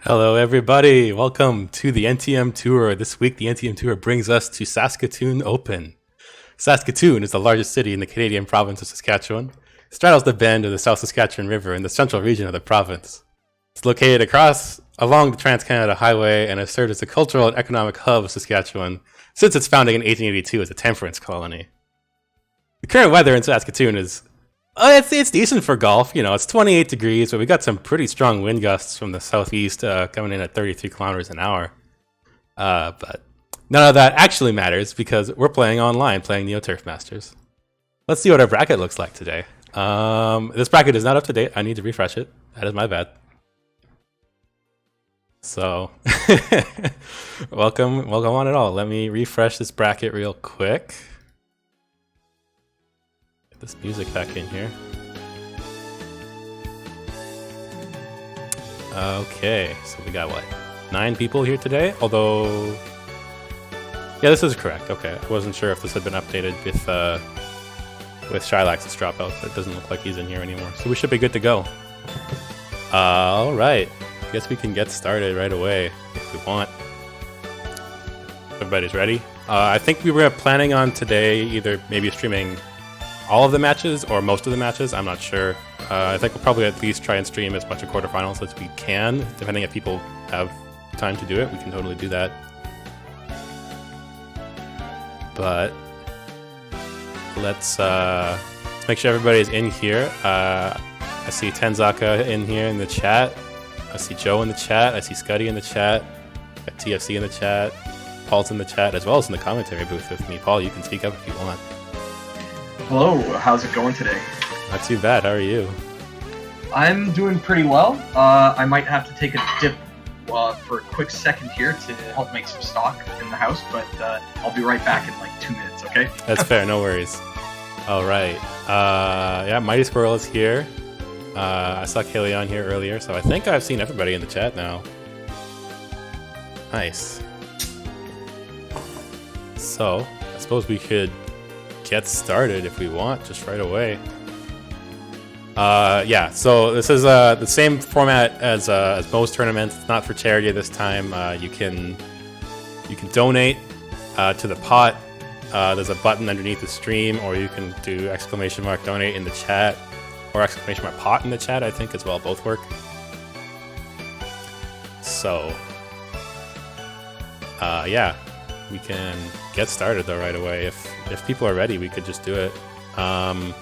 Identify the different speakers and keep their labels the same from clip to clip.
Speaker 1: Hello everybody, welcome to the NTM Tour. This week the NTM Tour brings us to Saskatoon Open. Saskatoon is the largest city in the Canadian province of Saskatchewan. It straddles the bend of the South Saskatchewan River in the central region of the province. It's located along the Trans-Canada Highway and has served as a cultural and economic hub of Saskatchewan since its founding in 1882 as a temperance colony. The current weather in Saskatoon is it's decent for golf. It's 28 degrees, but we got some pretty strong wind gusts from the southeast coming in at 33 kilometers an hour. But none of that actually matters because we're playing online, playing Neo Turf Masters. Let's see what our bracket looks like today. This bracket is not up to date. I need to refresh it. That is my bad. So, welcome on it all. Let me refresh this bracket real quick. This music back in here. Okay, so we got what? 9 people here today? Although, yeah, this is correct. Okay, I wasn't sure if this had been updated with Shylax's dropout, but it doesn't look like he's in here anymore. So we should be good to go. All right, I guess we can get started right away if we want. Everybody's ready? I think we were planning on today either maybe streaming all of the matches or most of the matches. I'm not sure. I think we'll probably at least try and stream as much of quarterfinals as we can, depending if people have time to do it. We can totally do that. But let's make sure everybody's in here. I see Tenzaka in here in the chat. I see Joe in the chat. I see Scuddy in the chat. Got TFC in the chat. Paul's in the chat as well as in the commentary booth with me. Paul, you can speak up if you want.
Speaker 2: Hello, how's it going today?
Speaker 1: Not too bad, how are you?
Speaker 2: I'm doing pretty well. I might have to take a dip for a quick second here to help make some stock in the house, but I'll be right back in like 2 minutes, okay?
Speaker 1: That's fair, no worries. Alright, yeah, Mightysquirrel is here. I saw Qelaion here earlier, so I think I've seen everybody in the chat now. Nice. So, I suppose we could get started if we want, just right away. Yeah, so this is the same format as most tournaments. It's not for charity this time. You can donate to the pot. There's a button underneath the stream, or you can do ! donate in the chat, or ! pot in the chat, I think as well. Both work. So, yeah, we can get started though right away. If people are ready, we could just do it. I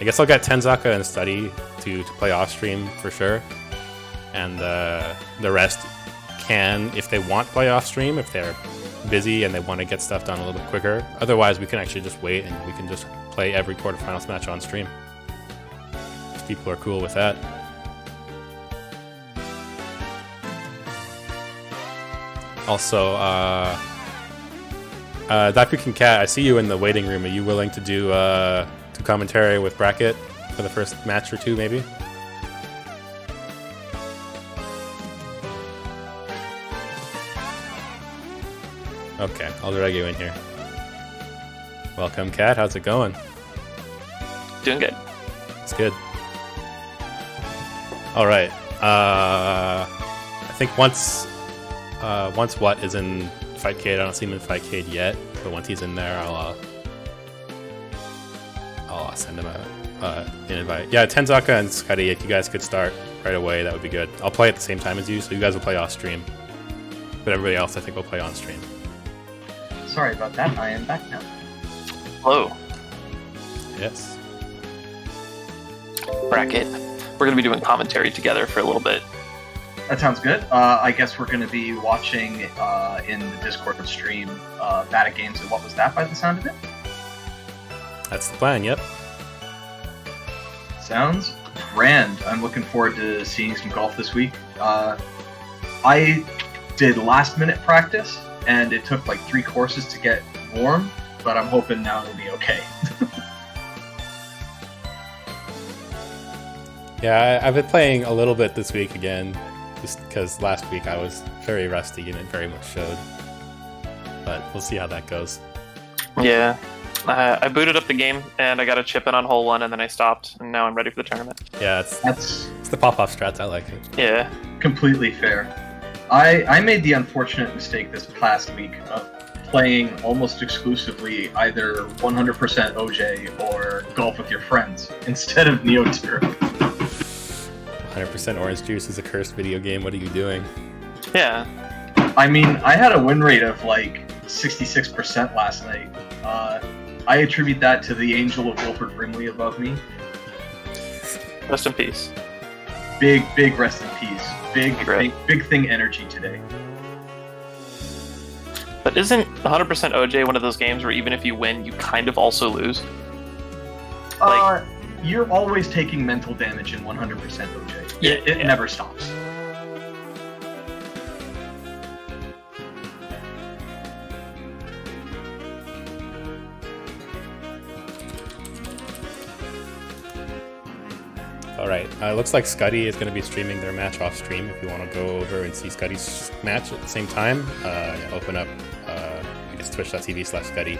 Speaker 1: guess I'll get Tenzaka and Study to play off stream for sure, and the rest can, if they want, play off stream if they're busy and they want to get stuff done a little bit quicker. Otherwise, we can actually just wait and we can just play every quarterfinals match on stream if people are cool with that. Also, ThatFreakingCat, I see you in the waiting room. Are you willing to do commentary with Bracket for the first match or two, maybe? Okay, I'll drag you in here. Welcome, Cat. How's it going?
Speaker 3: Doing good.
Speaker 1: It's good. All right. I think once What is in Fightcade, I don't see him in Fightcade yet, but once he's in there, I'll send him an invite. Yeah, Tenzaka and Scuddy, if you guys could start right away, that would be good. I'll play at the same time as you, so you guys will play off stream. But everybody else, I think, will play on stream.
Speaker 2: Sorry about that, I am back now.
Speaker 3: Hello.
Speaker 1: Yes.
Speaker 3: Bracket. We're going to be doing commentary together for a little bit.
Speaker 2: That sounds good. I guess we're going to be watching in the Discord stream Badatgaems and WatWuzDat by the sound of it.
Speaker 1: That's the plan, yep.
Speaker 2: Sounds grand. I'm looking forward to seeing some golf this week. I did last-minute practice, and it took like 3 courses to get warm, but I'm hoping now it'll be okay.
Speaker 1: Yeah, I've been playing a little bit this week again, just because last week I was very rusty and it very much showed. But we'll see how that goes.
Speaker 3: Yeah. I booted up the game, and I got a chip in on hole 1, and then I stopped, and now I'm ready for the tournament.
Speaker 1: Yeah, it's the pop-off strats. I like it.
Speaker 3: Yeah.
Speaker 2: Completely fair. I made the unfortunate mistake this past week of playing almost exclusively either 100% OJ or Golf with Your Friends instead of Neo Tour.
Speaker 1: 100% Orange Juice is a cursed video game. What are you doing?
Speaker 3: Yeah.
Speaker 2: I mean, I had a win rate of like 66% last night. I attribute that to the angel of Wilford Brimley above me.
Speaker 3: Rest in peace.
Speaker 2: Big rest in peace. Big thing energy today.
Speaker 3: But isn't 100% OJ one of those games where even if you win, you kind of also lose?
Speaker 2: You're always taking mental damage in 100% OJ. It never stops.
Speaker 1: Alright, looks like Scuddy is going to be streaming their match off stream. If you want to go over and see Scuddy's match at the same time, open up, I guess, twitch.tv/Scuddy.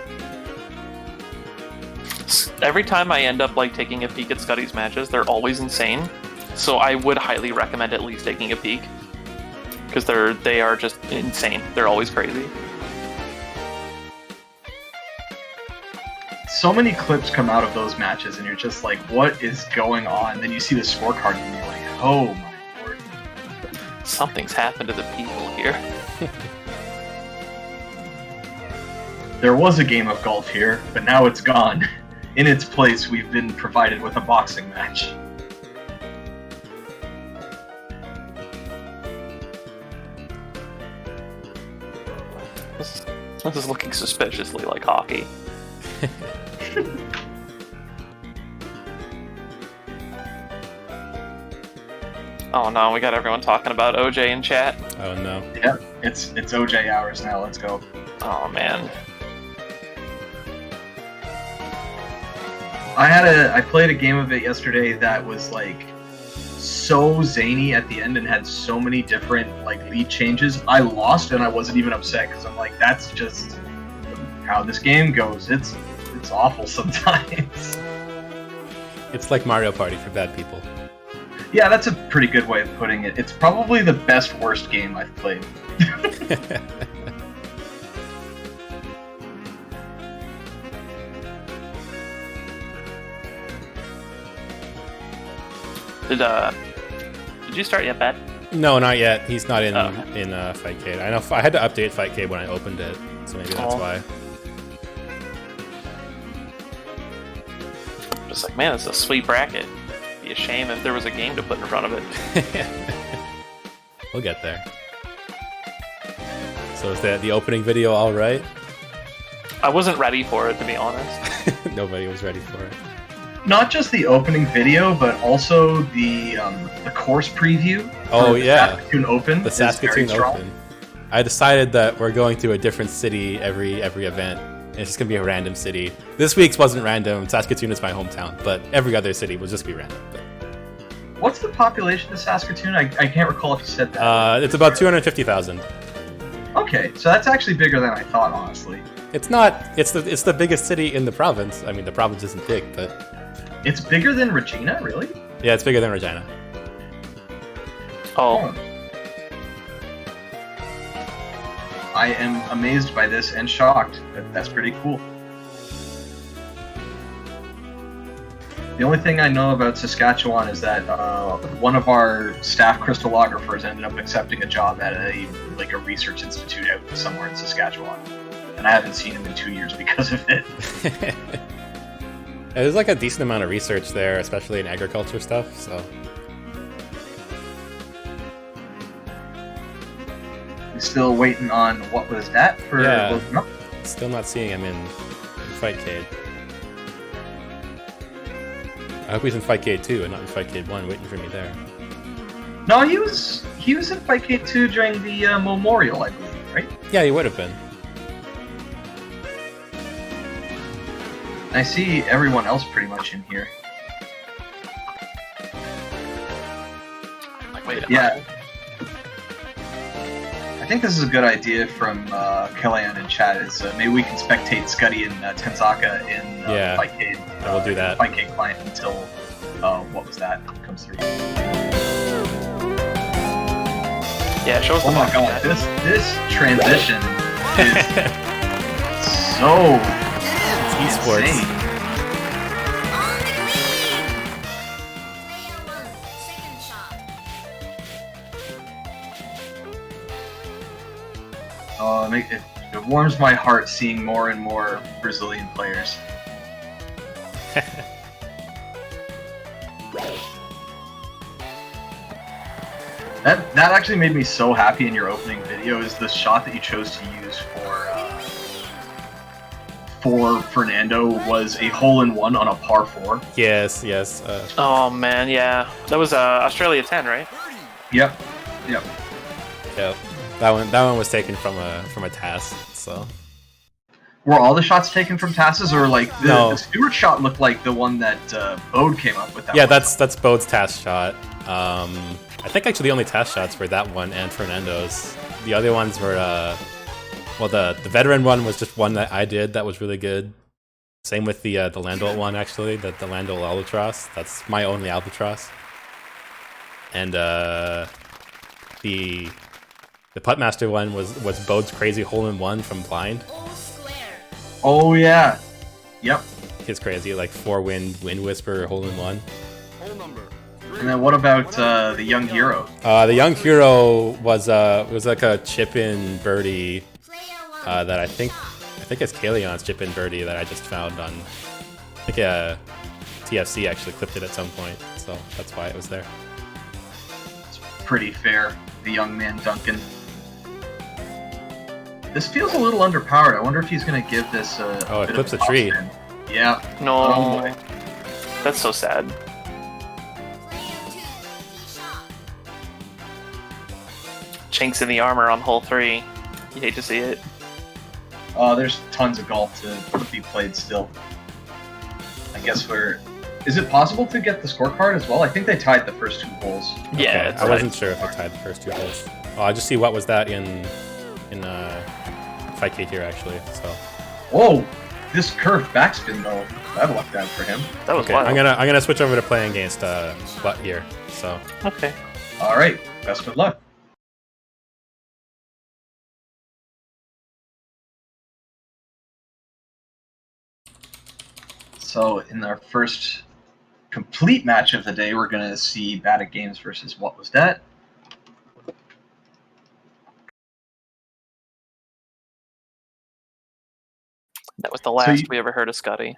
Speaker 3: Every time I end up like taking a peek at Scuddy's matches, they're always insane. So I would highly recommend at least taking a peek. Because they are just insane. They're always crazy.
Speaker 2: So many clips come out of those matches, and you're just like, what is going on? Then you see the scorecard, and you're like, oh my lord.
Speaker 3: Something's happened to the people here.
Speaker 2: There was a game of golf here, but now it's gone. In its place, we've been provided with a boxing match.
Speaker 3: This is looking suspiciously like hockey. Oh no, we got everyone talking about OJ in chat.
Speaker 1: Oh no.
Speaker 2: Yeah, it's OJ hours now, let's go.
Speaker 3: Oh man.
Speaker 2: I played a game of it yesterday that was like so zany at the end and had so many different like lead changes. I lost and I wasn't even upset because I'm like, that's just how this game goes. It's awful sometimes.
Speaker 1: It's like Mario Party for bad people.
Speaker 2: Yeah, that's a pretty good way of putting it. It's probably the best worst game I've played.
Speaker 3: Did you start yet, Pat?
Speaker 1: No, not yet. He's not in Fightcade. I know I had to update Fightcade when I opened it, so maybe that's why.
Speaker 3: Just like, man, it's a sweet bracket. It'd be a shame if there was a game to put in front of it.
Speaker 1: We'll get there. So is the opening video all right?
Speaker 3: I wasn't ready for it, to be honest.
Speaker 1: Nobody was ready for it.
Speaker 2: Not just the opening video, but also the course preview.
Speaker 1: Oh yeah,
Speaker 2: Saskatoon Open.
Speaker 1: The Saskatoon Open. I decided that we're going to a different city every event. And it's just gonna be a random city. This week's wasn't random. Saskatoon is my hometown, but every other city will just be random. But...
Speaker 2: What's the population of Saskatoon? I can't recall if you said that.
Speaker 1: It's about 250,000.
Speaker 2: Okay, so that's actually bigger than I thought, honestly.
Speaker 1: It's not. It's the biggest city in the province. I mean, the province isn't big, but
Speaker 2: it's bigger than Regina, really?
Speaker 1: Yeah, it's bigger than Regina.
Speaker 3: Oh.
Speaker 2: I am amazed by this and shocked. That's pretty cool. The only thing I know about Saskatchewan is that one of our staff crystallographers ended up accepting a job at a research institute out somewhere in Saskatchewan, and I haven't seen him in 2 years because of it.
Speaker 1: There's like a decent amount of research there, especially in agriculture stuff. So.
Speaker 2: Still waiting on WatWuzDat for looking up.
Speaker 1: Still not seeing him in Fightcade. I hope he's in Fightcade 2 and not in Fightcade 1 waiting for me there.
Speaker 2: No, he was in Fightcade 2 during the Memorial, I believe, right?
Speaker 1: Yeah, he would have been.
Speaker 2: I see everyone else pretty much in here.
Speaker 3: Like, wait,
Speaker 2: yeah. I think this is a good idea from Qelaion in chat. Is maybe we can spectate Scuddy and Tenzaka in Fightcade.
Speaker 1: We'll do that.
Speaker 2: Fightcade client until WatWuzDat comes through.
Speaker 3: Yeah, show us
Speaker 2: Oh
Speaker 3: the
Speaker 2: my
Speaker 3: box.
Speaker 2: god, this transition is so
Speaker 1: It's esports.
Speaker 2: insane. It warms my heart seeing more and more Brazilian players. That actually made me so happy in your opening video is the shot that you chose to use for Fernando was a hole-in-one on a par 4.
Speaker 1: Yes.
Speaker 3: Oh man, yeah. That was Australia 10, right?
Speaker 2: Yep.
Speaker 1: Yeah. That one was taken from a task. So.
Speaker 2: Were all the shots taken from Tasses, or like
Speaker 1: No.
Speaker 2: the Stewart shot looked like the one that Bode came up with?
Speaker 1: Yeah, that's Bode's task shot. I think actually the only task shots were that one and Fernando's. The other ones were well, the veteran one was just one that I did that was really good. Same with the Lando one actually, the Lando Albatross. That's my only Albatross. And the Puttmaster one was Bode's crazy hole-in-one from blind.
Speaker 2: Oh yeah. Yep.
Speaker 1: His crazy like 4-wind wind whisper hole-in-one.
Speaker 2: And then what about the Young Hero?
Speaker 1: The Young Hero was like a chip-in birdie that I think it's Qelaion's chip-in birdie that I just found on. I think TFC actually clipped it at some point, so that's why it was there.
Speaker 2: It's pretty fair. The young man Duncan. This feels a little underpowered. I wonder if he's gonna give this a.
Speaker 1: Oh, it
Speaker 2: bit
Speaker 1: clips
Speaker 2: of
Speaker 1: a tree.
Speaker 2: spin. Yeah.
Speaker 3: No.
Speaker 2: Oh, boy.
Speaker 3: That's so sad. Chinks in the armor on hole 3. You hate to see it.
Speaker 2: There's tons of golf to be played still. I guess is it possible to get the scorecard as well? I think they tied the first 2 holes.
Speaker 3: Yeah,
Speaker 1: Okay, I wasn't sure if it tied the first 2 holes. Oh, I just see what was that in Fight K here actually. So.
Speaker 2: Whoa! This curved backspin though, that lucked out for him.
Speaker 3: That was
Speaker 1: Okay,
Speaker 3: wild.
Speaker 1: I'm gonna switch over to playing against Butt here. So.
Speaker 3: Okay.
Speaker 2: All right, best of luck. So in our first complete match of the day, we're gonna see Badatgaems versus WatWuzDat.
Speaker 3: That was the last
Speaker 2: you-
Speaker 3: we ever heard of Scotty.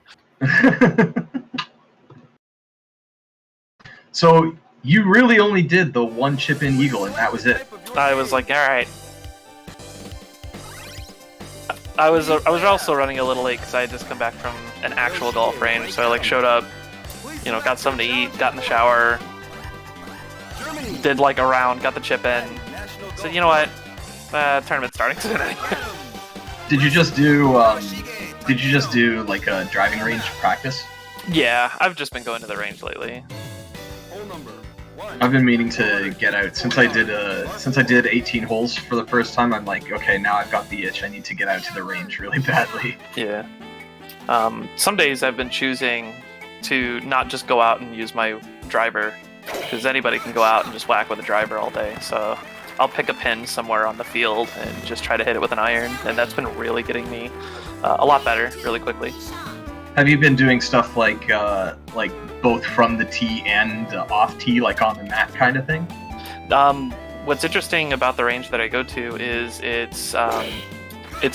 Speaker 2: So you really only did the 1 chip-in eagle, and that was it.
Speaker 3: I was like, all right. I was also running a little late because I had just come back from an actual golf range, so I like showed up, got something to eat, got in the shower, did like a round, got the chip in. Said, you know what? Tournament's starting today.
Speaker 2: Did you just do like a driving range practice?
Speaker 3: Yeah, I've just been going to the range lately.
Speaker 2: I've been meaning to get out since I did 18 holes for the first time. I'm like, okay, now I've got the itch. I need to get out to the range really badly.
Speaker 3: Yeah. Some days I've been choosing to not just go out and use my driver, because anybody can go out and just whack with a driver all day. So I'll pick a pin somewhere on the field and just try to hit it with an iron, and that's been really getting me a lot better really quickly.
Speaker 2: Have you been doing stuff like both from the tee and off tee, like on the mat kind of thing?
Speaker 3: What's interesting about the range that I go to is it's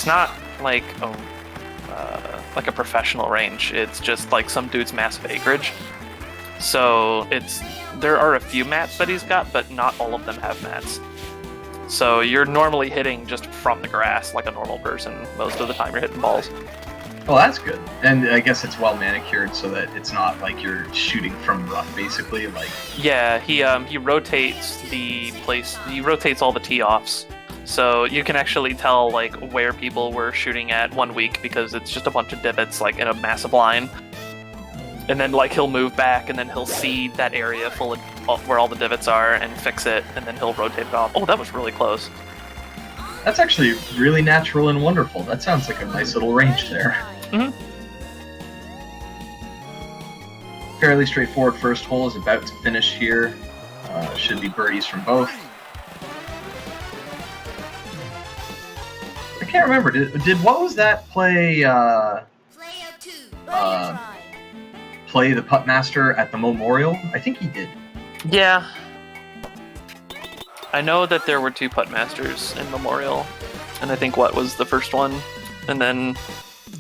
Speaker 3: not like a professional range. It's just like some dude's massive acreage. So there are a few mats that he's got, but not all of them have mats. So you're normally hitting just from the grass like a normal person most of the time you're hitting balls.
Speaker 2: Well, that's good. And I guess it's well manicured so that it's not like you're shooting from rough, basically. Like,
Speaker 3: yeah, he rotates the place. He rotates all the tee offs, so you can actually tell like where people were shooting at 1 week because it's just a bunch of divots like in a massive line. And then like he'll move back, and then he'll see that area full of where all the divots are and fix it, and then he'll rotate it off. Oh, that was really close.
Speaker 2: that's actually really natural and wonderful. That sounds like a nice little range there.
Speaker 3: Mm-hmm.
Speaker 2: Fairly straightforward first hole is about to finish here. Should be birdies from both. can't remember. Did WatWuzDat play the Putt Master at the Memorial? I think he did.
Speaker 3: Yeah. I know that there were 2 Putt Masters in Memorial, and I think What was the first one, and then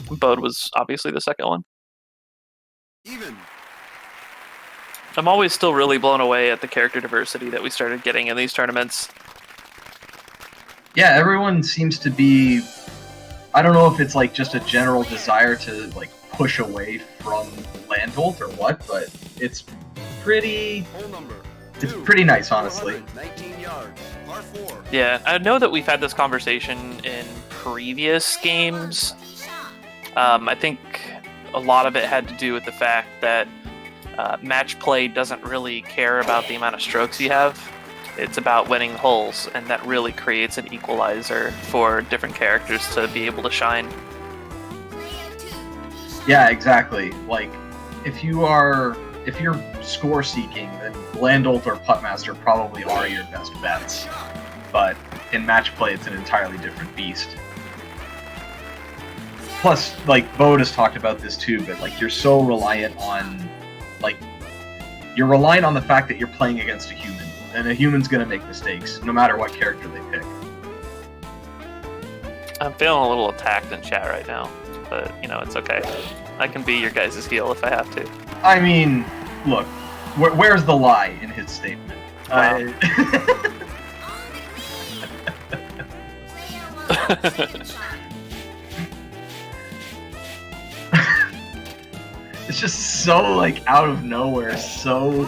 Speaker 3: Bode was obviously the second one.
Speaker 4: Even.
Speaker 3: I'm always still really blown away at the character diversity that we started getting in these tournaments.
Speaker 2: Yeah, everyone seems to be... I don't know if it's like just a general desire to like push away from Landholt or what, but it's pretty... It's pretty nice, honestly.
Speaker 4: 19 yards, par 4.
Speaker 3: Yeah, I know that we've had this conversation in previous games. I think a lot of it had to do with the fact that match play doesn't really care about the amount of strokes you have. It's about winning holes, and that really creates an equalizer for different characters to be able to shine.
Speaker 2: Yeah, exactly. Like, if you're score seeking, then Landholt or Puttmaster probably are your best bets. But in match play, it's an entirely different beast. Plus, like, Bode has talked about this too, but like, you're so reliant on, like, you're reliant on the fact that you're playing against a human, and a human's gonna make mistakes, no matter what character they pick.
Speaker 3: I'm feeling a little attacked in chat right now, but, you know, it's okay. I can be your guys' heel if I have to.
Speaker 2: I mean, look, where's the lie in his statement?
Speaker 3: Wow.
Speaker 2: It's just so, like, out of nowhere, so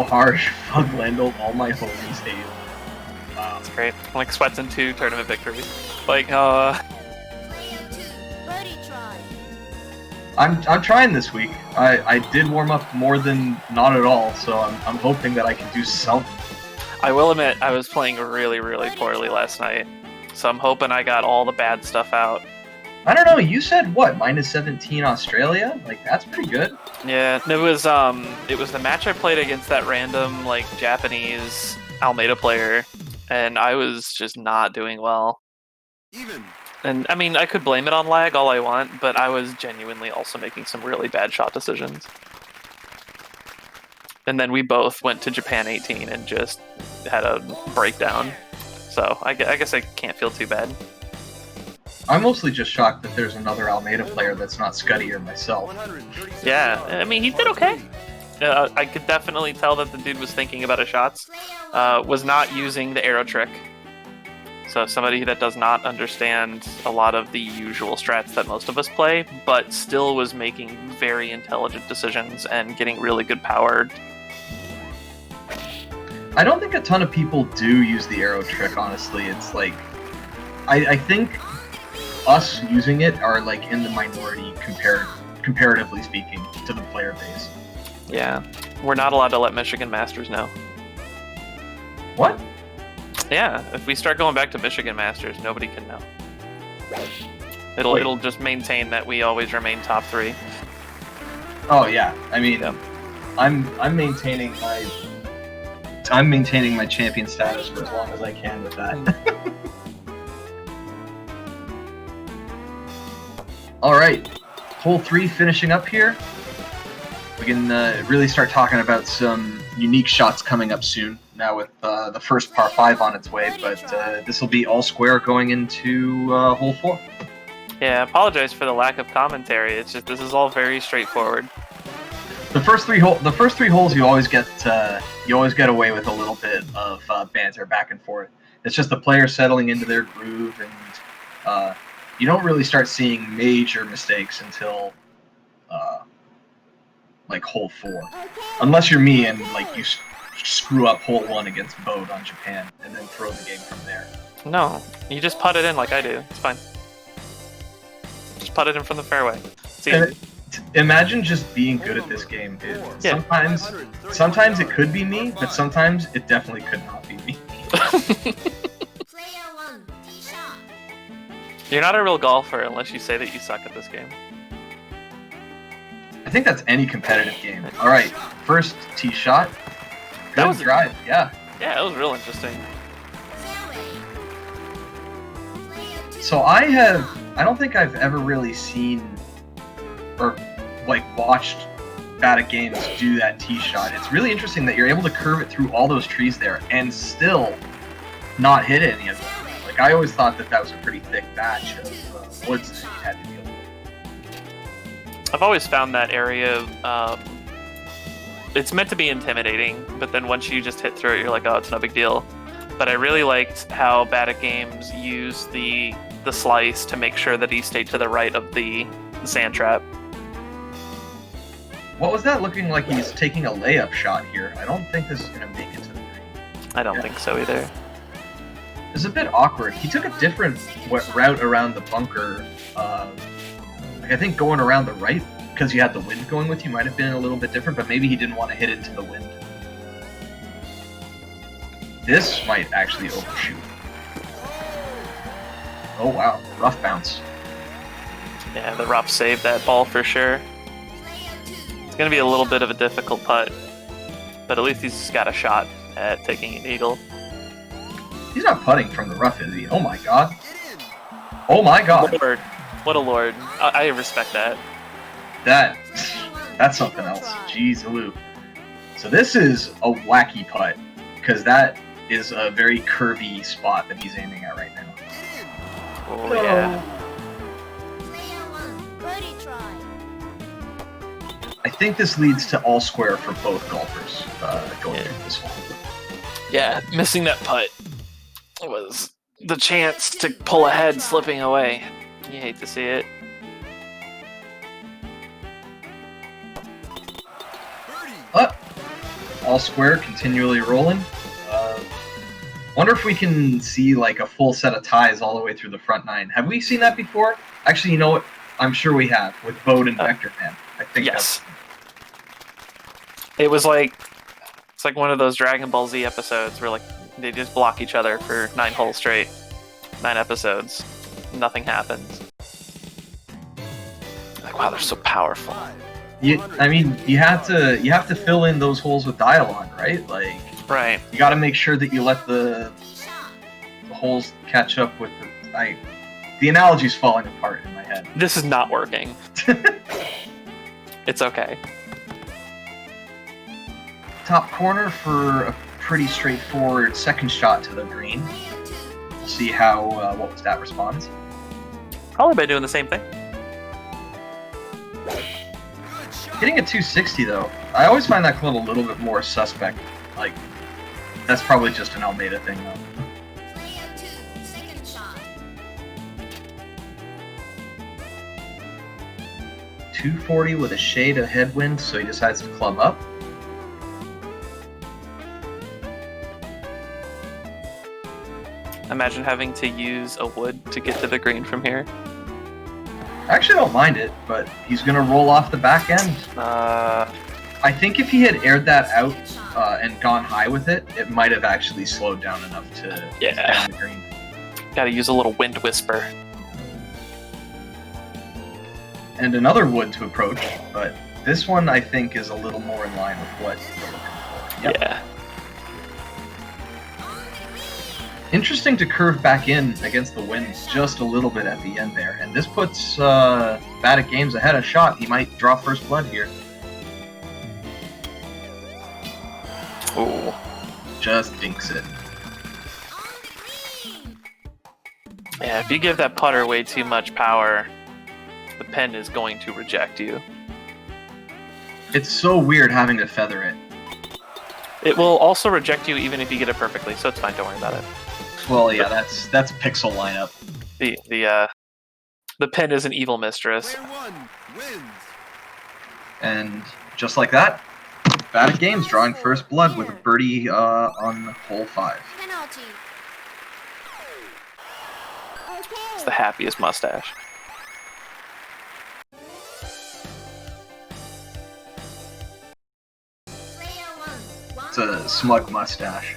Speaker 2: harsh. Fuck Landholt, all my homies hate.
Speaker 3: That's great. Like Sweats in 2 tournament victory. Like,
Speaker 2: I'm trying this week. I did warm up more than not at all, so I'm hoping that I can do something.
Speaker 3: I will admit, I was playing really, really poorly last night. So I'm hoping I got all the bad stuff out.
Speaker 2: I don't know, you said what, -17 Australia? Like, that's pretty good.
Speaker 3: Yeah, it was the match I played against that random, like, Japanese Almeida player, and I was just not doing well.
Speaker 4: Even.
Speaker 3: And, I mean, I could blame it on lag all I want, but I was genuinely also making some really bad shot decisions. And then we both went to Japan 18 and just had a breakdown. So, I guess I can't feel too bad.
Speaker 2: I'm mostly just shocked that there's another Almeida player that's not Scuddy or myself.
Speaker 3: Yeah, I mean, he did okay. I could definitely tell that the dude was thinking about his shots. Was not using the arrow trick. So somebody that does not understand a lot of the usual strats that most of us play, but still was making very intelligent decisions and getting really good power.
Speaker 2: I don't think a ton of people do use the arrow trick, honestly. It's like... I think us using it are, like, in the minority comparatively speaking to the player base.
Speaker 3: Yeah, we're not allowed to let Michigan Masters know.
Speaker 2: What?
Speaker 3: Yeah, if we start going back to Michigan Masters, nobody can know. It'll just maintain that we always remain top 3.
Speaker 2: Oh yeah, I mean,
Speaker 3: Yeah.
Speaker 2: I'm maintaining my champion status for as long as I can with that. All right, hole 3 finishing up here. We can really start talking about some unique shots coming up soon. Now with the first par 5 on its way, but this will be all square going into hole 4.
Speaker 3: Yeah, I apologize for the lack of commentary. It's just this is all very straightforward.
Speaker 2: The first three holes, you always get away with a little bit of banter back and forth. It's just the players settling into their groove, and you don't really start seeing major mistakes until like hole 4, unless you're me and like you screw up hole 1 against Bode on Japan and then throw the game from there.
Speaker 3: No, you just putt it in like I do. It's fine. Just putt it in from the fairway. See,
Speaker 2: Imagine just being good at this game, dude.
Speaker 3: Yeah.
Speaker 2: Sometimes it could be me, but sometimes it definitely could not be me.
Speaker 3: You're not a real golfer unless you say that you suck at this game.
Speaker 2: I think that's any competitive game. All right, first tee shot.
Speaker 3: That
Speaker 2: Good
Speaker 3: was
Speaker 2: drive, yeah.
Speaker 3: Yeah, it was real interesting.
Speaker 2: So I don't think I've ever really seen or like watched Badatgaems do that tee shot. It's really interesting that you're able to curve it through all those trees there and still not hit any of them. Like I always thought that was a pretty thick batch of woods that you had to deal with.
Speaker 3: I've always found that area, it's meant to be intimidating, but then once you just hit through it, you're like, oh, it's no big deal. But I really liked how Badatgaems used the slice to make sure that he stayed to the right of the sand trap.
Speaker 2: What was that looking like? He's taking a layup shot here. I don't think this is going to make it to the green.
Speaker 3: I don't think so either.
Speaker 2: It's a bit awkward. He took a different route around the bunker. I think going around the right, because you had the wind going with you, might have been a little bit different, but maybe he didn't want to hit into the wind. This might actually overshoot. Oh wow, rough bounce.
Speaker 3: Yeah, the rough saved that ball for sure. It's going to be a little bit of a difficult putt, but at least he's got a shot at taking an eagle.
Speaker 2: He's not putting from the rough, is he? Oh my god. Oh my god.
Speaker 3: Lord. What a lord. I respect that.
Speaker 2: That's something else. Jeez Lou. So this is a wacky putt, because that is a very curvy spot that he's aiming at right now.
Speaker 3: Oh, yeah.
Speaker 2: I think this leads to all square for both golfers going through this hole.
Speaker 3: Yeah, missing that putt was the chance to pull ahead slipping away. You hate to see it.
Speaker 2: All square, continually rolling. Wonder if we can see like a full set of ties all the way through the front nine. Have we seen that before? Actually, you know what? I'm sure we have with Bode and Vector Man. I think
Speaker 3: yes. It was like it's like one of those Dragon Ball Z episodes where like they just block each other for 9 holes straight, 9 episodes, nothing happens. Like wow, they're so powerful.
Speaker 2: I mean, you have to fill in those holes with dialogue, right? Like,
Speaker 3: right.
Speaker 2: You got to make sure that you let the holes catch up with the. The analogy's falling apart in my head.
Speaker 3: This is not working. It's okay.
Speaker 2: Top corner for a pretty straightforward second shot to the green. We'll see how WatWuzDat responds.
Speaker 3: Probably by doing the same thing.
Speaker 2: Hitting a 260 though, I always find that club a little bit more suspect. Like, that's probably just an Almeida thing though. 240 with a shade of headwind, so he decides to club up.
Speaker 3: Imagine having to use a wood to get to the green from here.
Speaker 2: I actually don't mind it, but he's going to roll off the back end. I think if he had aired that out and gone high with it, it might have actually slowed down enough to down the green.
Speaker 3: Gotta use a little wind whisper.
Speaker 2: And another wood to approach, but this one I think is a little more in line with what you're looking for. Yep.
Speaker 3: Yeah.
Speaker 2: Interesting to curve back in against the wind just a little bit at the end there, and this puts Badatgaems ahead a shot. He might draw first blood here.
Speaker 3: Ooh.
Speaker 2: Just dinks it.
Speaker 3: Yeah, if you give that putter way too much power, the pen is going to reject you.
Speaker 2: It's so weird having to feather it.
Speaker 3: It will also reject you even if you get it perfectly, so it's fine, don't worry about it.
Speaker 2: Well, yeah, that's pixel lineup.
Speaker 3: The pen is an evil mistress.
Speaker 4: Player one wins.
Speaker 2: And just like that, Badatgaems drawing first blood with a birdie on hole 5.
Speaker 5: Penalty.
Speaker 3: It's the happiest mustache.
Speaker 2: It's a smug mustache.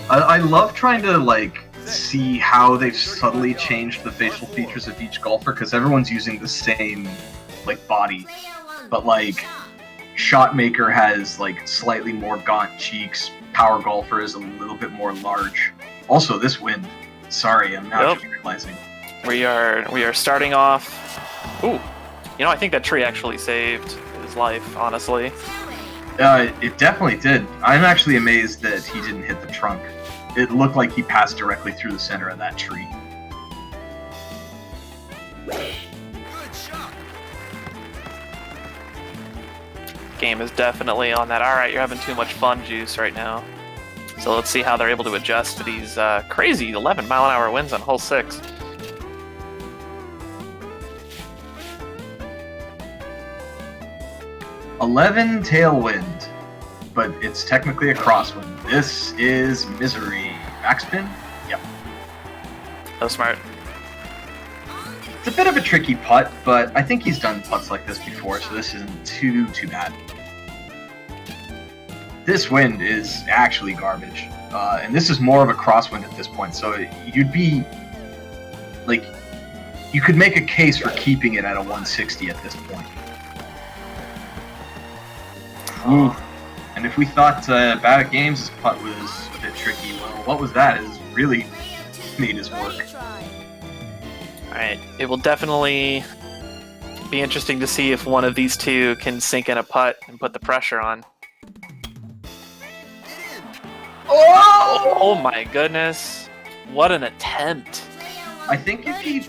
Speaker 2: I love trying to like see how they've subtly changed the facial features of each golfer because everyone's using the same like body, but like Shotmaker has like slightly more gaunt cheeks. Power Golfer is a little bit more large. Also, this wind. Sorry, I'm now
Speaker 3: Yep.
Speaker 2: just realizing.
Speaker 3: We are starting off. Ooh, I think that tree actually saved his life. Honestly,
Speaker 2: It definitely did. I'm actually amazed that he didn't hit the trunk. It looked like he passed directly through the center of that tree.
Speaker 3: game is definitely on that. All right, you're having too much fun juice right now. So let's see how they're able to adjust to these crazy 11-mile-an-hour winds on hole 6.
Speaker 2: "11 tailwind, but it's technically a crosswind. This is misery. Backspin? Yep.
Speaker 3: So smart.
Speaker 2: It's a bit of a tricky putt, but I think he's done putts like this before, so this isn't too bad. This wind is actually garbage, and this is more of a crosswind at this point, so you'd be, like, you could make a case for keeping it at a 160 at this point. Ooh. And if we thought Badatgaems' putt was a bit tricky, well, WatWuzDat has really made his work.
Speaker 3: Alright, it will definitely be interesting to see if one of these two can sink in a putt and put the pressure on. Oh my goodness. What an attempt.
Speaker 2: I think if he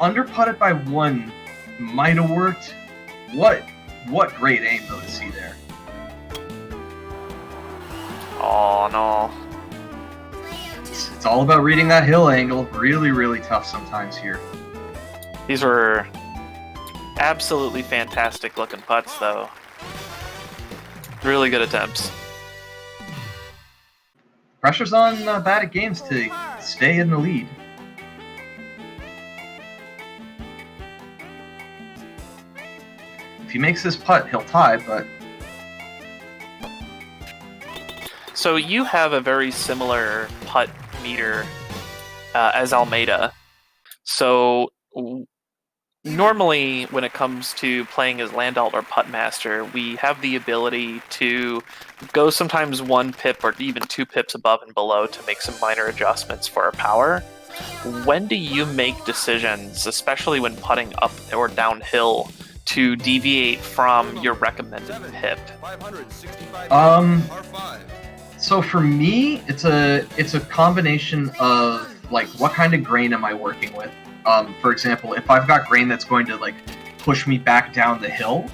Speaker 2: under-putted by 1, might have worked. What great aim, though, to see there.
Speaker 3: Oh no.
Speaker 2: It's all about reading that hill angle. Really, really tough sometimes here.
Speaker 3: These were absolutely fantastic looking putts, though. Really good attempts.
Speaker 2: Pressure's on Badatgaems to stay in the lead. If he makes this putt, he'll tie, but...
Speaker 3: So you have a very similar putt meter as Almeida. So normally when it comes to playing as Landalt or Putt Master, we have the ability to go sometimes 1 pip or even 2 pips above and below to make some minor adjustments for our power. When do you make decisions, especially when putting up or downhill, to deviate from your recommended pip?
Speaker 2: So for me, it's a combination of, like, what kind of grain am I working with? For example, if I've got grain that's going to, like, push me back down the hill,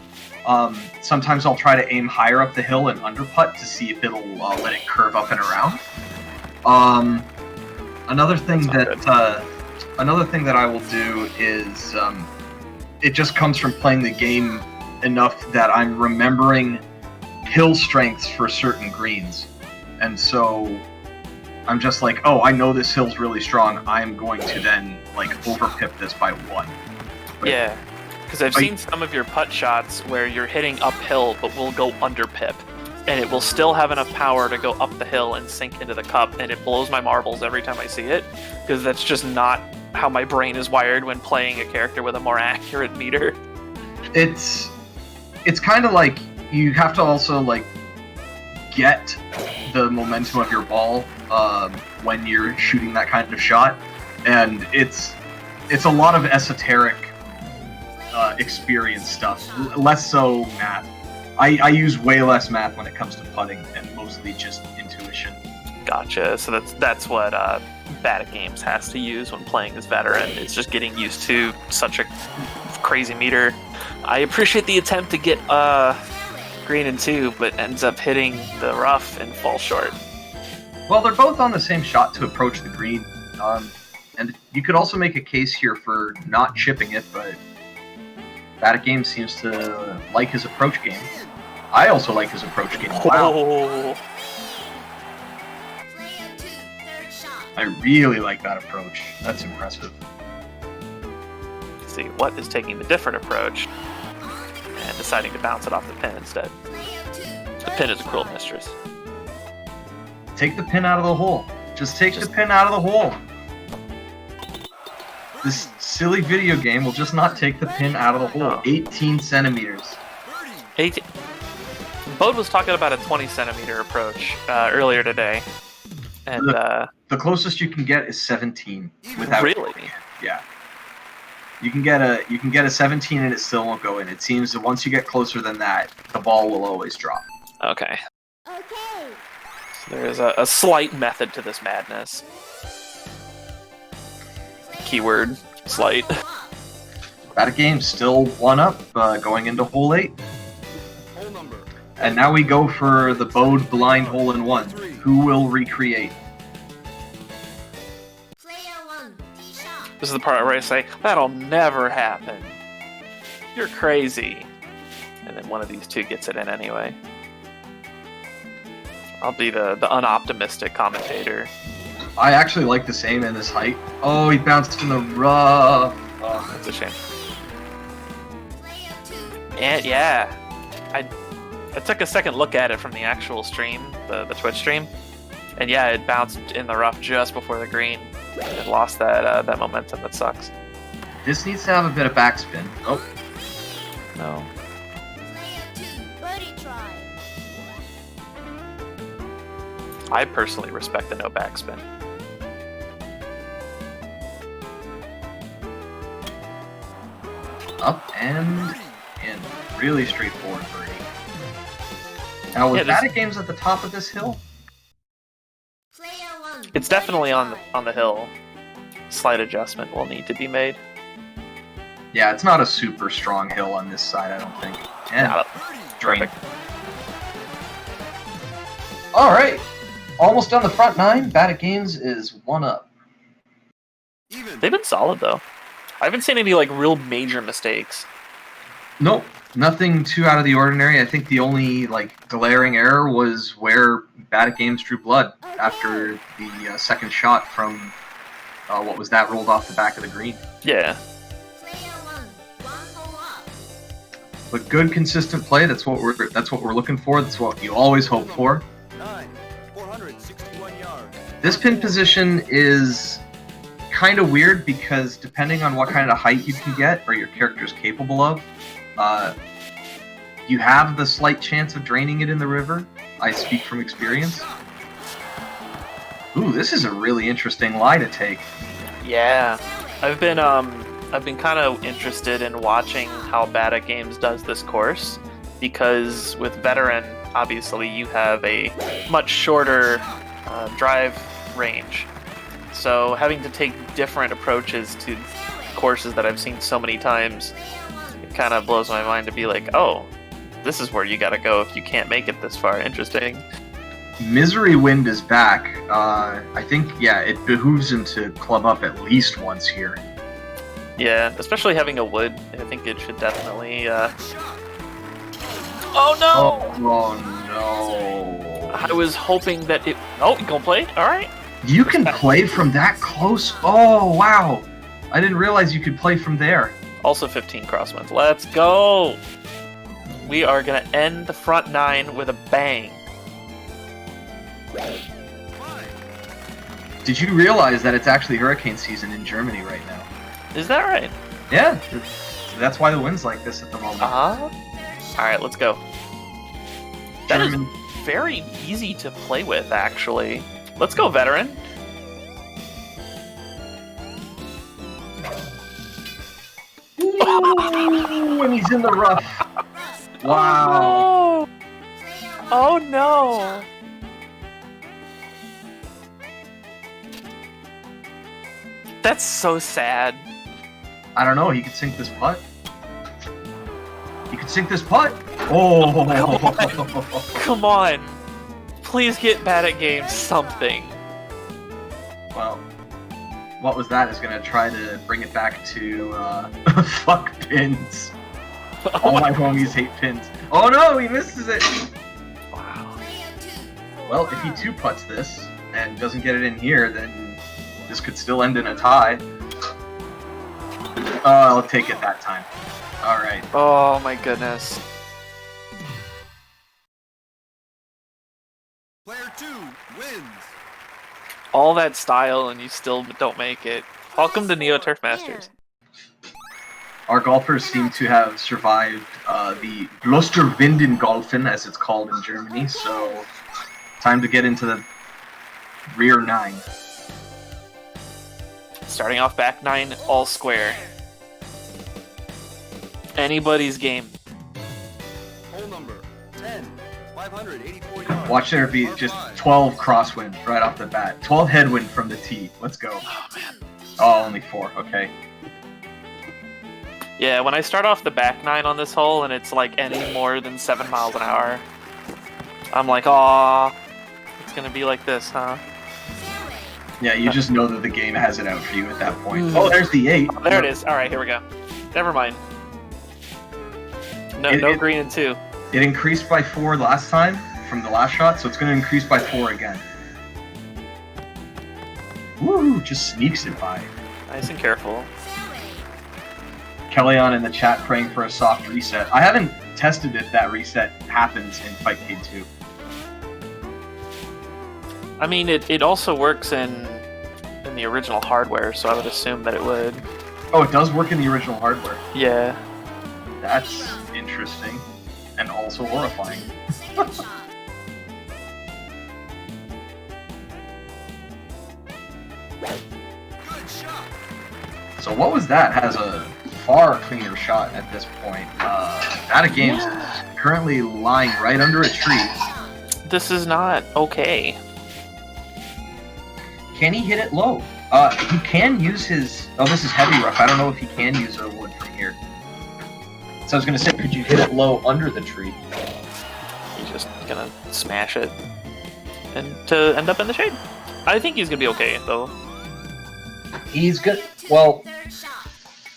Speaker 2: sometimes I'll try to aim higher up the hill and underputt to see if it'll let it curve up and around. Another thing that I will do is it just comes from playing the game enough that I'm remembering hill strengths for certain greens. And so I'm just like, oh, I know this hill's really strong. I'm going to then, like, over-pip this by 1. But
Speaker 3: yeah, because I've seen some of your putt shots where you're hitting uphill but will go under pip. And it will still have enough power to go up the hill and sink into the cup, and it blows my marbles every time I see it, because that's just not how my brain is wired when playing a character with a more accurate meter.
Speaker 2: It's kind of like you have to also, like, get the momentum of your ball when you're shooting that kind of shot, and it's a lot of esoteric experience stuff, less so math. I use way less math when it comes to putting, and mostly just intuition.
Speaker 3: Gotcha. So that's what Badatgaems has to use when playing as veteran. It's just getting used to such a crazy meter. I appreciate the attempt to get green and 2, but ends up hitting the rough and falls short.
Speaker 2: Well, they're both on the same shot to approach the green, and you could also make a case here for not chipping it, but Badatgaems seems to like his approach game. I also like his approach game. Wow.
Speaker 3: Oh.
Speaker 2: I really like that approach. That's impressive.
Speaker 3: Let's see, what is taking the different approach and deciding to bounce it off the pin instead. The pin is a cruel mistress.
Speaker 2: Take the pin out of the hole. Just take the pin out of the hole. This silly video game will just not take the pin out of the hole.
Speaker 3: Oh.
Speaker 2: 18 centimeters.
Speaker 3: 18. Bode was talking about a 20 centimeter approach earlier today, And
Speaker 2: The closest you can get is 17 without
Speaker 3: really,
Speaker 2: yeah. You can get a 17 and it still won't go in. It seems that once you get closer than that, the ball will always drop.
Speaker 3: okay. So there is a slight method to this madness. Keyword slight.
Speaker 2: Badatgaems still 1-up, going into hole 8.
Speaker 4: Hole number.
Speaker 2: And now we go for the bowed blind hole in 1. Who will recreate?
Speaker 3: This is the part where I say, that'll never happen. You're crazy. And then one of these two gets it in anyway. I'll be the unoptimistic commentator.
Speaker 2: I actually like the same in this height. Oh, he bounced in the rough. Oh.
Speaker 3: That's a shame. And yeah, I took a second look at it from the actual stream, the Twitch stream, and yeah, it bounced in the rough just before the green. It lost that momentum. That sucks.
Speaker 2: This needs to have a bit of backspin. Oh,
Speaker 3: No. I personally respect the no backspin.
Speaker 2: up and in. Really straightforward birdie. Now, with Badatgaems at the top of this hill?
Speaker 3: It's definitely on the hill. Slight adjustment will need to be made.
Speaker 2: Yeah, it's not a super strong hill on this side, I don't think. And drain. Alright, almost on the front nine. Badatgaems is 1-up.
Speaker 3: They've been solid, though. I haven't seen any, like, real major mistakes.
Speaker 2: Nope, nothing too out of the ordinary. I think the only, like, glaring error was where Badatgaems drew blood after the second shot from, WatWuzDat rolled off the back of the green.
Speaker 3: Yeah.
Speaker 2: But good, consistent play. That's what we're looking for. That's what you always hope for.
Speaker 4: 461 yards.
Speaker 2: This pin position is kind of weird because depending on what kind of height you can get or your character is capable of, you have the slight chance of draining it in the river. I speak from experience. Ooh, this is a really interesting lie to take.
Speaker 3: Yeah. I've been kind of interested in watching how Badatgaems does this course, because with veteran, obviously you have a much shorter drive range. So having to take different approaches to courses that I've seen so many times, it kind of blows my mind to be like, oh, this is where you gotta go if you can't make it this far. Interesting.
Speaker 2: Misery Wind is back. I think, yeah, it behooves him to club up at least once here.
Speaker 3: Yeah, especially having a wood, I think it should definitely, Oh no!
Speaker 2: Oh no.
Speaker 3: I was hoping that it... Oh, you gonna play? Alright.
Speaker 2: You can play from that close? Oh, wow. I didn't realize you could play from there.
Speaker 3: Also 15 crosswinds. Let's go! We are gonna end the front nine with a bang.
Speaker 2: Did you realize that it's actually hurricane season in Germany right now?
Speaker 3: Is that right?
Speaker 2: Yeah. That's why the wind's like this at the moment.
Speaker 3: Alright, let's go. That is very easy to play with, actually. Let's go, veteran.
Speaker 2: Ooh, and he's in the rough. Wow.
Speaker 3: Oh no! That's so sad.
Speaker 2: I don't know, he could sink this putt. He could sink this putt. Oh!
Speaker 3: Come on. Please get Badatgaems something.
Speaker 2: Well, WatWuzDat is going to try to bring it back to fuck pins. All my homies hate pins. Oh no, he misses it!
Speaker 3: Wow.
Speaker 2: Well, if he two-putts this and doesn't get it in here, then this could still end in a tie. I'll take it that time. Alright.
Speaker 3: Oh my goodness.
Speaker 4: Player 2 wins.
Speaker 3: All that style and you still don't make it. Welcome to Neo Turf Masters.
Speaker 2: Our golfers seem to have survived the Glosterwindengolfen, as it's called in Germany, so time to get into the rear 9.
Speaker 3: Starting off back 9, all square. Anybody's game.
Speaker 4: Hole number 10. 584 yards.
Speaker 2: Watch there be just 12 crosswind right off the bat. 12 headwind from the tee. Let's go.
Speaker 3: Oh, man.
Speaker 2: Oh, only 4. Okay.
Speaker 3: Yeah, when I start off the back 9 on this hole and it's like any more than 7 miles an hour, I'm like, aw, it's gonna be like this, huh?
Speaker 2: Yeah, you just know that the game has it out for you at that point. Oh, there's the 8.
Speaker 3: Oh, there it is. All right, here we go. Never mind. No green in 2.
Speaker 2: It increased by 4 last time from the last shot, so it's going to increase by 4 again. Woo! Just sneaks it by.
Speaker 3: Nice and careful.
Speaker 2: Qelaion in the chat praying for a soft reset. I haven't tested if that reset happens in Fightcade 2.
Speaker 3: I mean, it also works in the original hardware, so I would assume that it would.
Speaker 2: Oh, it does work in the original hardware.
Speaker 3: Yeah.
Speaker 2: That's interesting. And also horrifying. So WatWuzDat has a far cleaner shot at this point. Badatgaems is currently lying right under a tree.
Speaker 3: This is not okay.
Speaker 2: Can he hit it low? He can use his... Oh, this is heavy rough. I don't know if he can use a wood from here. So I was going to say, could you hit it low under the tree?
Speaker 3: He's just gonna smash it and to end up in the shade. I think he's gonna be okay, though.
Speaker 2: He's good. Well,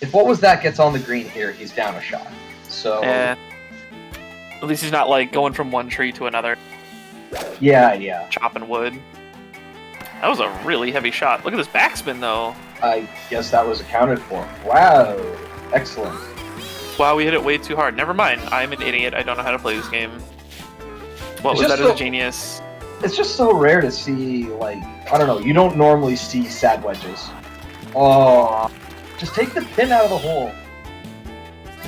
Speaker 2: if WatWuzDat gets on the green here, he's down a shot. So...
Speaker 3: At least he's not, like, going from one tree to another.
Speaker 2: Yeah.
Speaker 3: Chopping wood. That was a really heavy shot. Look at this backspin, though.
Speaker 2: I guess that was accounted for. Wow. Excellent.
Speaker 3: Wow, we hit it way too hard. Never mind. I'm an idiot. I don't know how to play this game. What
Speaker 2: It's
Speaker 3: was
Speaker 2: just
Speaker 3: that as
Speaker 2: so-
Speaker 3: a genius?
Speaker 2: It's just so rare to see, like, I don't know, you don't normally see sad wedges. Oh, just take the pin out of the hole.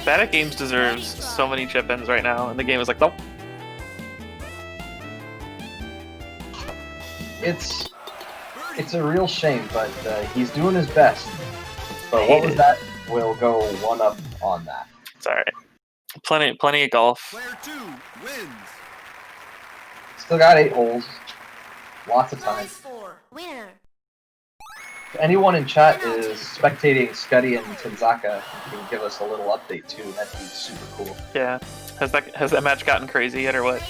Speaker 3: Badatgaems deserves so many chip-ins right now, and the game is like, nope.
Speaker 2: It's a real shame, but he's doing his best. But WatWuzDat will go 1-up on that.
Speaker 3: It's alright. Plenty of golf.
Speaker 4: Player 2 wins.
Speaker 2: Still got 8 holes. Lots of time.
Speaker 5: Winner.
Speaker 2: If anyone in chat is spectating Scuddy and Tenzaka, you can give us a little update too. That'd be super cool.
Speaker 3: Yeah. Has that match gotten crazy yet, or what?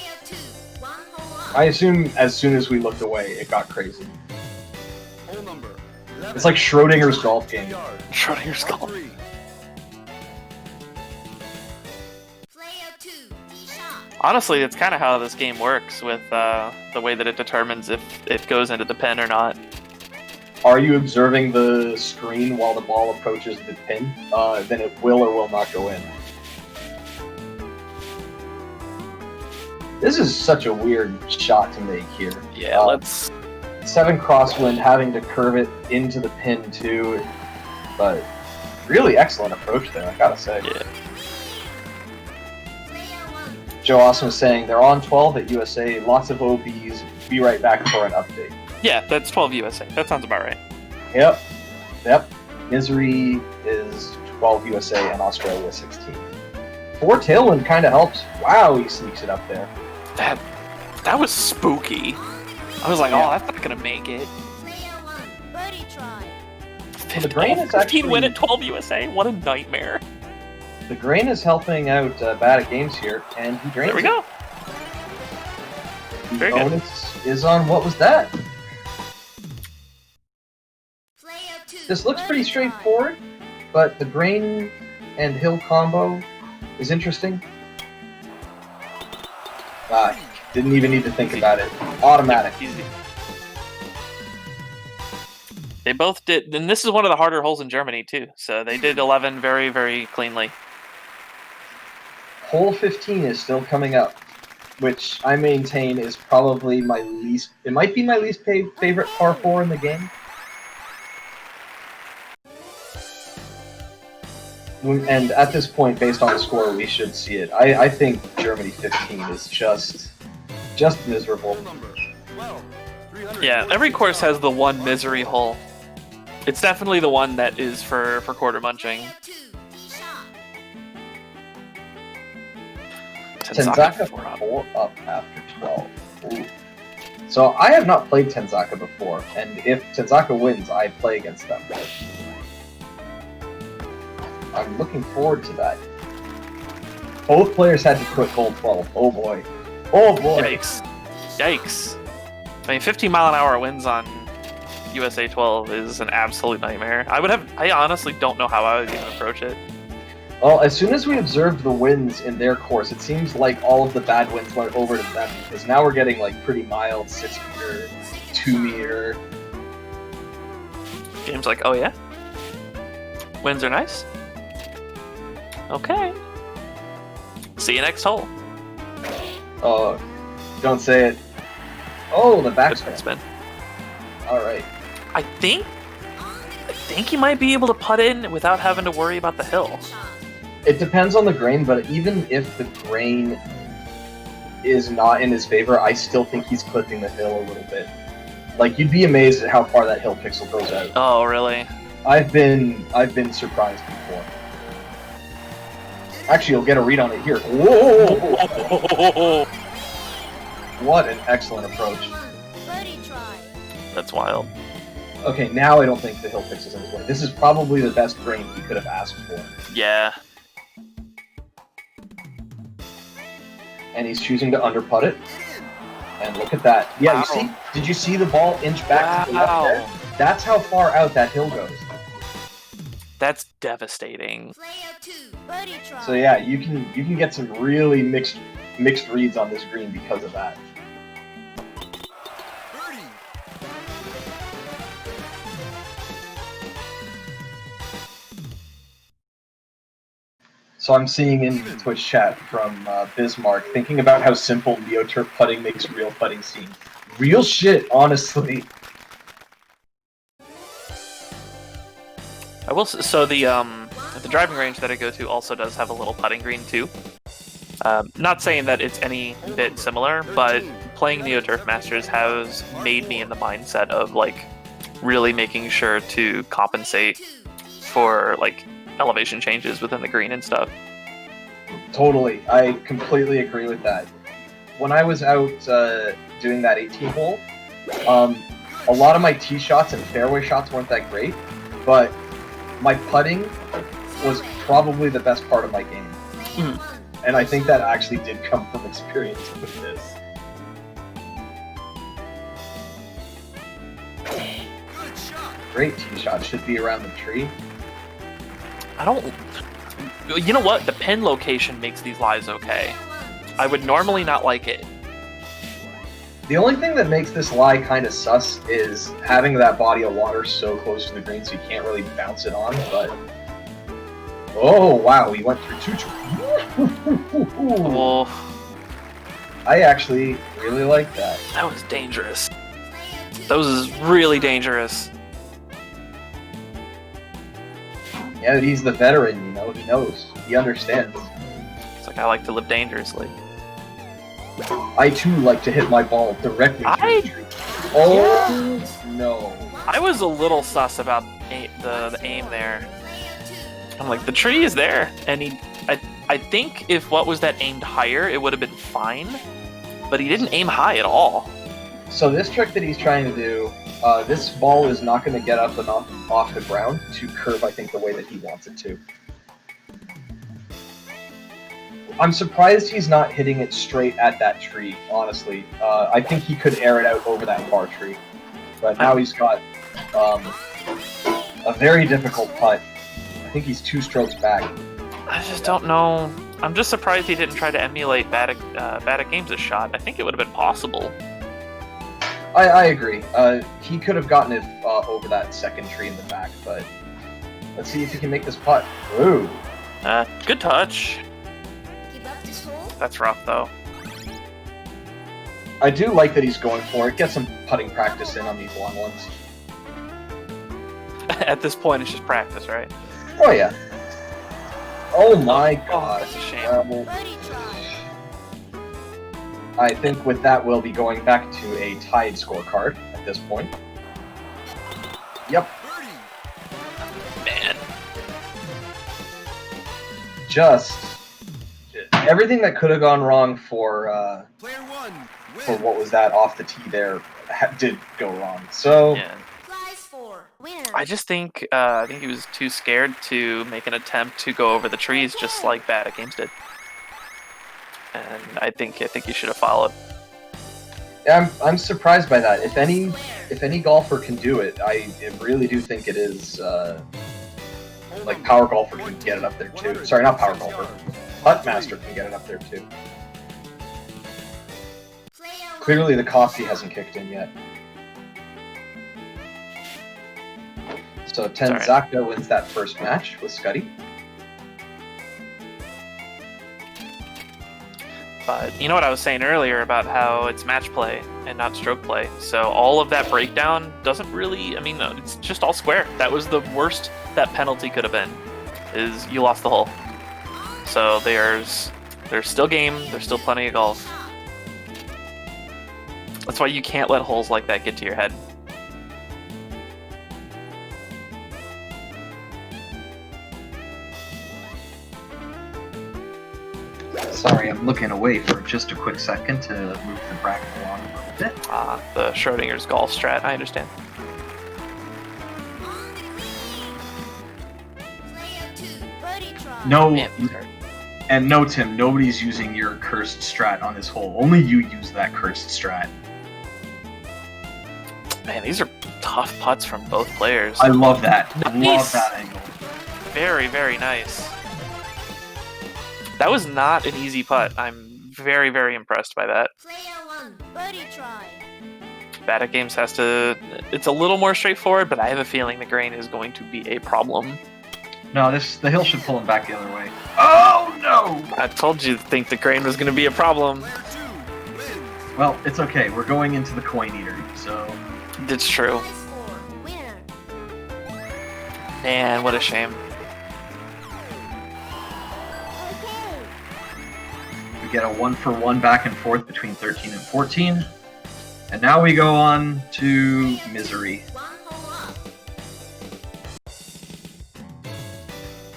Speaker 2: I assume as soon as we looked away, it got crazy.
Speaker 4: Hole number 11.
Speaker 2: It's like Schrodinger's golf game.
Speaker 4: Yards.
Speaker 3: Schrodinger's golf.
Speaker 4: 3.
Speaker 3: Honestly, it's kind of how this game works with the way that it determines if it goes into the pin or not.
Speaker 2: Are you observing the screen while the ball approaches the pin? Then it will or will not go in. This is such a weird shot to make here.
Speaker 3: Yeah, let's...
Speaker 2: 7 crosswind, having to curve it into the pin too. But really excellent approach there, I gotta say.
Speaker 3: Yeah.
Speaker 2: JoeAwesome was saying they're on 12 at USA, lots of OBs, be right back for an update.
Speaker 3: Yeah, that's 12 USA. That sounds about right.
Speaker 2: Yep. Misery is 12 USA and Australia 16. 4 tailwind kind of helps. Wow, he sneaks it up there.
Speaker 3: That was spooky. I was like,
Speaker 2: Yeah.
Speaker 3: oh, that's not gonna make it.
Speaker 2: The grain is
Speaker 3: 15
Speaker 2: actually...
Speaker 3: win at 12 USA? What a nightmare.
Speaker 2: The grain is helping out Badatgaems here, and he drains
Speaker 3: There we go.
Speaker 2: The
Speaker 3: Very good.
Speaker 2: bonus is on WatWuzDat. This looks pretty straightforward, but the grain and hill combo is interesting. Didn't even need to think about it. Automatic.
Speaker 3: Easy. They both did, and this is one of the harder holes in Germany too. So they did 11 very, very cleanly.
Speaker 2: Hole 15 is still coming up, which I maintain is probably my least... It might be my least favorite par 4 in the game. And at this point, based on the score, we should see it. I think Germany 15 is just miserable.
Speaker 4: Hole number 12.
Speaker 3: Yeah, every course has the one misery hole. It's definitely the one that is for quarter munching.
Speaker 2: Tenzaka 4 up after 12. Ooh. So I have not played Tenzaka before, and if Tenzaka wins, I play against them. I'm looking forward to that. Both players had to quit gold 12. Oh boy. Oh boy.
Speaker 3: Yikes. Yikes. I mean, 15-mile-an-hour wins on USA 12 is an absolute nightmare. I honestly don't know how I would even approach it.
Speaker 2: Well, as soon as we observed the wins in their course, it seems like all of the bad wins went over to them, because now we're getting like pretty mild 6-meter, 2-meter.
Speaker 3: Game's like, oh yeah? Wins are nice? Okay. See you next hole.
Speaker 2: Oh, don't say it. Oh, the
Speaker 3: Good
Speaker 2: backspin.
Speaker 3: spin.
Speaker 2: Alright.
Speaker 3: I think he might be able to putt in without having to worry about the hill.
Speaker 2: It depends on the grain, but even if the grain is not in his favor, I still think he's clipping the hill a little bit. Like, you'd be amazed at how far that hill pixel goes out.
Speaker 3: Oh, really?
Speaker 2: I've been surprised before. Actually, you'll get a read on it here. Whoa! What an excellent approach.
Speaker 3: That's wild.
Speaker 2: Okay, now I don't think the hill pixel's in his way. This is probably the best grain he could have asked for.
Speaker 3: Yeah.
Speaker 2: And he's choosing to underputt it. And look at that. Yeah,
Speaker 3: Wow.
Speaker 2: You see? Did you see the ball inch back to the left there? That's how far out that hill goes.
Speaker 3: That's devastating.
Speaker 2: So yeah, you can get some really mixed reads on this green because of that. So I'm seeing in the Twitch chat from Bismarck, thinking about how simple NeoTurf putting makes real putting seem. Real shit, honestly.
Speaker 3: I will. So the driving range that I go to also does have a little putting green too. Not saying that it's any bit similar, but playing NeoTurf Masters has made me in the mindset of like really making sure to compensate for like elevation changes within the green and stuff.
Speaker 2: Totally, I completely agree with that. When I was out doing that 18 hole, a lot of my tee shots and fairway shots weren't that great, but my putting was probably the best part of my game. And I think that actually did come from experience with this. Great tee shot, should be around the tree.
Speaker 3: You know what? The pin location makes these lies okay. I would normally not like it.
Speaker 2: The only thing that makes this lie kind of sus is having that body of water so close to the green so you can't really bounce it on, but... Oh, wow, he went through 2 trees.
Speaker 3: Oh,
Speaker 2: I actually really like that.
Speaker 3: that was dangerous. That was really dangerous.
Speaker 2: Yeah, he's the veteran, you know, he knows. He understands.
Speaker 3: It's like I like to live dangerously.
Speaker 2: I too like to hit my ball directly through the tree. Oh, no.
Speaker 3: I was a little sus about the aim there. I'm like, the tree is there, and I think if WatWuzDat aimed higher, it would have been fine, but he didn't aim high at all.
Speaker 2: So this trick that he's trying to do, this ball is not going to get up enough off the ground to curve, I think, the way that he wants it to. I'm surprised he's not hitting it straight at that tree, honestly. I think he could air it out over that far tree. But now he's got a very difficult putt. I think he's 2 strokes back.
Speaker 3: I just don't know. I'm just surprised he didn't try to emulate Badatgaems' shot. I think it would have been possible.
Speaker 2: I agree. He could have gotten it over that second tree in the back, but let's see if he can make this putt. Ooh.
Speaker 3: Good touch. That's rough, though.
Speaker 2: I do like that he's going for it. Get some putting practice in on these long ones.
Speaker 3: At this point, it's just practice, right?
Speaker 2: Oh, yeah. Oh my god.
Speaker 3: That's a shame.
Speaker 2: I think with that, we'll be going back to a tied scorecard at at this point. Yep.
Speaker 4: Birdie.
Speaker 3: Man.
Speaker 2: Just everything that could have gone wrong for
Speaker 4: Player one.
Speaker 2: for
Speaker 4: Win.
Speaker 2: what was that off the tee there did go wrong. So
Speaker 3: Yeah.
Speaker 5: Prize for winner.
Speaker 3: I just think he was too scared to make an attempt to go over the trees, just like Badatgaems did. And I think he should have followed.
Speaker 2: yeah, I'm surprised by that. If any golfer can do it, I really do think it is like Power Golfer can get it up there too. Sorry, not Power Golfer. Putt Master can get it up there too. Clearly the coffee hasn't kicked in yet. So Tenzaka wins that first match with Scuddy.
Speaker 3: But you know what I was saying earlier about how it's match play and not stroke play. So all of that breakdown doesn't really, I mean, no, it's just all square. That was the worst that penalty could have been, is you lost the hole. So there's still game, there's still plenty of golf. That's why you can't let holes like that get to your head.
Speaker 2: Sorry, I'm looking away for just a quick second to move the bracket along a little bit.
Speaker 3: The Schrodinger's golf strat, I understand.
Speaker 2: No,
Speaker 3: Man, these are-
Speaker 2: and no, Tim, nobody's using your cursed strat on this hole. Only you use that cursed strat.
Speaker 3: man, these are tough putts from both players.
Speaker 2: I love that. I love
Speaker 3: Nice.
Speaker 2: that angle.
Speaker 3: Very, very nice. That was not an easy putt. I'm very, very impressed by that.
Speaker 5: Player one, birdie try.
Speaker 3: Badatgaems has to... It's a little more straightforward, but I have a feeling the grain is going to be a problem.
Speaker 2: No, the hill should pull him back the other way. Oh no!
Speaker 3: I told you to think the grain was going to be a problem.
Speaker 4: Player two. Win.
Speaker 2: Well, it's okay. We're going into the coin eater, so
Speaker 3: It's true.
Speaker 5: Prize for winner.
Speaker 3: Man, what a shame.
Speaker 5: Okay.
Speaker 2: we get a 1-for-1 back and forth between 13 and 14. And now we go on to misery.
Speaker 5: One hole up.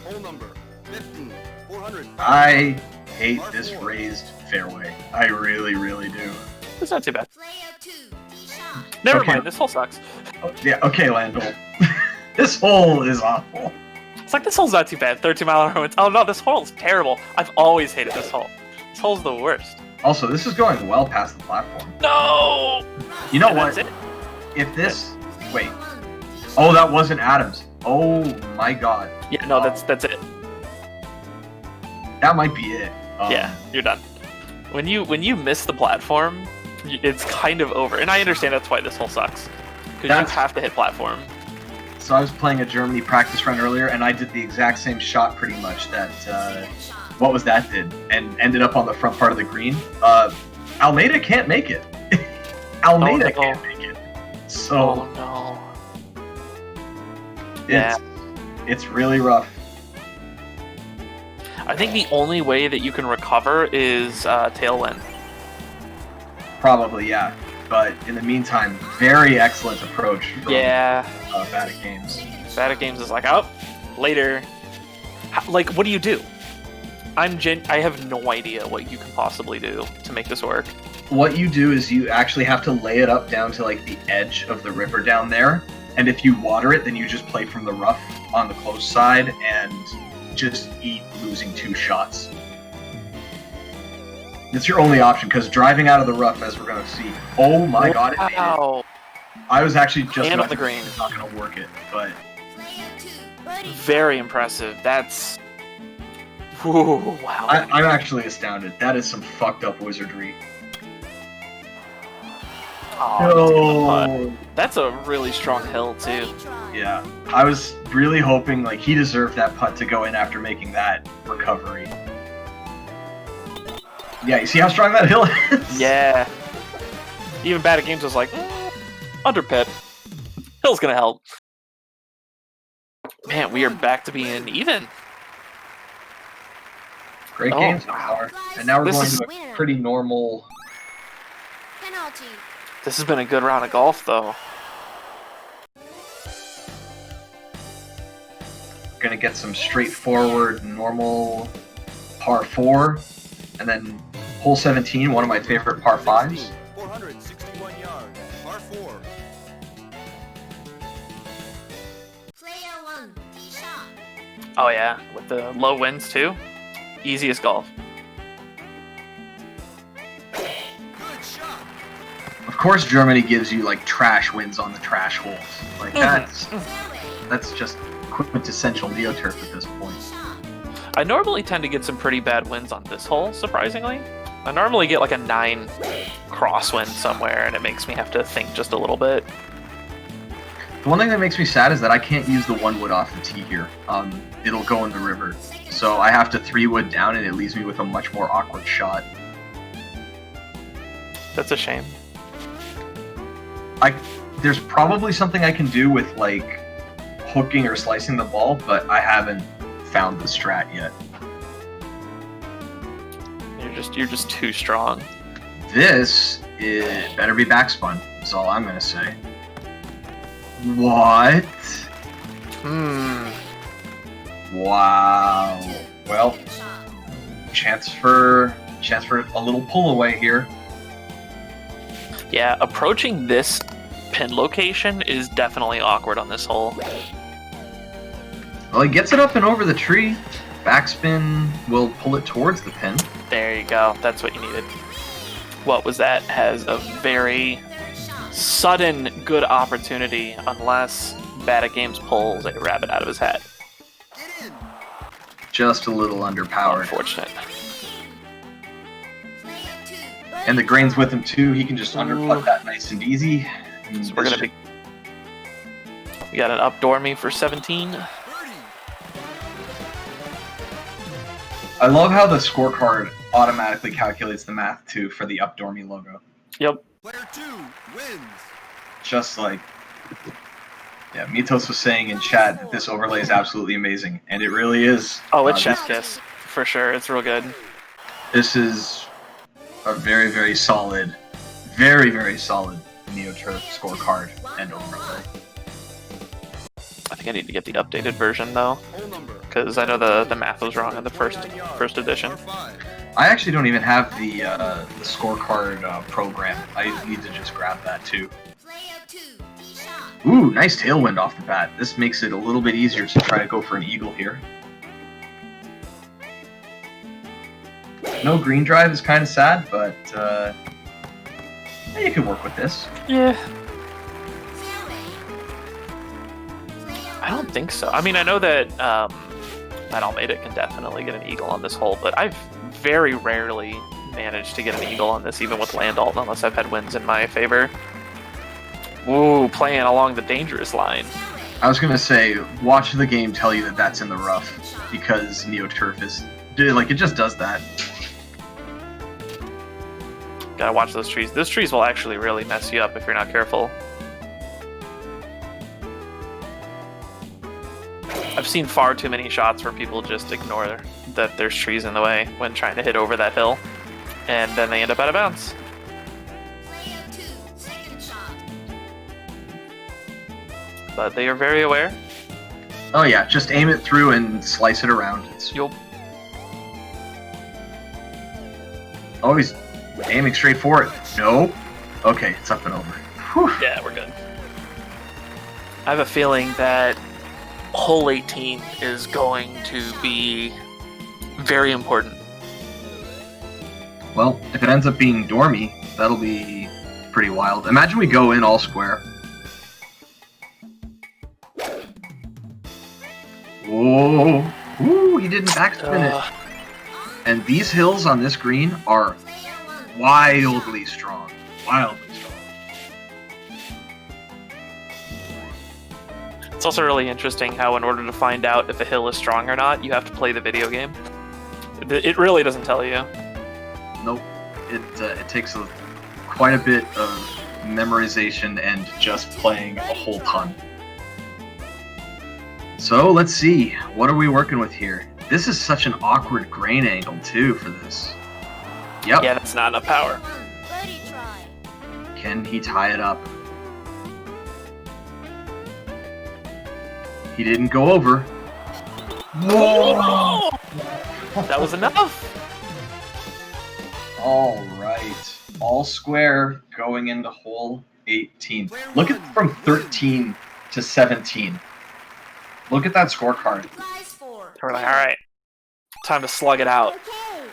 Speaker 4: Hole number 15. 400.
Speaker 2: I hate this raised fairway. I really, really do.
Speaker 3: It's not too bad.
Speaker 5: Player two, tee shot.
Speaker 3: Never
Speaker 2: Okay.
Speaker 3: mind, this hole sucks.
Speaker 2: Oh, yeah, okay, Landol. This hole is awful.
Speaker 3: It's like, this hole's not too bad. 13-mile-an-hour winds. Oh no, this hole's terrible. I've always hated this hole. This hole's the worst.
Speaker 2: Also, this is going well past the platform.
Speaker 3: No!
Speaker 2: You know
Speaker 3: And
Speaker 2: what?
Speaker 3: that's it.
Speaker 2: If this... Wait.
Speaker 5: Player one, tee
Speaker 2: Oh,
Speaker 5: shot.
Speaker 2: that wasn't Adams. Oh my god.
Speaker 3: Yeah, no, that's it.
Speaker 2: That might be it.
Speaker 3: Yeah, you're done. When you miss the platform, it's kind of over. And I understand that's why this hole sucks. Because you
Speaker 2: That's-
Speaker 3: have to hit platform.
Speaker 2: So I was playing a Germany practice run earlier, and I did the exact same shot pretty much that
Speaker 5: Second shot.
Speaker 2: WatWuzDat did, and ended up on the front part of the green. Almeida can't make it. Almeida
Speaker 3: Oh, no.
Speaker 2: can't make it. So
Speaker 3: Oh no.
Speaker 2: it's really rough.
Speaker 3: I think the only way that you can recover is tailwind.
Speaker 2: Probably, yeah. But in the meantime, very excellent approach from
Speaker 3: Yeah.
Speaker 2: Badatgaems.
Speaker 3: Badatgaems is like, oh, later. Like, what do you do? I have no idea what you can possibly do to make this work.
Speaker 2: What you do is you actually have to lay it up down to like the edge of the river down there, and if you water it, then you just play from the rough on the close side and just eat losing 2 shots. It's your only option, because driving out of the rough, as we're going to see, oh my god, it made it.
Speaker 3: Wow.
Speaker 2: I was actually just
Speaker 3: And
Speaker 2: about
Speaker 3: on the
Speaker 2: to
Speaker 3: green.
Speaker 2: say it's not going to work it, but
Speaker 5: Player two, birdie
Speaker 3: Very impressive. That's... Ooh, wow.
Speaker 2: I'm actually astounded. That is some fucked up wizardry.
Speaker 3: Oh, that's a really strong hill, too.
Speaker 5: birdie try.
Speaker 2: Yeah, I was really hoping like he deserved that putt to go in after making that recovery. Yeah, you see how strong that hill is?
Speaker 3: Yeah. Even Badatgaems was like, under pit. Hill's gonna help. Man, we are back to being even.
Speaker 2: Great
Speaker 3: Oh,
Speaker 2: game so
Speaker 3: wow.
Speaker 2: far. And now we're
Speaker 3: This
Speaker 2: going
Speaker 3: is-
Speaker 2: to a pretty normal...
Speaker 5: Penalty.
Speaker 3: This has been a good round of golf, though.
Speaker 2: Gonna get some straightforward, normal par 4, and then hole 17, one of my favorite par 5s.
Speaker 4: 461 yards, par 4.
Speaker 5: Player 1, tee shot.
Speaker 3: Oh yeah, with the low winds too. Easiest golf.
Speaker 4: Good shot.
Speaker 2: Of course, Germany gives you like trash wins on the trash holes. Like
Speaker 5: Fairway,
Speaker 2: that's just quintessential NeoTurf at this point.
Speaker 5: shot.
Speaker 3: I normally tend to get some pretty bad wins on this hole, surprisingly. I normally get like a 9 crosswind somewhere, and it makes me have to think just a little bit.
Speaker 2: The one thing that makes me sad is that I can't use the 1 wood off the tee here. It'll go in the river. So I have to 3 wood down, and it leaves me with a much more awkward shot.
Speaker 3: That's a shame.
Speaker 2: There's probably something I can do with like hooking or slicing the ball, but I haven't found the strat yet.
Speaker 3: You're just too strong.
Speaker 2: This better be backspun. That's all I'm gonna say. What? Wow. Well,
Speaker 5: Second shot.
Speaker 2: chance for a little pull away here.
Speaker 3: Yeah, approaching this pin location is definitely awkward on this hole.
Speaker 2: Well, he gets it up and over the tree. Backspin will pull it towards the pin.
Speaker 3: There you go. That's what you needed. What was that? Has a very
Speaker 5: Third shot.
Speaker 3: sudden good opportunity unless Badatgaems pulls a rabbit out of his hat.
Speaker 4: Get in.
Speaker 2: Just a little underpowered.
Speaker 3: Unfortunate.
Speaker 5: Player 2,
Speaker 2: And the grain's with him too. He can just underputt that nice and easy. And
Speaker 3: So we're
Speaker 2: this
Speaker 3: gonna be. We got an updoor me for 17.
Speaker 4: Birdie.
Speaker 2: I love how the scorecard automatically calculates the math too for the Updormy logo.
Speaker 3: Yep.
Speaker 4: Player 2 wins.
Speaker 2: Just like, yeah, Mitos was saying in chat that this overlay is absolutely amazing, and it really is.
Speaker 3: Oh, it's
Speaker 2: This-
Speaker 3: chef kiss for sure. It's real good.
Speaker 2: This is a very, very solid NeoTurf scorecard and overlay.
Speaker 3: I think I need to get the updated version though,
Speaker 4: Hole number.
Speaker 3: because I know the math was wrong in the first edition.
Speaker 4: Par 5.
Speaker 2: I actually don't even have the scorecard program. I need to just grab that too.
Speaker 5: Player 2, tee shot.
Speaker 2: Ooh, nice tailwind off the bat. This makes it a little bit easier to try to go for an eagle here. No green drive is kind of sad, but yeah, you can work with this.
Speaker 3: Yeah.
Speaker 5: Fairway. Player
Speaker 3: I don't think so. I mean, I know that that Almeida can definitely get an eagle on this hole, but I've very rarely managed to get an eagle on this, even with Landalt, unless I've had wins in my favor. Ooh, playing along the dangerous line.
Speaker 2: I was gonna say, watch the game tell you that that's in the rough, because NeoTurf is, dude, like, it just does that.
Speaker 3: Gotta watch those trees. Those trees will actually really mess you up if you're not careful. I've seen far too many shots where people just ignore that there's trees in the way when trying to hit over that hill, and then they end up out of bounds.
Speaker 5: Player 2, second shot.
Speaker 3: But they are very aware.
Speaker 2: Oh yeah, just aim it through and slice it around. It's
Speaker 3: You'll
Speaker 2: always aiming straight for it. Nope. Okay, it's up and over. Whew.
Speaker 3: Yeah, we're good. I have a feeling that hole 18 is going to be very important.
Speaker 2: Well, if it ends up being Dormy, that'll be pretty wild. Imagine we go in all square. Whoa. Ooh, he didn't backspin it. And these hills on this green are
Speaker 5: Player 1,
Speaker 2: wildly strong. Wildly strong.
Speaker 3: It's also really interesting how, in order to find out if a hill is strong or not, you have to play the video game. It really doesn't tell you.
Speaker 2: Nope. It takes quite a bit of memorization and just playing a whole ton. So let's see. What are we working with here? This is such an awkward grain angle too for this. Yep.
Speaker 3: Yeah, that's not enough power.
Speaker 5: Birdie try.
Speaker 2: Can he tie it up? He didn't go over.
Speaker 3: Whoa! That was enough.
Speaker 2: All right. All square going into hole 18. Look at from 13 to 17. Look at that scorecard.
Speaker 5: Rise 4.
Speaker 3: We're like, all right, time to slug it out.
Speaker 5: Okay.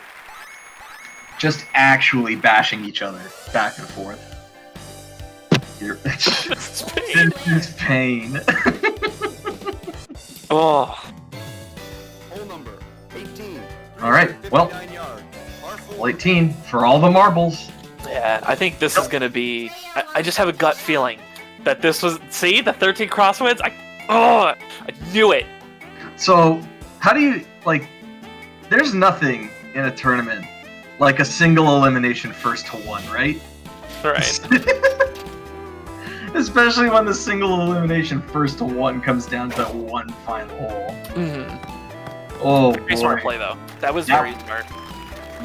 Speaker 2: Just actually bashing each other back and forth. Here.
Speaker 3: It's pain.
Speaker 2: This is pain.
Speaker 3: Oh,
Speaker 4: Hole number 18.
Speaker 2: All right, well,
Speaker 4: 359 yards, par 4.
Speaker 2: hole 18 for all the marbles.
Speaker 3: yeah. I think this is gonna be. I just have a gut feeling that this was. See the 13 crosswinds. I knew it.
Speaker 2: So, how do you, like, there's nothing in a tournament like a single elimination first to one, right?
Speaker 3: Right.
Speaker 2: Especially when the single elimination first to one comes down to one final hole.
Speaker 3: Mm-hmm.
Speaker 2: Oh,
Speaker 3: Very smart
Speaker 2: boy.
Speaker 3: play though. That was
Speaker 2: Yeah.
Speaker 3: very smart.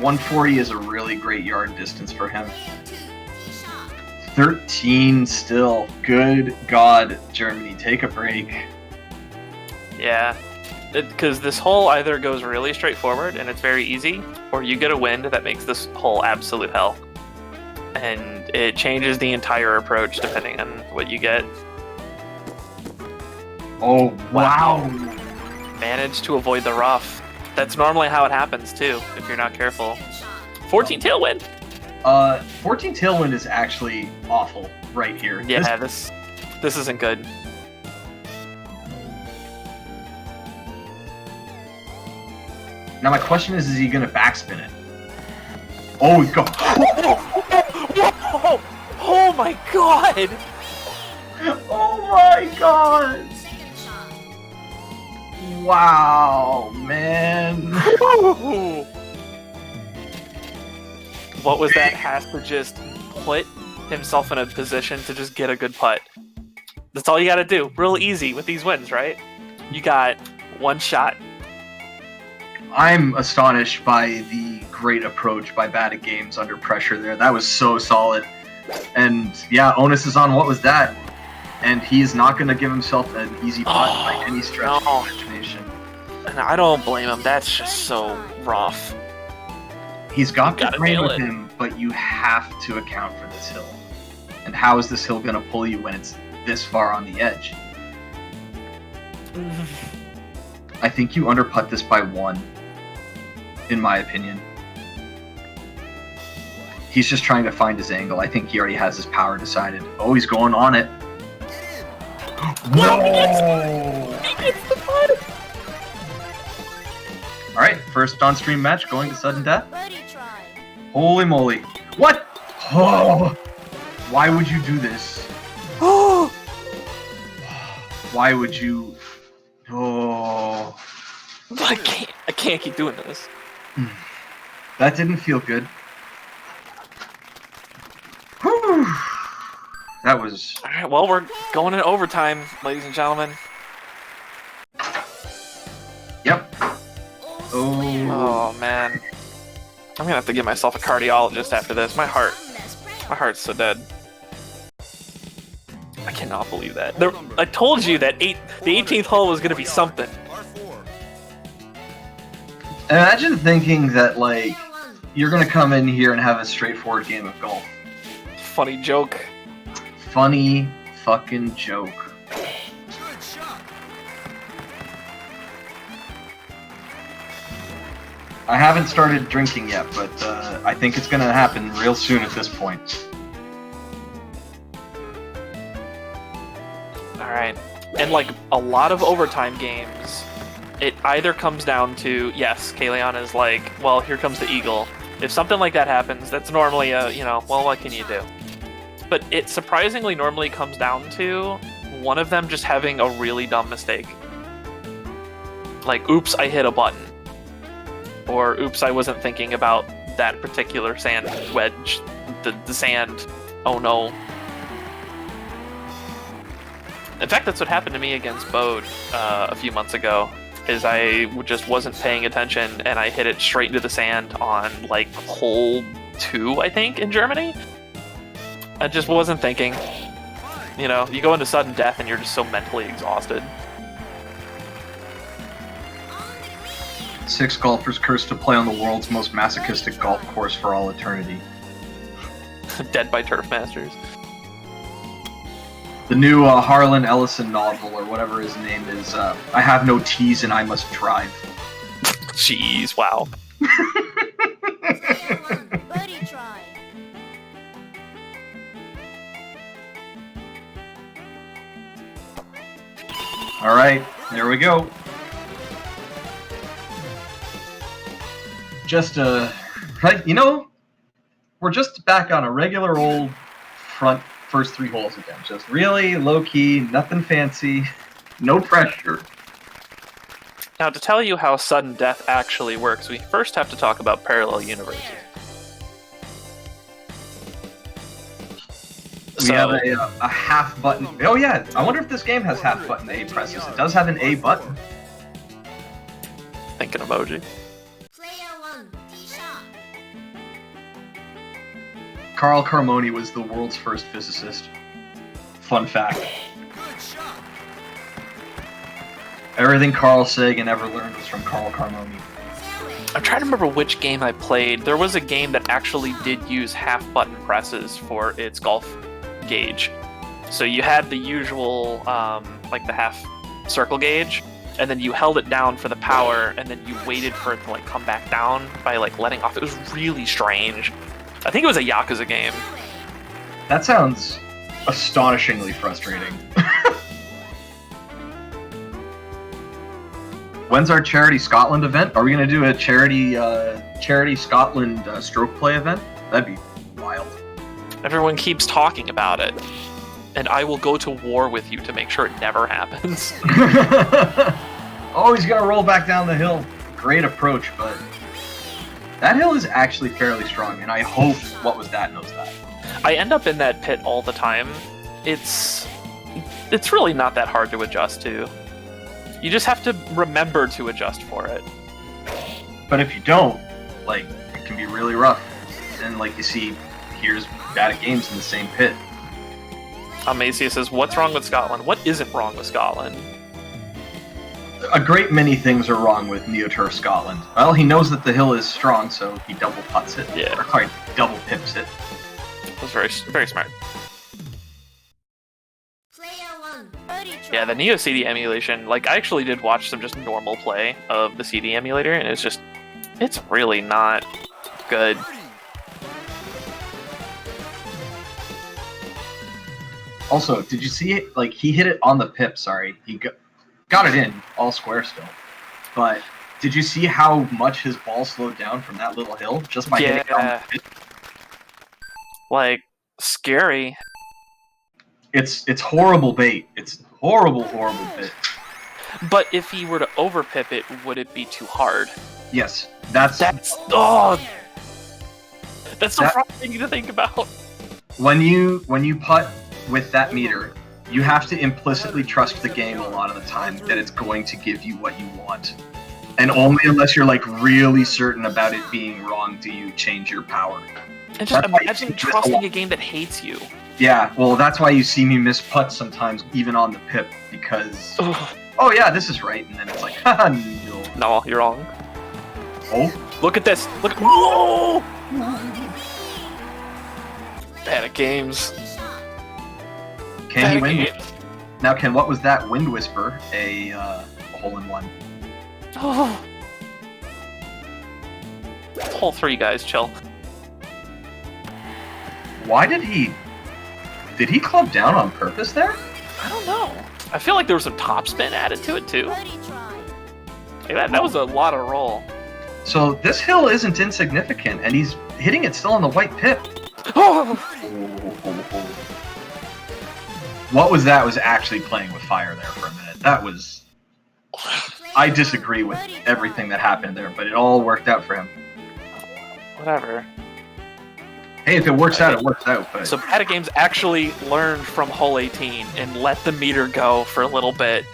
Speaker 2: 140 is a really great yard distance for him.
Speaker 5: 2. Tee shot.
Speaker 2: 13 still. Good God, Germany, take a break.
Speaker 3: Yeah. Because this hole either goes really straightforward and it's very easy, or you get a wind that makes this hole absolute hell. And it changes the entire approach depending on what you get.
Speaker 2: Oh, wow.
Speaker 3: Managed to avoid the rough. That's normally how it happens too, if you're not careful.
Speaker 5: Second shot.
Speaker 3: 14 tailwind!
Speaker 2: 14 tailwind is actually awful right here.
Speaker 3: Yeah, this isn't good.
Speaker 2: Now my question is he going to backspin it? Oh, he's going.
Speaker 3: Whoa! Oh my god!
Speaker 2: Oh my God!
Speaker 5: Second shot.
Speaker 2: Wow, man.
Speaker 3: What was that? Has to just put himself in a position to just get a good putt. That's all you gotta do. Real easy with these wins, right? You got one shot.
Speaker 2: I'm astonished by the great approach by Badatgaems under pressure there. That was so solid. And yeah, onus is on what was that? And he's not going to give himself an easy putt by any stretch
Speaker 3: no.
Speaker 2: of the imagination.
Speaker 3: And I don't blame him. That's just so rough.
Speaker 2: He's got the
Speaker 3: Gotta
Speaker 2: brain
Speaker 3: nail
Speaker 2: with
Speaker 3: it.
Speaker 2: him, but you have to account for this hill. And how is this hill going to pull you when it's this far on the edge? I think you underputt this by one, in my opinion. He's just trying to find his angle. I think he already has his power decided. Oh, he's going on it.
Speaker 3: Whoa!
Speaker 2: Whoa!
Speaker 3: He gets the putt!
Speaker 2: Alright, first on-stream match going to sudden death.
Speaker 5: Birdie try.
Speaker 2: Holy moly. What? Oh! Why would you do this? Why would you... Oh...
Speaker 3: I can't keep doing this.
Speaker 2: That didn't feel good. Whew. That was...
Speaker 3: Alright, well, we're going in overtime, ladies and gentlemen.
Speaker 2: Yep.
Speaker 5: Oh.
Speaker 3: Oh, man. I'm gonna have to give myself a cardiologist after this. My heart's so dead. I cannot believe that. I told you that the 18th hole was gonna be something.
Speaker 4: Par 4.
Speaker 2: Imagine thinking that, like, you're gonna come in here and have a straightforward game of golf.
Speaker 3: Funny joke.
Speaker 2: Funny fucking joke.
Speaker 4: Good shot.
Speaker 2: I haven't started drinking yet, but I think it's gonna happen real soon at this point.
Speaker 3: Alright. And like a lot of overtime games, it either comes down to, yes, Qelaion is like, well, here comes the eagle. If something like that happens, that's normally a, well, what can you do? But it surprisingly normally comes down to one of them just having a really dumb mistake. Like, oops, I hit a button. Or, oops, I wasn't thinking about that particular sand wedge. The sand. Oh no. In fact, that's what happened to me against Bode a few months ago. Is I just wasn't paying attention and I hit it straight into the sand on like hole 2, I think, in Germany. I just wasn't thinking. You know, you go into sudden death and you're just so mentally exhausted.
Speaker 2: 6 golfers cursed to play on the world's most masochistic golf course for all eternity.
Speaker 3: Dead by Turf Masters.
Speaker 2: The new Harlan Ellison novel, or whatever his name is, I have no teas and I must drive.
Speaker 3: Jeez, wow.
Speaker 5: Player 1, birdie try.
Speaker 2: Alright, there we go. Just, right, you know, we're just back on a regular old first 3 holes again. Just really low-key, nothing fancy, no pressure.
Speaker 3: Now, to tell you how sudden death actually works, we first have to talk about parallel universes.
Speaker 2: We have a half button. Oh yeah, I wonder if this game has half button A presses. It does have an A button.
Speaker 3: Thinking emoji.
Speaker 5: Player 1, tee shot.
Speaker 2: Carl Carmoni was the world's first physicist. Fun fact.
Speaker 4: Good shot.
Speaker 2: Everything Carl Sagan ever learned was from Carl Carmoni.
Speaker 5: Fairway.
Speaker 3: I'm trying to remember which game I played. There was a game that actually did use half button presses for its golf gauge. So you had the usual, like the half circle gauge, and then you held it down for the power, and then you waited for it to like come back down by like letting off. It was really strange. I think it was a Yakuza game.
Speaker 2: That sounds astonishingly frustrating. When's our Charity Scotland event? Are we going to do a Charity Scotland stroke play event? That'd be wild.
Speaker 3: Everyone keeps talking about it, and I will go to war with you to make sure it never happens.
Speaker 2: Oh, he's going to roll back down the hill. Great approach, but that hill is actually fairly strong, and I hope WatWuzDat knows that.
Speaker 3: I end up in that pit all the time. It's really not that hard to adjust to. You just have to remember to adjust for it.
Speaker 2: But if you don't, like, it can be really rough. And like you see, here's Badatgaems in the same pit.
Speaker 3: Amacia says, "What's wrong with Scotland? What isn't wrong with Scotland?"
Speaker 2: A great many things are wrong with NeoTurf Scotland. Well, he knows that the hill is strong, so he double putts it.
Speaker 3: Yeah.
Speaker 2: Or, sorry, double pips it.
Speaker 3: It was very, very smart.
Speaker 5: Player 1, birdie try.
Speaker 3: Yeah, the Neo CD emulation, like, I actually did watch some just normal play of the CD emulator, and it's really not good.
Speaker 2: Also, did you see it? Like, he hit it on the pip, sorry. He got it in, all square still. But did you see how much his ball slowed down from that little hill? Just by hitting it on the pip?
Speaker 3: Like, scary.
Speaker 2: It's horrible bait. It's horrible bait.
Speaker 3: But if he were to overpip it, would it be too hard?
Speaker 2: Yes, that's
Speaker 3: That's so frustrating to think about.
Speaker 2: when you putt with that meter, you have to implicitly trust the game a lot of the time that it's going to give you what you want. And only unless you're like really certain about it being wrong do you change your power.
Speaker 3: And just
Speaker 2: That's why
Speaker 3: imagine
Speaker 2: you miss a
Speaker 3: trusting
Speaker 2: lot.
Speaker 3: a game that hates you.
Speaker 2: Yeah, well that's why you see me miss putts sometimes even on the pip because
Speaker 3: Ugh.
Speaker 2: oh yeah, this is right, and then it's like haha no.
Speaker 3: No, you're wrong.
Speaker 2: Oh,
Speaker 3: Look at this. Look. Whoa! Badatgaems.
Speaker 5: Tee shot.
Speaker 2: can he win?
Speaker 3: Badatgaems.
Speaker 2: Now can WatWuzDat Wind Whisper a hole-in-one?
Speaker 3: Oh. Hole 3, guys, chill.
Speaker 2: Why did he club down on purpose there?
Speaker 3: I don't know. I feel like there was some topspin added to it too.
Speaker 5: Birdie try.
Speaker 3: Hey, that was a lot of roll.
Speaker 2: So this hill isn't insignificant, and he's hitting it still on the white pip.
Speaker 3: Oh.
Speaker 2: WatWuzDat was actually playing with fire there for a minute. That was... I disagree with everything that happened there, but it all worked out for him.
Speaker 3: Whatever.
Speaker 2: Hey, if it works out, it works out, but...
Speaker 3: So Badatgaems actually learned from hole 18 and let the meter go for a little bit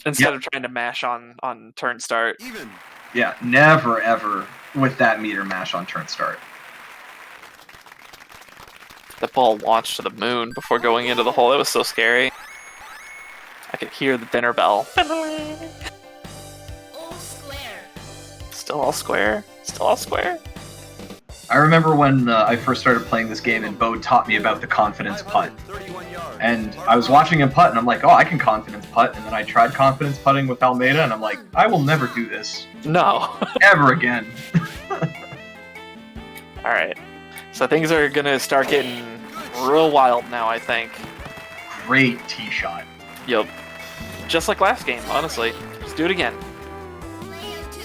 Speaker 3: instead
Speaker 2: Yep.
Speaker 3: of trying to mash on turn start.
Speaker 4: Even.
Speaker 2: Yeah, never ever with that meter mash on turn start.
Speaker 3: The ball launched to the moon before going into the hole. It was so scary. I could hear the dinner bell.
Speaker 5: All square.
Speaker 3: Still all square. Still all square.
Speaker 2: I remember when I first started playing this game and Bo taught me about the confidence putt.
Speaker 4: 531 yards.
Speaker 2: And I was watching him putt and I'm like, oh, I can confidence putt. And then I tried confidence putting with Almeida and I'm like, I will never do this
Speaker 3: No.
Speaker 2: ever again.
Speaker 3: Alright. So things are gonna start getting real wild now, I think.
Speaker 2: Great tee shot.
Speaker 3: Yup. Just like last game, honestly. Just do it again.
Speaker 5: Player 2.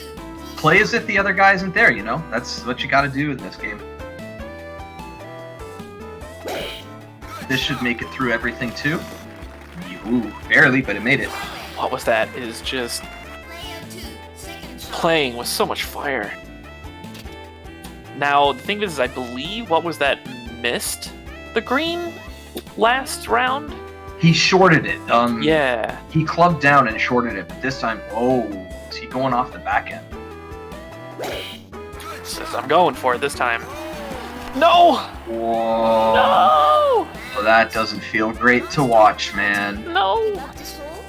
Speaker 2: Play as if the other guy isn't there, you know? That's what you gotta do in this game. This should make it through everything too. Ooh, barely, but it made it.
Speaker 3: What was that? It is just
Speaker 5: Player 2. Second shot.
Speaker 3: playing with so much fire. Now, the thing is, I believe, what was that, missed the green last round?
Speaker 2: He shorted it.
Speaker 3: Yeah.
Speaker 2: He clubbed down and shorted it, but this time, oh, is he going off the back end?
Speaker 3: Says I'm going for it this time. No!
Speaker 2: Whoa.
Speaker 3: No!
Speaker 2: Well, that doesn't feel great to watch, man.
Speaker 3: No!
Speaker 5: This hole.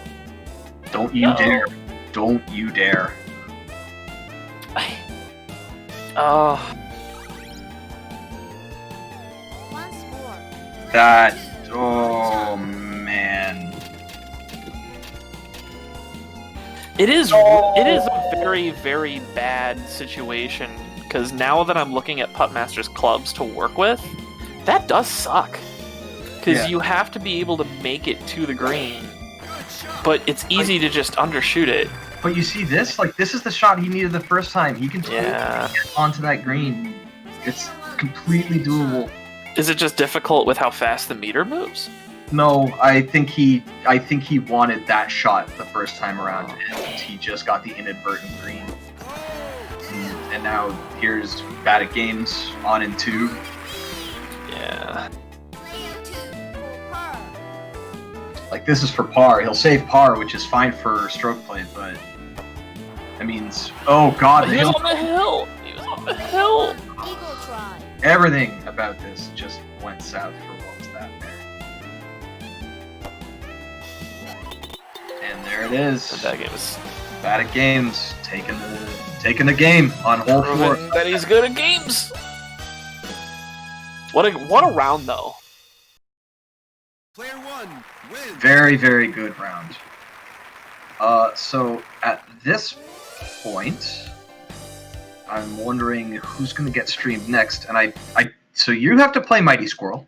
Speaker 2: Don't you
Speaker 3: No.
Speaker 2: dare. Don't you dare.
Speaker 3: Oh,
Speaker 5: Once more.
Speaker 2: That, oh, man.
Speaker 3: it is
Speaker 2: No.
Speaker 3: a very, very bad situation, because now that I'm looking at Puttmaster's clubs to work with, that does suck. Because
Speaker 2: Yeah.
Speaker 3: you have to be able to make it to the green, but it's easy to just undershoot it.
Speaker 2: But you see this? Like, this is the shot he needed the first time. He can totally
Speaker 3: Yeah.
Speaker 2: get onto that green. It's completely doable.
Speaker 3: Is it just difficult with how fast the meter moves?
Speaker 2: No, I think he wanted that shot the first time around, and he just got the inadvertent green. And now here's Badatgaems on in 2.
Speaker 3: Yeah.
Speaker 5: Player 2. For par.
Speaker 2: Like, this is for par. He'll save par, which is fine for stroke play, but that means, oh god,
Speaker 3: He was on the hill! He was on the hill!
Speaker 5: Eagle try.
Speaker 2: everything about this just went south for WatWuzDat there. And there it is.
Speaker 3: That game was
Speaker 2: Badatgaems taking the game on hole 4.
Speaker 3: proving that he's good at games! What a round, though.
Speaker 4: Player 1 wins.
Speaker 2: Very, very good round. So at this point, I'm wondering who's going to get streamed next, and so you have to play Mightysquirrel.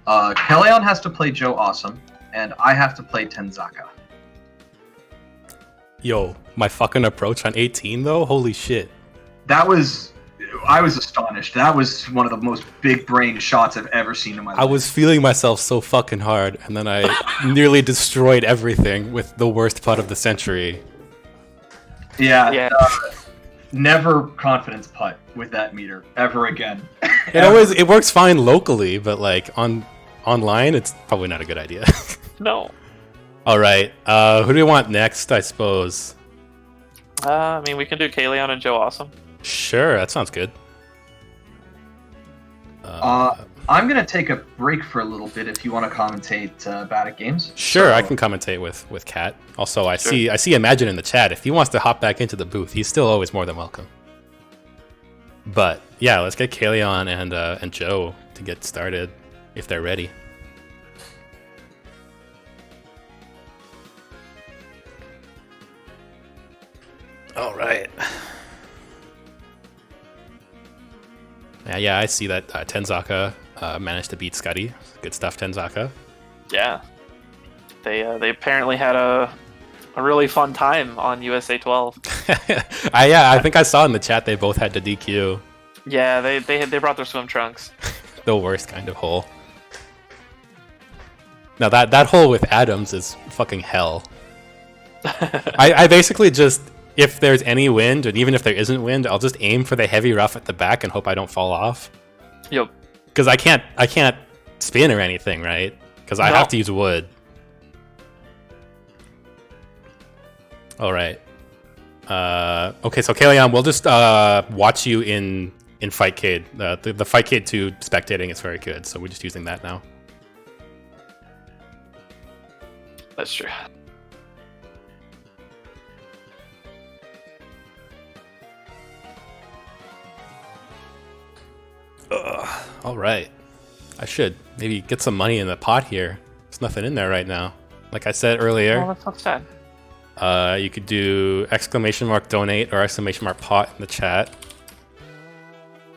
Speaker 2: Qelaion has to play JoeAwesome, and I have to play Tenzaka.
Speaker 1: Yo, my fucking approach on 18 though? Holy shit.
Speaker 2: I was astonished. That was one of the most big brain shots I've ever seen in my life.
Speaker 1: I was feeling myself so fucking hard, and then I nearly destroyed everything with the worst putt of the century.
Speaker 2: Yeah. Never confidence putt with that meter ever again.
Speaker 1: It works fine locally, but like online, it's probably not a good idea.
Speaker 3: No.
Speaker 1: All right, who do we want next? I suppose.
Speaker 3: I mean, we can do Qelaion and JoeAwesome.
Speaker 1: Sure, that sounds good.
Speaker 2: I'm gonna take a break for a little bit if you want to commentate Badatgaems.
Speaker 1: Sure, I can commentate with Cat. Also, I see Imagine in the chat. If he wants to hop back into the booth, he's still always more than welcome. But yeah, let's get Qelaion and Joe to get started if they're ready. All right. Yeah, I see that Tenzaka managed to beat Scuddy. Good stuff, Tenzaka.
Speaker 3: Yeah. They apparently had a really fun time on USA 12.
Speaker 1: I think I saw in the chat they both had to DQ.
Speaker 3: Yeah, they brought their swim trunks.
Speaker 1: The worst kind of hole. Now that hole with Adams is fucking hell. I basically just, if there's any wind, and even if there isn't wind, I'll just aim for the heavy rough at the back and hope I don't fall off.
Speaker 3: Yep.
Speaker 1: Because I can't spin or anything, right? Because I have to use wood. All right. Okay, so Qelaion, we'll just watch you in in Fightcade. The Fightcade 2 spectating is very good, so we're just using that now.
Speaker 3: That's true.
Speaker 1: All right. I should maybe get some money in the pot here. There's nothing in there right now. Like I said earlier,
Speaker 3: Well, that's not sad.
Speaker 1: you could do !donate or !pot in the chat,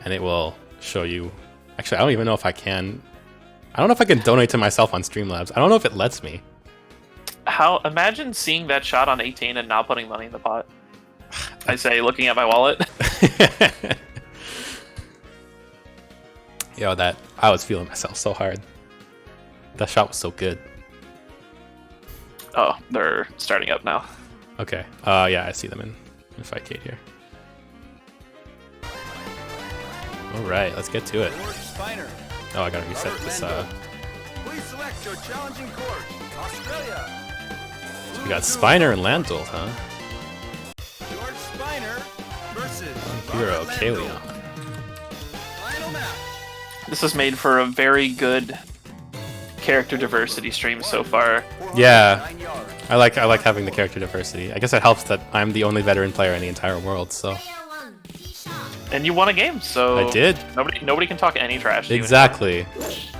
Speaker 1: and it will show you. Actually, I don't even know if I can. I don't know if I can donate to myself on Streamlabs. I don't know if it lets me.
Speaker 3: Imagine seeing that shot on 18 and not putting money in the pot. I say, looking at my wallet.
Speaker 1: Yo, I was feeling myself so hard. That shot was so good.
Speaker 3: Oh, they're starting up now.
Speaker 1: Okay. Yeah, I see them in Fightcade here. All right, let's get to it.
Speaker 4: George Spiner.
Speaker 1: Oh, I gotta reset this.
Speaker 4: Please select your challenging court. Australia.
Speaker 1: We got Spiner and Landolt, huh?
Speaker 4: George Spiner versus
Speaker 1: Hero,
Speaker 4: Robert
Speaker 1: Qelaion.
Speaker 4: Landolt. Final match.
Speaker 3: This is made for a very good character diversity stream so far.
Speaker 1: Yeah.
Speaker 4: 9 yards.
Speaker 1: I like having the character diversity. I guess it helps that I'm the only veteran player in the entire world, so.
Speaker 5: Player 1, tee shot.
Speaker 3: And you won a game, so
Speaker 1: I did.
Speaker 3: Nobody can talk any trash to you.
Speaker 1: Exactly.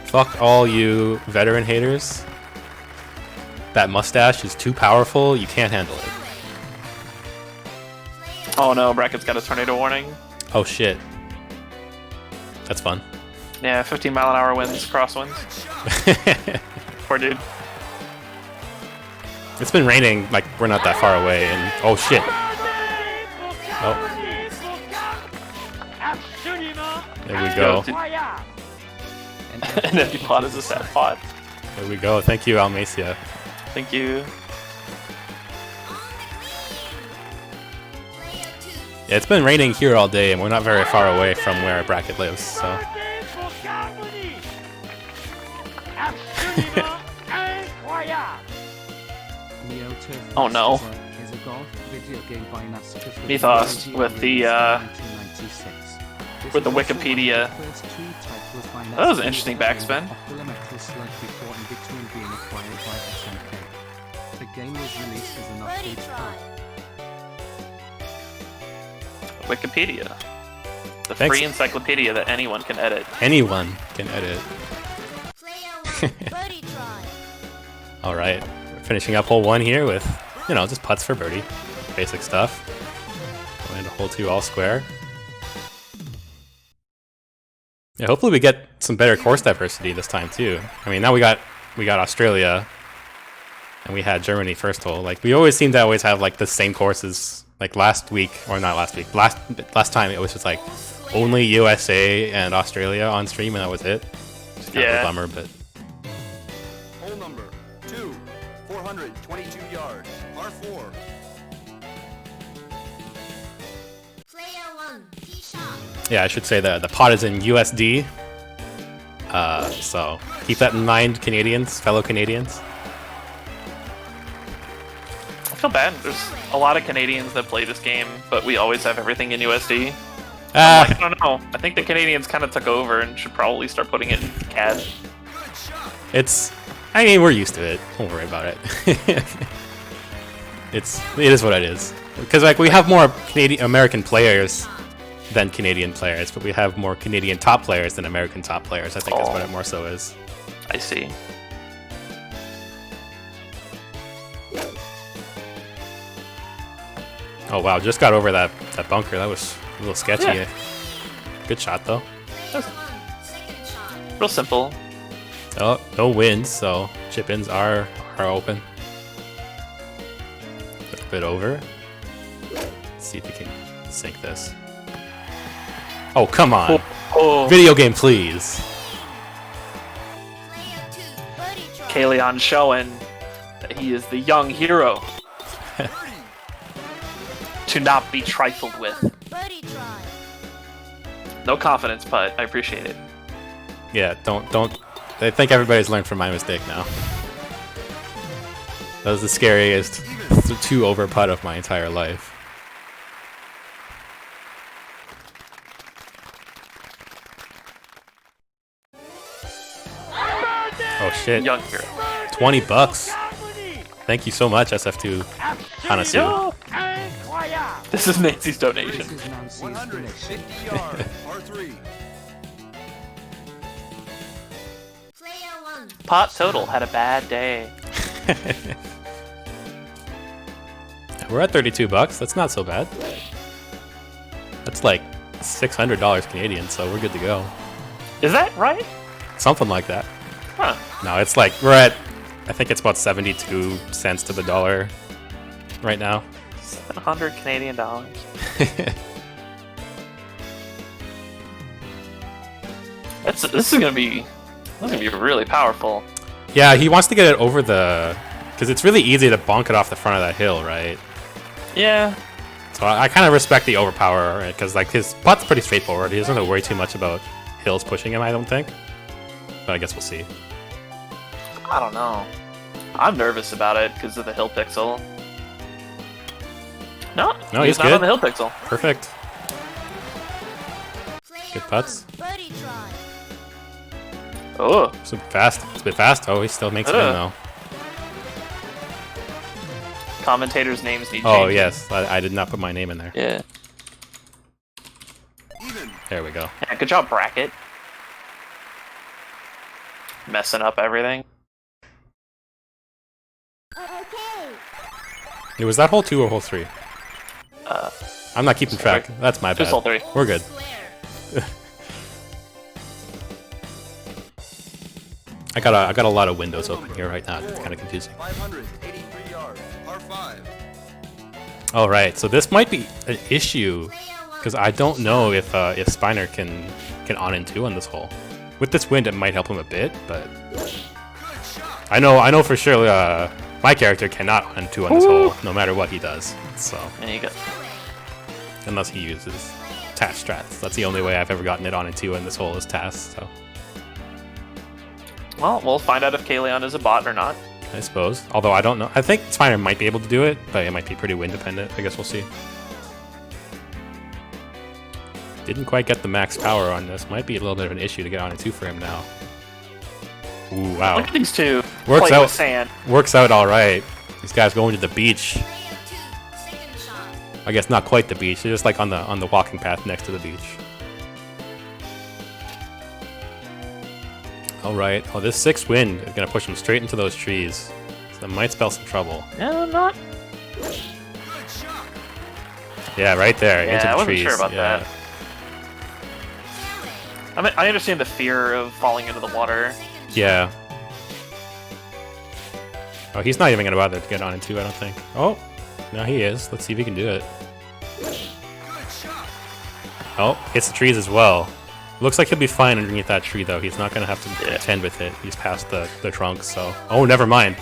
Speaker 1: Fuck all you veteran haters. That mustache is too powerful, you can't handle it.
Speaker 3: Oh no, Bracket's got a tornado warning.
Speaker 1: Oh shit. That's fun.
Speaker 3: Yeah, 15-mile-an-hour winds, crosswinds. Poor dude.
Speaker 1: It's been raining, like, we're not that far away, and oh shit. Oh. There we go.
Speaker 3: An empty pot is a sad pot.
Speaker 1: There we go. Thank you, Almacia.
Speaker 3: Thank you.
Speaker 1: Yeah, it's been raining here all day, and we're not very far away from where Bracket lives, so.
Speaker 3: Oh no. Mythos with the Wikipedia. That was an interesting backspin.
Speaker 5: Birdie try.
Speaker 3: Wikipedia. The
Speaker 1: Thanks.
Speaker 3: free encyclopedia that anyone can edit.
Speaker 1: Anyone can edit.
Speaker 5: Player 1, birdie try.
Speaker 1: All right, we're finishing up hole 1 here with, you know, just putts for birdie. Basic stuff. Going into hole 2 all square. Yeah, hopefully we get some better course diversity this time too. I mean, now we got Australia, and we had Germany first hole. Like, we always seem to always have like the same courses. Like last week, or not last week, last time it was just like only USA and Australia on stream, and that was it. Just kind of a bummer, but.
Speaker 4: Hole number 2, 422 yards, par 4.
Speaker 5: Player 1, tee shot.
Speaker 1: Yeah, I should say the pot is in USD. So keep that in mind, Canadians, fellow Canadians.
Speaker 3: I feel bad. There's a lot of Canadians that play this game, but we always have everything in USD. I don't know. I think the Canadians kind of took over and should probably start putting it in CAD.
Speaker 1: I mean, we're used to it. Don't worry about it. It is what it is. Because like we have more American players than Canadian players, but we have more Canadian top players than American top players. I think that's what it more so is.
Speaker 3: I see.
Speaker 1: Oh wow, just got over that bunker. That was a little sketchy.
Speaker 3: Yeah.
Speaker 1: Good shot though.
Speaker 5: Player 1, second shot.
Speaker 3: Real simple.
Speaker 1: Oh, no wins, so chip-ins are open. A little bit over. Let's see if we can sink this. Oh, come on.
Speaker 3: Oh,
Speaker 1: Video game, please.
Speaker 5: Player 2, birdie try.
Speaker 3: Qelaion showing that he is the young hero to not be trifled with.
Speaker 5: Birdie try.
Speaker 3: No confidence, but I appreciate it.
Speaker 1: Yeah, don't. I think everybody's learned from my mistake now. That was the scariest 2-over putt of my entire life. shit.
Speaker 3: Young Hero.
Speaker 1: $20. Thank you so much, SF2 Hanasu.
Speaker 3: This is Nancy's donation.
Speaker 4: 150 yards, par 3.
Speaker 5: Player 1.
Speaker 3: Pot total had a bad day.
Speaker 1: We're at $32. That's not so bad. That's like $600 Canadian, so we're good to go.
Speaker 3: Is that right?
Speaker 1: Something like that.
Speaker 3: Huh.
Speaker 1: No, it's like we're at, I think it's about 72 cents to the dollar right now.
Speaker 3: 700 Canadian dollars. This is gonna be really powerful.
Speaker 1: Yeah, he wants to get it over the, because it's really easy to bonk it off the front of that hill, right?
Speaker 3: Yeah.
Speaker 1: So I kind of respect the overpower, because like his putt's pretty straightforward. He doesn't have to worry too much about hills pushing him, I don't think. But I guess we'll see.
Speaker 3: I don't know. I'm nervous about it because of the hill pixel. No,
Speaker 1: He's
Speaker 3: not
Speaker 1: good.
Speaker 3: on the hill pixel.
Speaker 1: Perfect.
Speaker 5: Player
Speaker 1: Good putts.
Speaker 5: 1. Birdie try.
Speaker 3: Oh,
Speaker 1: It's a bit fast. It's a bit fast. Oh, he still makes it in though.
Speaker 3: commentators' names need
Speaker 1: Oh
Speaker 3: changing.
Speaker 1: yes, I did not put my name in there.
Speaker 3: Yeah.
Speaker 4: Even.
Speaker 1: There we go.
Speaker 3: Yeah, good job, Bracket. Messing up everything.
Speaker 1: It was that hole 2 or hole 3? I'm not keeping track. That's my bad.
Speaker 3: Just hole 3.
Speaker 1: We're good.
Speaker 5: Square.
Speaker 1: I got a lot of windows open here right now. It's kind of confusing.
Speaker 4: 583 yards, par 5.
Speaker 1: All right, so this might be an issue because I don't know if Spiner can on and 2 on this hole. With this wind, it might help him a bit, but I know for sure my character cannot on and 2 on this hole, no matter what he does. So
Speaker 3: There you go.
Speaker 1: unless he uses task strats, that's the only way I've ever gotten it on and 2 in this hole is task. So
Speaker 3: Well, we'll find out if Qelaion is a bot or not.
Speaker 1: I suppose, although I don't know. I think Spiner might be able to do it, but it might be pretty wind dependent. I guess we'll see. Didn't quite get the max power on this. Might be a little bit of an issue to get on and 2 for him now. Ooh, wow.
Speaker 3: Look at these two
Speaker 1: Works
Speaker 3: playing
Speaker 1: out.
Speaker 3: with sand.
Speaker 1: Works out all right. These guys going to the beach.
Speaker 5: Player 2. Second shot.
Speaker 1: I guess not quite the beach. They're just like on the walking path next to the beach. All right. Oh, this 6 wind is gonna push him straight into those trees. So that might spell some trouble.
Speaker 3: Yeah, not.
Speaker 1: Yeah, right there
Speaker 3: Yeah,
Speaker 1: into the
Speaker 3: I wasn't
Speaker 1: trees.
Speaker 3: sure about
Speaker 1: yeah.
Speaker 3: that. I mean, I understand the fear of falling into the water.
Speaker 1: Yeah. Oh, he's not even gonna bother to get on in 2, I don't think. Oh, no, he is. Let's see if he can do it. Oh, hits the trees as well. Looks like he'll be fine underneath that tree, though. He's not gonna have to contend with it. He's past the trunk, so. Oh, never mind.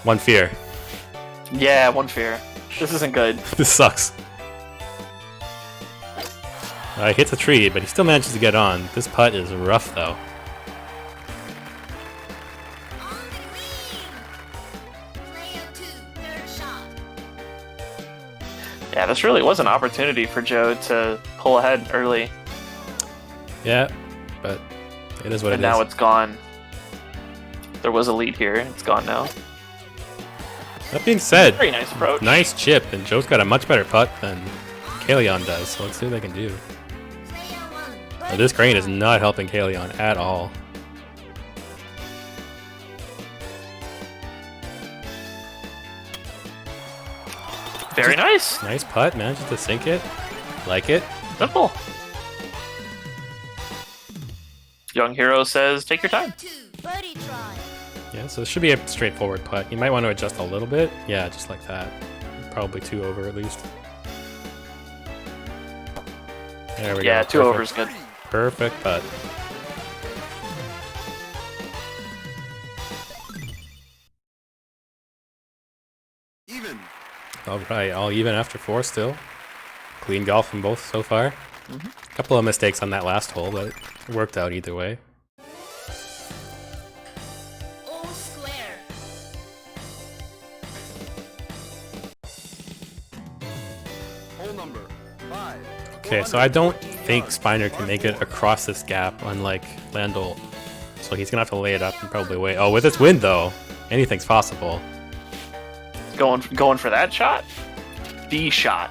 Speaker 1: One fear.
Speaker 3: Yeah, one fear. This isn't good.
Speaker 1: This sucks. He hits a tree, but he still manages to get on. This putt is rough, though.
Speaker 5: On the green. Player 2. Third shot.
Speaker 3: Yeah, this really was an opportunity for Joe to pull ahead early,
Speaker 1: Yeah, but it is what
Speaker 3: and
Speaker 1: it is.
Speaker 3: now it's gone. There was a lead here. It's gone now.
Speaker 1: That being said,
Speaker 3: Very nice approach.
Speaker 1: nice chip, and Joe's got a much better putt than Qelaion does, so let's see what they can do.
Speaker 5: Player 1.
Speaker 1: Now, this grain is not helping Qelaion at all.
Speaker 3: Very nice.
Speaker 1: Nice putt, manages to sink it. Like it.
Speaker 3: Simple. Young Hero says, take your time.
Speaker 5: 2. Birdie try.
Speaker 1: Yeah, so this should be a straightforward putt. You might want to adjust a little bit. Yeah, just like that. Probably 2 over at least. There we go.
Speaker 3: Yeah, 2
Speaker 1: Perfect.
Speaker 3: over is good.
Speaker 1: Perfect putt.
Speaker 4: Even.
Speaker 1: All right, all even after 4 still. Clean golf from both so far. A couple of mistakes on that last hole, but it worked out either way.
Speaker 5: All square.
Speaker 4: Hole number 5.
Speaker 1: Okay, so I don't think Spiner can make it across this gap, unlike Landol. So he's gonna have to lay it up and probably wait. Oh, with this wind though, anything's possible.
Speaker 3: Going for that shot. The shot.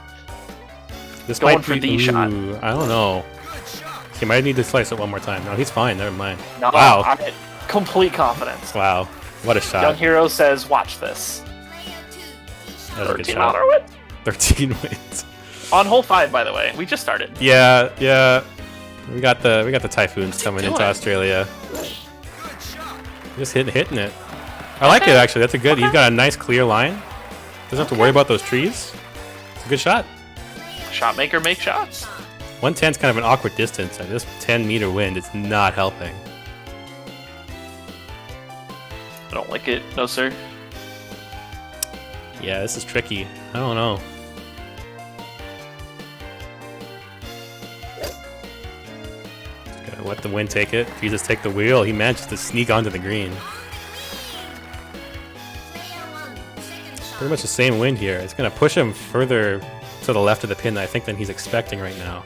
Speaker 1: This
Speaker 3: Going
Speaker 1: might
Speaker 3: for
Speaker 1: be,
Speaker 3: the shot.
Speaker 1: I don't know. He might need to slice it one more time. No, he's fine. Never mind.
Speaker 3: No,
Speaker 1: Wow.
Speaker 3: I'm in complete confidence.
Speaker 1: Wow. What a
Speaker 3: Young
Speaker 1: shot.
Speaker 3: Hero says, "Watch this."
Speaker 1: That was a good
Speaker 3: 13
Speaker 1: shot.
Speaker 3: on win.
Speaker 1: 13 wins.
Speaker 3: On hole 5, by the way. We just started.
Speaker 1: Yeah, yeah. We got the typhoons coming into
Speaker 3: doing?
Speaker 1: Australia. Just hitting it. I like it actually. That's a good. He's got a nice clear line. Doesn't have to worry about those trees. It's a good shot.
Speaker 3: Shot maker make shots.
Speaker 1: 110 is kind of an awkward distance, and this 10-meter wind is not helping.
Speaker 3: I don't like it. No, sir.
Speaker 1: Yeah, this is tricky. I don't know. Gotta let the wind take it. Jesus, take the wheel. He manages to sneak onto the green. Pretty much the same wind here. It's gonna push him further to the left of the pin, I think, than he's expecting right now.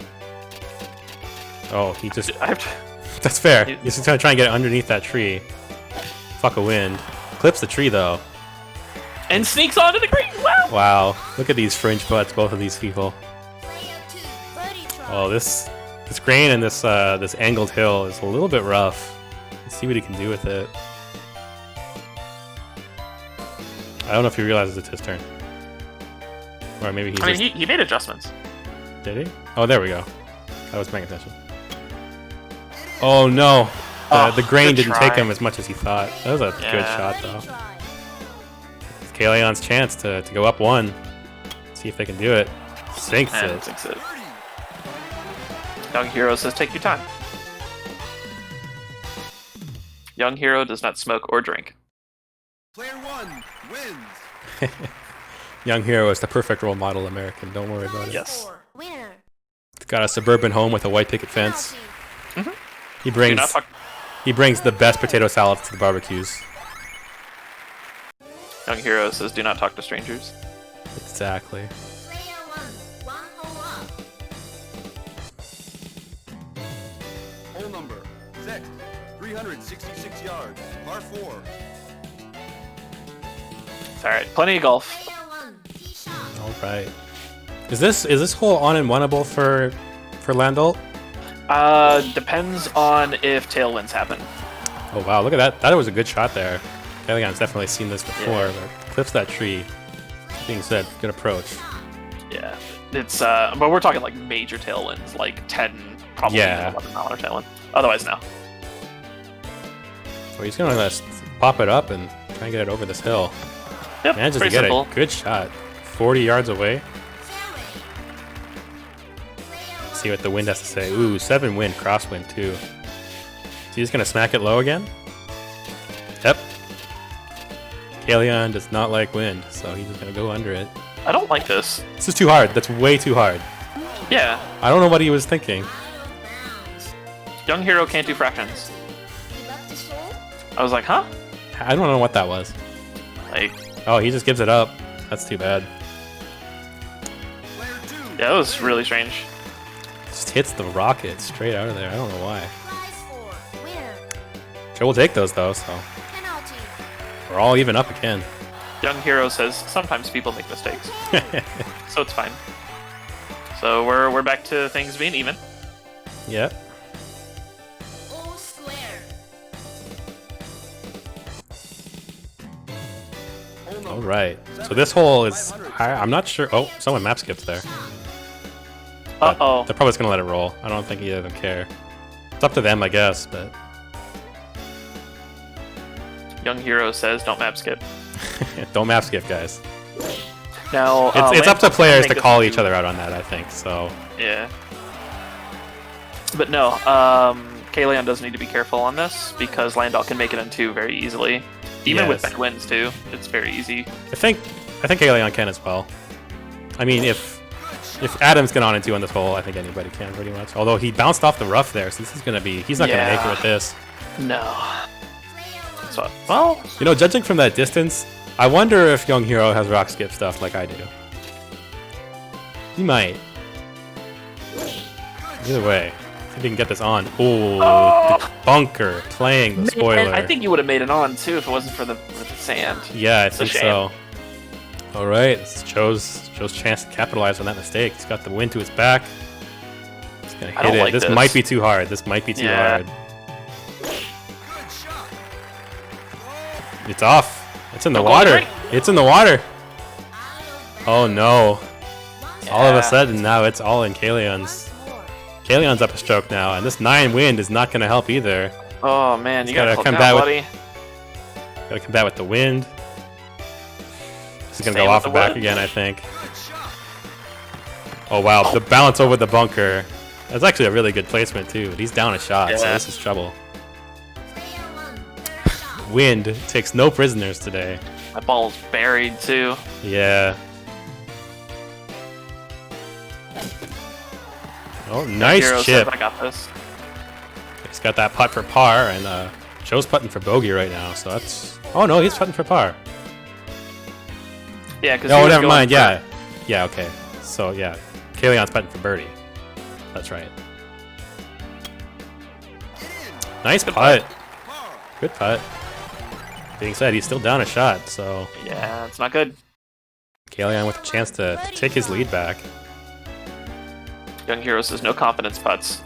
Speaker 1: Oh, he just...
Speaker 3: I have to...
Speaker 1: That's fair. He's just gonna try and get underneath that tree. Fuck a wind. Clips the tree, though.
Speaker 3: And sneaks onto the green. Wow.
Speaker 1: Wow. Look at these fringe butts, both of these people. Oh, this grain and this this angled hill is a little bit rough. Let's see what he can do with it. I don't know if he realizes it's his turn. Or maybe he's
Speaker 3: I mean, he made adjustments.
Speaker 1: Did he? Oh, there we go. I was paying attention. Oh, no. The grain
Speaker 3: good
Speaker 1: didn't
Speaker 3: try.
Speaker 1: take him as much as he thought. That was a good
Speaker 3: Yeah.
Speaker 1: shot, though. It's Qeleion's chance to go up one. See if they can do it. Sinks
Speaker 3: And
Speaker 1: it.
Speaker 3: sinks it. Young Hero says, "Take your time." Young Hero does not smoke or drink.
Speaker 4: Player 1 wins.
Speaker 1: Young Hero is the perfect role model American. Don't worry about it.
Speaker 3: Yes.
Speaker 5: Winner.
Speaker 1: Got a suburban home with a white picket fence.
Speaker 5: Penalty.
Speaker 1: He
Speaker 3: Do not
Speaker 1: brings
Speaker 3: talk.
Speaker 1: he brings the best potato salads to the barbecues.
Speaker 3: Young Hero says, "Do not talk to strangers."
Speaker 1: Exactly.
Speaker 5: Player 1 hole up.
Speaker 4: Hole number set. 366 yards. Par 4.
Speaker 3: It's all right. Plenty of golf.
Speaker 5: Player 1 tee shot.
Speaker 1: All right. Is this hole on and winnable for Landol?
Speaker 3: Depends on if tailwinds happen.
Speaker 1: Oh wow, look at that. That was a good shot there. Qeleion's definitely seen this before, but clips that tree. That being said, good approach.
Speaker 3: Yeah. It's but we're talking like major tailwinds, like 10, probably
Speaker 1: Yeah.
Speaker 3: 11-mile tailwind. Otherwise, no.
Speaker 1: So he's gonna just pop it up and try and get it over this hill.
Speaker 3: Yep.
Speaker 1: Manages to
Speaker 3: Pretty
Speaker 1: get
Speaker 3: simple.
Speaker 1: it. Good shot. 40 yards away. See what the wind has to say. Ooh, 7 wind, crosswind too. So he's gonna smack it low again? Yep. Qelaion does not like wind, so he's just gonna go under it.
Speaker 3: I don't like this.
Speaker 1: This is too hard. That's way too hard.
Speaker 3: Yeah.
Speaker 1: I don't know what he was thinking.
Speaker 5: Out of bounds.
Speaker 3: Young Hero can't do fractions.
Speaker 5: Give up this hole.
Speaker 3: I was like, huh?
Speaker 1: I don't know what that was.
Speaker 3: Like,
Speaker 1: Oh, he just gives it up. That's too bad.
Speaker 4: Player 2
Speaker 3: yeah, that was really strange.
Speaker 1: Just hits the rocket straight out of there. I don't know why.
Speaker 5: Prize for winner.
Speaker 1: Sure, we'll take those though, so
Speaker 5: Penalty.
Speaker 1: we're all even up again.
Speaker 3: Young Hero says sometimes people make mistakes, so it's fine. So we're back to things being even.
Speaker 1: Yep.
Speaker 5: All square.
Speaker 4: Hole number
Speaker 1: All right. So this hole is. I'm not sure. Oh, someone map skipped there. But
Speaker 3: Uh-oh.
Speaker 1: They're probably just gonna let it roll. I don't think either of them care. It's up to them, I guess. But
Speaker 3: Young Hero says don't map skip.
Speaker 1: don't map skip, guys.
Speaker 3: Now
Speaker 1: It's up to
Speaker 3: Landon
Speaker 1: players
Speaker 3: can
Speaker 1: to
Speaker 3: make
Speaker 1: call
Speaker 3: this
Speaker 1: each other out on that. I think so.
Speaker 3: Yeah. But no, Qelaion does need to be careful on this because Landal can make it in 2 very easily. Even with
Speaker 1: Yes.
Speaker 3: bad winds too, it's very easy.
Speaker 1: I think Qelaion can as well. I mean, if Adam's get on and 2 on this hole, I think anybody can pretty much. Although he bounced off the rough there, so this is gonna be. He's not gonna make it
Speaker 3: Yeah.
Speaker 1: with this.
Speaker 3: No.
Speaker 5: Player 1
Speaker 3: So, well,
Speaker 1: You know, judging from that distance, I wonder if Young Hero has rock skip stuff like I do. He might. Either way, if he can get this on. Ooh, the bunker playing the spoiler.
Speaker 3: Man, I think you would have made it on too if it wasn't for the sand.
Speaker 1: Yeah, I
Speaker 3: It's a
Speaker 1: think so. All right, this is Joe's chance to capitalize on that mistake. He's got the wind to his back. He's gonna
Speaker 3: I
Speaker 1: hit
Speaker 3: don't
Speaker 1: it.
Speaker 3: like
Speaker 1: This
Speaker 3: this.
Speaker 1: might be too hard. This might be too
Speaker 3: Yeah.
Speaker 1: hard. It's off. It's in the
Speaker 3: Don't go
Speaker 1: water.
Speaker 3: in the ring.
Speaker 1: It's in the water. Oh no. All of
Speaker 3: Yeah.
Speaker 1: a sudden now it's all in Qeleion's. Qeleion's up a stroke now, and this 9 wind is not gonna help either.
Speaker 3: Oh man, you gotta
Speaker 1: gotta
Speaker 3: come
Speaker 1: come
Speaker 3: down,
Speaker 1: back
Speaker 3: buddy.
Speaker 1: Gotta combat with the wind. This is gonna
Speaker 3: Same
Speaker 1: go off
Speaker 3: with
Speaker 1: the
Speaker 3: the
Speaker 1: back
Speaker 3: wood.
Speaker 1: again, I think. Oh wow, the bounce over the bunker. That's actually a really good placement too. He's down a shot, so
Speaker 3: Yeah.
Speaker 1: this is trouble. Wind takes no prisoners today.
Speaker 3: That ball's buried too.
Speaker 1: Yeah. Oh, nice
Speaker 3: Hero
Speaker 1: chip.
Speaker 3: says, I got this.
Speaker 1: He's got that putt for par, and Joe's putting for bogey right now, so that's... Oh no, he's putting for par.
Speaker 3: Yeah, because
Speaker 1: Oh, never mind, yeah. Yeah, okay. So, yeah, Qeleion's putting for birdie. That's right. Nice putt. Good putt. Being said, he's still down a shot, so
Speaker 3: Yeah, it's not good.
Speaker 1: Qelaion with a chance to take his lead back.
Speaker 3: Young Hero says no confidence putts.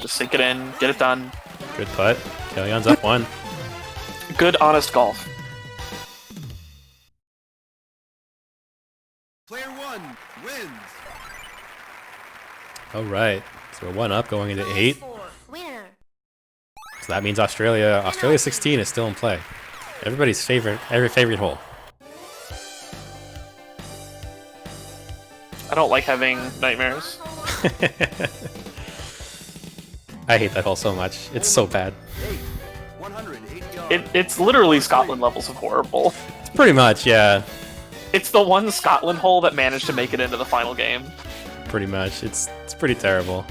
Speaker 3: Just sink it in, get it done.
Speaker 1: Good putt. Qeleion's up 1.
Speaker 3: Good, honest golf.
Speaker 4: Player 1 wins.
Speaker 1: All right, so we're 1 up going into 8.
Speaker 5: Winner.
Speaker 1: So that means Australia 16 is still in play. Every favorite hole.
Speaker 3: I don't like having nightmares.
Speaker 1: I hate that hole so much. It's so bad.
Speaker 4: 180 yards.
Speaker 3: It's literally Scotland levels of horrible.
Speaker 1: Pretty much, yeah.
Speaker 3: It's the one Scotland hole that managed to make it into the final game.
Speaker 1: Pretty much. It's pretty terrible.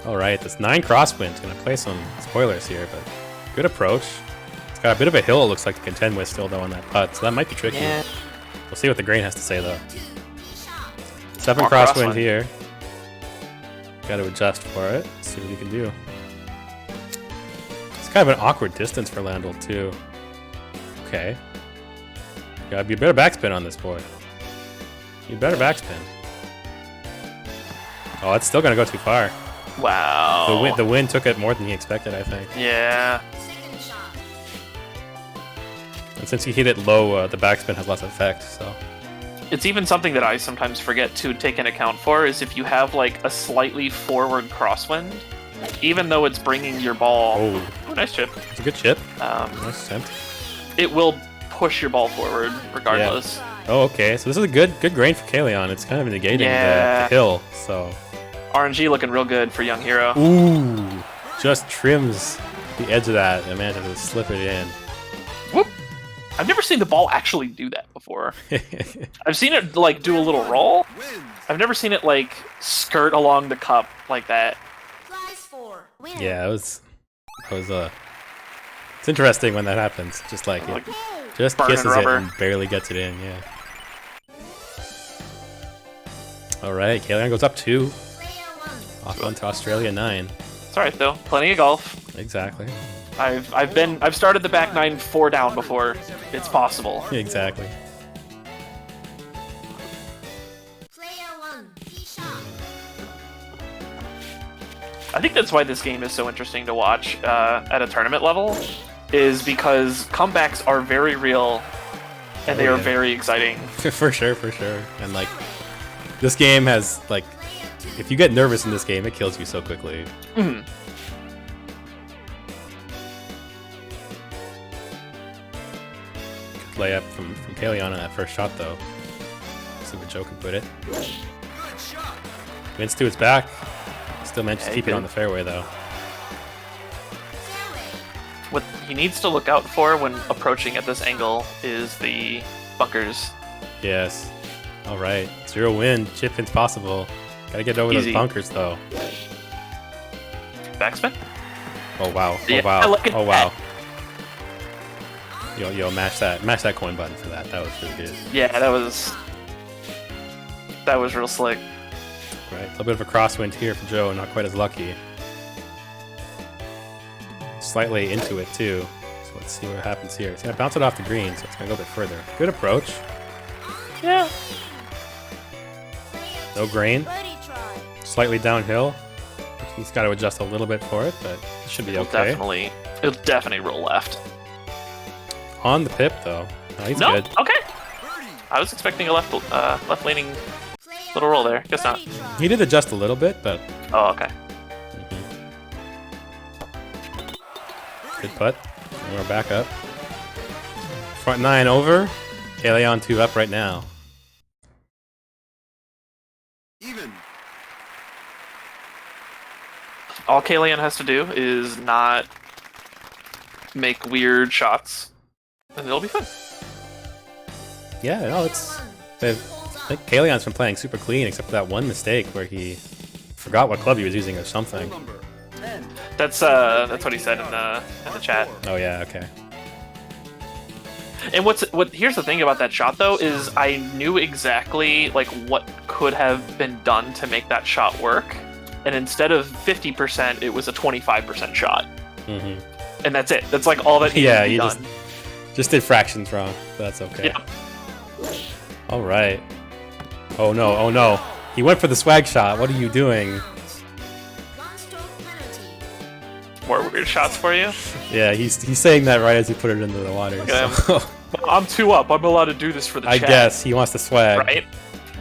Speaker 1: All right, this 9 crosswind's gonna play some spoilers here, but good approach. It's got a bit of a hill, it looks like, to contend with still though on that putt, so that might be tricky.
Speaker 3: Yeah.
Speaker 1: We'll see what the grain has to say though. 7
Speaker 3: More
Speaker 1: crosswind
Speaker 3: crosswind.
Speaker 1: here. Got to adjust for it. See what he can do. It's kind of an awkward distance for Landl too. Okay. Gotta be a better backspin on this boy. You better backspin. Oh, it's still gonna go too far.
Speaker 3: Wow.
Speaker 1: The wind took it more than he expected, I think.
Speaker 3: Yeah.
Speaker 5: Second shot.
Speaker 1: And since he hit it low, the backspin has less effect. So
Speaker 3: It's even something that I sometimes forget to take into account for is if you have like a slightly forward crosswind, even though it's bringing your ball.
Speaker 1: oh,
Speaker 3: Nice chip.
Speaker 1: it's a good chip.
Speaker 3: Um,
Speaker 1: Nice attempt.
Speaker 3: it will push your ball forward regardless.
Speaker 1: Oh, okay. So this is a good grain for Qelaion. It's kind of negating
Speaker 3: Yeah.
Speaker 1: the hill. So
Speaker 3: RNG looking real good for Young Hero.
Speaker 1: ooh, just trims the edge of that and manages to slip it in.
Speaker 3: Whoop. I've never seen the ball actually do that before. I've seen it like do a little roll.
Speaker 4: Wins.
Speaker 3: I've never seen it like skirt along the cup like that.
Speaker 5: Prize 4. Winner.
Speaker 1: Yeah, it was it's interesting when that happens. Just like it
Speaker 3: Like,
Speaker 1: just
Speaker 3: burning
Speaker 1: kisses
Speaker 3: rubber.
Speaker 1: it and barely gets it in. Yeah. All right, Qelaion goes up 2,
Speaker 5: Player 1.
Speaker 1: off 1 to Australia 9.
Speaker 3: it's alright though. Plenty of golf.
Speaker 1: Exactly.
Speaker 3: I've started the back 9 4 down before. It's possible.
Speaker 1: Exactly.
Speaker 5: Player 1. Tee shot.
Speaker 3: I think that's why this game is so interesting to watch at a tournament level, is because comebacks are very real and they
Speaker 1: Oh,
Speaker 3: are
Speaker 1: yeah.
Speaker 3: very exciting.
Speaker 1: For sure. And like, this game has like, if you get nervous in this game, it kills you so quickly.
Speaker 3: Mhm.
Speaker 1: Good layup from Qelaion on that first shot though. See where Joe can put it.
Speaker 4: Good shot.
Speaker 1: Vince to its back. Still managed to
Speaker 3: Yeah,
Speaker 1: keep it
Speaker 3: good.
Speaker 1: on the fairway though.
Speaker 5: Fairway.
Speaker 3: What he needs to look out for when approaching at this angle is the bunkers.
Speaker 1: Yes. All right. 0 win. Chip in's possible. Gotta get over
Speaker 3: Easy.
Speaker 1: those bunkers though.
Speaker 3: Backspin?
Speaker 1: Oh wow.
Speaker 3: Yeah,
Speaker 1: Oh wow.
Speaker 3: look at
Speaker 1: Oh wow. Yo, mash that coin button for that. That was pretty good.
Speaker 3: Yeah, that was That was real slick.
Speaker 1: Right, a little bit of a crosswind here for Joe, not quite as lucky. Slightly into it too. So let's see what happens here. It's gonna bounce it off the green, so it's gonna go a bit further. Good approach.
Speaker 3: Yeah.
Speaker 1: No grain.
Speaker 5: Birdie try.
Speaker 1: Slightly downhill. He's got to adjust a little bit for it, but it should be okay.
Speaker 3: It'll definitely roll left.
Speaker 1: On the pip though. Oh, he's
Speaker 3: No,
Speaker 1: good.
Speaker 3: okay. I was expecting a left leaning little roll there. Guess not.
Speaker 1: He did adjust a little bit, but
Speaker 3: Oh, okay.
Speaker 1: good putt. And we're back up. Front 9 over. Qelaion 2 up right now.
Speaker 4: Even.
Speaker 3: All Qelaion has to do is not make weird shots, and it'll be fun.
Speaker 1: Yeah, no, it's. I think Qelaion's been playing super clean, except for that one mistake where he forgot what club he was using or something.
Speaker 4: Number 10.
Speaker 3: That's what he said in the chat.
Speaker 1: Oh yeah, okay.
Speaker 3: And here's the thing about that shot though is I knew exactly like what could have been done to make that shot work, and instead of 50%, it was a 25% shot.
Speaker 1: Mm-hmm.
Speaker 3: And that's it. That's like all that needed to be
Speaker 1: you
Speaker 3: done.
Speaker 1: just did fractions wrong. But that's okay.
Speaker 3: Yeah.
Speaker 1: All right. Oh no! Oh no! He went for the swag shot. What are you doing?
Speaker 5: One stroke penalty.
Speaker 3: More weird shots for you.
Speaker 1: Yeah, he's saying that right as he put it into the water.
Speaker 3: Okay.
Speaker 1: So.
Speaker 3: I'm 2 up. I'm allowed to do this for the
Speaker 1: I
Speaker 3: chat.
Speaker 1: guess he wants the swag.
Speaker 3: Right?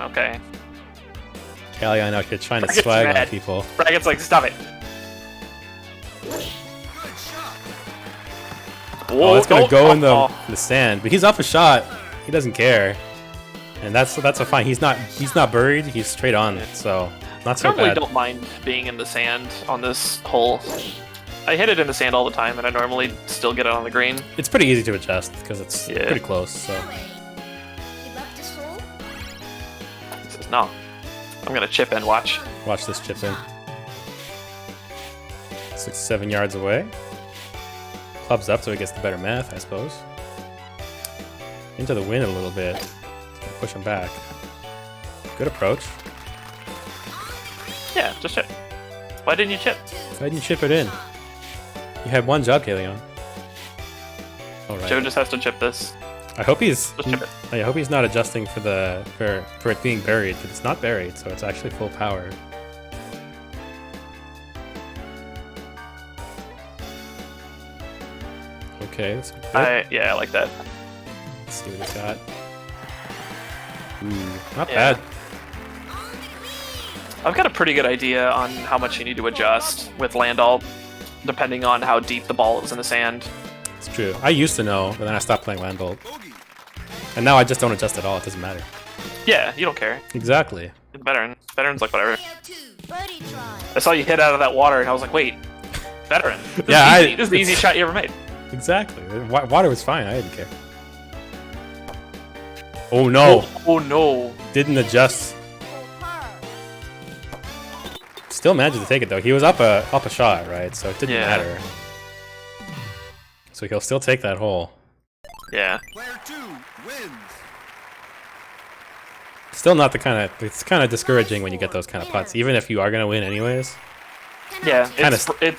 Speaker 3: Okay.
Speaker 1: Qelaion out here trying to
Speaker 3: Bracket's
Speaker 1: swag on
Speaker 3: mad.
Speaker 1: people.
Speaker 3: Bracket's like, stop it.
Speaker 4: Good shot.
Speaker 1: Oh, it's gonna go in
Speaker 3: oh.
Speaker 1: the sand, but he's up a shot. He doesn't care, and that's a fine. He's not buried. He's straight on it, so not so
Speaker 3: Normally
Speaker 1: bad.
Speaker 3: don't mind being in the sand on this hole. I hit it in the sand all the time, and I normally still get it on the green.
Speaker 1: It's pretty easy to adjust because it's
Speaker 3: Yeah.
Speaker 1: pretty close. So
Speaker 5: Away. He left this hole.
Speaker 3: He says, no. I'm gonna chip in, watch.
Speaker 1: watch this chip in. 6, 7 yards away. Clubs up, so he gets the better math, I suppose. Into the wind a little bit. Push him back. Good approach.
Speaker 3: Yeah, just chip. Why didn't you chip?
Speaker 1: Why didn't you chip it in? You had one job, Qelaion. All right.
Speaker 3: Joe just has to chip this.
Speaker 1: I hope he's.
Speaker 3: Just chip it.
Speaker 1: I hope he's not adjusting for it being buried, because it's not buried, so it's actually full power. Okay, that's good.
Speaker 3: I like that.
Speaker 1: Let's see what he's got. Ooh, not
Speaker 3: Yeah.
Speaker 1: bad.
Speaker 3: I've got a pretty good idea on how much you need to adjust with land alt, depending on how deep the ball is in the sand.
Speaker 1: It's true. I used to know, but then I stopped playing land bolt,
Speaker 4: Bogey.
Speaker 1: and now I just don't adjust at all. It doesn't matter.
Speaker 3: Yeah, you don't care.
Speaker 1: Exactly.
Speaker 3: Veteran's like whatever.
Speaker 5: Player 2. Birdie try.
Speaker 3: I saw you hit out of that water, and I was like, wait, veteran. This
Speaker 1: Yeah,
Speaker 3: is easy. This is the easiest shot you ever made.
Speaker 1: Exactly. Water was fine. I didn't care. Oh no!
Speaker 3: Oh no.
Speaker 1: Didn't adjust.
Speaker 5: Full par.
Speaker 1: Still managed to take it though. He was up a shot, right? So it didn't
Speaker 3: Yeah.
Speaker 1: matter. So he'll still take that hole.
Speaker 3: Yeah.
Speaker 4: Player 2 wins.
Speaker 1: Still not the kind of. It's kind of discouraging when you get those kind of putts, even if you are gonna win anyways.
Speaker 3: Yeah.
Speaker 5: Penalty.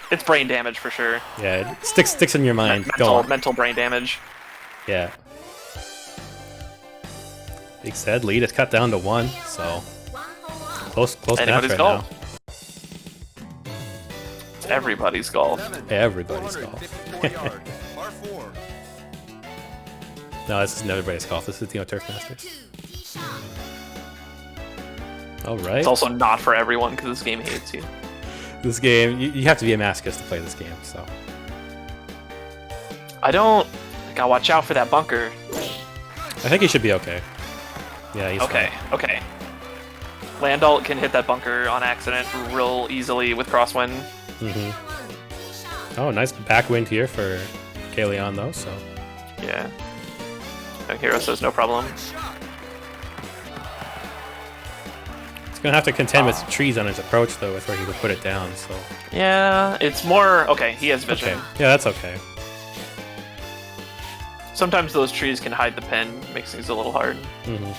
Speaker 3: It's brain damage for sure.
Speaker 1: Yeah, it sticks in your mind. Don't.
Speaker 3: Mental brain damage.
Speaker 1: Yeah. Big said lead is cut down to 1, so
Speaker 5: One hole up.
Speaker 1: close match
Speaker 3: Anybody's
Speaker 1: right
Speaker 3: golf.
Speaker 1: now.
Speaker 3: It's everybody's golf.
Speaker 4: 7.
Speaker 1: Everybody's golf.
Speaker 4: 454 yards. Par 4.
Speaker 1: No, this isn't everybody's golf. This is the Turf Masters.
Speaker 5: 2. Tee shot.
Speaker 1: All right.
Speaker 3: It's also not for everyone because this game hates you.
Speaker 1: This game, you have to be a masochist to play this game. So
Speaker 3: I gotta watch out for that bunker.
Speaker 1: I think he should be okay. Yeah, he's
Speaker 3: Okay, okay. Landalt can hit that bunker on accident real easily with crosswind.
Speaker 1: Fine.
Speaker 5: 1. Tee shot.
Speaker 1: Oh, nice backwind here for Qelaion though. So
Speaker 3: Yeah. And Hero says no problem.
Speaker 1: he's gonna have to contend with trees on his approach though, with where he would put it down. So
Speaker 3: Yeah, it's more okay. He has vision.
Speaker 1: okay, yeah, that's okay.
Speaker 3: Sometimes those trees can hide the pin, makes things a little hard.
Speaker 1: hmm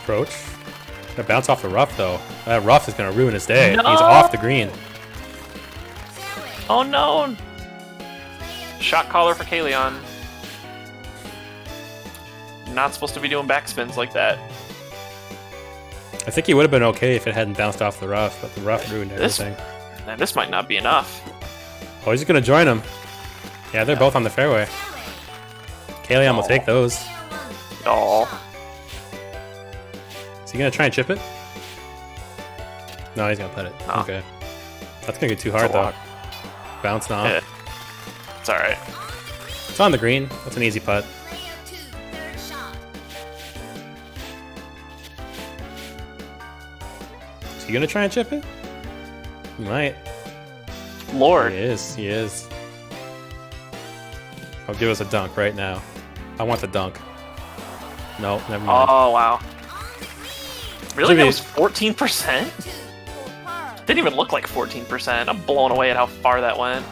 Speaker 1: Approach. Gonna bounce off the rough though. That rough is gonna ruin his day.
Speaker 3: No!
Speaker 1: He's off the green.
Speaker 3: Oh no! Shot caller for Qelaion. Not supposed to be doing backspins like that.
Speaker 1: I think he would have been okay if it hadn't bounced off the rough, but the rough ruined
Speaker 3: This-
Speaker 1: everything.
Speaker 3: Man, this might not be enough.
Speaker 1: Oh, he's gonna join him. Yeah, they're both on the fairway. Qelaion will take those.
Speaker 3: Oh.
Speaker 1: Is he gonna try and chip it? No, he's gonna put it.
Speaker 3: No.
Speaker 1: Okay. That's gonna get too hard
Speaker 3: It's a
Speaker 1: though.
Speaker 3: lot.
Speaker 1: Bouncing off.
Speaker 3: Yeah. It's alright.
Speaker 1: It's on the green. That's an easy putt. Is he gonna try and chip it? He might.
Speaker 3: Lord.
Speaker 1: He is. He is. I'll give us a dunk right now. I want the dunk. No, never mind.
Speaker 3: Oh, wow. Really?
Speaker 1: Maybe-
Speaker 3: That was 14%? Didn't even look like 14%. I'm blown away at how far that went.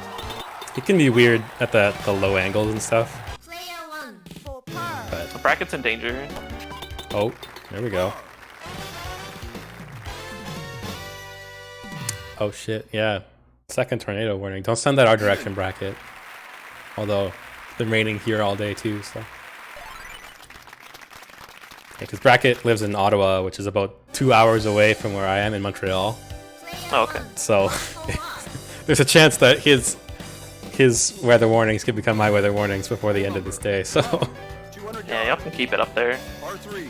Speaker 1: It can be weird at the low angles and stuff. But
Speaker 3: The bracket's in danger.
Speaker 1: oh, there we go. Oh shit, yeah. Second tornado warning. Don't send that our direction, bracket. Although it's been raining here all day too, so. Because bracket lives in Ottawa, which is about 2 hours away from where I am in Montreal.
Speaker 3: Oh, okay.
Speaker 1: So there's a chance that his weather warnings could become my weather warnings before the end of this day. So
Speaker 4: 200
Speaker 3: Yeah, y'all can keep it up there.
Speaker 4: Par 3.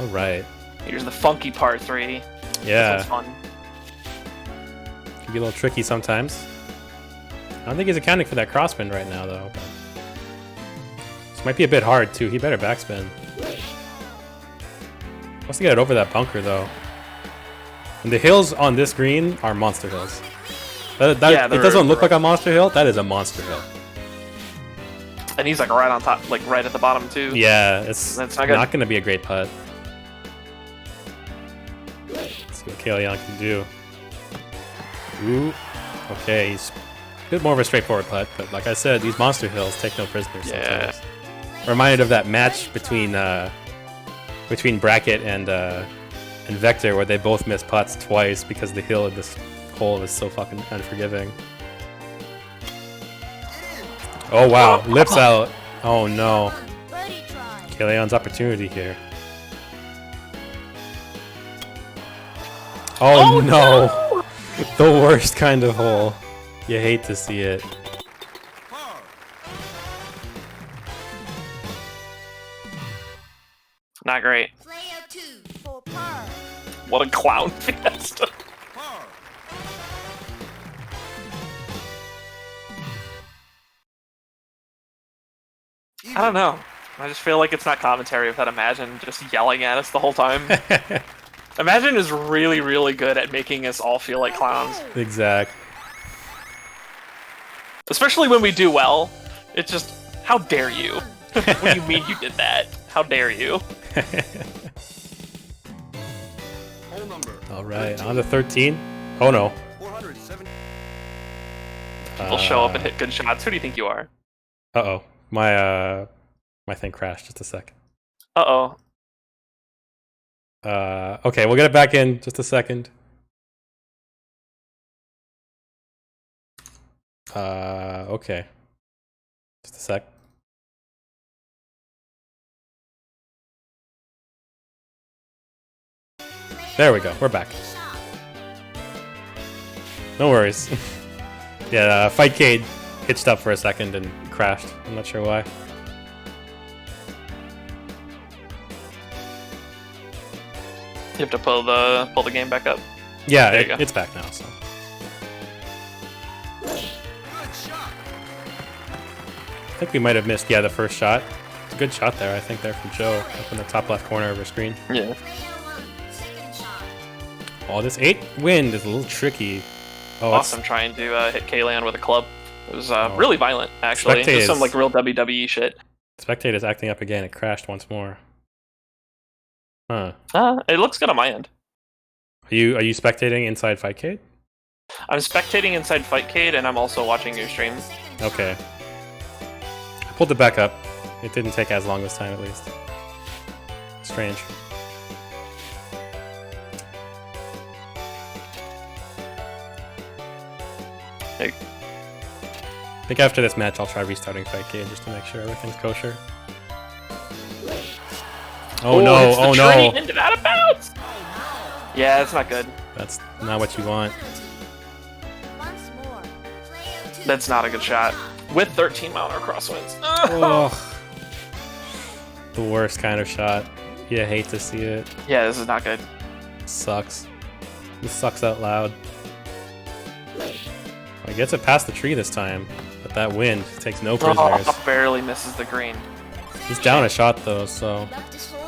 Speaker 1: all right,
Speaker 3: Here's the funky par 3.
Speaker 1: yeah,
Speaker 3: This one's fun.
Speaker 1: can be a little tricky sometimes. I don't think he's accounting for that crosswind right now though. But this might be a bit hard too. He better backspin. Wants to get it over that bunker though. And the hills on this green are monster hills.
Speaker 3: Yeah,
Speaker 1: It
Speaker 3: they're-
Speaker 1: doesn't look like a monster hill. That is a monster hill.
Speaker 3: And he's like right on top, like right at the bottom too.
Speaker 1: Yeah, it's
Speaker 3: That's
Speaker 1: not,
Speaker 3: not good.
Speaker 1: going to be a great putt. Let's see what Qelaion can do. Ooh, okay, he's a bit more of a straightforward putt, but like I said, these monster hills take no prisoners
Speaker 3: Yeah.
Speaker 1: sometimes. Reminded of that match between Bracket and Vector, where they both missed putts twice because the hill of this hole is so fucking unforgiving. Oh wow, lips out. Oh no. Qelaion's opportunity here. Oh, no! The worst kind of hole. You hate to see it.
Speaker 4: Par.
Speaker 3: Not great. What a clown fiesta.
Speaker 4: Par.
Speaker 3: I don't know. I just feel like it's not commentary without Imagine just yelling at us the whole time. Imagine is really, really good at making us all feel like clowns.
Speaker 1: Exact.
Speaker 3: Especially when we do well. It's just, how dare you? What do you mean you did that? How dare you?
Speaker 4: Hole number.
Speaker 1: All right, on to 13. Oh no.
Speaker 4: 470.
Speaker 3: People show up and hit good shots. Who do you think you are?
Speaker 1: Uh-oh. My thing crashed. Just a sec.
Speaker 3: Uh-oh.
Speaker 1: Okay, we'll get it back in just a second. Okay. Just a sec. There we go. We're back. No worries. Yeah, Fightcade hitched up for a second and crashed. I'm not sure why.
Speaker 3: You have to pull the game back up.
Speaker 1: Yeah,
Speaker 3: There you go.
Speaker 1: it's back now. So
Speaker 4: Good shot.
Speaker 1: I think we might have missed. Yeah, the first shot. It's a good shot there. I think there from Joe up in the top left corner of her screen.
Speaker 3: Yeah.
Speaker 1: Oh, this 8 wind is a little tricky. Oh,
Speaker 3: Awesome trying to hit Qelaion with a club. It was
Speaker 1: Oh.
Speaker 3: really violent, actually.
Speaker 1: Spectate
Speaker 3: Just some
Speaker 1: is-
Speaker 3: like real WWE shit.
Speaker 1: Spectate is acting up again. It crashed once more. Huh?
Speaker 3: It looks good on my end.
Speaker 1: Are you spectating inside Fightcade?
Speaker 3: I'm spectating inside Fightcade, and I'm also watching your stream.
Speaker 1: Okay. I pulled it back up. It didn't take as long this time, at least. Strange.
Speaker 3: Hey.
Speaker 1: I think after this match, I'll try restarting Fight Game just to make sure everything's kosher. Oh no!
Speaker 3: Hits the
Speaker 1: Oh
Speaker 3: tree
Speaker 1: no!
Speaker 3: into out of bounds. Yeah, that's not good.
Speaker 1: That's not what you want.
Speaker 5: Once more. Player 2.
Speaker 3: That's not a good shot. With 13-mile-an-hour crosswinds.
Speaker 1: Oh, the worst kind of shot. You hate to see it.
Speaker 3: Yeah, this is not good.
Speaker 1: Sucks. This sucks out loud. I gets it past the tree this time, but that wind takes no prisoners.
Speaker 3: Oh, barely misses the green.
Speaker 1: He's down a shot though, so
Speaker 5: Left is full.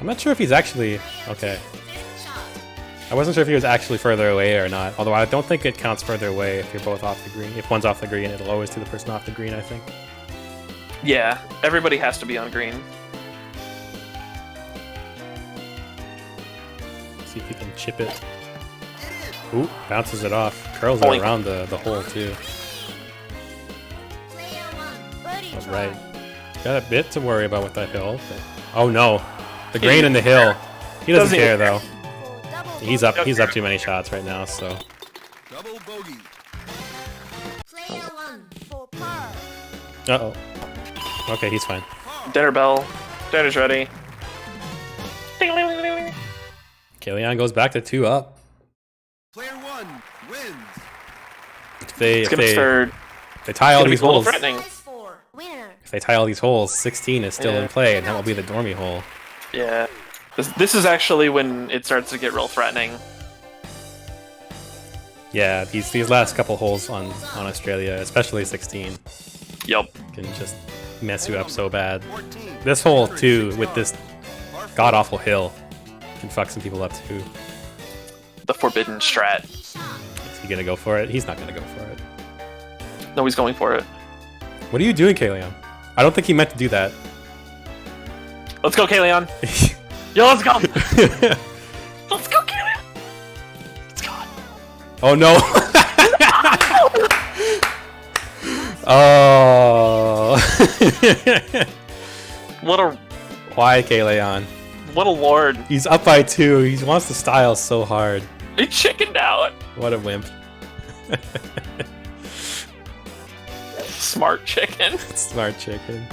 Speaker 1: I'm not sure if he's actually okay.
Speaker 5: Fifth shot.
Speaker 1: I wasn't sure if he was actually further away or not. Although I don't think it counts further away if you're both off the green. If one's off the green, it'll always do the person off the green, I think.
Speaker 3: Yeah, everybody has to be on green.
Speaker 1: See if he can chip it. Ooh, bounces it off. Curls it
Speaker 3: Boink.
Speaker 1: around the hole too.
Speaker 5: Player 1. Birdie
Speaker 1: All
Speaker 5: try.
Speaker 1: right. Got a bit to worry about with that hill. But... Oh no, the grain in the hill. He doesn't
Speaker 3: Doesn't
Speaker 1: care
Speaker 3: even
Speaker 1: though.
Speaker 5: For double
Speaker 1: He's up.
Speaker 3: Don't
Speaker 1: He's up
Speaker 3: care.
Speaker 1: too many shots right now. So
Speaker 4: Double bogey.
Speaker 5: Player 1. For par.
Speaker 1: uh oh. Okay, he's fine.
Speaker 3: Dinner bell. Dinner's ready. Ding-a-ling-ling-ling-ling.
Speaker 1: Qelaion goes back to 2 up.
Speaker 4: Player 1 wins.
Speaker 1: If they
Speaker 3: It's gonna start.
Speaker 1: if they tie all
Speaker 3: Gonna be
Speaker 1: these
Speaker 3: a little
Speaker 1: holes,
Speaker 3: threatening.
Speaker 5: Size 4. Winner.
Speaker 1: if they tie all these holes, 16 is still
Speaker 3: Yeah.
Speaker 1: in play, and that will be the dormy hole.
Speaker 3: Yeah. This is actually when it starts to get real threatening.
Speaker 1: Yeah, these last couple holes on Australia, especially 16,
Speaker 3: Yup.
Speaker 1: can just mess you up so bad.
Speaker 4: 14.
Speaker 1: This hole too, with this
Speaker 4: Par four.
Speaker 1: god awful hill, can fuck some people up too.
Speaker 3: The forbidden strat.
Speaker 1: Is he gonna go for it? He's not gonna go for it.
Speaker 3: No, he's going for it.
Speaker 1: What are you doing, Qelaion? I don't think he meant to do that.
Speaker 3: Let's go, Qelaion. Yo, let's go. Let's go, Qelaion. It's gone.
Speaker 1: Oh no! Oh!
Speaker 3: What a
Speaker 1: Why, Qelaion?
Speaker 3: lord.
Speaker 1: He's up by 2. He wants to style so hard.
Speaker 3: He chickened out.
Speaker 1: What a wimp.
Speaker 3: Smart chicken.
Speaker 1: Smart chicken.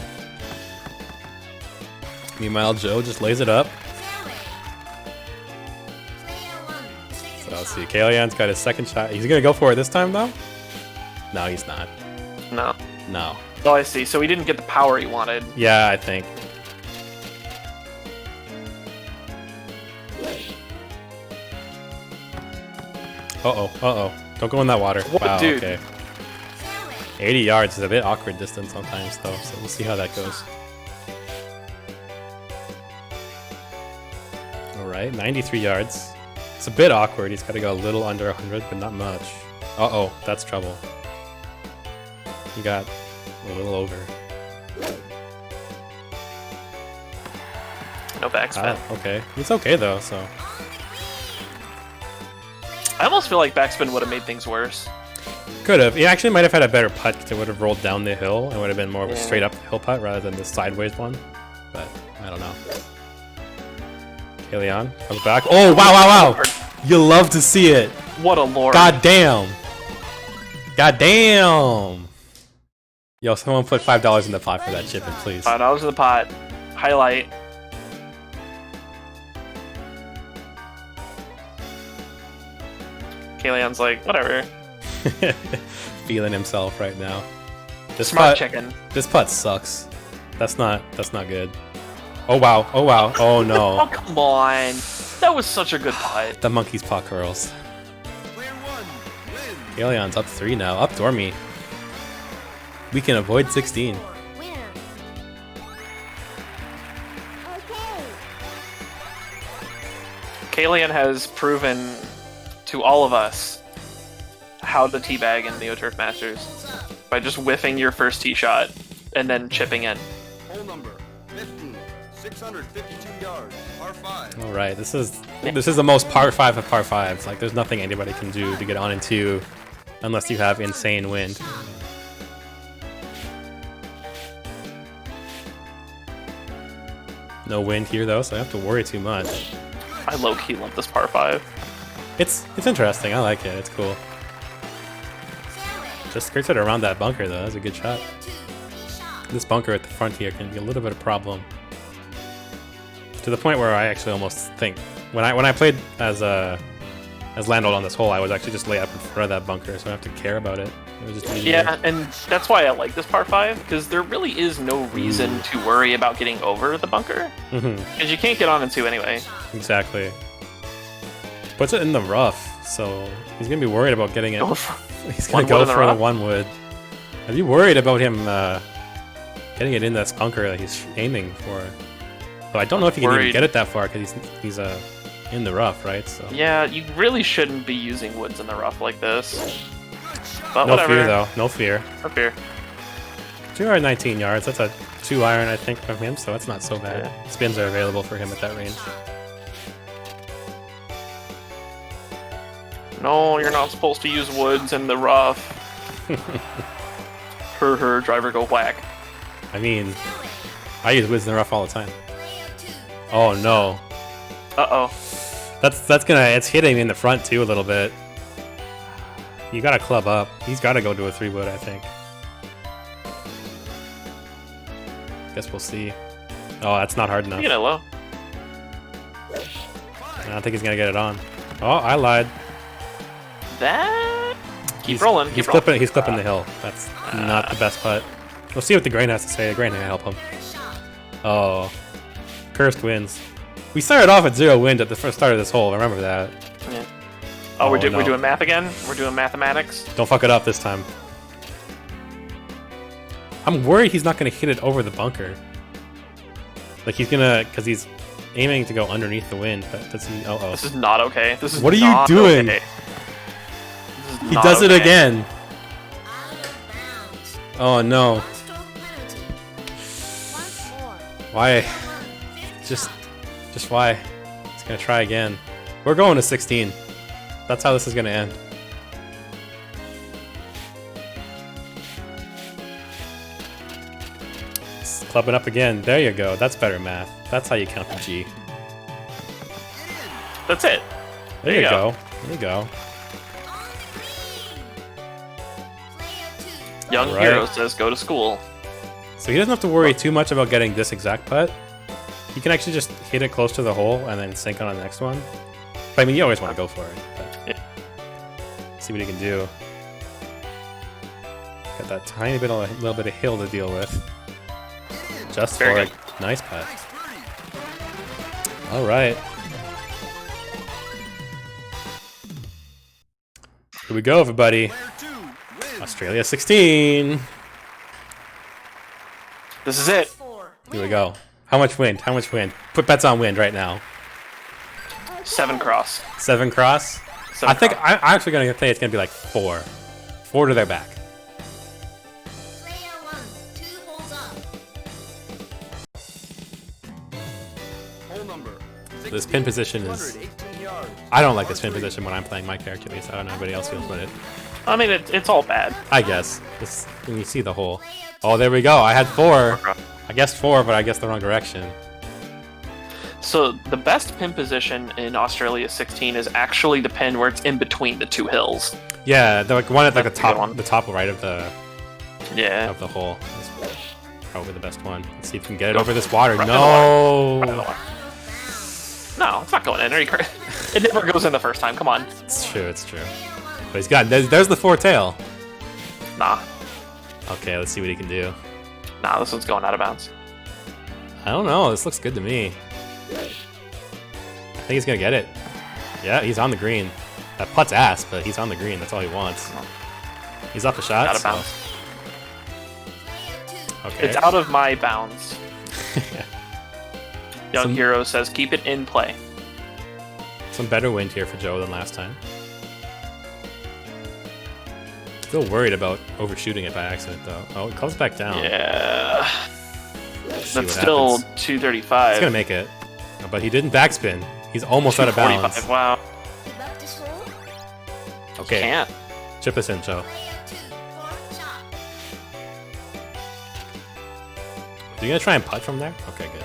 Speaker 1: Meanwhile, Joe just lays it up.
Speaker 5: Fairway. Player 1.
Speaker 1: So
Speaker 5: Sixth
Speaker 1: let's see.
Speaker 5: shot.
Speaker 1: Qelaion's got his second shot. He's gonna go for it this time, though? No, he's not.
Speaker 3: No.
Speaker 1: No.
Speaker 3: Oh, I see. So he didn't get the power he wanted.
Speaker 1: Yeah, I think. Uh-oh, uh-oh. Don't go in that water.
Speaker 3: What,
Speaker 1: Wow,
Speaker 3: dude?
Speaker 1: okay.
Speaker 5: Fairway.
Speaker 1: 80 yards is a bit awkward distance sometimes, though, so we'll see how that goes. Alright, 93 yards. It's a bit awkward. He's got to go a little under 100, but not much. Uh-oh, that's trouble. He got a little over.
Speaker 3: No backspin.
Speaker 1: Ah, okay. It's okay, though, so...
Speaker 3: I almost feel like backspin would have made things worse.
Speaker 1: Could have. He actually might have had a better putt because it would have rolled down the hill and would have been more of a
Speaker 3: Yeah.
Speaker 1: straight up hill putt rather than the sideways one. But I don't know. Qelaion comes back. Oh, wow, wow, wow! You love to see it.
Speaker 3: What a lord.
Speaker 1: God damn. God damn. Yo, someone put $5 in the pot for that chip in, please.
Speaker 3: $5 in the pot. Highlight. Qelaion's like, whatever.
Speaker 1: Feeling himself right now. This
Speaker 3: Smart
Speaker 1: putt,
Speaker 3: chicken.
Speaker 1: this putt sucks. That's not good. Oh wow, oh wow, oh
Speaker 3: Oh,
Speaker 1: no.
Speaker 3: come on. That was such a good putt.
Speaker 1: The monkey's paw curls.
Speaker 4: Player 1 wins.
Speaker 1: Qelaion's up 3 now, up dormy. We can avoid 16.
Speaker 5: Winner. Okay.
Speaker 3: Qelaion has proven to all of us how to teabag in Neo Turf Masters by just whiffing your first tee shot and then chipping in.
Speaker 4: Hole number 15. 652 yards. Par 5.
Speaker 1: All right, this is the most par 5 of par 5s. Like, there's nothing anybody can do to get on in 2 unless you have insane wind. No wind here though, so I don't have to worry too much.
Speaker 3: I low-key love this par 5.
Speaker 1: It's interesting. I like it. It's cool. Just skirts it around that bunker though. That's a good shot. This bunker at the front here can be a little bit of a problem. To the point where I actually almost think when I played as landlord on this hole, I was actually just lay up in front of that bunker, so I don't have to care about it. It was just easier.
Speaker 3: Yeah, and that's why I like this par 5, because there really is no reason to worry about getting over the bunker. Because you can't get on in 2 anyway.
Speaker 1: Exactly. Puts it in the rough, so he's gonna be worried about getting it. He's gonna go for the 1 wood. Are you worried about him getting it in that bunker that he's aiming for? But I don't know if he can even get it that far because he's in the rough, right? So
Speaker 3: yeah, you really shouldn't be using woods in the rough like this. But
Speaker 1: no
Speaker 3: whatever.
Speaker 1: fear though, no fear.
Speaker 3: No fear.
Speaker 1: 219 yards. That's a 2 iron, I think, from him, so that's not so bad.
Speaker 3: Yeah.
Speaker 1: Spins are available for him at that range.
Speaker 3: No, you're not supposed to use woods in the rough. Driver go whack.
Speaker 1: I mean, I use woods in the rough all the time. Oh no.
Speaker 3: Uh-oh.
Speaker 1: It's hitting me in the front too a little bit. You gotta club up. He's gotta go to a 3 wood, I think. Guess we'll see. Oh, that's not hard enough.
Speaker 3: You know, low.
Speaker 1: I don't think he's gonna get it on. Oh, I lied.
Speaker 3: That... Keep rolling.
Speaker 1: He's clipping the hill. That's not the best putt. We'll see what the grain has to say. The grain can help him. Oh. Cursed wins. We started off at 0 wind at the first start of this hole. Remember that.
Speaker 3: Yeah. Oh, we're
Speaker 1: no.
Speaker 3: doing math again? We're doing mathematics?
Speaker 1: Don't fuck it up this time. I'm worried he's not going to hit it over the bunker. Like he's going to... Because he's aiming to go underneath the wind. But does he... Uh-oh.
Speaker 3: This is not okay. This is
Speaker 1: What are you
Speaker 3: not
Speaker 1: doing?
Speaker 3: Okay.
Speaker 1: He does it again. Oh no. Why? Just why? He's gonna try again. We're going to 16. That's how this is gonna end. Clubbing up again. There you go. That's better math. That's how you count the G.
Speaker 3: That's it.
Speaker 1: There you go. There you go.
Speaker 3: Young
Speaker 1: Right.
Speaker 3: Hero says go to school.
Speaker 1: So he doesn't have to worry too much about getting this exact putt. He can actually just hit it close to the hole and then sink on the next one. But I mean, you always want to go for it. But
Speaker 3: Yeah.
Speaker 1: see what he can do. Got that tiny bit, little bit of hill to deal with. Just
Speaker 3: Very
Speaker 1: for
Speaker 3: good.
Speaker 1: it. Nice putt. All right. Here we go, everybody. Australia 16.
Speaker 3: This is it.
Speaker 1: Here we go. How much wind? How much wind? Put bets on wind right now.
Speaker 3: 7 cross.
Speaker 1: 7 cross?
Speaker 3: 7
Speaker 1: I think
Speaker 3: cross.
Speaker 1: I'm actually going to say it's going to be like 4. 4 to their back.
Speaker 4: Hole number
Speaker 1: This pin position is...
Speaker 4: 618 yards.
Speaker 1: I don't like this pin position when I'm playing my character, at least. I don't know if anybody else feels about it.
Speaker 3: I mean, it's all bad.
Speaker 1: I guess. It's, when you see the hole. Oh, there we go. I had 4. I guessed 4, but I guessed the wrong direction.
Speaker 3: So the best pin position in Australia 16 is actually the pin where it's in between the 2 hills.
Speaker 1: Yeah, the one at like
Speaker 3: That's a good one.
Speaker 1: the top right of the
Speaker 3: Yeah.
Speaker 1: hole. That's probably the best one. Let's see if we can get it
Speaker 3: Go
Speaker 1: over this water.
Speaker 3: right in the
Speaker 1: No!
Speaker 3: No, it's not going in. Are you crazy? It never goes in the first time. Come on.
Speaker 1: It's true, it's true. But he's got... There's the 4 tail.
Speaker 3: Nah.
Speaker 1: Okay, let's see what he can do.
Speaker 3: Nah, this one's going out of bounds.
Speaker 1: I don't know. This looks good to me. I think he's going to get it. Yeah, he's on the green. That putt's ass, but he's on the green. That's all he wants. He's off the shot.
Speaker 3: Out of bounds.
Speaker 1: Okay.
Speaker 3: It's out of my bounds. Young
Speaker 1: Some-
Speaker 3: Hero says keep it in play.
Speaker 1: Some better wind here for Joe than last time. Still worried about overshooting it by accident, though. Oh, it comes back down.
Speaker 3: Yeah.
Speaker 1: Let's see
Speaker 3: That's
Speaker 1: what
Speaker 3: still
Speaker 1: happens.
Speaker 3: 235.
Speaker 1: He's gonna make it. But he didn't backspin. He's almost out of bounds.
Speaker 3: 245. Wow.
Speaker 1: Okay.
Speaker 3: Can't.
Speaker 1: Chip us in, Joe. Are you gonna try and putt from there? Okay, good.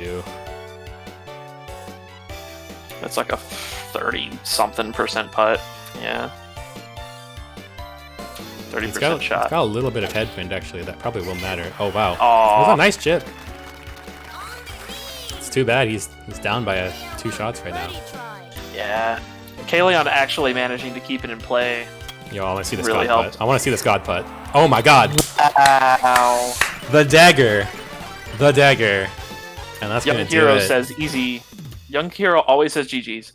Speaker 1: do?
Speaker 3: It's like a 30-something% putt. Yeah. 30%
Speaker 1: It's got
Speaker 3: shot.
Speaker 1: a little bit of headwind, actually. That probably will matter. Oh, wow.
Speaker 3: Aw.
Speaker 1: That was a nice chip. It's too bad he's down by 2 shots right now.
Speaker 3: Yeah. Qelaion actually managing to keep it in play.
Speaker 1: Yo, I want to see this
Speaker 3: Really
Speaker 1: god
Speaker 3: helped.
Speaker 1: putt. I want to see this god putt. Oh my god.
Speaker 3: Ow.
Speaker 1: The dagger. The dagger. And that's
Speaker 3: Young
Speaker 1: going to do
Speaker 3: Hero
Speaker 1: it.
Speaker 3: says easy. Young Hero always says GG's.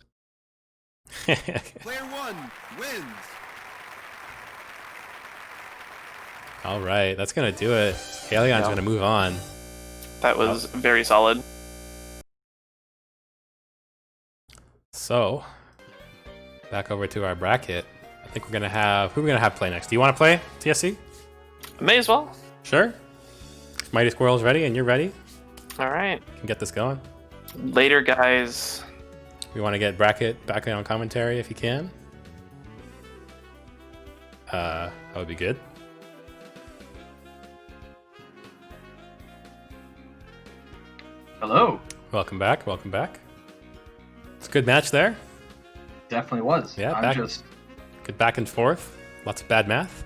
Speaker 4: Player 1 wins.
Speaker 1: All right, that's going to do it. Qelaion's
Speaker 3: Yeah.
Speaker 1: going to move on.
Speaker 3: That was very solid.
Speaker 1: So, back over to our bracket. I think we're going to have... Who are we going to have play next? Do you want to play, TSC?
Speaker 3: May as well.
Speaker 1: Sure. Mightysquirrel's ready and you're ready.
Speaker 3: All right.
Speaker 1: Can get this going.
Speaker 3: Later, guys.
Speaker 1: We want to get Bracket back on commentary if you can. That would be good.
Speaker 2: Hello.
Speaker 1: Welcome back. Welcome back. It's a good match there.
Speaker 2: Definitely was.
Speaker 1: Yeah,
Speaker 2: I'm
Speaker 1: back-
Speaker 2: just
Speaker 1: Good back and forth. Lots of bad math.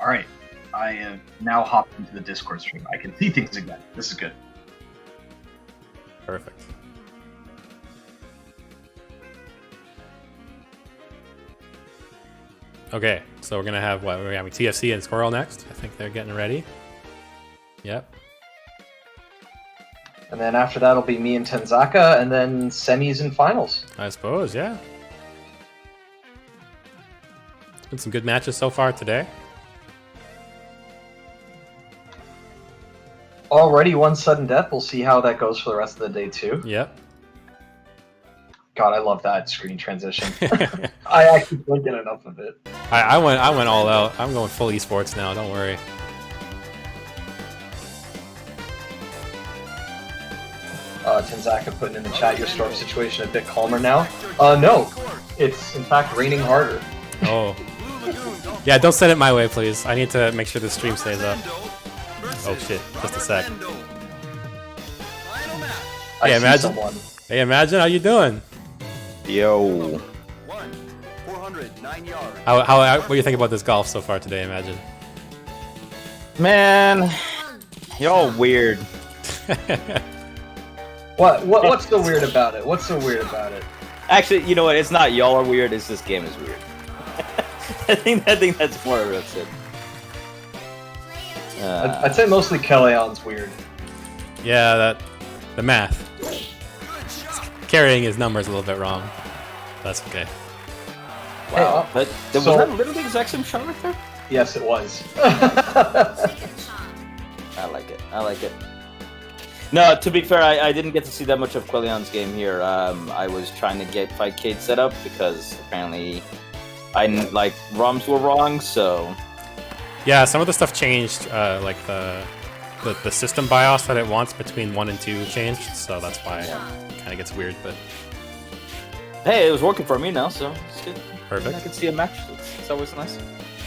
Speaker 2: all right. I have now hopped into the Discord stream. I can see things again. This is good.
Speaker 1: Perfect. Okay, so we're gonna have what? We're having TFC and Squirrel next. I think they're getting ready. Yep.
Speaker 2: And then after that, it'll be me and Tenzaka, and then semis and finals.
Speaker 1: I suppose, yeah. It's been some good matches so far today.
Speaker 2: Already one sudden death. We'll see how that goes for the rest of the day too.
Speaker 1: Yep.
Speaker 2: God, I love that screen transition. I actually can't get enough of it.
Speaker 1: I went all out. I'm going full esports now. Don't worry.
Speaker 2: Tenzaka putting in the chat, your storm situation a bit calmer now. No, it's in fact raining harder.
Speaker 1: Oh. Yeah, don't send it my way, please. I need to make sure the stream stays up. Oh shit, just a sec.
Speaker 2: I
Speaker 1: Hey,
Speaker 2: see
Speaker 1: imagine.
Speaker 2: someone.
Speaker 1: Hey, Imagine, how you doing?
Speaker 6: Yo.
Speaker 4: 409 yards.
Speaker 1: What do you think about this golf so far today, Imagine?
Speaker 6: Man, y'all weird.
Speaker 2: What's so weird about it? What's so weird about it?
Speaker 6: Actually, you know what? It's not y'all are weird. It's this game is weird. I think that's more of it.
Speaker 2: I'd say mostly Qelaion's weird.
Speaker 1: Yeah, the math. Carrying his numbers a little bit wrong. That's okay.
Speaker 6: Wow.
Speaker 2: Hey,
Speaker 6: Was
Speaker 2: so-
Speaker 6: that literally the exact same shot right there?
Speaker 2: Yes, it was.
Speaker 6: I like it. I like it. No, to be fair, I didn't get to see that much of Qelaion's game here. I was trying to get Fight Cade set up because apparently ROMs were wrong, so...
Speaker 1: Yeah, some of the stuff changed, like the system BIOS that it wants between 1 and 2 changed, so that's why it kind of gets weird, but
Speaker 6: Hey, it was working for me now, so it's good. I
Speaker 1: perfect.
Speaker 6: can see a match. It's always nice.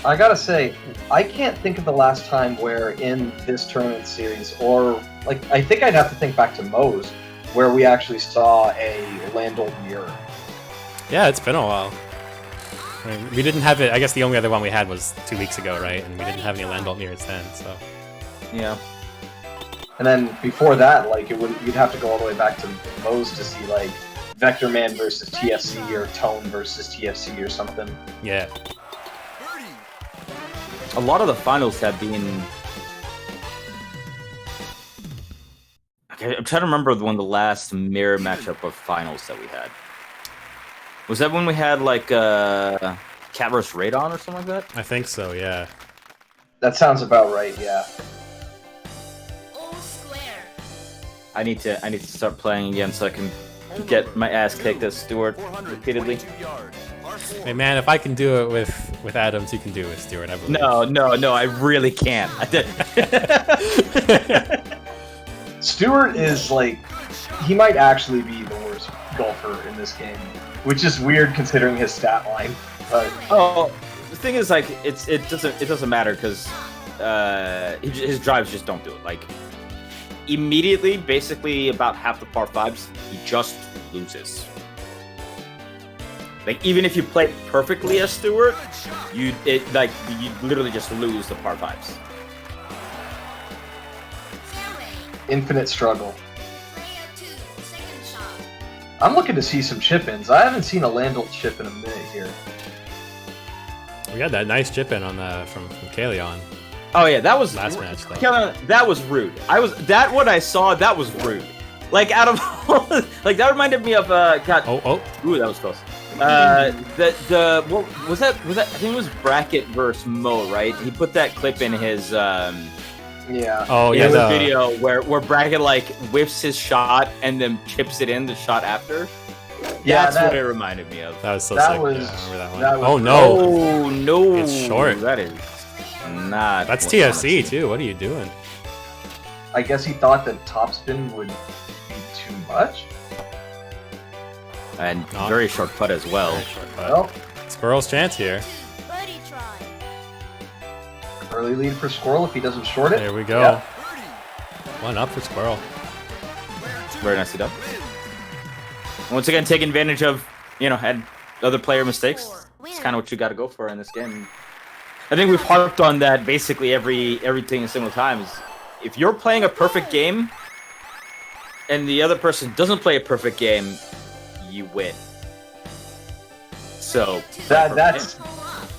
Speaker 2: I gotta say, I can't think of the last time where in this tournament series, or like I think I'd have to think back to Moe's, where we actually saw a Landol mirror.
Speaker 1: Yeah, it's been a while. I mean, we didn't have it. I guess the only other one we had was 2 weeks ago, right? And we didn't have any Landol mirrors then, so
Speaker 6: Yeah.
Speaker 2: And then before that, like you'd have to go all the way back to Moe's to see like Vector Man versus TFC or Tone versus TFC or something.
Speaker 1: yeah.
Speaker 6: A lot of the finals have been... Okay, I'm trying to remember when the last mirror matchup of finals that we had. Was that when we had like Cat vs Radon or something like that?
Speaker 1: I think so, yeah.
Speaker 2: That sounds about right, yeah.
Speaker 5: All square.
Speaker 6: I need to start playing again so I can get my ass kicked as Stewart repeatedly.
Speaker 4: 422 yards. Par 4.
Speaker 1: Hey man, if I can do it with Adams, you can do it with Stewart, I believe.
Speaker 6: No, I really can't.
Speaker 2: Stewart is like, he might actually be the worst golfer in this game, which is weird considering his stat line. But
Speaker 6: Oh, the thing is, like, it doesn't matter because his drives just don't do it. Like, immediately, basically about half the par fives, he just loses. Like even if you play perfectly as Stewart, you literally just lose the par fives.
Speaker 2: Infinite struggle.
Speaker 5: Player 2, second shot.
Speaker 2: I'm looking to see some chip-ins. I haven't seen a Landel chip in a minute here.
Speaker 1: We got that nice chip in on the from Qelaion
Speaker 6: Oh yeah, that was
Speaker 1: last match though.
Speaker 6: That was rude. What I saw, that was rude. Like out of like that reminded me of God.
Speaker 1: Oh.
Speaker 6: Ooh, that was close. What was that? I think it was Bracket versus Mo, right? He put that clip in his
Speaker 2: Yeah.
Speaker 1: Oh
Speaker 6: in
Speaker 1: yeah,
Speaker 6: his
Speaker 1: the
Speaker 6: video where Bracket like whiffs his shot and then chips it in the shot after.
Speaker 2: Yeah,
Speaker 6: That's what it reminded me of.
Speaker 1: that was so
Speaker 2: that
Speaker 1: sick.
Speaker 2: was-
Speaker 1: Yeah, I remember that one.
Speaker 2: that was-
Speaker 1: Oh no,
Speaker 6: Oh no,
Speaker 1: It's short.
Speaker 6: That is not.
Speaker 1: that's
Speaker 6: what I wanna
Speaker 1: TFC
Speaker 6: see.
Speaker 1: too. What are you doing?
Speaker 2: I guess he thought that topspin would be too much.
Speaker 6: And
Speaker 1: Not-
Speaker 6: very short putt as well.
Speaker 2: Well,
Speaker 1: Squirrel's chance here.
Speaker 5: Birdie try.
Speaker 2: early lead for Squirrel if he doesn't short it.
Speaker 1: There we go.
Speaker 2: Yeah.
Speaker 1: 1 up for Squirrel.
Speaker 6: Very nicely done. Once again, taking advantage of and other player mistakes. It's kind of what you got to go for in this game. I think we've harped on that basically everything single time. Is if you're playing a perfect game and the other person doesn't play a perfect game, you win. So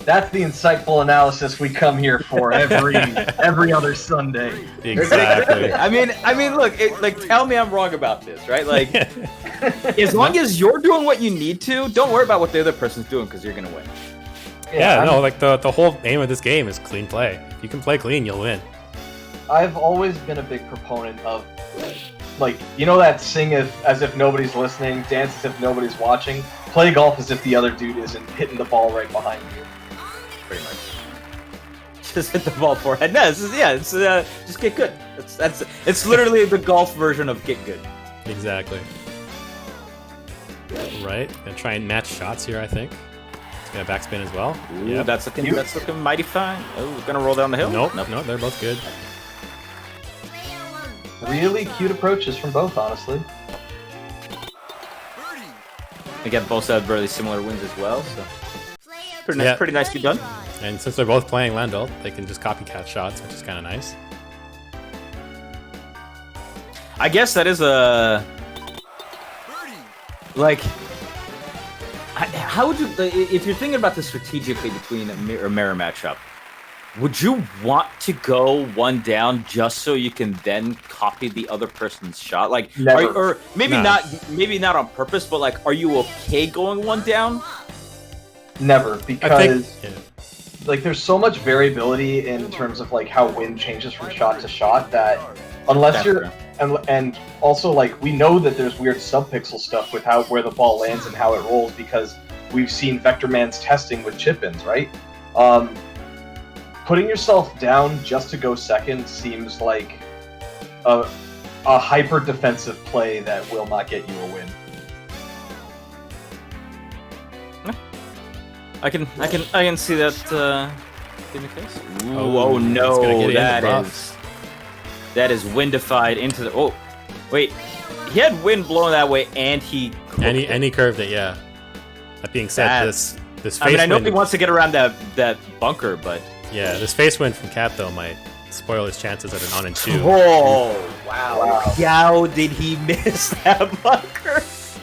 Speaker 2: That's the insightful analysis we come here for every other Sunday.
Speaker 1: Exactly.
Speaker 6: I mean, look, tell me I'm wrong about this, right? Like, as long as you're doing what you need to, don't worry about what the other person's doing because you're gonna win.
Speaker 1: Yeah, no, like the whole aim of this game is clean play. If you can play clean, you'll win.
Speaker 2: I've always been a big proponent of, like, you know that sing as if nobody's listening, dance as if nobody's watching, play golf as if the other dude isn't hitting the ball right behind you.
Speaker 6: Pretty much. Just hit the ball forehead. No, it's just get good. It's literally the golf version of get good.
Speaker 1: Exactly. Right. Gonna try and match shots here, I think. It's gonna backspin as well.
Speaker 6: Ooh,
Speaker 1: Yep.
Speaker 6: that's looking mighty fine. Oh, gonna roll down the hill.
Speaker 1: Nope, they're both good.
Speaker 5: Player 1.
Speaker 2: Really cute approaches from both, honestly.
Speaker 6: Again, both had really similar wins as well. So
Speaker 5: Player
Speaker 6: pretty nicely done.
Speaker 1: And since they're both playing Landel, they can just copycat shots, which is kind of nice.
Speaker 6: I guess that is a like. How would you, if you're thinking about this strategically between a mirror matchup, would you want to go one down just so you can then copy the other person's shot? Like,
Speaker 2: Never.
Speaker 6: or maybe
Speaker 1: No.
Speaker 6: not on purpose, but like, are you okay going one down?
Speaker 2: Never,
Speaker 1: I
Speaker 2: because
Speaker 1: think.
Speaker 2: like there's so much variability in terms of like how wind changes from shot to shot that unless
Speaker 6: That's
Speaker 2: you're and also like we know that there's weird subpixel stuff with where the ball lands and how it rolls because we've seen Vectorman's testing with chip-ins, right? Putting yourself down just to go second seems like a hyper defensive play that will not get you a win.
Speaker 6: I can see that being the case. Ooh,
Speaker 1: Oh,
Speaker 6: oh
Speaker 1: it's gonna
Speaker 6: no,
Speaker 1: get in the rough.
Speaker 6: that is windified into the. Oh, wait, he had wind blowing that way, and he.
Speaker 1: And he curved it, yeah. That being said,
Speaker 6: That's-
Speaker 1: this face
Speaker 6: I mean, I know
Speaker 1: wind,
Speaker 6: he wants to get around that bunker, but.
Speaker 1: yeah, this face wind from Cat though might spoil his chances at an on and two.
Speaker 6: Oh wow!
Speaker 2: Wow.
Speaker 6: How did he miss that bunker?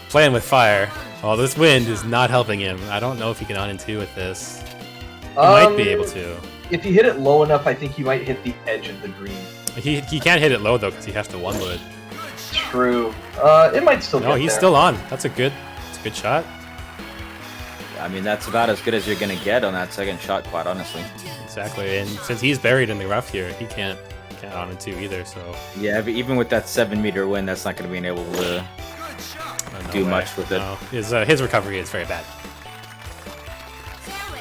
Speaker 1: Playing with fire. Well, this wind is not helping him. I don't know if he can on and two with this. He might be able to.
Speaker 2: If you hit it low enough, I think you might hit the edge of the green.
Speaker 1: He can't hit it low though because he has to one wood.
Speaker 2: True. It might still
Speaker 1: No,
Speaker 2: get
Speaker 1: he's
Speaker 2: there.
Speaker 1: still on. That's a good shot.
Speaker 6: I mean, that's about as good as you're gonna get on that second shot, quite honestly.
Speaker 1: Exactly. And since he's buried in the rough here, he can't on and two either. So
Speaker 6: Yeah, but even with that 7-meter win, that's not gonna be able to.
Speaker 1: no
Speaker 6: Do
Speaker 1: way.
Speaker 6: much with it.
Speaker 1: No. His recovery is very bad.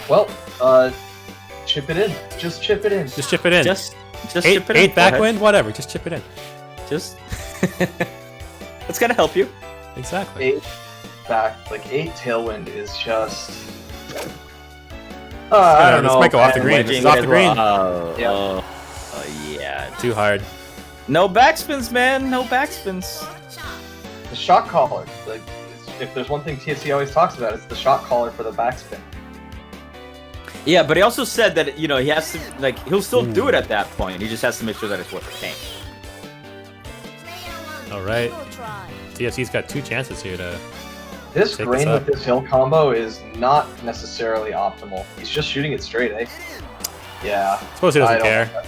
Speaker 2: Well, chip it in. Just chip it in.
Speaker 1: Just chip it in.
Speaker 6: Just
Speaker 1: eight
Speaker 6: chip it in. Go ahead.
Speaker 1: backwind, whatever. Just chip it in.
Speaker 6: Just. It's gonna help you.
Speaker 1: Exactly.
Speaker 2: 8 tailwind is just. I
Speaker 1: Yeah,
Speaker 2: don't
Speaker 1: this
Speaker 2: know.
Speaker 1: might go off the
Speaker 2: man.
Speaker 1: green. This is off the green.
Speaker 6: Oh,
Speaker 2: Yeah.
Speaker 6: yeah.
Speaker 1: Too hard.
Speaker 6: No backspins, man. No backspins.
Speaker 5: Pork chop.
Speaker 2: The shot caller. Like, if there's one thing TSC always talks about, it's the shot caller for the backspin.
Speaker 6: Yeah, but he also said that he has to he'll still do it at that point. He just has to make sure that it's worth the pain.
Speaker 5: Player 1.
Speaker 1: All right.
Speaker 5: Double try.
Speaker 1: TFC's got 2 chances here to.
Speaker 2: This
Speaker 1: Take
Speaker 2: grain
Speaker 1: this up.
Speaker 2: with this hill combo is not necessarily optimal. He's just shooting it straight, eh? Yeah.
Speaker 1: Suppose he
Speaker 2: I
Speaker 1: doesn't
Speaker 2: don't-
Speaker 1: care.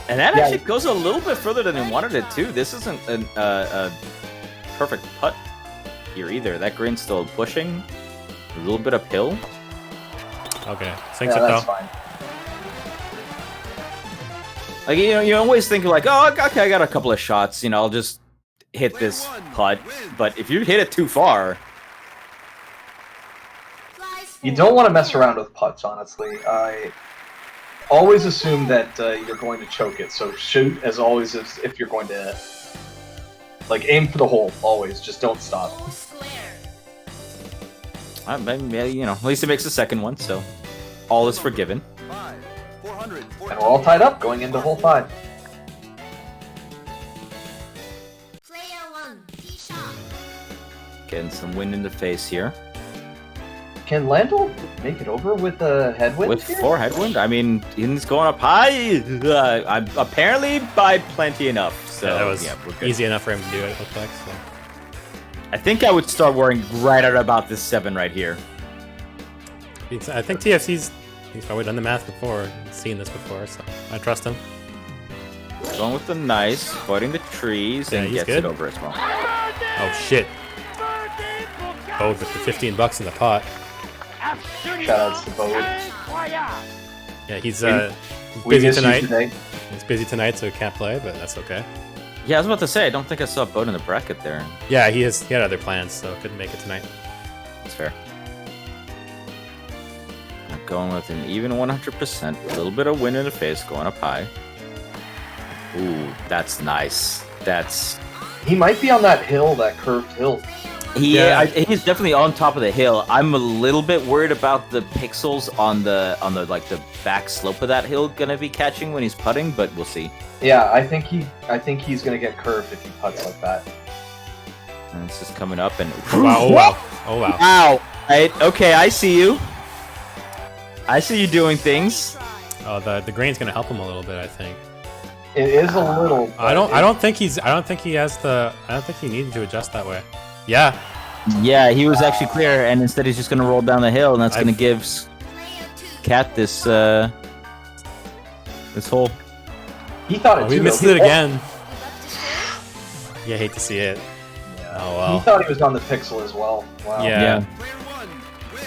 Speaker 6: And that
Speaker 2: Yeah.
Speaker 6: actually goes a little bit further than he wanted it to. This isn't a perfect putt here either. That green's still pushing. A little bit uphill.
Speaker 1: Okay, sinks
Speaker 2: Yeah,
Speaker 1: it
Speaker 2: that's
Speaker 1: though.
Speaker 2: fine.
Speaker 6: Like you always think like, oh, okay, I got a couple of shots. I'll just hit this putt. But if you hit it too far,
Speaker 5: Flies
Speaker 2: You
Speaker 5: forward.
Speaker 2: don't want to mess around with putts, honestly. I always assume that you're going to choke it, so shoot as always as if you're going to aim for the hole. Always, just don't stop.
Speaker 5: Four square.
Speaker 6: at least it makes the second one. So all is forgiven.
Speaker 4: 5, 414.
Speaker 2: And we're all tied up going into hole 5.
Speaker 5: Player 1. Tee shot.
Speaker 6: Getting some wind in the face here.
Speaker 2: Can Landel make it over with a headwind?
Speaker 6: With
Speaker 2: here?
Speaker 6: 4 headwind, I mean, he's going up high. I'm apparently by plenty enough. So
Speaker 1: Yeah, that was
Speaker 6: we're good.
Speaker 1: easy enough for him to do it. It looked like. So.
Speaker 6: I think I would start worrying right at about this 7 right here.
Speaker 1: I think TFC's he's probably done the math before, seen this before, so I trust him.
Speaker 6: Going with the nice, avoiding the trees,
Speaker 1: Yeah,
Speaker 6: and
Speaker 1: he's
Speaker 6: gets
Speaker 1: good.
Speaker 6: it over as well.
Speaker 1: Oh shit! Oh, with the $15 in the pot.
Speaker 2: Shoutouts to Bode.
Speaker 1: Yeah, he's
Speaker 2: We
Speaker 1: busy
Speaker 2: miss you
Speaker 1: tonight.
Speaker 2: today.
Speaker 1: He's busy tonight, so he can't play, but that's okay.
Speaker 6: Yeah, I was about to say, I don't think I saw Bode in the bracket there.
Speaker 1: Yeah, he had other plans, so couldn't make it tonight.
Speaker 6: That's fair. I'm going with an even 100%. A little bit of wind in the face, going up high. Ooh, that's nice. That's...
Speaker 2: He might be on that hill, that curved hill.
Speaker 1: Yeah.
Speaker 6: He's definitely on top of the hill. I'm a little bit worried about the pixels on the the back slope of that hill gonna be catching when he's putting, but we'll see.
Speaker 2: Yeah, I think he's gonna get curved if he putts like that.
Speaker 6: And it's just coming up and
Speaker 1: Wow! Oh wow! Oh wow!
Speaker 6: wow! Okay, I see you. I see you doing things.
Speaker 1: Oh, the grain's gonna help him a little bit, I think.
Speaker 2: It is a little.
Speaker 1: I don't think he needed to adjust that way. Yeah.
Speaker 6: Yeah, he was actually clear, and instead he's just gonna roll down the hill, and that's gonna give
Speaker 5: Player 2.
Speaker 6: Cat this hole.
Speaker 2: He thought it
Speaker 1: Oh,
Speaker 2: too.
Speaker 1: he missed
Speaker 2: though.
Speaker 1: it again.
Speaker 5: Left to square.
Speaker 1: Yeah, hate to see it.
Speaker 2: Yeah.
Speaker 1: Oh, well.
Speaker 2: He thought he was on the pixel as well. Wow.
Speaker 1: Yeah.
Speaker 4: Player 1 wins.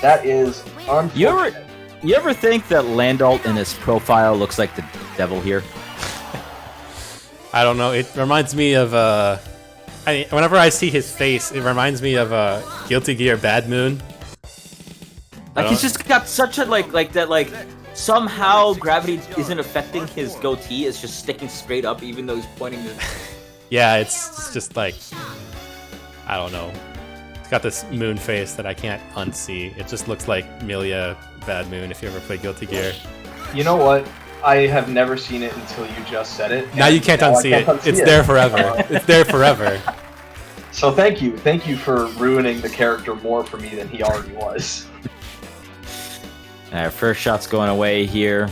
Speaker 2: That is unfortunate.
Speaker 6: You ever think that Landalt in his profile looks like the devil here?
Speaker 1: I don't know. It reminds me of whenever I see his face, it reminds me of Guilty Gear Bad Moon.
Speaker 6: Like he's just got such a like that somehow gravity isn't affecting his goatee. It's just sticking straight up, even though he's pointing to.
Speaker 1: Yeah, it's just like I don't know. It's got this moon face that I can't unsee. It just looks like Milia Bad Moon if you ever play Guilty Gear.
Speaker 2: You know what? I have never seen it until you just said it.
Speaker 1: Now you can't
Speaker 2: Now I
Speaker 1: unsee
Speaker 2: can't
Speaker 1: it.
Speaker 2: unsee
Speaker 1: It's
Speaker 2: it.
Speaker 1: there forever. It's there forever.
Speaker 2: So thank you for ruining the character more for me than he already was.
Speaker 6: Alright, first shot's going away here.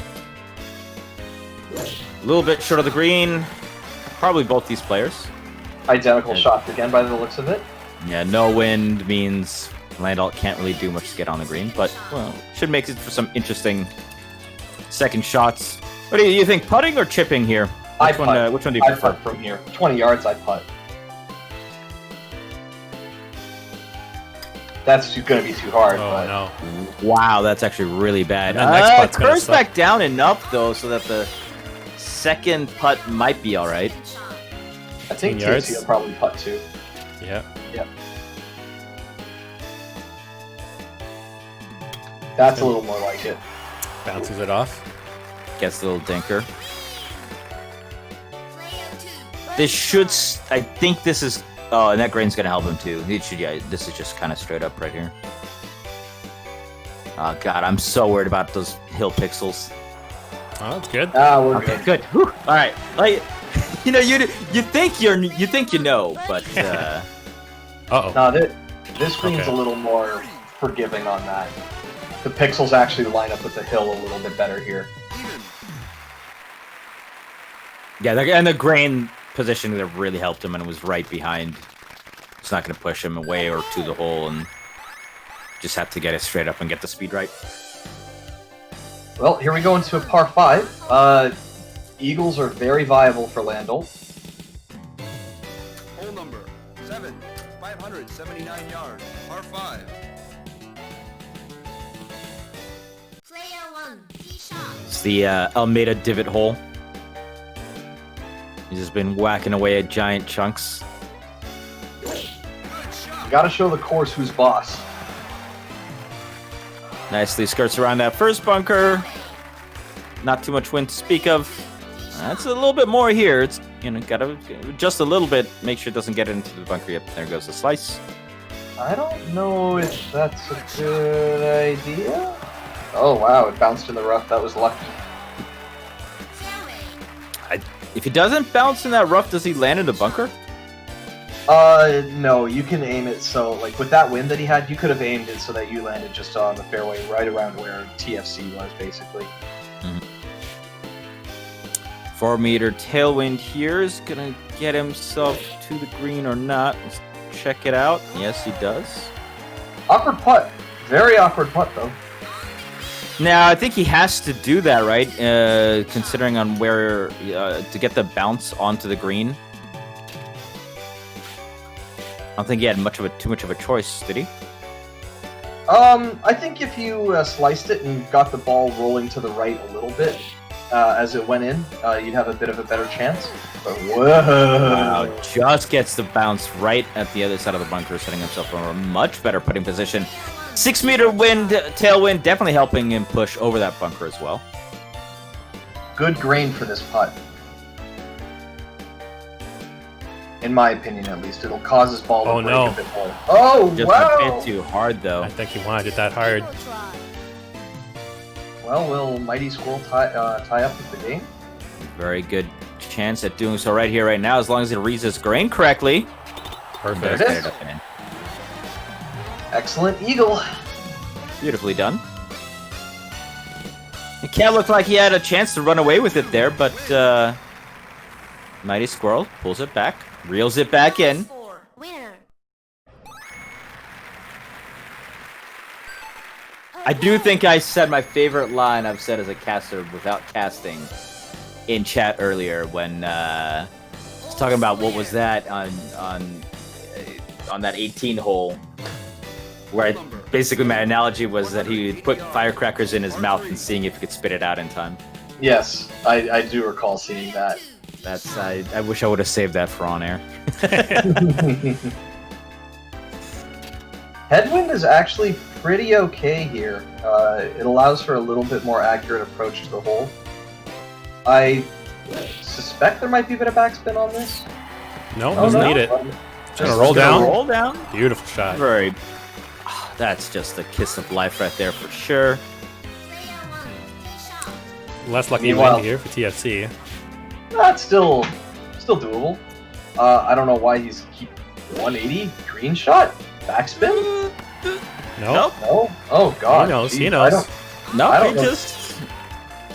Speaker 6: A little bit short of the green. Probably both these players.
Speaker 2: Identical shots again by the looks of it.
Speaker 6: Yeah, no wind means Landalt can't really do much to get on the green, but well, should make it for some interesting second shots. What do you think, putting or chipping here?
Speaker 2: I
Speaker 6: Which
Speaker 2: putt.
Speaker 6: one do you
Speaker 2: I
Speaker 6: prefer?
Speaker 2: putt from here. 20 yards, I putt. That's going to be too hard.
Speaker 1: Oh
Speaker 2: but
Speaker 1: no.
Speaker 6: Wow, that's actually really bad.
Speaker 1: And that next putt's gonna
Speaker 6: curves
Speaker 1: suck.
Speaker 6: back down enough though, so that the second putt might be all right.
Speaker 2: I think
Speaker 1: 15 yards.
Speaker 2: TFC will probably putt too.
Speaker 1: Yeah.
Speaker 2: Yep. That's a little more like it.
Speaker 1: Bounces it off.
Speaker 6: Gets the little dinker.
Speaker 5: Player 2.
Speaker 6: This should. I think this is. Oh, and that grain's gonna help him too. He should. Yeah, this is just kind of straight up right here. Oh god, I'm so worried about those hill pixels.
Speaker 1: Oh, that's good.
Speaker 2: We're
Speaker 6: Okay,
Speaker 2: good.
Speaker 6: good. Whew. All right, like you know, you think you know, but
Speaker 1: Uh-oh.
Speaker 2: No, this screen's
Speaker 1: Okay.
Speaker 2: a little more forgiving on that. The pixels actually line up with the hill a little bit better here.
Speaker 6: yeah, and the grain positioning that really helped him, and it was right behind. It's not going to push him away or to the hole, and just have to get it straight up and get the speed right.
Speaker 2: Well, here we go into a par 5. Eagles are very viable for Landel.
Speaker 4: Hole number 7, 579 yards, par 5.
Speaker 5: Player 1, tee shot.
Speaker 6: It's the Almeida divot hole. He's just been whacking away at giant chunks.
Speaker 2: You gotta show the course who's boss.
Speaker 6: Nicely skirts around that first bunker. Not too much wind to speak of. That's a little bit more here. It's, you know, gotta just a little bit. Make sure it doesn't get into the bunker yet. There goes the slice.
Speaker 2: I don't know if that's a good idea. Oh wow, it bounced in the rough. That was lucky.
Speaker 5: Fairway.
Speaker 6: If he doesn't bounce in that rough, does he land in the bunker?
Speaker 2: No, you can aim it so, like, with that wind that he had, you could have aimed it so that you landed just on the fairway right around where TFC was, basically.
Speaker 6: 4 meter tailwind here is gonna get himself to the green or not. Let's check it out. Yes, he does.
Speaker 2: Awkward putt. Very awkward putt, though.
Speaker 6: Now, I think he has to do that, right? Considering on where to get the bounce onto the green. I don't think he had too much of a choice, did he?
Speaker 2: I think if you sliced it and got the ball rolling to the right a little bit as it went in, you'd have a bit of a better chance. But whoa!
Speaker 6: Wow, just gets the bounce right at the other side of the bunker, setting himself for a much better putting position. 6 meter wind, tailwind, definitely helping him push over that bunker as well.
Speaker 2: Good grain for this putt. In my opinion, at least. It'll cause his ball to
Speaker 1: Oh,
Speaker 2: break
Speaker 1: no.
Speaker 2: a bit more. Oh,
Speaker 6: Just a
Speaker 2: wow!
Speaker 6: bit too hard, though.
Speaker 1: I think he wanted it that hard.
Speaker 2: Well, will Mightysquirrel tie up with the game?
Speaker 6: Very good chance at doing so right here, right now, as long as it reads his grain correctly.
Speaker 1: Perfect.
Speaker 2: There it
Speaker 6: Get
Speaker 2: is.
Speaker 6: it up and in.
Speaker 2: Excellent eagle.
Speaker 6: Beautifully done. It can't look like he had a chance to run away with it there, but Mightysquirrel pulls it back, reels it back in.
Speaker 5: 4, winner.
Speaker 6: I do think I said my favorite line I've said as a caster without casting in chat earlier when I was talking about what was that on that 18 hole, where basically my analogy was that he would put firecrackers in his mouth and seeing if he could spit it out in time.
Speaker 2: Yes, I do recall seeing that.
Speaker 6: That's I wish I would have saved that for on air.
Speaker 2: Headwind is actually pretty okay here. It allows for a little bit more accurate approach to the hole. I suspect there might be a bit of backspin on this.
Speaker 1: No, doesn't need it. Just gonna roll down.
Speaker 6: Roll down.
Speaker 1: Beautiful shot.
Speaker 6: Very. That's just a kiss of life right there for sure.
Speaker 5: Player 1, tee shot.
Speaker 1: Less lucky
Speaker 2: Meanwhile-
Speaker 1: wind here for TFC.
Speaker 2: That's still doable. I don't know why he's keep 180 green shot backspin.
Speaker 1: No.
Speaker 6: Nope.
Speaker 2: No. Oh God.
Speaker 1: He knows.
Speaker 2: Jeez,
Speaker 1: He
Speaker 2: I
Speaker 1: knows.
Speaker 2: don't-
Speaker 6: No,
Speaker 2: I
Speaker 6: he
Speaker 2: don't know.
Speaker 6: just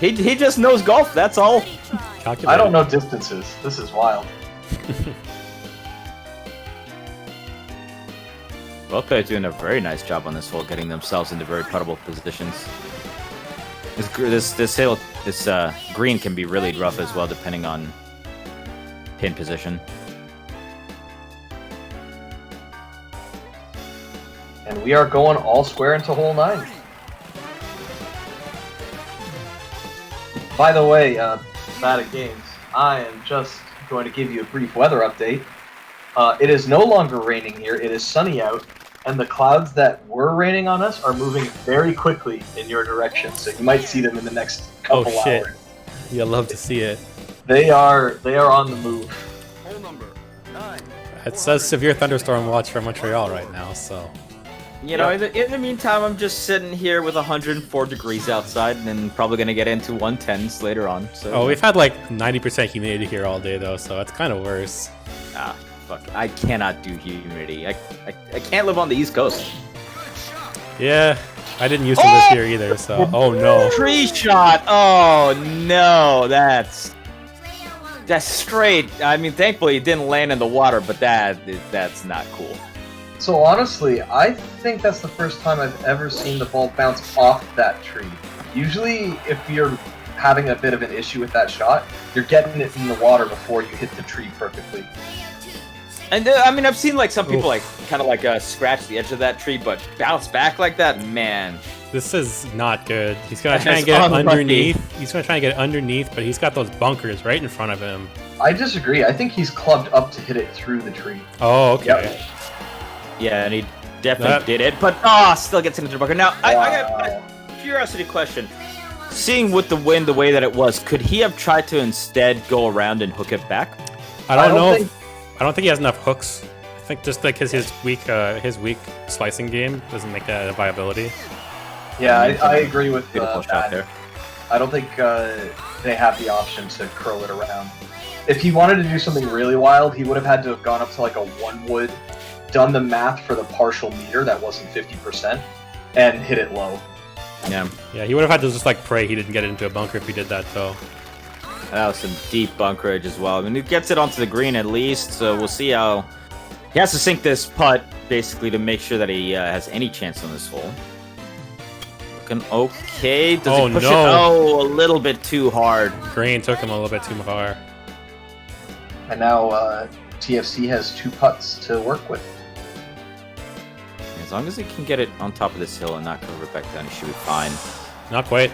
Speaker 6: he just knows golf. That's all.
Speaker 5: Ready, try.
Speaker 1: Calculated.
Speaker 2: I don't know distances. This is wild.
Speaker 6: Both players doing a very nice job on this hole, getting themselves into very puttable positions. This green can be really rough as well, depending on pin position.
Speaker 2: And we are going all square into hole 9. By the way, Badatgaems, I am just going to give you a brief weather update. It is no longer raining here. It is sunny out, and the clouds that were raining on us are moving very quickly in your direction. So you might see them in the next couple
Speaker 1: Oh, shit.
Speaker 2: hours.
Speaker 1: You'll love to see it.
Speaker 2: They are on the move.
Speaker 4: Hole number 9.
Speaker 1: It says severe thunderstorm watch for Montreal right now, so
Speaker 6: You know, in the meantime, I'm just sitting here with 104 degrees outside, and probably gonna get into 110s later on. So.
Speaker 1: Oh, we've had like 90% humidity here all day though, so it's kind of worse.
Speaker 6: Ah, fuck! I cannot do humidity. I can't live on the East Coast.
Speaker 1: Yeah, I didn't used to live here either, so... Oh, no.
Speaker 6: Tree shot! Oh, no, that's straight. I mean, thankfully it didn't land in the water, but that's not cool.
Speaker 2: So honestly, I think that's the first time I've ever seen the ball bounce off that tree. Usually, if you're having a bit of an issue with that shot, you're getting it in the water before you hit the tree perfectly.
Speaker 6: And I mean, I've seen like some people like kind of like scratch the edge of that tree, but bounce back like that, man.
Speaker 1: This is not good. He's gonna try and get it underneath. He's gonna try and get it underneath, but he's got those bunkers right in front of him.
Speaker 2: I disagree. I think he's clubbed up to hit it through the tree.
Speaker 1: Oh, okay.
Speaker 2: Yep.
Speaker 6: Yeah, and he definitely did it, but still gets into the bunker. Now, I got a curiosity question. Seeing with the wind the way that it was, could he have tried to instead go around and hook it back?
Speaker 1: I don't know. I don't think he has enough hooks. I think just like his weak slicing game doesn't make that a viability.
Speaker 2: Yeah, I agree with
Speaker 6: Beautiful shot there.
Speaker 2: I don't think they have the option to curl it around. If he wanted to do something really wild, he would have had to have gone up to like a 1 wood, done the math for the partial meter that wasn't 50%, and hit it low.
Speaker 6: Yeah.
Speaker 1: Yeah, he would have had to just like pray he didn't get it into a bunker if he did that though.
Speaker 6: That was some deep bunkerage as well. I mean, he gets it onto the green at least, so we'll see how... He has to sink this putt, basically, to make sure that he has any chance on this hole. Looking okay. Does he push it? Oh, a little bit too hard.
Speaker 1: Green took him a little bit too far.
Speaker 2: And now TFC has 2 putts to work with.
Speaker 6: As long as he can get it on top of this hill and not curve it back down, he should be fine.
Speaker 1: Not quite.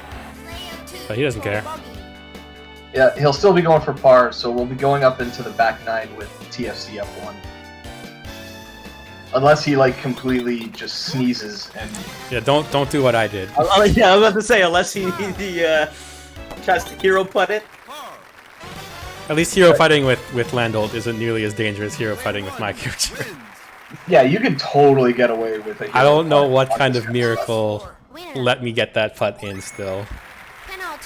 Speaker 1: But he doesn't care.
Speaker 2: Yeah, he'll still be going for par, so we'll be going up into the back 9 with TFC up 1. Unless he like completely just sneezes and...
Speaker 1: Yeah, don't do what I did.
Speaker 6: Yeah, I was about to say, unless he tries to hero putt it.
Speaker 1: At least hero fighting with Landolt isn't nearly as dangerous as hero fighting with my character.
Speaker 2: Yeah, you can totally get away with it.
Speaker 1: I don't know what kind of miracle let me get that putt in still.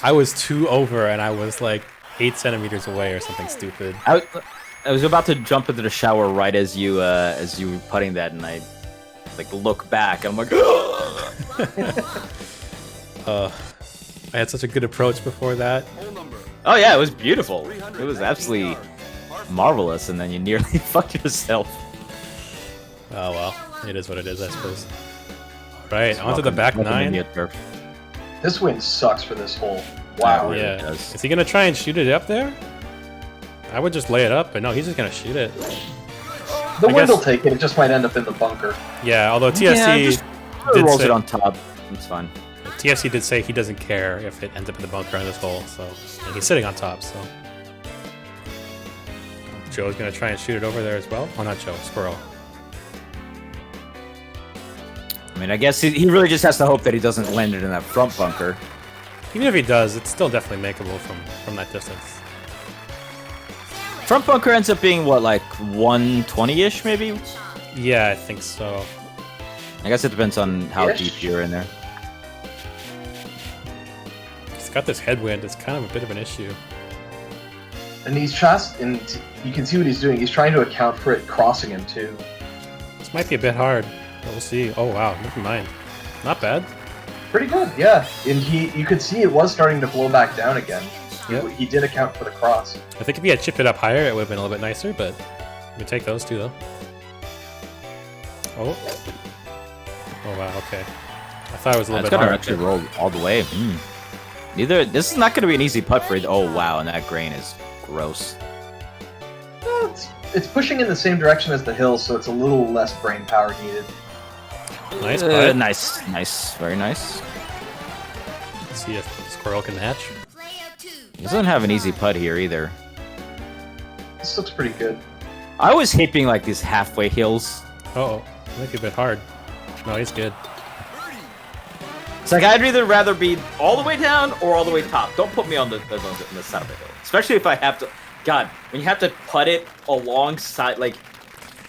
Speaker 1: I was 2 over and I was like 8 centimeters away or something stupid.
Speaker 6: I was about to jump into the shower right as you were putting that, and I like look back. I'm like,
Speaker 1: I had such a good approach before that.
Speaker 6: oh yeah, it was beautiful. It was absolutely marvelous, and then you nearly fucked yourself.
Speaker 1: Oh well, it is what it is, I suppose. Right, onto the back 9.
Speaker 2: This wind sucks for this hole. Wow.
Speaker 1: Yeah. Is he gonna try and shoot it up there? I would just lay it up, but no, he's just gonna shoot it.
Speaker 2: The wind will take it. It just might end up in the bunker.
Speaker 1: Yeah, although TFC did
Speaker 6: rolls
Speaker 1: say,
Speaker 6: it on top. It's fine.
Speaker 1: TFC did say he doesn't care if it ends up in the bunker on this hole, so and he's sitting on top, so Joe's gonna try and shoot it over there as well. Oh, not Joe, Squirrel.
Speaker 6: I mean, I guess he really just has to hope that he doesn't land it in that front bunker.
Speaker 1: Even if he does, it's still definitely makeable from that distance.
Speaker 6: Front bunker ends up being, what, like 120-ish, maybe?
Speaker 1: Yeah, I think so.
Speaker 6: I guess it depends on how deep you're in there.
Speaker 1: He's got this headwind. It's kind of a bit of an issue.
Speaker 2: And and you can see what he's doing. He's trying to account for it crossing him, too.
Speaker 1: This might be a bit hard, but we'll see. Oh, wow, never mind. Not bad.
Speaker 2: Pretty good, yeah. And you could see it was starting to blow back down again.
Speaker 1: Yep.
Speaker 2: He did account for the cross.
Speaker 1: I think if he had chipped it up higher, it would have been a little bit nicer, but we take those 2, though. Oh. Oh, wow, okay. I thought it was a little bit
Speaker 6: gonna
Speaker 1: hard.
Speaker 6: actually roll all the way. This is not going to be an easy putt for it. Oh, wow, and that grain is gross.
Speaker 2: Well, it's pushing in the same direction as the hill, so it's a little less brain power needed.
Speaker 1: Nice putt.
Speaker 6: Nice. Very nice.
Speaker 1: Let's see if Squirrel can match.
Speaker 6: He doesn't have an easy putt here either.
Speaker 2: This looks pretty good.
Speaker 6: I always hate being like these halfway hills.
Speaker 1: Uh-oh. Might be a bit hard. No, he's good.
Speaker 6: It's like I'd either rather be all the way down or all the way top. Don't put me on the side of the hill. Especially if I have to... God, when you have to putt it alongside, like...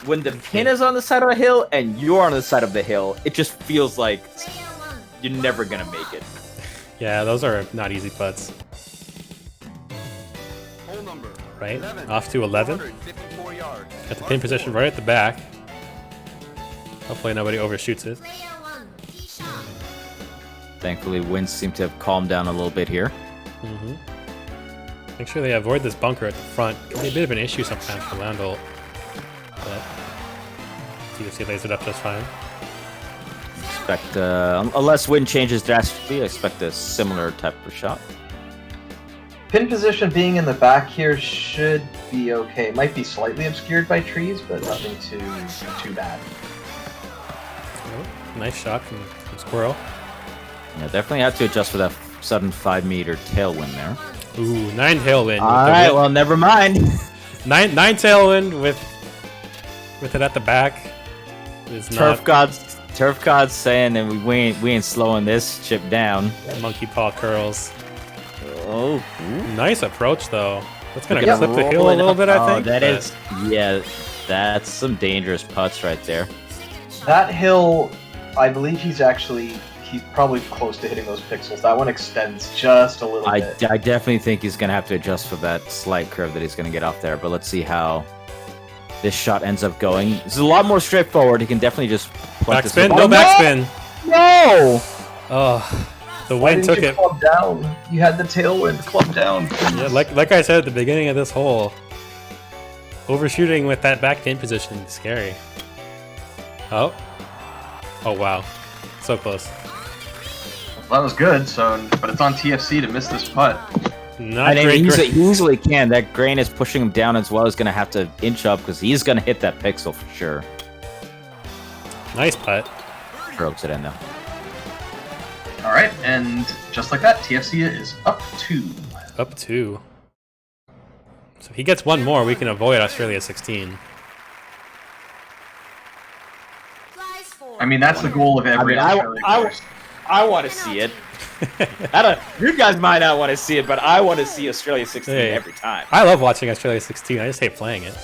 Speaker 6: when the pin is on the side of a hill and you're on the side of the hill, it just feels like
Speaker 5: Player 1.
Speaker 6: you're never gonna make it.
Speaker 1: Yeah, those are not easy putts.
Speaker 4: Hole number
Speaker 1: Right,
Speaker 4: 11,
Speaker 1: off to 11.
Speaker 4: 454 yards.
Speaker 1: Got the
Speaker 4: Par
Speaker 1: pin position
Speaker 4: 4.
Speaker 1: right at the back. Hopefully nobody overshoots it.
Speaker 5: Player 1. Tee shot.
Speaker 6: Thankfully, winds seem to have calmed down a little bit here.
Speaker 1: Mm-hmm. Make sure they avoid this bunker at the front. It can be a bit of an issue sometimes for land ult. But TFC lays it up just fine.
Speaker 6: Expect, unless wind changes drastically, I expect a similar type of shot.
Speaker 2: Pin position being in the back here should be okay. It might be slightly obscured by trees, but nothing too bad.
Speaker 1: Oh, nice shot from Squirrel.
Speaker 6: Yeah, definitely have to adjust for that sudden 5-meter tailwind there.
Speaker 1: Ooh, 9 tailwind.
Speaker 6: All right, well, never mind.
Speaker 1: 9 tailwind with it at the back. Is
Speaker 6: Turf gods saying that we ain't slowing this chip down.
Speaker 1: monkey paw curls.
Speaker 6: Oh,
Speaker 1: Nice approach though. That's gonna
Speaker 6: Look at
Speaker 1: clip the hill a
Speaker 6: rolling
Speaker 1: little
Speaker 6: up.
Speaker 1: bit, I
Speaker 6: Oh,
Speaker 1: think.
Speaker 6: that
Speaker 1: but-
Speaker 6: is, yeah, that's some dangerous putts right there.
Speaker 2: That hill, I believe he's probably close to hitting those pixels. That one extends just a little
Speaker 6: I
Speaker 2: bit.
Speaker 6: definitely think he's gonna have to adjust for that slight curve that he's gonna get off there. But let's see how this shot ends up going. This is a lot more straightforward. He can definitely just plunk this
Speaker 1: Backspin,
Speaker 6: in.
Speaker 1: no
Speaker 6: Oh,
Speaker 1: backspin.
Speaker 6: No!
Speaker 1: Oh, the
Speaker 2: Why
Speaker 1: wind
Speaker 2: didn't
Speaker 1: took
Speaker 2: you
Speaker 1: it.
Speaker 2: club down? You had the tailwind. Club down.
Speaker 1: Yeah, like I said at the beginning of this hole, overshooting with that back pin position is scary. Oh. Oh wow. So close.
Speaker 2: Well, that was good. But it's on TFC to miss this putt.
Speaker 1: Not
Speaker 6: I think
Speaker 1: great.
Speaker 6: he easily can. That grain is pushing him down as well. He's gonna have to inch up because he's gonna hit that pixel for sure.
Speaker 1: Nice putt.
Speaker 6: Strokes it in though.
Speaker 2: All right, and just like that, TFC is up 2.
Speaker 1: Up 2. So if he gets one more, we can avoid Australia 16.
Speaker 5: Flies 4.
Speaker 2: I mean, that's the goal of every Australian course.
Speaker 6: I want to see it. You guys might not want to see it, but I want to see Australia 16
Speaker 1: Hey.
Speaker 6: every time.
Speaker 1: I love watching Australia 16. I just hate playing it.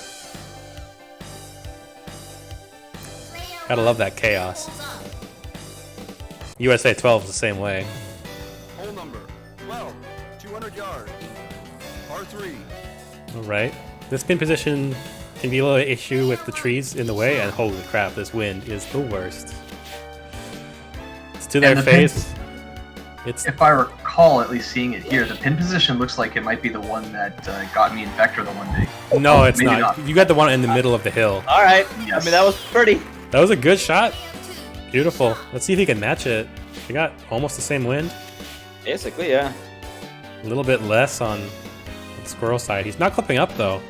Speaker 1: Gotta love that chaos. USA 12 is the same way.
Speaker 4: Hole number 12, 200 yards. Par 3.
Speaker 1: All right. This pin position can be a little issue with the trees in the way, and holy crap, this wind is the worst. It's to their
Speaker 2: And the pin-
Speaker 1: face. It's
Speaker 2: If I recall, at least seeing it here, the pin position looks like it might be the one that got me in Vector the one day.
Speaker 1: no, it's
Speaker 2: maybe
Speaker 1: not.
Speaker 2: not.
Speaker 1: You got the one in the middle of the hill.
Speaker 6: All right.
Speaker 2: Yes.
Speaker 6: I mean, that was pretty.
Speaker 1: That was a good shot. Beautiful. Let's see if he can match it. He got almost the same wind.
Speaker 6: Basically, yeah.
Speaker 1: A little bit less on the Squirrel side. He's not clipping up though.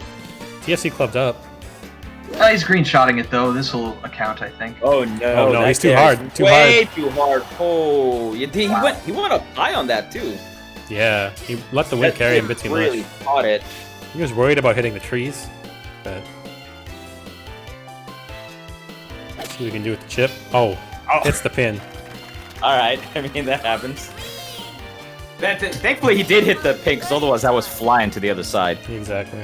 Speaker 1: TFC clubbed up.
Speaker 2: He's green shotting it though. This will account, I think.
Speaker 6: Oh no!
Speaker 1: Oh, no,
Speaker 6: that
Speaker 1: he's too
Speaker 6: guy is
Speaker 1: hard, too
Speaker 6: way
Speaker 1: hard.
Speaker 6: too hard. Oh, he
Speaker 2: Wow.
Speaker 6: went up high on that too.
Speaker 1: Yeah, he let the wind carry him a bit too
Speaker 6: really
Speaker 1: much.
Speaker 6: caught it.
Speaker 1: He was worried about hitting the trees, but let's see what we can do with the chip. Oh, hits the pin.
Speaker 6: All right. I mean, that happens. Thankfully, he did hit the pin, because otherwise I was flying to the other side.
Speaker 1: Exactly.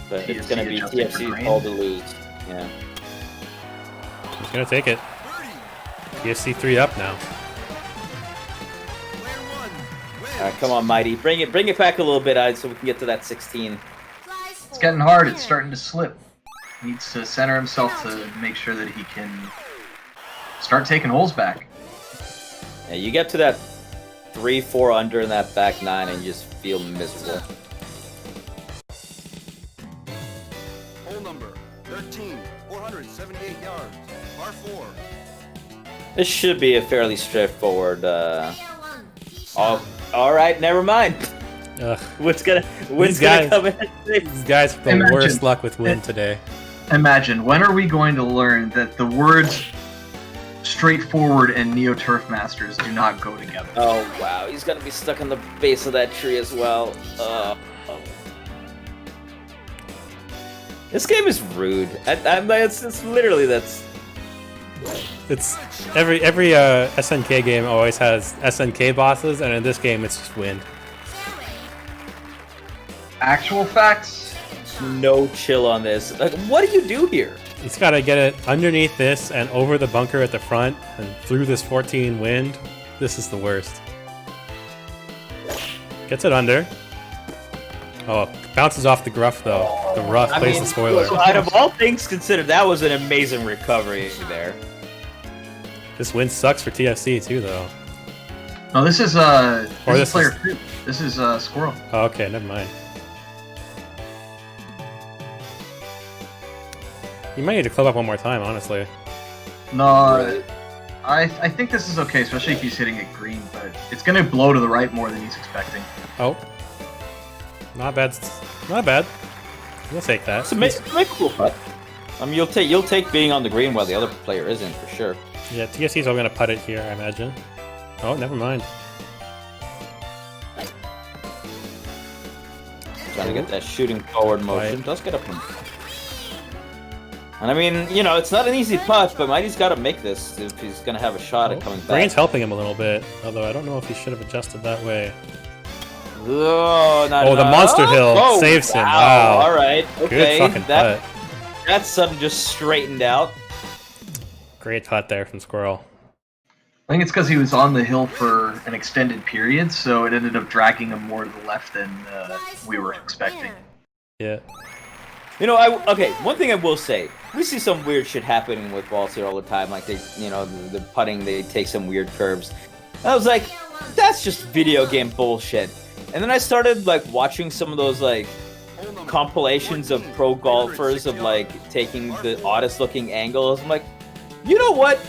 Speaker 6: But
Speaker 2: TFC
Speaker 6: it's going to be
Speaker 2: adjusting for
Speaker 6: TFC's
Speaker 2: grain.
Speaker 6: call to lose. Yeah.
Speaker 1: He's gonna take it. TFC 3 up now.
Speaker 4: Player 1 wins.
Speaker 6: All right, come on, Mighty. Bring it back a little bit, so we can get to that 16.
Speaker 5: Flies 4.
Speaker 2: It's getting hard. It's starting to slip. He needs to center himself to make sure that he can start taking holes back.
Speaker 6: Yeah, you get to that 3-4 under in that back 9, and you just feel miserable.
Speaker 4: Hole number 13, 478 yards. Par 4.
Speaker 6: This should be a fairly straightforward.
Speaker 5: Player 1. Tee shot.
Speaker 6: Oh, all right, never mind.
Speaker 1: Ugh,
Speaker 6: What's gonna
Speaker 1: guys-
Speaker 6: come in?
Speaker 1: these guys have the
Speaker 2: Imagine-
Speaker 1: worst luck with wind today.
Speaker 2: Imagine, when are we going to learn that the words straightforward and Neo Turf Masters do not go together?
Speaker 6: Oh wow, he's gonna be stuck on the base of that tree as well. Oh. This game is rude. It's literally that's.
Speaker 1: It's every SNK game always has SNK bosses, and in this game it's just wind.
Speaker 5: Fairway.
Speaker 2: Actual facts,
Speaker 6: no chill on this. Like, what do you do here?
Speaker 1: He's got to get it underneath this and over the bunker at the front and through this 14 wind. This is the worst. Gets it under. Oh, bounces off the gruff though. The rough plays the spoiler.
Speaker 6: Out of all things considered, that was an amazing recovery there.
Speaker 1: This win sucks for TFC too, though.
Speaker 2: No, this is
Speaker 1: this
Speaker 2: player
Speaker 1: is-
Speaker 2: 2. This is Squirrel.
Speaker 1: Oh, okay, never mind. You might need to club up one more time, honestly.
Speaker 2: No, I think this is okay, especially if he's hitting it green, but it's gonna blow to the right more than he's expecting.
Speaker 1: Oh, not bad. Not bad. We'll take that.
Speaker 6: It's a make cool putt. I mean, you'll take being on the green while the other player isn't for sure.
Speaker 1: Yeah, TFC's all gonna putt it here, I imagine. Oh, never mind.
Speaker 6: Trying to get that shooting forward motion.
Speaker 1: Right.
Speaker 6: Does get up. And I mean, you know, it's not an easy putt, but Mighty's got to make this if he's going to have a shot at coming back.
Speaker 1: Green's helping him a little bit, although I don't know if he should have adjusted that way.
Speaker 6: Oh,
Speaker 1: the monster hill saves him. Wow.
Speaker 6: All right. Okay.
Speaker 1: Good fucking putt.
Speaker 6: That sudden just straightened out.
Speaker 1: Great putt there from Squirrel.
Speaker 2: I think it's because he was on the hill for an extended period, so it ended up dragging him more to the left than we were expecting.
Speaker 1: Yeah.
Speaker 6: You know, one thing I will say, we see some weird shit happening with balls here all the time. Like the putting, they take some weird curves. And I was like, that's just video game bullshit. And then I started like watching some of those like compilations of pro golfers of like taking the oddest looking angles. I'm like, you know what?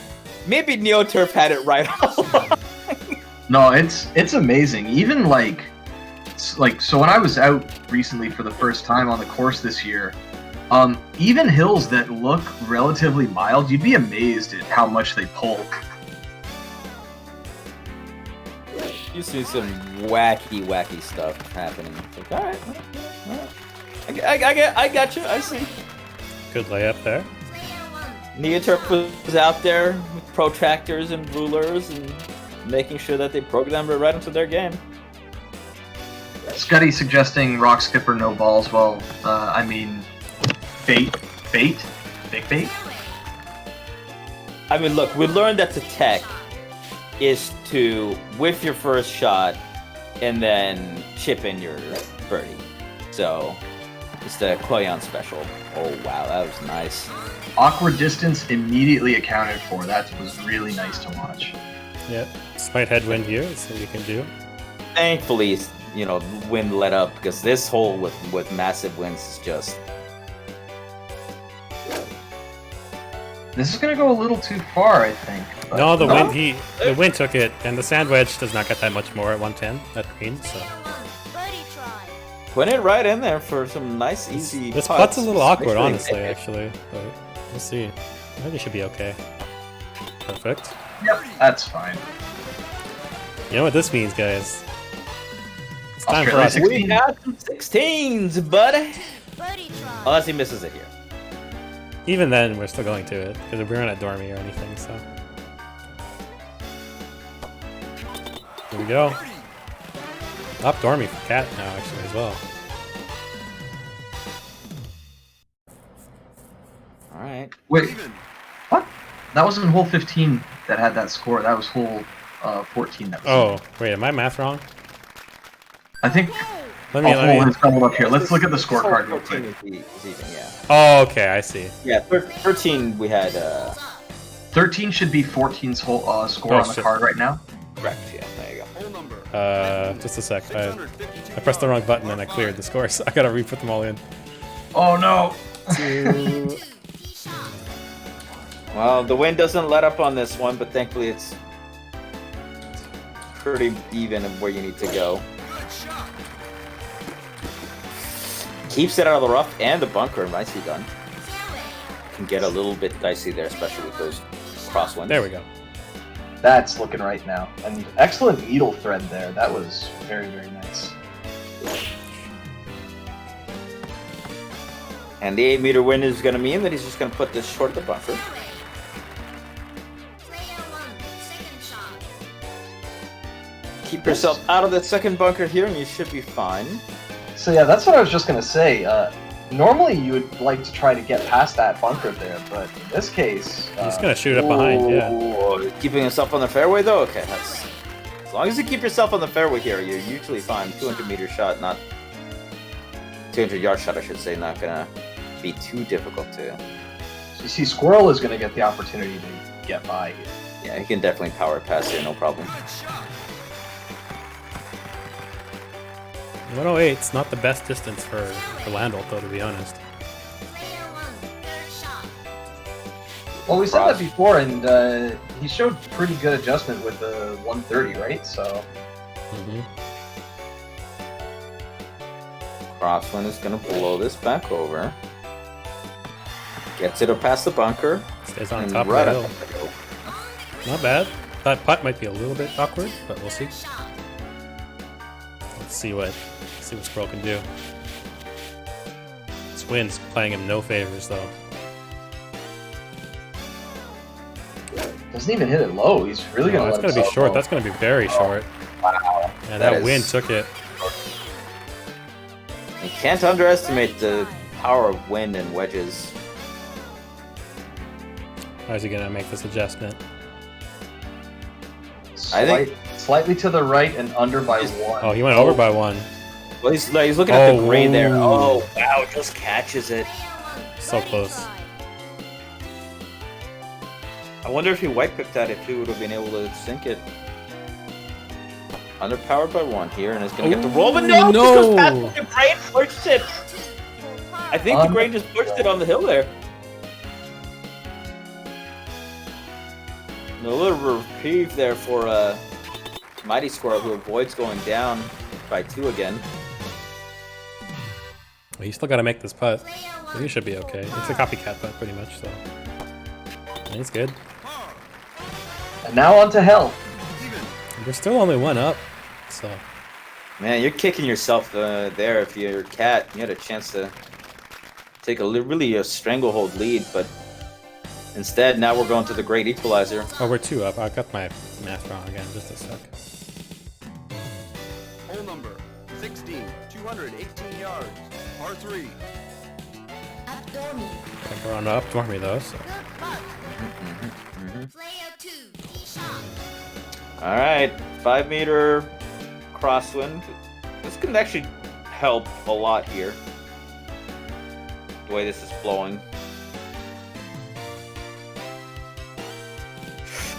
Speaker 6: Maybe NeoTurf had it right all along.
Speaker 2: No, it's amazing. Even like so when I was out recently for the first time on the course this year, even hills that look relatively mild, you'd be amazed at how much they pull.
Speaker 6: You see some wacky stuff happening. It's like, all right. I got you. I see.
Speaker 1: Good layup there.
Speaker 6: NeoTurf was out there with protractors and rulers and making sure that they programmed it right into their game.
Speaker 2: Scuddy suggesting rock skipper no balls. Well, I mean, big bait.
Speaker 6: I mean, look, we learned that the tech is to whiff your first shot and then chip in your birdie. So it's the Qelaion special. Oh wow, that was nice.
Speaker 2: Awkward distance immediately accounted for. That was really nice to watch.
Speaker 1: Yep. Despite headwind here, that's what you can do.
Speaker 6: Thankfully, you know, wind let up because this hole with massive winds is just.
Speaker 2: This is gonna go a little too far, I think. But
Speaker 1: No, the wind took it, and the sand wedge does not get that much more at 110 at green. So
Speaker 5: Birdie try.
Speaker 6: Put it right in there for some nice, easy.
Speaker 1: this
Speaker 6: putts.
Speaker 1: putt's a little awkward,
Speaker 6: Make sure you
Speaker 1: honestly.
Speaker 6: take it.
Speaker 1: Actually, but we'll see. I think it should be okay. Perfect.
Speaker 2: Yep, that's fine.
Speaker 1: You know what this means, guys? It's time for
Speaker 2: Australia
Speaker 1: us.
Speaker 2: 16.
Speaker 6: We got some 16s, buddy.
Speaker 5: Birdie try.
Speaker 6: Unless he misses it here.
Speaker 1: Even then, we're still going to it because we're not at Dormy or anything. So here we go. Up Dormy for Cat now, actually, as well.
Speaker 6: All right.
Speaker 2: Wait, what? That wasn't hole 15 that had that score. That was hole 14. That was
Speaker 1: Oh, wait, am I math wrong?
Speaker 2: I think
Speaker 1: Let
Speaker 2: a
Speaker 1: me.
Speaker 2: hole has doubled up here. Let's look at the scorecard real
Speaker 6: 14
Speaker 2: quick.
Speaker 6: is even, yeah.
Speaker 1: Oh, okay, I see.
Speaker 6: Yeah, 13 we had,
Speaker 2: 13 should be 14's whole score
Speaker 1: Oh,
Speaker 2: on the
Speaker 1: shit.
Speaker 2: card right now.
Speaker 6: correct, yeah, there you go.
Speaker 4: Hole number
Speaker 1: Just a sec. I pressed the wrong button and I cleared the score, so I gotta re-put them all in.
Speaker 2: Oh no!
Speaker 6: Well, the wind doesn't let up on this one, but thankfully it's pretty even of where you need to go. Keeps it out of the rough and the bunker, nicely done. Can get a little bit dicey there, especially with those crosswinds.
Speaker 1: There we go.
Speaker 2: That's looking right now. And excellent needle thread there. That was very, very nice.
Speaker 6: And the 8-meter wind is going to mean that he's just going to put this short of the bunker.
Speaker 5: Player 1, second shot.
Speaker 6: Keep yourself out of the second bunker here, and you should be fine.
Speaker 2: So yeah, that's what I was just gonna say. Normally, you would like to try to get past that bunker there, but in this case...
Speaker 1: He's gonna shoot up behind, yeah.
Speaker 6: Ooh, keeping himself on the fairway, though? Okay, that's... As long as you keep yourself on the fairway here, you're usually fine. 200-meter shot, not... 200-yard shot, I should say, not gonna be too difficult to...
Speaker 2: So you see, Squirrel is going to get the opportunity to get by here.
Speaker 6: Yeah, he can definitely power pass here, no problem.
Speaker 1: 108's not the best distance for Landholt, though, to be honest.
Speaker 5: Player 1, third shot.
Speaker 2: Well, we said that before, and he showed pretty good adjustment with the 130, right? So...
Speaker 6: Crosswind is gonna blow this back over. Gets it up past the bunker.
Speaker 1: Stays on
Speaker 6: and
Speaker 1: top
Speaker 6: right
Speaker 1: of
Speaker 6: up
Speaker 1: the
Speaker 6: the
Speaker 1: hill.
Speaker 6: hill.
Speaker 1: Not bad. That putt might be a little bit awkward, but we'll see.
Speaker 5: Shot.
Speaker 1: Let's see what Squirrel can do. This wind's playing him no favors, though.
Speaker 2: Doesn't even hit it low. He's really
Speaker 1: No,
Speaker 2: going to
Speaker 1: that's gonna be short. That's gonna be very short.
Speaker 6: Wow.
Speaker 1: Yeah, that
Speaker 6: is-
Speaker 1: wind took it.
Speaker 6: You can't underestimate the power of wind and wedges.
Speaker 1: How's he gonna make this adjustment?
Speaker 6: I think-
Speaker 2: Slightly to the right and under by one.
Speaker 1: Oh, he went over by one.
Speaker 6: Well, he's looking at the
Speaker 1: Oh,
Speaker 6: gray there.
Speaker 1: ooh.
Speaker 6: Oh, wow, just catches it.
Speaker 5: Player 1,
Speaker 1: So
Speaker 5: birdie
Speaker 1: close.
Speaker 5: try.
Speaker 6: I wonder if he white picked that, if he would have been able to sink it. Underpowered by one here, and it's gonna get the roll, but no!
Speaker 1: no!
Speaker 6: Just goes past the grain, pushed it!
Speaker 5: Full par.
Speaker 6: I think the grain just pushed it on the hill there. A little reprieve there for Mightysquirrel, who avoids going down by 2 again.
Speaker 1: Well, you still gotta make this putt.
Speaker 5: Player
Speaker 1: But
Speaker 5: 1,
Speaker 1: you should be okay. It's a copycat putt, pretty much, so. And he's good.
Speaker 2: And now on to hell.
Speaker 1: There's still only one up, so.
Speaker 6: Man, you're kicking yourself there if you're a cat. You had a chance to take really a stranglehold lead, but instead, now we're going to the great equalizer.
Speaker 1: Oh, we're 2 up. I got my math wrong again. Just a sec.
Speaker 4: Hole number 16, 218 yards, par 3.
Speaker 5: Abdomen.
Speaker 1: I think we're on up for me, though, so.
Speaker 5: Good luck. Player 2, tee shot.
Speaker 6: All right, 5-meter crosswind. This can actually help a lot here. The way this is flowing.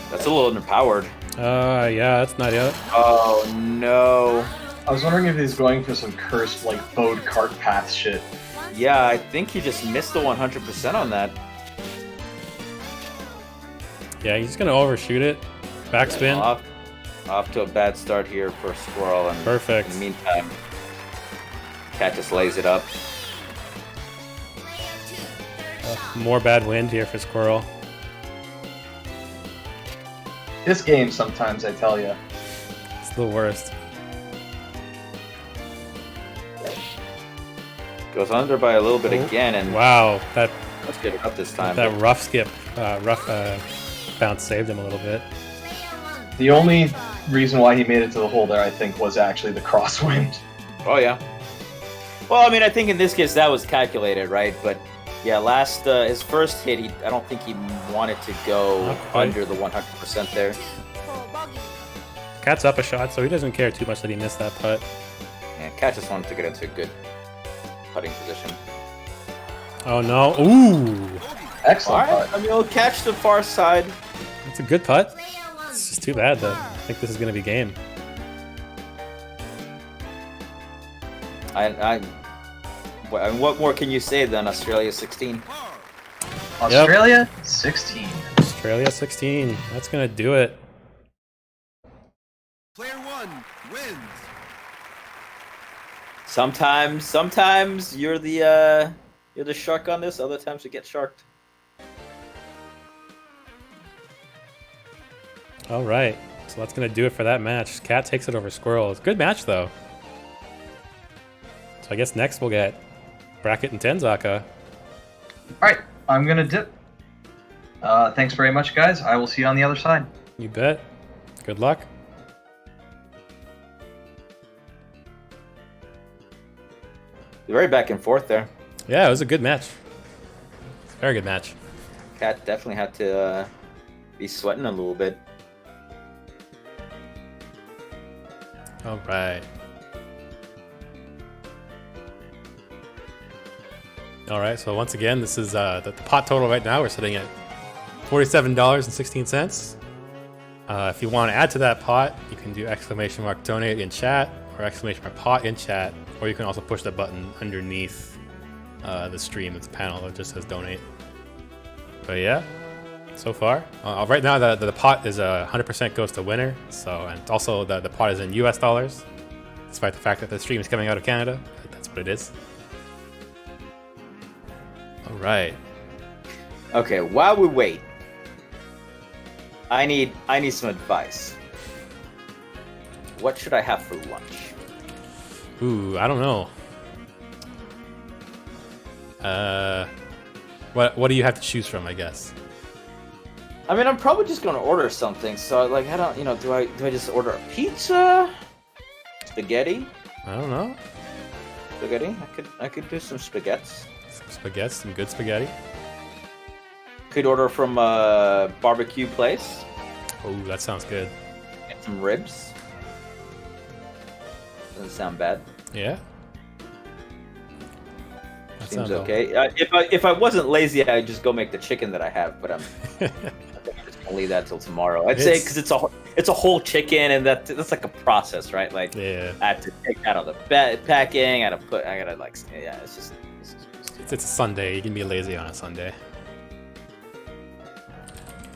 Speaker 6: That's a little underpowered.
Speaker 1: Yeah, that's not it.
Speaker 6: Oh no.
Speaker 2: I was wondering if he's going for some cursed, like, bowed cart path shit.
Speaker 6: Yeah, I think he just missed the 100% on that.
Speaker 1: Yeah, he's gonna overshoot it. Backspin.
Speaker 6: Off to a bad start here for Squirrel. And
Speaker 1: Perfect.
Speaker 6: in the meantime, Cat just lays it up.
Speaker 5: Player 2, third shot.
Speaker 1: More bad wind here for Squirrel.
Speaker 2: This game, sometimes, I tell you.
Speaker 1: It's the worst.
Speaker 6: Goes under by a little bit again, and
Speaker 1: Wow, that
Speaker 6: let's get it up this time.
Speaker 1: rough skip, rough bounce saved him a little bit.
Speaker 5: Player 1,
Speaker 2: The only
Speaker 5: try.
Speaker 2: reason why he made it to the hole there, I think, was actually the crosswind.
Speaker 6: Oh yeah. Well, I mean, I think in this case that was calculated, right? But yeah, his first hit, I don't think he wanted to go
Speaker 1: Not quite.
Speaker 6: under the 100% there.
Speaker 5: For bogey.
Speaker 1: Cat's up a shot, so he doesn't care too much that he missed that putt.
Speaker 6: Yeah, Cat just wanted to get into a good putting position.
Speaker 1: Oh no! Ooh,
Speaker 2: Excellent
Speaker 6: All right,
Speaker 2: putt.
Speaker 6: I mean, he'll catch the far side.
Speaker 1: that's a good putt.
Speaker 5: Player 1,
Speaker 1: It's just too bad though. I think this is gonna be game.
Speaker 6: What more can you say than Australia 16?
Speaker 2: Australia, 16.
Speaker 1: Australia 16. That's gonna do it.
Speaker 4: Player 1 wins.
Speaker 6: Sometimes you're the shark on this. Other times you get sharked.
Speaker 1: All right, so that's gonna do it for that match. Cat takes it over Squirrel. It's a good match though. So I guess next we'll get Bracket and Tenzaka.
Speaker 2: Alright, I'm gonna dip. Thanks very much, guys. I will see you on the other side.
Speaker 1: You bet. Good luck.
Speaker 6: Very back and forth there.
Speaker 1: Yeah, it was a good match. Very good match.
Speaker 6: Cat definitely had to be sweating a little bit.
Speaker 1: All right. All right, so once again, this is the pot total right now. We're sitting at $47.16. If you want to add to that pot, you can do ! donate in chat or ! pot in chat, or you can also push the button underneath the stream. It's a panel that just says donate. But yeah, so far, right now the pot is 100% goes to winner. So, and also the pot is in US dollars, despite the fact that the stream is coming out of Canada. That's what it is. All right.
Speaker 6: Okay, while we wait, I need some advice. What should I have for lunch?
Speaker 1: Ooh, I don't know. What do you have to choose from, I guess?
Speaker 6: I mean, I'm probably just gonna order something. So like, I don't, do I just order a pizza? Spaghetti?
Speaker 1: I don't know.
Speaker 6: Spaghetti? I could do some spaghettis.
Speaker 1: Some good spaghetti.
Speaker 6: Could order from a barbecue place.
Speaker 1: Oh, that sounds good.
Speaker 6: Get some ribs. Doesn't sound bad.
Speaker 1: Yeah. That
Speaker 6: Seems
Speaker 1: sounds
Speaker 6: okay. If I wasn't lazy, I'd just go make the chicken that I have. But I think I'm just gonna leave that till tomorrow. I'd say because it's a whole chicken, and that's like a process, right? Like,
Speaker 1: yeah.
Speaker 6: I have to take out all the packing. I gotta like, yeah.
Speaker 1: It's a Sunday. You can be lazy on a Sunday.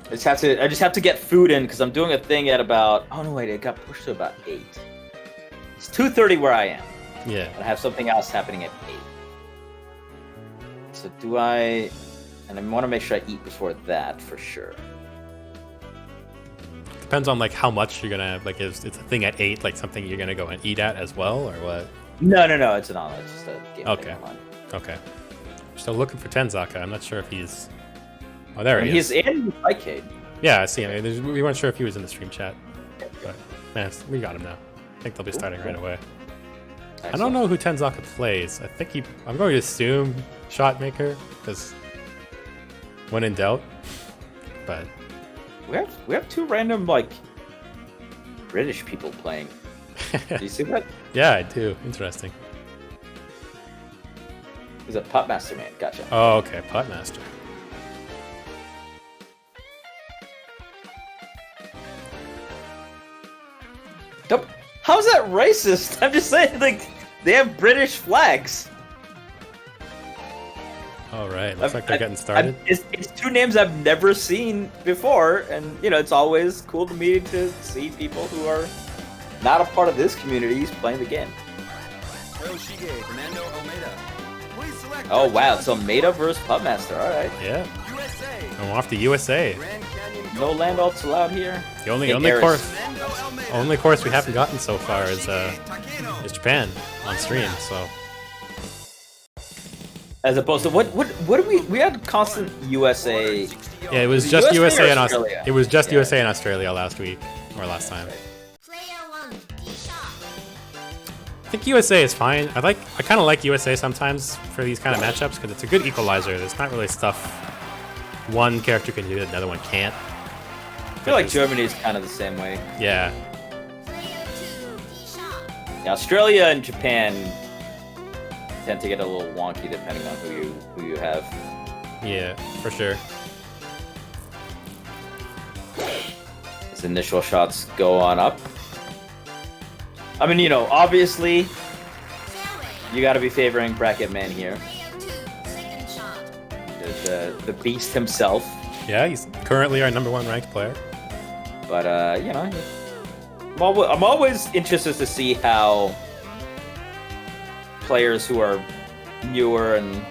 Speaker 6: I just have to get food in because I'm doing a thing at about. Oh no, wait! It got pushed to about 8. It's 2:30 where I am.
Speaker 1: Yeah.
Speaker 6: I have something else happening at 8. So do I? And I want to make sure I eat before that for sure.
Speaker 1: Depends on like how much you're gonna like. If it's a thing at 8, like something you're gonna go and eat at as well, or what?
Speaker 6: No. It's an online. It's just a game.
Speaker 1: Okay. Okay. Still looking for Tenzaka. I'm not sure if he's. Oh, there he is.
Speaker 6: He's in Arcade.
Speaker 1: Yeah, I see him. We weren't sure if he was in the stream chat, but man, we got him now. I think they'll be starting right away. Excellent. I don't know who Tenzaka plays. I think I'm going to assume Shotmaker because when in doubt. But
Speaker 6: we have 2 random like British people playing. Do you see that?
Speaker 1: Yeah, I do. Interesting.
Speaker 6: He's a Potmaster man. Gotcha.
Speaker 1: Oh, okay, Potmaster.
Speaker 6: How's that racist? I'm just saying, like, they have British flags.
Speaker 1: All right, looks like they're getting started.
Speaker 6: It's 2 names I've never seen before, and it's always cool to me to see people who are not a part of this community playing the game. Oh wow, so Almeida versus Pubmaster. All right.
Speaker 1: Yeah. I'm off to USA.
Speaker 6: No land alts allowed here.
Speaker 1: The only course we haven't gotten so far is Japan on stream. So.
Speaker 6: As opposed to what do we had constant USA.
Speaker 1: Yeah, it was just USA and
Speaker 6: Australia.
Speaker 1: It was just USA and Australia last week or last time. I think USA is fine. I kind of like USA sometimes for these kind of matchups because it's a good equalizer. There's not really stuff one character can do that the other one can't.
Speaker 6: I feel like Germany is kind of the same way.
Speaker 1: Yeah.
Speaker 6: Australia and Japan tend to get a little wonky depending on who you have.
Speaker 1: Yeah, for sure.
Speaker 6: As initial shots go on up. I mean, obviously, you got to be favoring Bracketman here. The beast himself.
Speaker 1: Yeah, he's currently our #1 ranked player.
Speaker 6: But I'm always interested to see how players who are newer and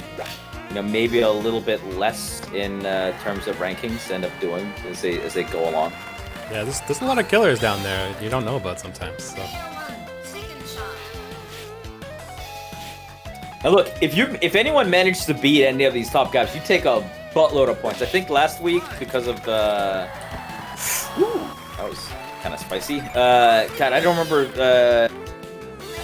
Speaker 6: maybe a little bit less in terms of rankings end up doing as they go along.
Speaker 1: Yeah, there's a lot of killers down there you don't know about sometimes. So.
Speaker 6: Now look, if anyone managed to beat any of these top guys, you take a buttload of points. I think last week because of the that was kind of spicy. God, I don't remember.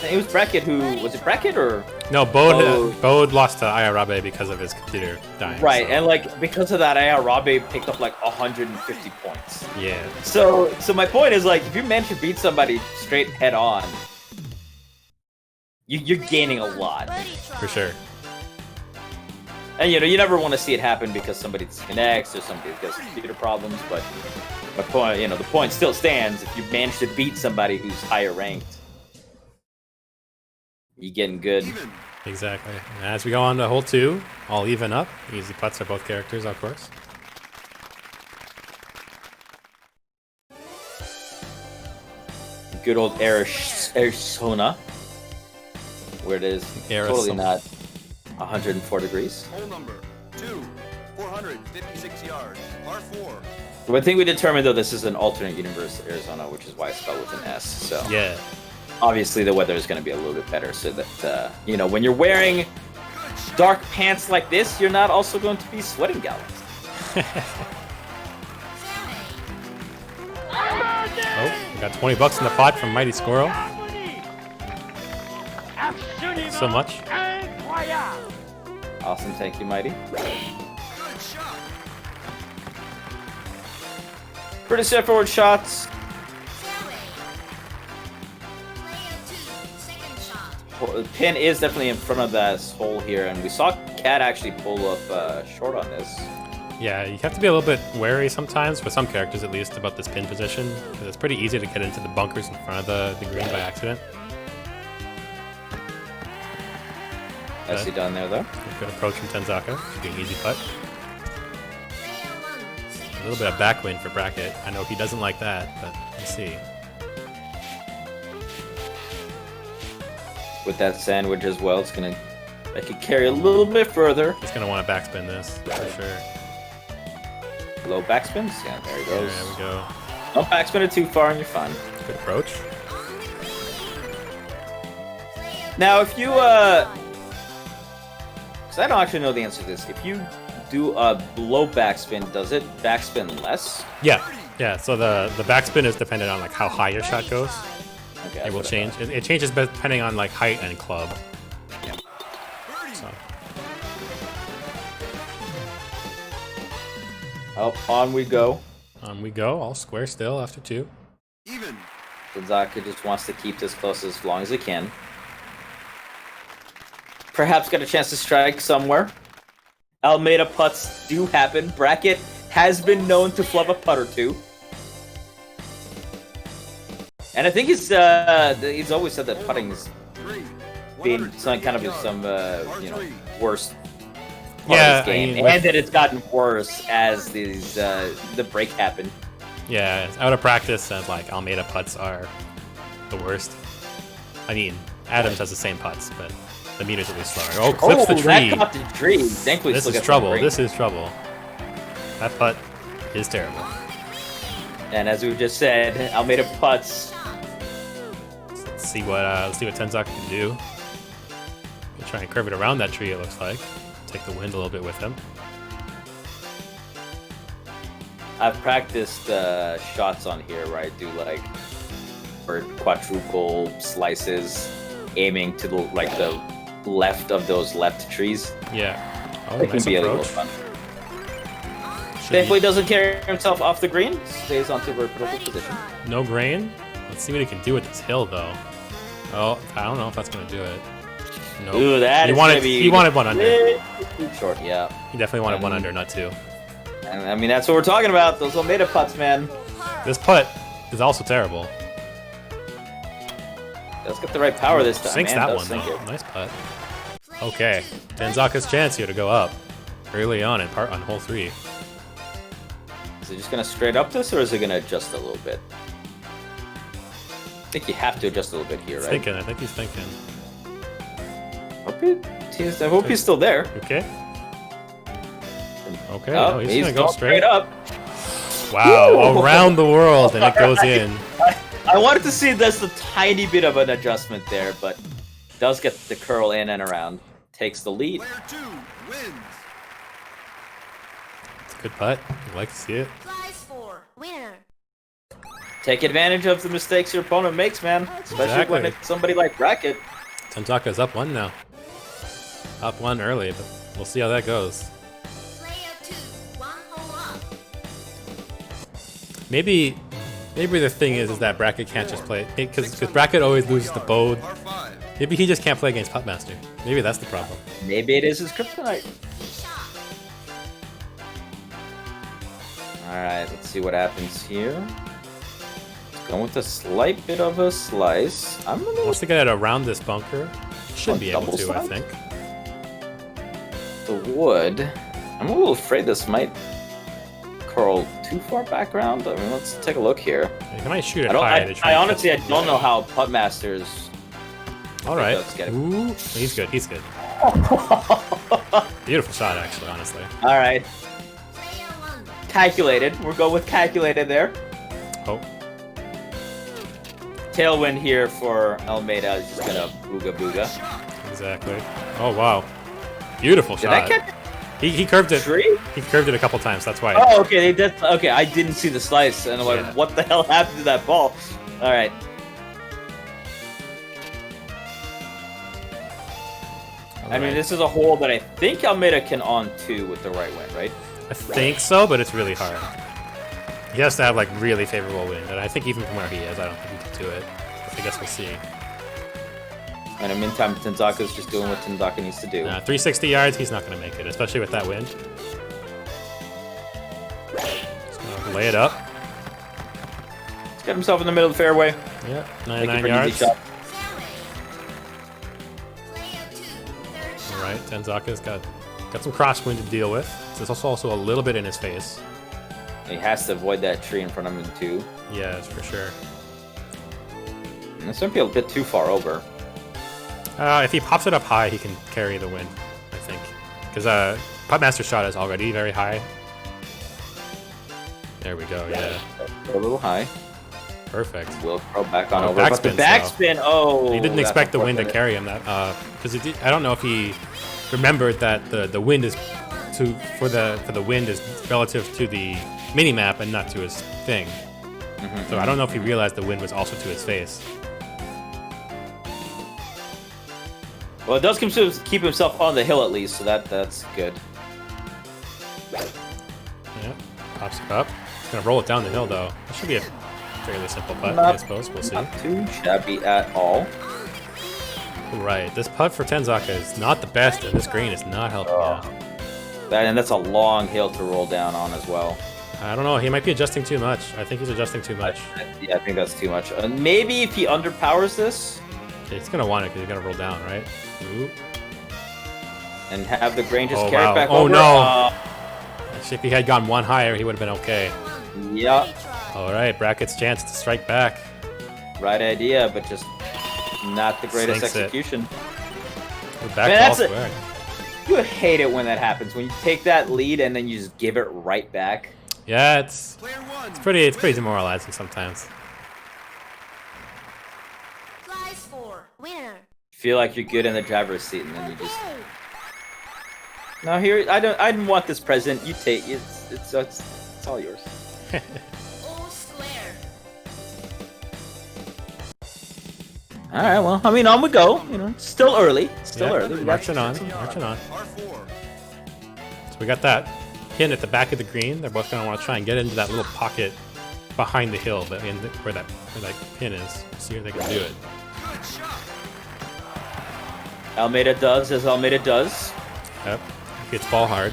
Speaker 6: It was Bracket who was it Bracket or
Speaker 1: No, Bode lost to Ayarabe because of his computer dying.
Speaker 6: right?
Speaker 1: So.
Speaker 6: And like because of that, Ayarabe picked up like 150 points.
Speaker 1: Yeah.
Speaker 6: So my point is like if you manage to beat somebody straight head on, you're gaining a lot.
Speaker 1: For sure.
Speaker 6: And you never want to see it happen because somebody disconnects or somebody has computer problems. But my point, the point still stands. If you manage to beat somebody who's higher ranked, you're getting good.
Speaker 1: Exactly. And as we go on to hole 2, all even up. Easy putts are both characters, of course.
Speaker 6: Good old Arizona, where it is totally not 104 degrees.
Speaker 4: Hole number 2, 456 yards, par 4.
Speaker 6: One thing we determined though, this is an alternate universe Arizona, which is why it's spelled with an S. So
Speaker 1: Yeah.
Speaker 6: obviously the weather is going to be a little bit better, so that when you're wearing dark pants like this, you're not also going to be sweating gallons.
Speaker 1: Oh, we got 20 bucks in the pot from Mightysquirrel. So much.
Speaker 6: Awesome, thank you, Mighty. Pretty straightforward shots. The pin is definitely in front of that hole here, and we saw Cat actually pull up short on this.
Speaker 1: Yeah, you have to be a little bit wary sometimes, for some characters at least, about this pin position, because it's pretty easy to get into the bunkers in front of the green by accident.
Speaker 6: Nicely done there, though.
Speaker 1: Good approach from Tenzaka. Should be an easy putt. A little bit of backwind for Bracket. I know he doesn't like that, but let's see.
Speaker 6: With that sandwich as well, it's gonna make it carry a little bit further.
Speaker 1: He's gonna want to backspin this for sure.
Speaker 6: Low backspins? Yeah, there he goes.
Speaker 1: There we go.
Speaker 6: Don't backspin it too far and you're fine.
Speaker 1: Good approach.
Speaker 6: Now, if you, because I don't actually know the answer to this. If you do a low backspin, does it backspin less?
Speaker 1: Yeah, yeah. So the backspin is dependent on like how high your shot goes.
Speaker 6: Okay,
Speaker 1: It will change. It changes depending on like height and club.
Speaker 6: Yeah.
Speaker 1: So
Speaker 6: Up, on we go.
Speaker 1: on we go. All square still after 2.
Speaker 4: Even.
Speaker 6: Tenzaka just wants to keep this close as long as he can. Perhaps get a chance to strike somewhere. Almeida putts do happen. Bracket has been known to flub a putt or two. And I think he's always said that putting's been some kind of worst part of this game, and that it's gotten worse as the break happened.
Speaker 1: yeah, it's out of practice, and like Almeida putts are the worst. I mean, Adams has the same putts, but the meter's at least slower. Oh, clips the tree.
Speaker 6: That caught the tree. Thankfully,
Speaker 1: This is trouble. This is trouble. That putt is terrible.
Speaker 6: And as we just said, Almeida putts.
Speaker 1: Let's see what Tenzaka can do. He'll try and curve it around that tree. It looks like. Take the wind a little bit with him.
Speaker 6: I've practiced shots on here where I do like for quadruple slices, aiming to the left of those left trees.
Speaker 1: Yeah. Oh,
Speaker 6: It
Speaker 1: nice
Speaker 6: can be a little
Speaker 1: approach.
Speaker 6: fun.
Speaker 1: Should
Speaker 6: Thankfully,
Speaker 1: be
Speaker 6: doesn't carry himself off the green. Stays onto vertical position.
Speaker 1: no grain. Let's see what he can do with this hill, though. Oh, I don't know if that's gonna do it. No.
Speaker 6: Ooh, that
Speaker 1: he
Speaker 6: is
Speaker 1: wanted.
Speaker 6: gonna be
Speaker 1: He wanted one under.
Speaker 6: too short. Yeah.
Speaker 1: He definitely wanted one under, not 2.
Speaker 6: And I mean, that's what we're talking about. Those Almeida putts, man.
Speaker 1: This putt is also terrible.
Speaker 6: Does get the right power this time.
Speaker 1: Sinks
Speaker 6: man.
Speaker 1: that
Speaker 6: Does
Speaker 1: one
Speaker 6: sink
Speaker 1: though.
Speaker 6: it.
Speaker 1: Nice putt. Okay, Tenzaka's chance here to go up early on on hole 3.
Speaker 6: Is it just gonna straight up this, or is it gonna adjust a little bit? I think you have to adjust a little bit here, right?
Speaker 1: I think he's thinking.
Speaker 6: I hope he's still there.
Speaker 1: Okay. Okay.
Speaker 6: Oh,
Speaker 1: Oh, he's
Speaker 6: he's
Speaker 1: gonna go
Speaker 6: going
Speaker 1: straight.
Speaker 6: up.
Speaker 1: Wow!
Speaker 6: Woo!
Speaker 1: Around the world, and it goes in.
Speaker 6: I wanted to see just a tiny bit of an adjustment there, but does get the curl in and around. Takes the lead.
Speaker 4: Player 2 wins.
Speaker 1: It's a good putt. I'd like to see it.
Speaker 5: Prize for winner.
Speaker 6: Take advantage of the mistakes your opponent makes, man. Especially when
Speaker 1: Exactly.
Speaker 6: it's somebody like Bracket.
Speaker 1: Tenzaka's up 1 now. Up 1 early, but we'll see how that goes.
Speaker 5: Player 2, 1 hole up.
Speaker 1: Maybe the thing is that Bracket can't just play because Bracket always loses the Bode.
Speaker 4: Par 5.
Speaker 1: Maybe he just can't play against Puttmaster. Maybe that's the problem.
Speaker 6: Maybe it is his kryptonite.
Speaker 5: Shot.
Speaker 6: Alright, let's see what happens here. Going with a slight bit of a slice. I'm gonna
Speaker 1: Wants to get it around this bunker. Should
Speaker 6: Oh,
Speaker 1: be able
Speaker 6: double
Speaker 1: to, I
Speaker 6: slice?
Speaker 1: think.
Speaker 6: the wood. I'm a little afraid this might curl too far background. I mean, let's take a look here.
Speaker 1: You might shoot it
Speaker 6: I don't.
Speaker 1: high to try
Speaker 6: I
Speaker 1: and
Speaker 6: honestly, I
Speaker 1: catch it.
Speaker 6: don't know how Puttmasters.
Speaker 1: All right.
Speaker 6: let's get it.
Speaker 1: Ooh, he's good. He's good. Beautiful shot, actually. Honestly.
Speaker 6: All right,
Speaker 5: Player 1.
Speaker 6: calculated. We'll go with calculated there.
Speaker 1: Oh,
Speaker 6: Tailwind here for Almeida is just gonna booga booga.
Speaker 1: exactly. Oh wow, beautiful
Speaker 6: Did I
Speaker 1: shot.
Speaker 6: catch
Speaker 1: He curved
Speaker 6: a
Speaker 1: it.
Speaker 6: tree?
Speaker 1: He curved it a couple times. That's why.
Speaker 6: Oh, okay. They did. Okay, I didn't see the slice, and I'm like,
Speaker 1: Yeah.
Speaker 6: what the hell happened to that ball? All right. I mean, this is a hole that I think Almeida can on to with the right wind, right?
Speaker 1: I think so, but it's really hard. He has to have like really favorable wind, and I think even from where he is, I don't think he can do it. But I guess we'll see.
Speaker 6: And in the meantime, Tenzaka's just doing what Tenzaka needs to do.
Speaker 1: 360 yards, he's not going to make it, especially with that wind. Just gonna lay it up.
Speaker 6: He's got himself in the middle of the fairway.
Speaker 1: Yeah,
Speaker 6: Make it
Speaker 1: 99
Speaker 6: pretty
Speaker 1: yards.
Speaker 6: easy shot.
Speaker 5: Player 2, third shot.
Speaker 1: All right, Tenzaka's got some crosswind to deal with. There's also a little bit in his face.
Speaker 6: He has to avoid that tree in front of him too.
Speaker 1: Yeah, that's for sure.
Speaker 6: And this might be a bit too far over.
Speaker 1: If he pops it up high, he can carry the wind, I think. Because Puttmaster's shot is already very high. There we go, yeah.
Speaker 6: A little high.
Speaker 1: Perfect.
Speaker 6: We'll throw back on
Speaker 1: Oh,
Speaker 6: over. But the
Speaker 1: backspin, though.
Speaker 6: backspin, oh!
Speaker 1: He didn't
Speaker 6: that's
Speaker 1: expect the wind to
Speaker 6: unfortunate.
Speaker 1: carry him. Because I don't know if he remembered that the wind is for the wind is relative to the mini map and not to his thing. So I don't know if he realized the wind was also to his face.
Speaker 6: Well, it does keep himself on the hill at least, so that's good.
Speaker 1: Yeah, pops it up. He's gonna roll it down the hill though. It should be a fairly simple putt, I suppose. We'll see.
Speaker 6: Not too shabby at all.
Speaker 1: Right, this putt for Tenzaka is not the best, and this green is not helping out.
Speaker 6: And that's a long hill to roll down on as well.
Speaker 1: I don't know. He might be adjusting too much. I think he's adjusting too much.
Speaker 6: Yeah, I think that's too much. Maybe if he underpowers this
Speaker 1: He's gonna want it because he's gonna roll down, right? Ooh.
Speaker 6: and have the grain just
Speaker 1: Oh,
Speaker 6: carry
Speaker 1: wow.
Speaker 6: it back
Speaker 1: Oh,
Speaker 6: over.
Speaker 1: no. If he had gone one higher, he would have been okay.
Speaker 6: Yeah,
Speaker 1: All right, Bracket's chance to strike back.
Speaker 6: right idea, but just not the greatest
Speaker 1: Sinks it.
Speaker 6: execution.
Speaker 1: We're back
Speaker 6: Man,
Speaker 1: to all
Speaker 6: that's it.
Speaker 1: square.
Speaker 6: You hate it when that happens. When you take that lead and then you just give it right back.
Speaker 1: Yeah, it's
Speaker 4: Player 1.
Speaker 1: pretty demoralizing sometimes.
Speaker 5: Prize 4, winner.
Speaker 6: Feel like you're good in the driver's seat, and then you just. No, here I didn't want this present. You take it. It's all yours.
Speaker 5: All square.
Speaker 6: All right. Well, I mean, on we go. You know, it's still early. Still
Speaker 1: Yeah,
Speaker 6: early. We got
Speaker 1: marching on, marching on.
Speaker 4: Par 4.
Speaker 1: So we got that pin at the back of the green. They're both gonna want to try and get into that little pocket behind the hill, but where that pin is. See if they can do it.
Speaker 4: Good shot.
Speaker 6: Almeida does as Almeida does.
Speaker 1: Yep. Hits ball hard.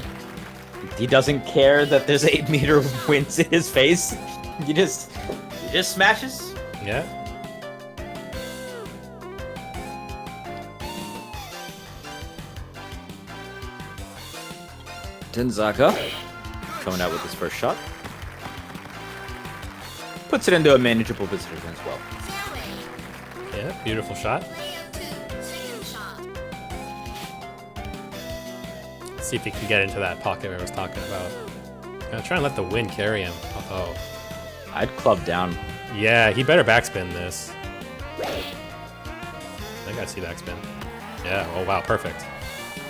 Speaker 6: He doesn't care that there's 8-meter winds in his face. He just smashes.
Speaker 1: Yeah.
Speaker 6: Tenzaka coming out with his first shot. Puts it into a manageable position as well.
Speaker 5: Fairway.
Speaker 1: Yeah. Beautiful shot.
Speaker 5: Player 2, second shot.
Speaker 1: Let's see if he can get into that pocket I was talking about. Gonna try and let the wind carry him. Uh-oh.
Speaker 6: I'd club down.
Speaker 1: Yeah, he better backspin this. I think I see backspin. Yeah. Oh wow, perfect.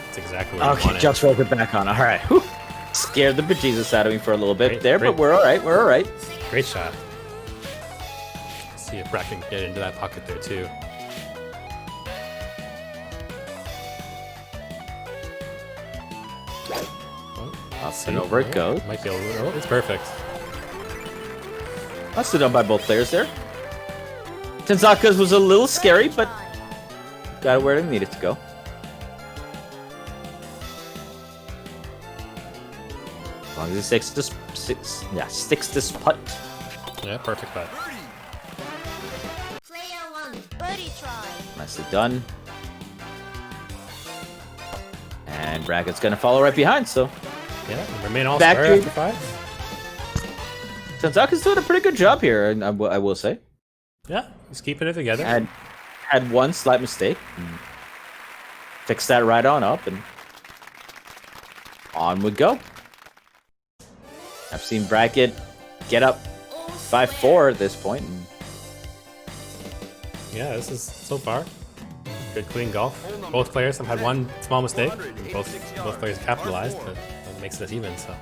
Speaker 1: That's exactly what I
Speaker 6: Okay,
Speaker 1: wanted.
Speaker 6: just rolled it back on. All right. Whew. Scared the bejesus out of me for a little bit
Speaker 1: Great,
Speaker 6: there,
Speaker 1: great.
Speaker 6: but we're all right. We're all right.
Speaker 1: Great shot. See if Brack can get into that pocket there too.
Speaker 6: Up and over it goes.
Speaker 1: Might be a little. Oh, it's perfect.
Speaker 6: That's done by both players there. Tenzaka's was a little scary, but got it where it needed to go. As long as he sticks this putt.
Speaker 1: Yeah, perfect putt.
Speaker 5: Player 1, birdie try.
Speaker 6: Nicely done. And Bracket's gonna follow right behind, so
Speaker 1: Yeah, remain all
Speaker 6: Back
Speaker 1: square
Speaker 6: to-
Speaker 1: after 5.
Speaker 6: Tenzaka's doing a pretty good job here, and I will say.
Speaker 1: Yeah, he's keeping it together.
Speaker 6: Had one slight mistake. Fixed that right on up, and on we go. I've seen Bracket get up by 4 at this point. And
Speaker 1: Yeah, this is so far good, clean golf. Both players have had one small mistake. Both players capitalized, but it makes it even. So.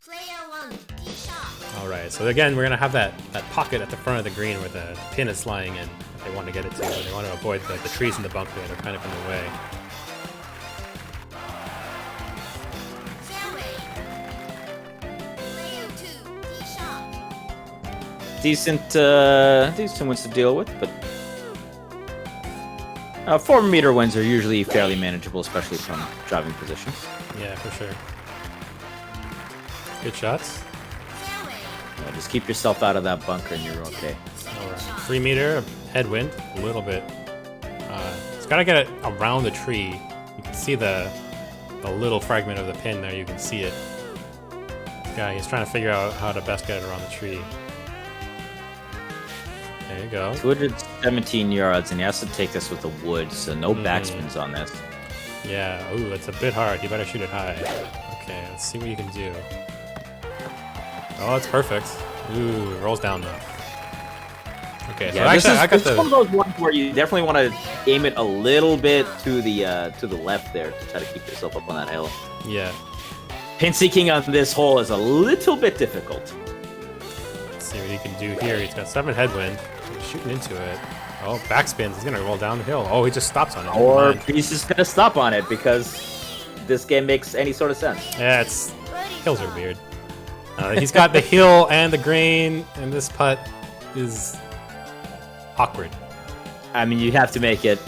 Speaker 5: Player 1, tee shot.
Speaker 1: All right. So again, we're gonna have that pocket at the front of the green where the pin is lying in. If they want to get it to, but they want to avoid the trees in the bunker. They're kind of in the way.
Speaker 5: Fairway. Player 2, tee shot.
Speaker 6: decent ones to deal with, but 4-meter wins are usually fairly manageable, especially from driving positions.
Speaker 1: Yeah, for sure. Good shots.
Speaker 5: Fairway.
Speaker 6: Just keep yourself out of that bunker, and you're okay.
Speaker 1: All right. 3 meter headwind, a little bit. It's got to get it around the tree. You can see the little fragment of the pin there. You can see it. Guy, he's trying to figure out how to best get it around the tree. There you go.
Speaker 6: 217 yards, and he has to take this with the wood, so no backspins on this.
Speaker 1: Yeah. Ooh, it's a bit hard. You better shoot it high. Okay, let's see what you can do. Oh, it's perfect. Ooh, it rolls down though. Okay, so
Speaker 6: Yeah,
Speaker 1: actually, I got
Speaker 6: this is one of those ones where you definitely want to aim it a little bit to the left there to try to keep yourself up on that hill.
Speaker 1: Yeah.
Speaker 6: Pin seeking on this hole is a little bit difficult.
Speaker 1: Let's see what he can do here. He's got 7 headwind. He's shooting into it. Oh, backspins. He's gonna roll down the hill. Oh, he just stops on it. Never
Speaker 6: Or
Speaker 1: mind.
Speaker 6: he's just gonna stop on it because this game makes any sort of sense.
Speaker 1: Yeah, it's hills are weird. He's got the hill and the green, and this putt is awkward.
Speaker 6: I mean, you have to make it.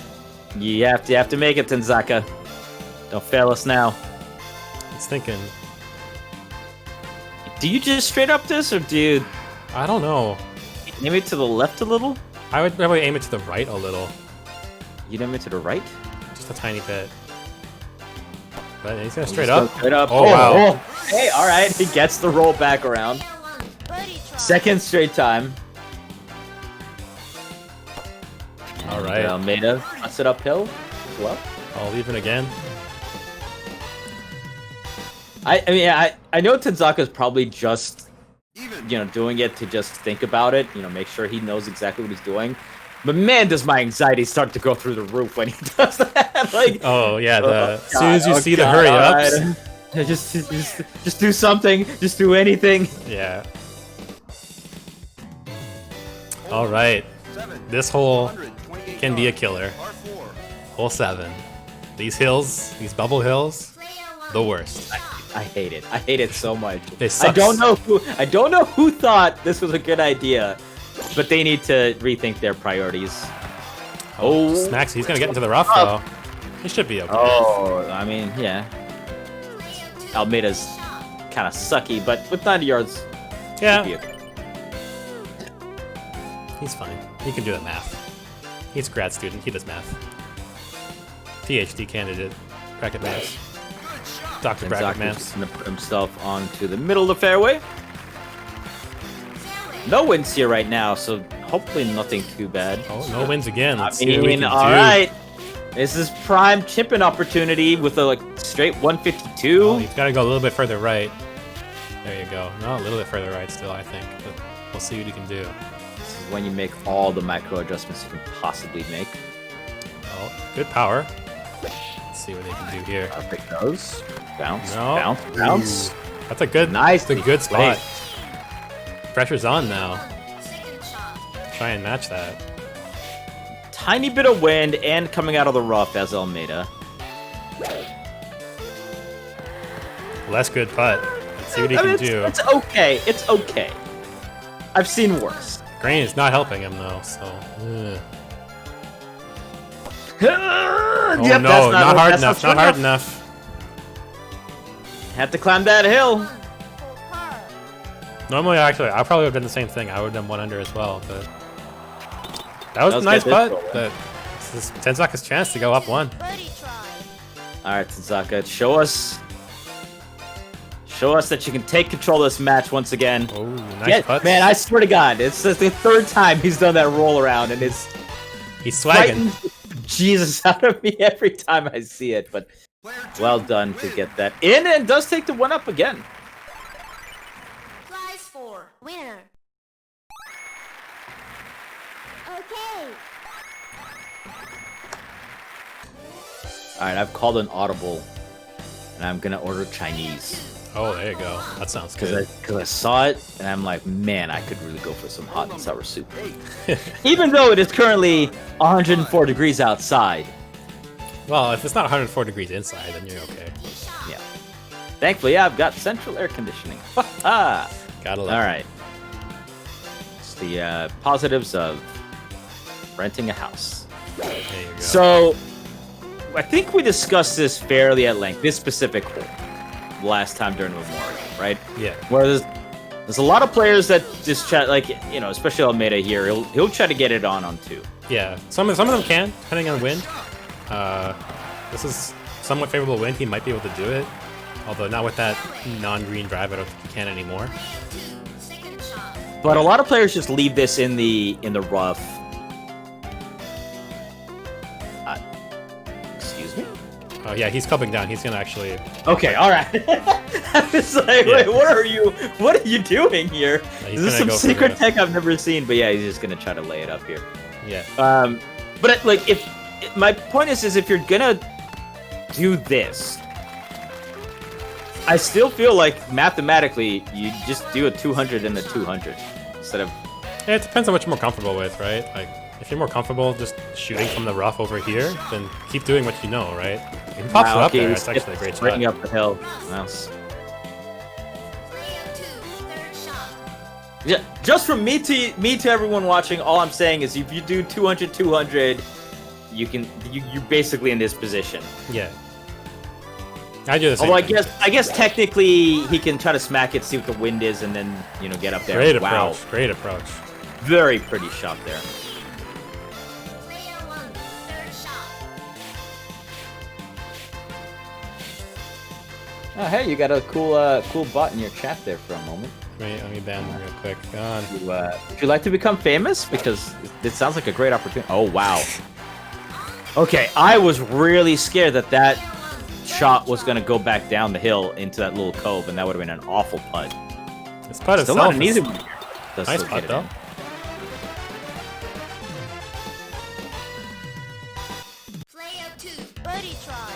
Speaker 6: You have to make it, Tenzaka. Don't fail us now.
Speaker 1: He's thinking.
Speaker 6: Do you just straight up this, or do you
Speaker 1: I don't know.
Speaker 6: aim it to the left a little?
Speaker 1: I would probably aim it to the right a little,
Speaker 6: You aim it to the right?
Speaker 1: just a tiny bit. But he's gonna straight
Speaker 6: Just
Speaker 1: up.
Speaker 6: go straight up.
Speaker 1: Oh, wow.
Speaker 6: Hey, all right. He gets the roll back around.
Speaker 5: Player 1, birdie try.
Speaker 6: Second straight time.
Speaker 1: All right.
Speaker 6: Almeida puts it uphill as well.
Speaker 1: I'll leave it again.
Speaker 6: I know Tenzaka's probably just
Speaker 4: Even.
Speaker 6: doing it to just think about it, make sure he knows exactly what he's doing. But man, does my anxiety start to go through the roof when he does that. Like,
Speaker 1: Oh yeah. As soon
Speaker 6: God,
Speaker 1: as you see the
Speaker 6: God,
Speaker 1: hurry
Speaker 6: all
Speaker 1: ups.
Speaker 6: right. Just do something. Just do anything.
Speaker 1: Yeah. All right.
Speaker 4: 7.
Speaker 1: This hole
Speaker 4: 128
Speaker 1: can be a
Speaker 4: yards.
Speaker 1: killer.
Speaker 4: Par 4.
Speaker 1: Hole 7. These hills, these bubble hills,
Speaker 5: Player 1,
Speaker 1: the worst.
Speaker 6: I hate it. I hate it so much.
Speaker 1: They suck.
Speaker 6: I don't know who thought this was a good idea, but they need to rethink their priorities. Oh,
Speaker 1: Smacks. He's gonna get into the rough though. He should be okay.
Speaker 6: Oh, I mean, yeah. Almeida's kind of sucky, but with 90 yards, should be
Speaker 1: Yeah.
Speaker 6: okay.
Speaker 1: He's fine. He can do the math. He's a grad student. He does math. PhD candidate. Bracketmanps. Dr.
Speaker 6: And Zach's
Speaker 1: Bracketmanps.
Speaker 6: gonna put himself onto the middle of the fairway.
Speaker 5: fairway.
Speaker 6: No winds here right now, so hopefully nothing too bad.
Speaker 1: Oh, no wins again.
Speaker 6: I
Speaker 1: Let's see what we
Speaker 6: mean,
Speaker 1: can
Speaker 6: all
Speaker 1: do.
Speaker 6: right. This is prime chipping opportunity with a straight 152.
Speaker 1: Oh, you've got to go a little bit further right. There you go. No, a little bit further right still, I think. But we'll see what you can do.
Speaker 6: This is when you make all the micro adjustments you can possibly make.
Speaker 1: Oh, good power. Let's see what they can do here.
Speaker 6: Up it goes. Bounce,
Speaker 1: No.
Speaker 6: bounce, bounce.
Speaker 1: That's a good,
Speaker 6: Nice.
Speaker 1: that's a good spot.
Speaker 6: Wait.
Speaker 1: Pressure's on now. try and match that.
Speaker 6: Tiny bit of wind and coming out of the rough as Almeida.
Speaker 1: Less good putt. Let's see what he can do.
Speaker 6: It's okay. It's okay. I've seen worse.
Speaker 1: Grain is not helping him though, so. Oh
Speaker 6: Yep,
Speaker 1: no,
Speaker 6: that's
Speaker 1: not hard
Speaker 6: that's
Speaker 1: enough.
Speaker 6: not
Speaker 1: Not hard enough.
Speaker 6: Had to climb that hill.
Speaker 1: Normally, actually, I probably would have done the same thing. I would have done 1 under as well, but that was a nice
Speaker 6: good
Speaker 1: putt.
Speaker 6: this goal,
Speaker 1: But this is Tenzaka's chance to go up 1.
Speaker 5: Birdie try.
Speaker 6: All right, Tenzaka, show us that you can take control of this match once again.
Speaker 1: Oh, nice putt.
Speaker 6: Man, I swear to God, it's the 3rd time he's done that roll around, and it's
Speaker 1: He's swagging.
Speaker 6: frightens Jesus out of me every time I see it. But well done to get that in, and does take the 1 up again.
Speaker 5: Prize for winner. Okay.
Speaker 6: All right, I've called an audible, and I'm gonna order Chinese.
Speaker 1: Oh, there you go. That sounds
Speaker 6: Because
Speaker 1: good.
Speaker 6: I saw it, and I'm like, man, I could really go for some hot and sour soup. Even though it is currently 104 degrees outside.
Speaker 1: Well, if it's not 104 degrees inside, then you're okay.
Speaker 6: Yeah. Thankfully, I've got central air conditioning. Ha
Speaker 1: Gotta love
Speaker 6: All
Speaker 1: it.
Speaker 6: right. It's the positives of renting a house.
Speaker 1: There you go.
Speaker 6: So, I think we discussed this fairly at length, this specific hole, last time during Memorial, right?
Speaker 1: Yeah.
Speaker 6: Where there's a lot of players that just try, like, you know, especially Almeida here, he'll try to get it on 2.
Speaker 1: Yeah. Some of them can, depending on wind. This is somewhat favorable wind. He might be able to do it. Although not with that non-green drive, I don't think he can anymore.
Speaker 5: Second shot.
Speaker 6: But a lot of players just leave this in the rough. Excuse me?
Speaker 1: Oh yeah, he's cupping down. He's gonna actually.
Speaker 6: Okay, all right. I was like,
Speaker 1: Yeah.
Speaker 6: wait, what are you doing here?
Speaker 1: He's
Speaker 6: This is
Speaker 1: gonna
Speaker 6: some
Speaker 1: go for
Speaker 6: secret
Speaker 1: the-
Speaker 6: tech I've never seen, but yeah, he's just gonna try to lay it up here.
Speaker 1: Yeah.
Speaker 6: But like, if my point is if you're gonna do this, I still feel like mathematically you just do a 200 and a 200 instead of.
Speaker 1: Yeah, it depends on what you're more comfortable with, right? Like, if you're more comfortable just shooting from the rough over here, then keep doing what you know, right? If he pops it up there, it's actually a great shot.
Speaker 6: Bringing up the hill. Well,
Speaker 5: Player 2, third shot.
Speaker 6: yeah, just from me to everyone watching, all I'm saying is if you do 200, 200, you're basically in this position.
Speaker 1: Yeah. I do the same
Speaker 6: Although
Speaker 1: thing.
Speaker 6: I guess technically he can try to smack it, see what the wind is, and then get up there.
Speaker 1: Great approach.
Speaker 6: Wow,
Speaker 1: Great approach.
Speaker 6: very pretty shot there.
Speaker 5: Player 1, third shot.
Speaker 6: Oh, hey, you got a cool bot in your chat there for a moment.
Speaker 1: Let me ban them real quick. Go on.
Speaker 6: Would you like to become famous? Because it sounds like a great opportunity. Oh, wow. Okay, I was really scared that shot was going to go back down the hill into that little cove, and that would have been an awful putt.
Speaker 1: This putt
Speaker 6: Still
Speaker 1: itself
Speaker 6: not an
Speaker 1: is
Speaker 6: easy one. Does
Speaker 1: nice
Speaker 6: still
Speaker 1: putt
Speaker 6: get it
Speaker 1: though.
Speaker 6: in.
Speaker 5: Player 2, birdie try.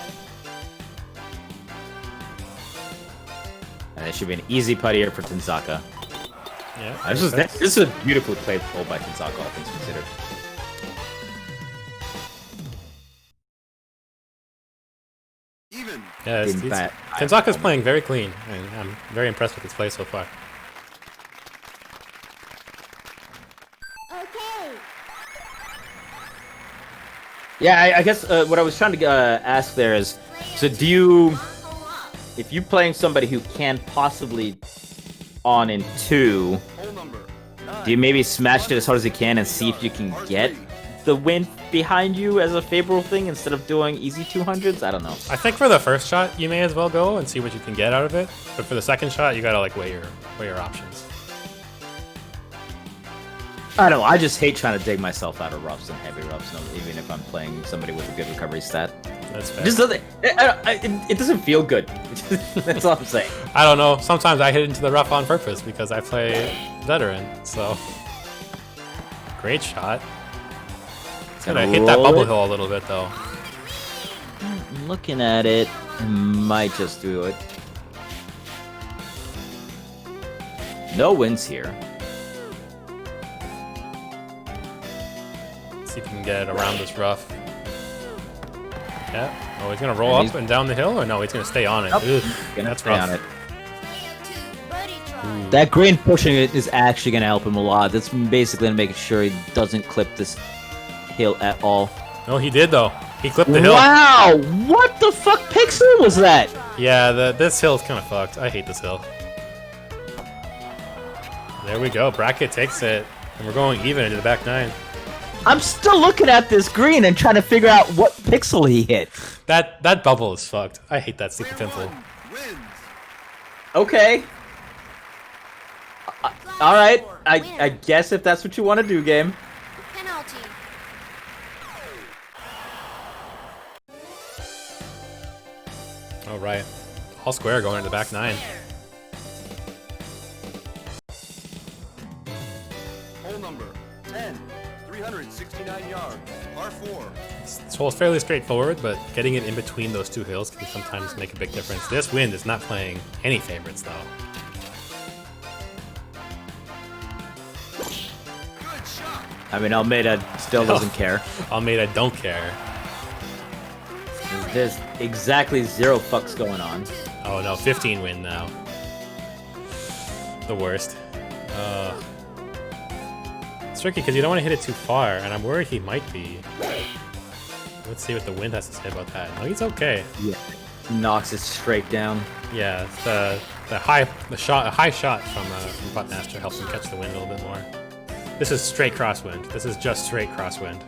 Speaker 6: And it should be an easy putt here for Tenzaka.
Speaker 1: Yeah.
Speaker 6: This is a beautifully played hole by Tenzaka, all things considered.
Speaker 4: Even.
Speaker 1: Yeah,
Speaker 6: In fact,
Speaker 1: Tenzaka's playing very clean, and I'm very impressed with his play so far.
Speaker 5: Okay.
Speaker 6: Yeah, I guess what I was trying to ask there is, so do you, if you're playing somebody who can possibly on in 2,
Speaker 4: Hole number 9.
Speaker 6: do you maybe smash it as hard as you can and see if you can get the wind behind you as a favorable thing instead of doing easy 200s? I don't know.
Speaker 1: I think for the first shot, you may as well go and see what you can get out of it. But for the second shot, you gotta like weigh your options.
Speaker 6: I don't know. I just hate trying to dig myself out of roughs and heavy roughs, even if I'm playing somebody with a good recovery stat.
Speaker 1: That's fair.
Speaker 6: It just doesn't. It doesn't feel good. That's all I'm saying.
Speaker 1: I don't know. Sometimes I hit into the rough on purpose because I play veteran. So great shot. It's gonna hit that
Speaker 6: roll
Speaker 1: bubble
Speaker 6: it.
Speaker 1: hill a little bit though.
Speaker 6: I'm looking at it. I might just do it. No wins here.
Speaker 1: get it around this rough. Yeah. Oh, he's gonna roll up and down the hill, or no? He's gonna stay on it.
Speaker 6: Nope.
Speaker 1: Ugh,
Speaker 6: Gonna
Speaker 1: that's
Speaker 6: stay
Speaker 1: rough.
Speaker 6: on it.
Speaker 1: Ooh.
Speaker 7: That green pushing it is actually going to help him a lot. That's basically going to make sure he doesn't clip this hill at all.
Speaker 1: No, he did though. He clipped the hill.
Speaker 7: Wow! What the fuck pixel was that?
Speaker 1: Yeah, this hill's kind of fucked. I hate this hill. There we go. Bracket takes it, and we're going even into the back 9.
Speaker 7: I'm still looking at this green and trying to figure out what pixel he hit.
Speaker 1: That bubble is fucked. I hate that stupid pimple.
Speaker 4: Wins.
Speaker 6: Okay. All right. I guess if that's what you want to do, game.
Speaker 5: Penalty.
Speaker 1: All right. All square going into the back 9.
Speaker 4: Hole number 10. 369 yards. Par 4.
Speaker 1: This hole is fairly straightforward, but getting it in between those two hills can sometimes make a big difference. This wind is not playing any favorites, though.
Speaker 4: Good shot.
Speaker 7: I mean, Almeida still doesn't care.
Speaker 1: Almeida don't care.
Speaker 7: There's exactly 0 fucks going on.
Speaker 1: Oh no, 15 win now. The worst. It's tricky because you don't want to hit it too far, and I'm worried he might be. Let's see what the wind has to say about that. No, he's okay.
Speaker 7: Yeah. Knocks it straight down.
Speaker 1: Yeah, a high shot from Buttmaster helps him catch the wind a little bit more. This is straight crosswind. This is just straight crosswind.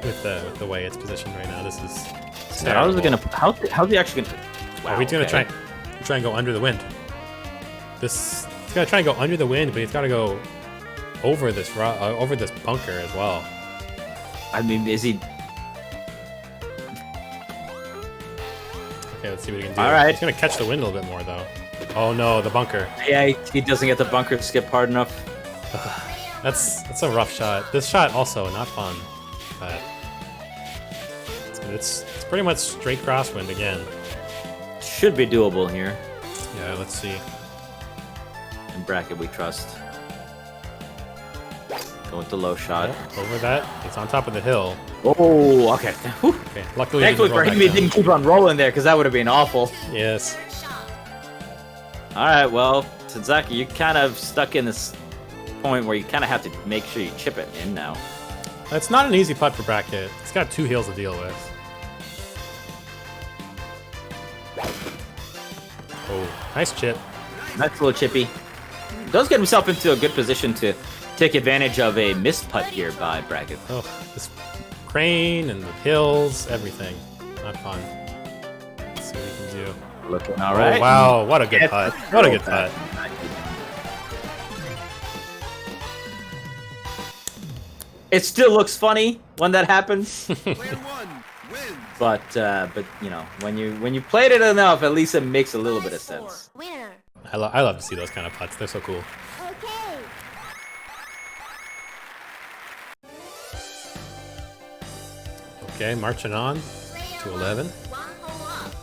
Speaker 1: With the way it's positioned right now, this is.
Speaker 7: So how's it gonna? How's he actually gonna?
Speaker 1: Wow, he's gonna try and go under the wind. He's gonna try and go under the wind, but he's gotta go over this bunker as well.
Speaker 7: I mean, is he?
Speaker 1: Okay, let's see what he can do.
Speaker 7: All right.
Speaker 1: He's gonna catch the wind a little bit more though. Oh no, the bunker.
Speaker 7: Yeah, he doesn't get the bunker skip hard enough.
Speaker 1: That's a rough shot. This shot also not fun, but it's pretty much straight crosswind again.
Speaker 7: Should be doable here.
Speaker 1: Yeah, let's see.
Speaker 7: In bracket, we trust. Go with the low shot.
Speaker 1: Yeah, over that, it's on top of the hill.
Speaker 7: Oh, okay. Whew.
Speaker 1: Okay, luckily
Speaker 7: Thankfully
Speaker 1: it
Speaker 7: for him, he didn't keep on rolling there, because that would have been awful.
Speaker 1: Yes.
Speaker 7: All right, well, Tenzaka, you're kind of stuck in this point where you kind of have to make sure you chip it in now.
Speaker 1: It's not an easy putt for bracket. It's got 2 hills to deal with. Oh, nice chip.
Speaker 7: Nice little chippy. Does get himself into a good position to take advantage of a missed putt here by Bracket.
Speaker 1: Oh, this crane and the hills, everything. Not fun. Let's see what he can do.
Speaker 7: Looking all right.
Speaker 1: Oh, wow, what a good putt. What a good putt.
Speaker 6: It still looks funny when that happens.
Speaker 4: Player 1 wins.
Speaker 6: But you know, when you played it enough, at least it makes a little bit of sense.
Speaker 5: Winner.
Speaker 1: I love to see those kind of putts. They're so cool.
Speaker 5: Okay.
Speaker 1: Okay, marching on to 11.
Speaker 5: One hole up.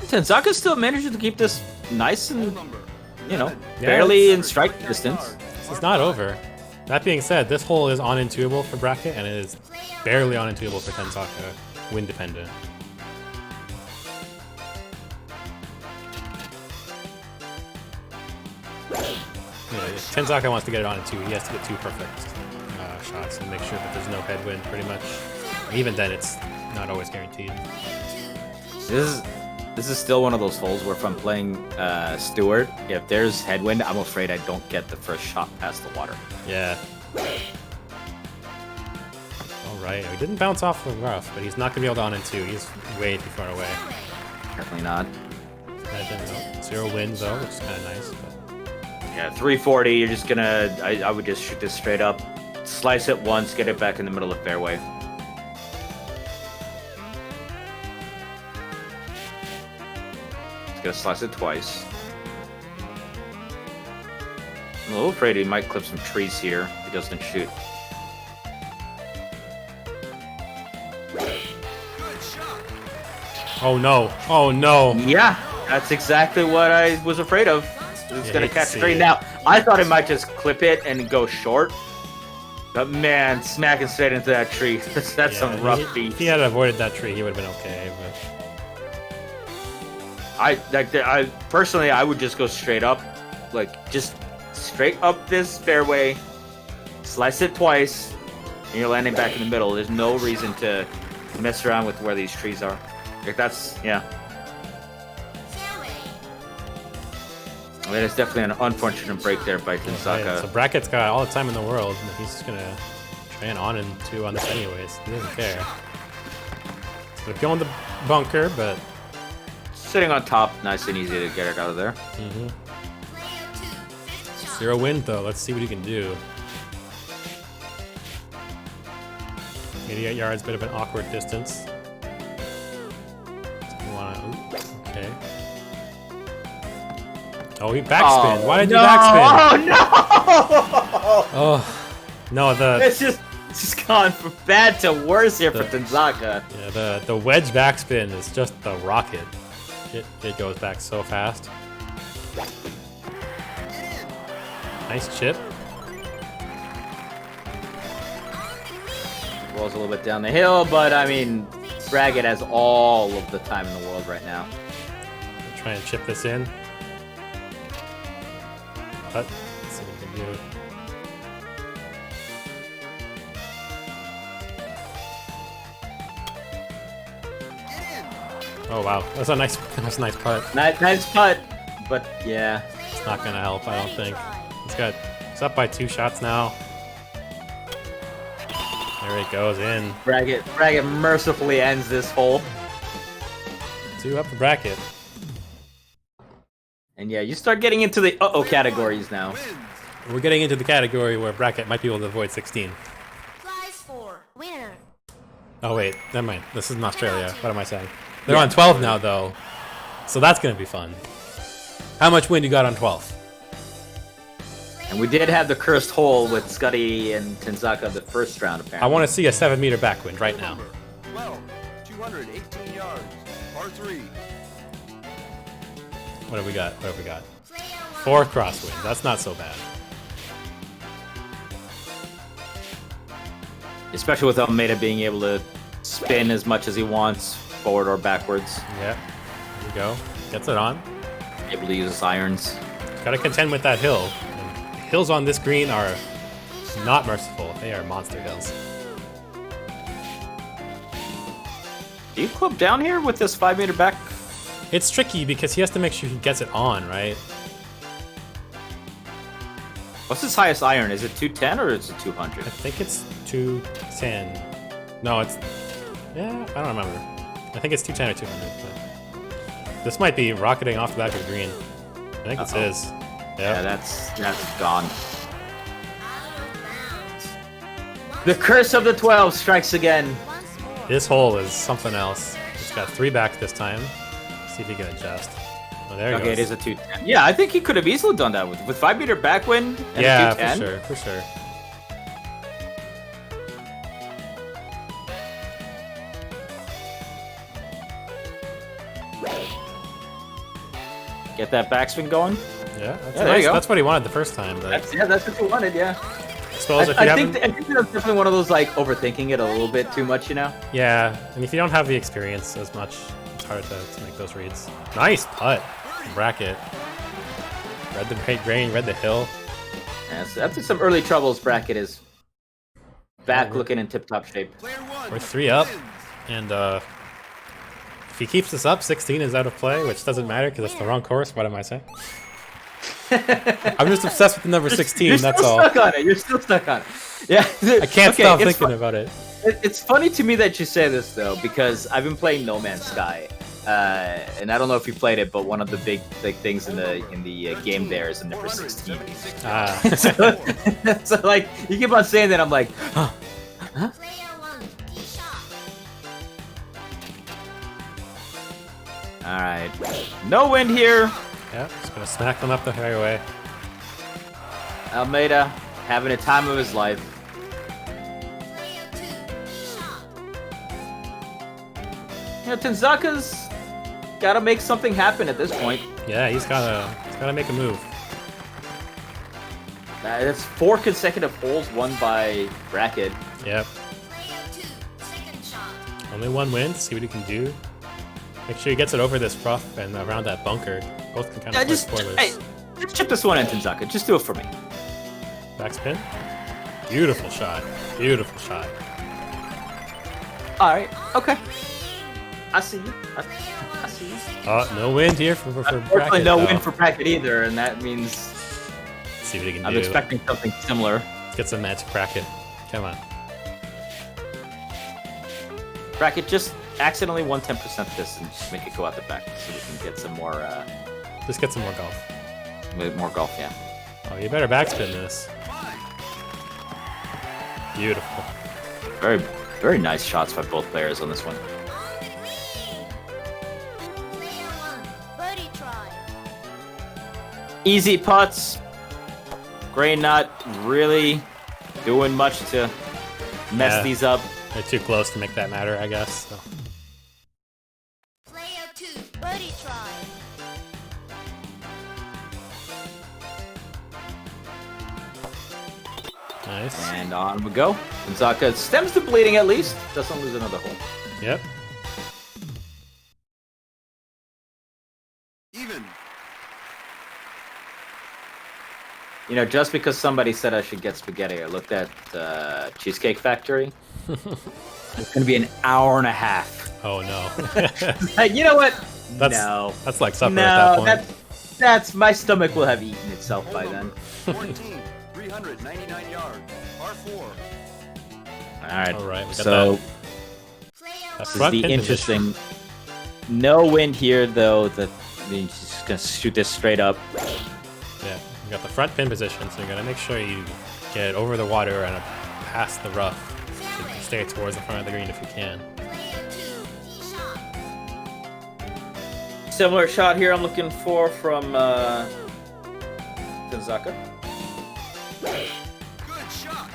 Speaker 6: Tenzaka still manages to keep this nice
Speaker 4: Hole
Speaker 6: and,
Speaker 4: number
Speaker 6: you know,
Speaker 4: 11.
Speaker 1: Yeah,
Speaker 6: barely
Speaker 1: it's-
Speaker 6: in strike distance.
Speaker 1: It's not over. That being said, this hole is unintuable for bracket, and it is barely unintuable for Tenzaka, wind dependent. Yeah, if Tenzaka wants to get it on in 2, he has to get 2 perfect shots and make sure that there's no headwind, pretty much. Even then, it's not always guaranteed.
Speaker 6: This is still one of those holes where if I'm playing Stewart, if there's headwind, I'm afraid I don't get the first shot past the water.
Speaker 1: Yeah. All right, he didn't bounce off the rough, but he's not gonna be able to on in 2. He's way too far away.
Speaker 6: Definitely not.
Speaker 1: I don't know. 0 wind though, which is kind of nice. But
Speaker 6: Yeah, 340. You're just gonna. I would just shoot this straight up, slice it once, get it back in the middle of fairway. Just gonna slice it twice. I'm a little afraid he might clip some trees here if he doesn't shoot.
Speaker 4: Good shot.
Speaker 1: oh no! Oh no!
Speaker 6: Yeah, that's exactly what I was afraid of. It's
Speaker 1: You
Speaker 6: gonna
Speaker 1: hate to
Speaker 6: catch
Speaker 1: see
Speaker 6: straight
Speaker 1: it.
Speaker 6: now. I thought it might just clip it and go short,
Speaker 7: But man, smacking straight into that tree. That's some rough beat.
Speaker 1: If he had avoided that tree, he would have been okay. But
Speaker 7: I personally, I would just go straight up, like just straight up this fairway, slice it twice, and you're landing back in the middle. There's no reason to mess around with where these trees are. Like that's yeah. I mean, it's definitely an unfortunate break there by Tenzaka.
Speaker 1: Right, so Bracket's got all the time in the world, and he's just gonna try and on and two on this anyways. He doesn't care. He's gonna go in the bunker, but
Speaker 7: Sitting on top, nice and easy to get it out of there.
Speaker 1: 0 wind though. Let's see what he can do. 88 yards, bit of an awkward distance. Okay. Oh, he backspin. Why did you backspin?
Speaker 7: Oh no!
Speaker 1: Oh, no,
Speaker 7: It's just gone from bad to worse here for Tenzaka.
Speaker 1: Yeah, the wedge backspin is just the rocket. It goes back so fast. Nice chip.
Speaker 7: Rolls a little bit down the hill, but I mean, Bracket has all of the time in the world right now.
Speaker 1: Try and chip this in. But let's see what we can do. Oh wow, that's a nice putt.
Speaker 7: Nice putt, but yeah.
Speaker 1: It's not gonna help, I don't think. He's up by 2 shots now. There it goes in.
Speaker 7: Bracket mercifully ends this hole.
Speaker 1: 2 up for Bracket.
Speaker 7: And yeah, you start getting into the uh-oh categories now.
Speaker 1: We're getting into the category where Bracket might be able to avoid 16.
Speaker 5: Prize for winner.
Speaker 1: Oh wait, never mind. This is in Australia. What am I saying? They're on 12 now though, so that's gonna be fun. How much wind you got on 12?
Speaker 7: And we did have the cursed hole with Scuddy and Tenzaka the first round, apparently.
Speaker 1: I want to see a 7-meter backwind right now.
Speaker 4: 12, 218 yards, par 3.
Speaker 1: What have we got? 4 crosswind. That's not so bad.
Speaker 7: Especially with Almeida being able to spin as much as he wants, forward or backwards.
Speaker 1: Yeah. There we go. Gets it on.
Speaker 7: Able to use his irons.
Speaker 1: Gotta contend with that hill. And hills on this green are not merciful. They are monster hills.
Speaker 7: Do you club down here with this 5-meter back?
Speaker 1: It's tricky because he has to make sure he gets it on, right?
Speaker 7: What's his highest iron? Is it 210 or is it 200?
Speaker 1: I think it's 210. No, it's... Yeah, I don't remember. I think it's 210 or 200. But this might be rocketing off the back of the green. I think it's his.
Speaker 7: Yeah, that's gone. The curse of the 12 strikes again.
Speaker 1: This hole is something else. It's got 3 back this time. See if he can adjust. Oh, there he goes.
Speaker 7: Okay, it is a 210. Yeah, I think he could have easily done that with 5-meter backwind and
Speaker 1: yeah,
Speaker 7: a 210.
Speaker 1: for sure.
Speaker 7: Get that backswing going.
Speaker 1: Yeah,
Speaker 7: there you go.
Speaker 1: That's what he wanted the first time. But
Speaker 7: That's what you wanted, yeah.
Speaker 1: I suppose if you
Speaker 7: I
Speaker 1: haven't...
Speaker 7: think that's definitely one of those, like, overthinking it a little bit too much, you know?
Speaker 1: Yeah, and if you don't have the experience as much, it's hard to make those reads. Nice putt. Bracket. Read the great grain, read the hill.
Speaker 7: Yeah, so after some early troubles, Bracket is back looking in tip-top shape.
Speaker 1: We're 3 up, and if he keeps this up, 16 is out of play, which doesn't matter because it's the wrong course. What am I saying? I'm just obsessed with the number 16, that's all.
Speaker 7: You're still stuck on it. Yeah.
Speaker 1: I can't stop thinking about it.
Speaker 7: It's funny to me that you say this, though, because I've been playing No Man's Sky. And I don't know if you played it, but one of the big things in the game there is the number 16. So like, you keep on saying that, I'm like, huh? Alright. No wind here.
Speaker 1: Yeah, just gonna smack them up the fairway.
Speaker 7: Almeida having a time of his life. Tenzaka's gotta make something happen at this point.
Speaker 1: Yeah, he's gotta make a move.
Speaker 6: That's 4 consecutive holes won by Bracket.
Speaker 1: Yep.
Speaker 5: Player 2, second shot.
Speaker 1: Only one win. See what he can do. Make sure he gets it over this rough and around that bunker. Both can kind of play spoilers.
Speaker 6: Hey, just chip this one in, Tenzaka. Just do it for me.
Speaker 1: Backspin. Beautiful shot. Beautiful shot.
Speaker 6: All right. Okay. I see you. I see you.
Speaker 1: Oh, no win here for
Speaker 6: Unfortunately,
Speaker 1: Bracket.
Speaker 6: no
Speaker 1: though.
Speaker 6: win for Bracket either, and that means
Speaker 1: See what he can
Speaker 6: I'm
Speaker 1: do.
Speaker 6: expecting something similar.
Speaker 1: Let's get some magic Bracket. Come on.
Speaker 6: Bracket, just accidentally 110% this and just make it go out the back so we can get some more,
Speaker 1: Just get some more golf.
Speaker 6: more golf. Yeah.
Speaker 1: Oh, you better backspin this. Beautiful.
Speaker 6: Very, very nice shots by both players on this one.
Speaker 5: On the green. Player 1, birdie try.
Speaker 6: Easy putts. Gray not really doing much to mess
Speaker 1: Yeah.
Speaker 6: these up.
Speaker 1: They're too close to make that matter, I guess. So.
Speaker 5: Player 2, birdie try.
Speaker 1: Nice.
Speaker 6: And on we go. Tenzaka stems the bleeding at least. Doesn't lose another hole.
Speaker 1: Yep.
Speaker 4: Even.
Speaker 6: You know, just because somebody said I should get spaghetti, I looked at Cheesecake Factory. It's gonna be an hour and a half.
Speaker 1: Oh no.
Speaker 6: Like, you know what?
Speaker 1: That's
Speaker 6: No.
Speaker 1: that's like supper
Speaker 6: No,
Speaker 1: at that point.
Speaker 6: that's my stomach will have eaten itself by then.
Speaker 4: 14, 399 yards. Par 4.
Speaker 6: All right.
Speaker 1: All right, we got
Speaker 6: So
Speaker 5: Player
Speaker 1: That's
Speaker 5: 1,
Speaker 1: front
Speaker 6: the
Speaker 1: pin
Speaker 6: interesting. No wind here though. That means she's gonna shoot this straight up.
Speaker 1: Yeah, you got the front pin position, so you gotta make sure you get over the water and past the rough. So you can stay towards the front of the green if you can.
Speaker 5: player 2, tee shot.
Speaker 6: Similar shot here. I'm looking for from Tenzaka.
Speaker 4: Good shot.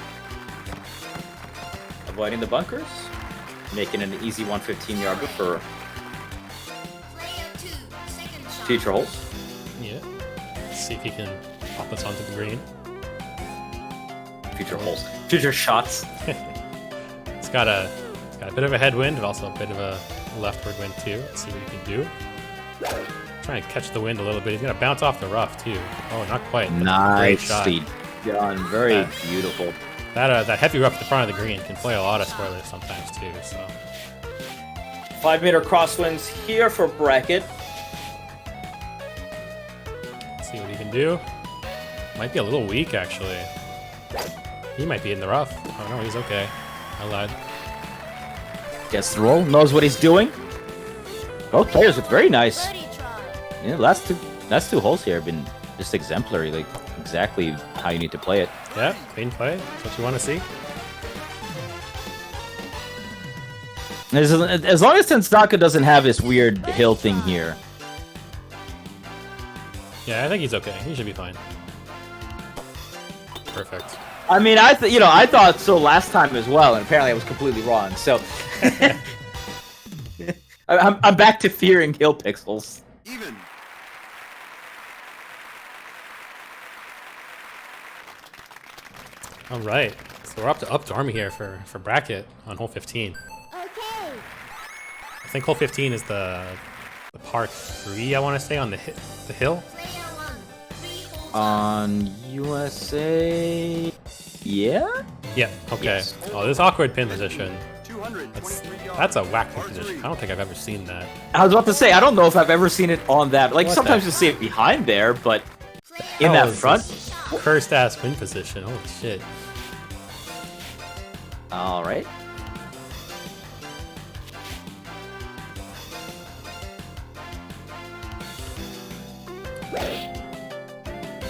Speaker 6: Avoiding the bunkers, making an easy 115-yarder for
Speaker 5: Player 2, second shot.
Speaker 6: future holes.
Speaker 1: Yeah. Let's see if you can pop this onto the green.
Speaker 6: Future holes. Future shots.
Speaker 1: It's got a bit of a headwind, but also a bit of a leftward wind too. Let's see what he can do. Try and catch the wind a little bit. He's gonna bounce off the rough too. Oh, not quite. but great shot.
Speaker 6: Nicely done. Very
Speaker 1: Yeah.
Speaker 6: beautiful.
Speaker 1: That heavy rough at the front of the green can play a lot of spoilers sometimes too. So
Speaker 6: 5-meter crosswinds here for Bracket.
Speaker 1: let's see what he can do. Might be a little weak actually. He might be in the rough. Oh no, he's okay. I lied.
Speaker 6: Gets the roll. Knows what he's doing. Both players with very nice.
Speaker 5: Birdie try.
Speaker 6: Yeah, last two holes here have been just exemplary. Like exactly how you need to play it.
Speaker 1: Yeah, clean play. That's what you want to see.
Speaker 6: As long as Tenzaka doesn't have this weird hill thing here.
Speaker 1: Yeah, I think he's okay. He should be fine. Perfect.
Speaker 6: I mean, I thought so last time as well, and apparently I was completely wrong. So I'm back to fearing hill pixels.
Speaker 4: Even.
Speaker 1: All right, so we're up to army here for Bracket on hole 15.
Speaker 5: Okay.
Speaker 1: I think hole 15 is the par 3, I want to say, on the hill.
Speaker 5: Player 1, 3 holes.
Speaker 6: On USA, yeah.
Speaker 1: Yeah, okay.
Speaker 6: Yes.
Speaker 1: Oh, this awkward pin position.
Speaker 4: 223 yards.
Speaker 1: That's a whack pin
Speaker 4: Par
Speaker 1: position.
Speaker 4: 3.
Speaker 1: I don't think I've ever seen that.
Speaker 6: I was about to say I don't know if I've ever seen it on that. Like
Speaker 1: What
Speaker 6: sometimes
Speaker 1: the-
Speaker 6: you see it behind there, but
Speaker 5: Player
Speaker 6: in
Speaker 1: Hell
Speaker 6: that
Speaker 1: is
Speaker 6: front.
Speaker 1: this cursed ass pin position. Holy shit.
Speaker 6: All right.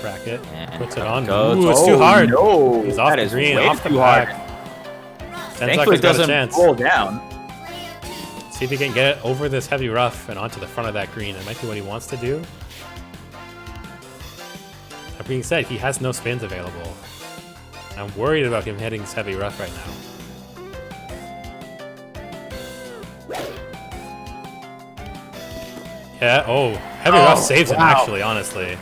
Speaker 1: Bracket
Speaker 6: And
Speaker 1: puts it on.
Speaker 6: goes.
Speaker 1: Ooh, it's too hard.
Speaker 6: No,
Speaker 1: He's off
Speaker 6: that
Speaker 1: the
Speaker 6: is
Speaker 1: green,
Speaker 6: way
Speaker 1: off the
Speaker 6: too
Speaker 1: back.
Speaker 6: hard.
Speaker 5: Player
Speaker 6: Thankfully,
Speaker 1: Tenzaka's
Speaker 6: it
Speaker 1: got a
Speaker 6: doesn't
Speaker 1: chance.
Speaker 6: roll down.
Speaker 5: 2.
Speaker 1: See if he can get it over this heavy rough and onto the front of that green. That might be what he wants to do. That being said, he has no spins available. I'm worried about him hitting this heavy rough right now. Yeah, oh, heavy rough saves him
Speaker 6: wow.
Speaker 1: actually, honestly.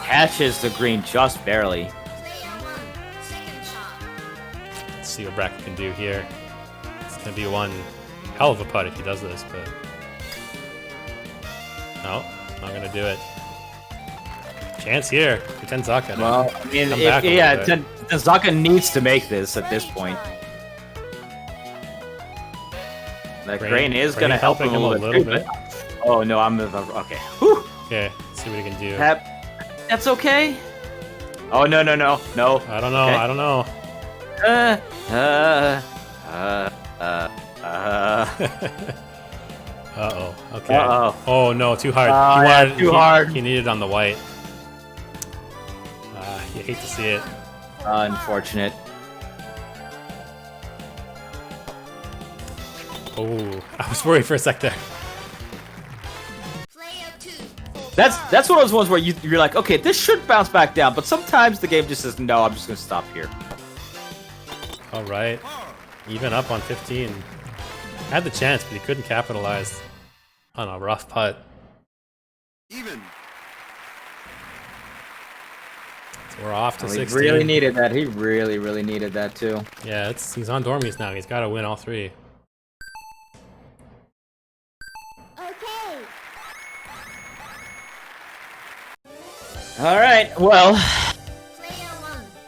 Speaker 6: Catches the green just barely.
Speaker 5: Player
Speaker 1: see what Bracket can do here. It's gonna be one hell of a putt if he does this, but no, not gonna do it. Chance here for Tenzaka.
Speaker 7: Well, I mean, Tenzaka needs to make this at this point. That grain is going to help him a little bit. Oh, no, I'm... Okay. Whew.
Speaker 1: Okay, let's see what he can do.
Speaker 7: That's okay. Oh, no.
Speaker 1: I don't know,
Speaker 7: okay.
Speaker 1: I don't know. Uh-oh, okay.
Speaker 7: Uh-oh.
Speaker 1: Oh, no, too hard.
Speaker 7: Too hard.
Speaker 1: He needed on the white. You hate to see it.
Speaker 7: Unfortunate.
Speaker 1: Oh, I was worried for a sec there.
Speaker 7: That's one of those ones where you're like, okay, this should bounce back down, but sometimes the game just says, no, I'm just going to stop here.
Speaker 1: All right. Even up on 15. Had the chance, but he couldn't capitalize on a rough putt.
Speaker 4: Even.
Speaker 1: So we're off to 16.
Speaker 7: He really needed that. He really, really needed that, too.
Speaker 1: Yeah, he's on dormies now. He's got to win all three.
Speaker 5: Okay.
Speaker 7: All right, well,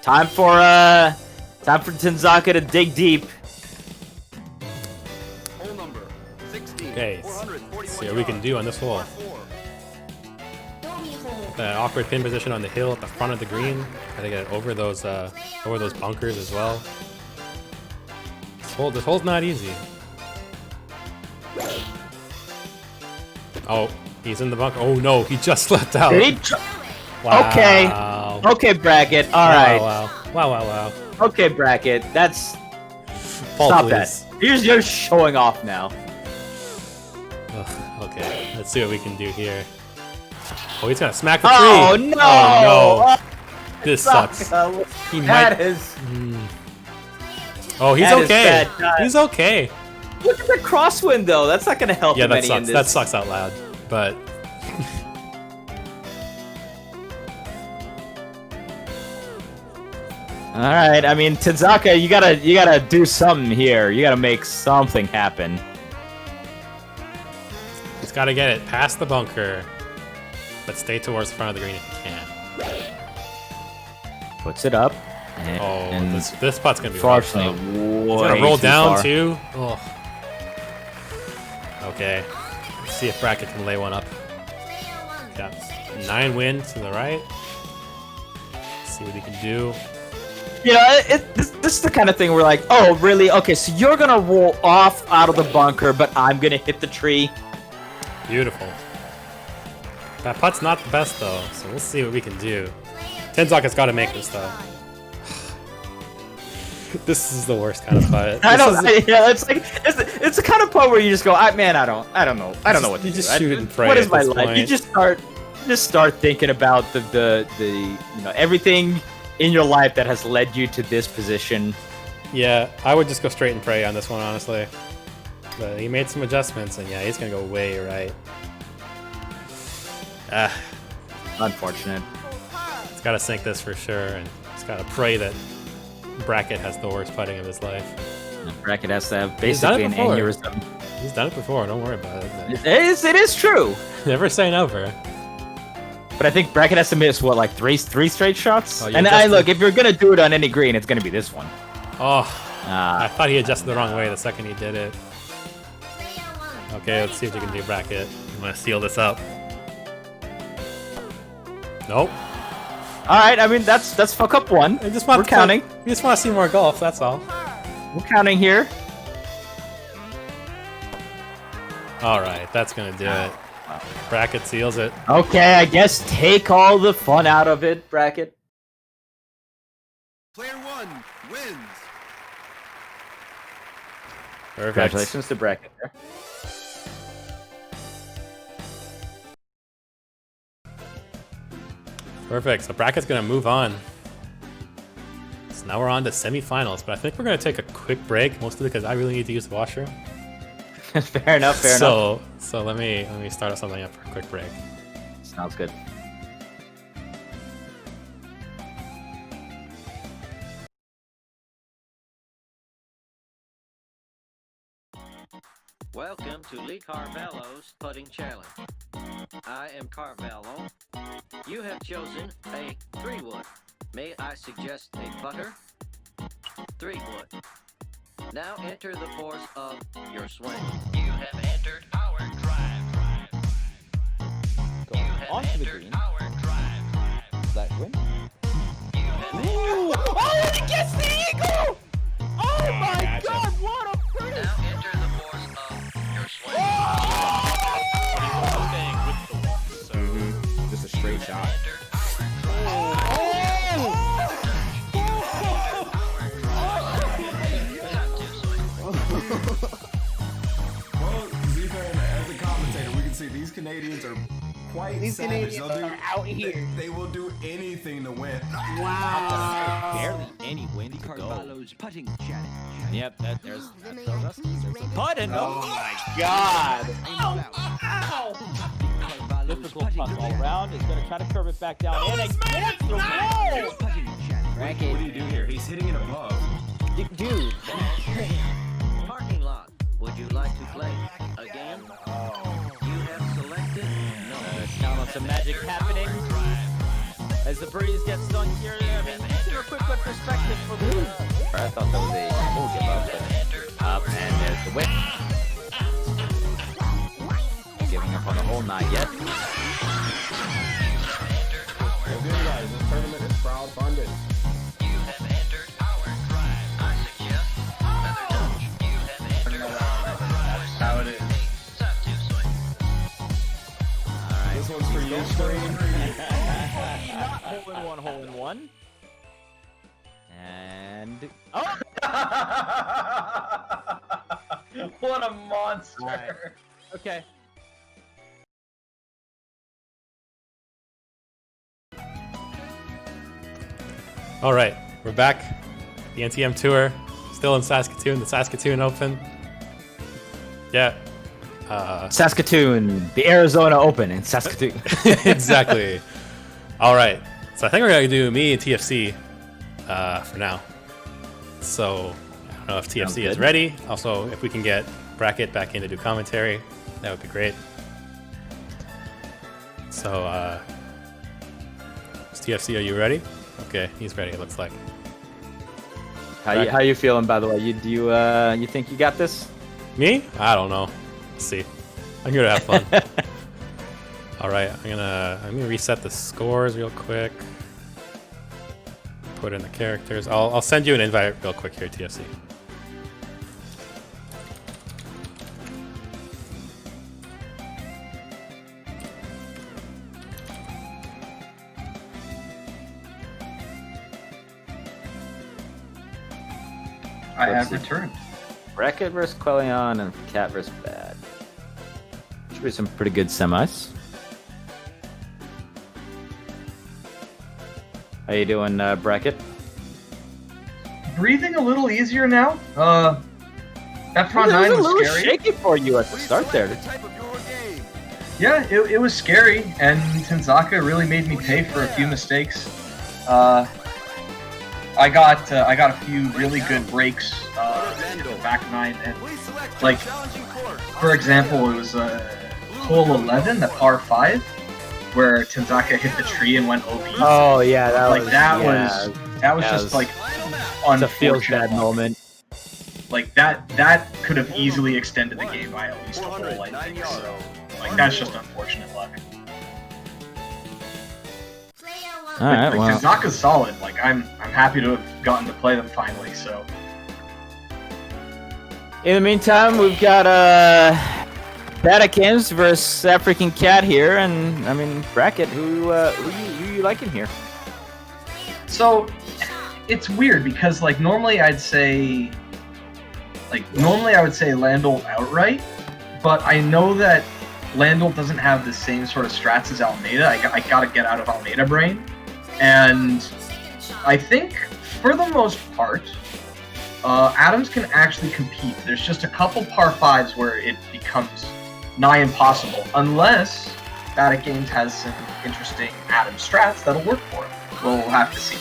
Speaker 7: time for Tenzaka to dig deep.
Speaker 4: Hole number 16.
Speaker 1: Okay, let's see what we can do on this hole. The awkward pin position on the hill at the front of the green. Got to get over those bunkers as well. This hole's not easy. Oh, he's in the bunker. Oh no, he just left out. Wow.
Speaker 7: Okay, Bracket. All right.
Speaker 1: Wow.
Speaker 7: Okay, Bracket. That's
Speaker 1: Paul,
Speaker 7: stop
Speaker 1: please.
Speaker 7: that. You're showing off now.
Speaker 1: Ugh, okay, let's see what we can do here. Oh, he's gonna smack the tree.
Speaker 7: Oh no!
Speaker 1: Oh no! This sucks. He
Speaker 7: That
Speaker 1: might.
Speaker 7: is.
Speaker 1: Oh, he's
Speaker 7: that is
Speaker 1: okay.
Speaker 7: bad.
Speaker 1: He's okay.
Speaker 7: Look at the crosswind though. That's not gonna help
Speaker 1: Yeah,
Speaker 7: him
Speaker 1: that
Speaker 7: any in
Speaker 1: sucks.
Speaker 7: this.
Speaker 1: That sucks out loud. But
Speaker 7: all right. I mean, Tenzaka, you gotta do something here. You gotta make something happen.
Speaker 1: he's got to get it past the bunker, but stay towards the front of the green if he can.
Speaker 7: Puts it up.
Speaker 1: And this putt's gonna be rough, though.
Speaker 7: Fortunately,
Speaker 1: He's gonna roll down too. Oh. Okay. Let's see if Bracket can lay one up. Got 9 wins to the right. See what he can do.
Speaker 7: You know, this is the kind of thing where like, oh, really? Okay, so you're gonna roll off out of the bunker, but I'm gonna hit the tree.
Speaker 1: Beautiful. That putt's not the best though, so we'll see what we can do. Tenzaka's got to make this though. This is the worst kind of putt.
Speaker 7: It's the kind of putt where you just go, man, I don't know what to do.
Speaker 1: You just shoot and pray.
Speaker 7: What is
Speaker 1: at
Speaker 7: my
Speaker 1: this
Speaker 7: life?
Speaker 1: point.
Speaker 7: You just start thinking about the everything in your life that has led you to this position.
Speaker 1: Yeah, I would just go straight and pray on this one, honestly. But he made some adjustments, and yeah, he's gonna go way right.
Speaker 7: Unfortunate.
Speaker 1: He's got to sink this for sure, and he's got to pray that Bracket has the worst putting of his life.
Speaker 7: Bracket has to have
Speaker 1: He's done
Speaker 7: basically
Speaker 1: it
Speaker 7: an
Speaker 1: before.
Speaker 7: aneurysm.
Speaker 1: He's done it before. Don't worry about it.
Speaker 7: It is true.
Speaker 1: Never say never.
Speaker 7: But I think Bracket has to miss what, like three straight shots.
Speaker 1: Oh,
Speaker 7: And look, if you're gonna do it on any green, it's gonna be this one.
Speaker 1: Oh, I thought he adjusted the wrong way the second he did it. Okay, let's see what you can do, Bracket. I'm gonna seal this up. Nope.
Speaker 7: All right, I mean that's fuck up one. We're counting.
Speaker 1: We just want to see more golf. That's all.
Speaker 7: We're counting here.
Speaker 1: All right, that's gonna do it. Bracket seals it.
Speaker 7: Okay, I guess take all the fun out of it, Bracket.
Speaker 4: Player 1 wins.
Speaker 1: Perfect.
Speaker 7: Congratulations to Bracket there.
Speaker 1: Perfect. So Bracket's gonna move on. So now we're on to semifinals, but I think we're gonna take a quick break, mostly because I really need to use the washroom.
Speaker 7: Fair enough.
Speaker 1: So let me start something up for a quick break.
Speaker 7: Sounds good.
Speaker 8: Welcome to Lee Carvalho's Putting Challenge. I am Carvalho. You have chosen a 3-wood. May I suggest a putter? 3-wood. Now enter the force of your swing. You have entered our drive.
Speaker 6: Going onto the green.
Speaker 8: Our drive.
Speaker 6: That win.
Speaker 8: You have
Speaker 6: Ooh. Oh, and he gets the eagle! Oh my god, what a pretty!
Speaker 8: now enter the force of your swing.
Speaker 9: Just a straight shot. Well, Z-Man, as a commentator, we can see these Canadians are quite savage.
Speaker 6: Canadians are out here.
Speaker 9: They will do anything to win.
Speaker 6: Wow.
Speaker 7: Barely any wind to go.
Speaker 4: Carvalho's putting challenge.
Speaker 7: Yep, that there's
Speaker 5: Then may
Speaker 7: tells
Speaker 5: I
Speaker 7: us
Speaker 5: please
Speaker 7: there's
Speaker 5: render
Speaker 7: a putting.
Speaker 6: Oh my god.
Speaker 4: Carvalho's
Speaker 7: Difficult putt all around. He's gonna try to curve it back down. And against the wall.
Speaker 4: putting challenge.
Speaker 9: What do you do here? He's hitting it above.
Speaker 6: Dude.
Speaker 8: Parking lot. Would you like to play again? You have selected no.
Speaker 7: Count on some magic happening. As the breeze gets stung here, I mean, give a quick perspective for the. I thought that was a full give up, but up and there's the whip. Giving up on the hole, not yet.
Speaker 9: Well, good guys, this tournament is crowdfunded.
Speaker 8: You have entered our drive. I suggest feather touch. You have entered our drive.
Speaker 2: That's how it is.
Speaker 8: Substitute swing.
Speaker 7: Alright.
Speaker 9: This one's for you, Screen.
Speaker 7: Not hole in one. And oh,
Speaker 2: What a monster!
Speaker 7: Alright. okay.
Speaker 1: All right, we're back. The NTM Tour, still in Saskatoon, the Saskatoon Open. Yeah.
Speaker 7: Saskatoon, the Arizona Open in Saskatoon.
Speaker 1: Exactly. All right. So I think we're gonna do me and TFC for now. So I don't know if
Speaker 7: Sounds
Speaker 1: TFC is
Speaker 7: good.
Speaker 1: ready. Also, if we can get Bracket back in to do commentary, that would be great. So, is TFC, are you ready? Okay, he's ready. It looks like.
Speaker 7: How you feeling, by the way? You think you got this?
Speaker 1: Me? I don't know. Let's see. I'm here to have fun. All right, I'm gonna reset the scores real quick. Put in the characters. I'll send you an invite real quick here, TFC.
Speaker 2: I
Speaker 7: Let's
Speaker 2: have
Speaker 7: see.
Speaker 2: returned.
Speaker 7: Bracket versus Qelaion and Cat versus Bad. Should be some pretty good semis. How you doing, Bracket?
Speaker 2: Breathing a little easier now. F-Ron 9
Speaker 7: It was a
Speaker 2: was
Speaker 7: little
Speaker 2: scary.
Speaker 7: shaky for you at the start there.
Speaker 4: The type of your game.
Speaker 2: Yeah, it was scary, and Tenzaka really made me pay for a few mistakes. I got a few really good breaks in the back nine, and
Speaker 4: Please select
Speaker 2: Like,
Speaker 4: your challenging course.
Speaker 2: for example, it was hole 11, the par 5, where Tenzaka hit the tree and went OB.
Speaker 7: Oh yeah, that
Speaker 2: like
Speaker 7: was
Speaker 2: that
Speaker 7: yeah,
Speaker 2: was that was
Speaker 7: that
Speaker 2: just
Speaker 7: was-
Speaker 2: like
Speaker 7: it's a feels
Speaker 2: unfortunate.
Speaker 7: bad moment.
Speaker 2: Like that could have easily extended the game by at least a hole, I
Speaker 4: 409
Speaker 2: think.
Speaker 4: yards.
Speaker 2: So like that's just unfortunate luck.
Speaker 5: Player one.
Speaker 7: All right,
Speaker 2: Like
Speaker 7: well,
Speaker 2: Tenzaka's solid. Like I'm happy to have gotten to play them finally. So
Speaker 7: in the meantime, we've got Badatgaems versus ThatFreakingCat here, and I mean Bracket. Who you liking here?
Speaker 2: So it's weird because like normally I would say Landolt outright, but I know that Landolt doesn't have the same sort of strats as Almeida. I gotta get out of Almeida brain, and I think for the most part, Adams can actually compete. There's just a couple par 5s where it becomes nigh impossible, unless Badatgaems has some interesting Adams strats that'll work for him. We'll have to see.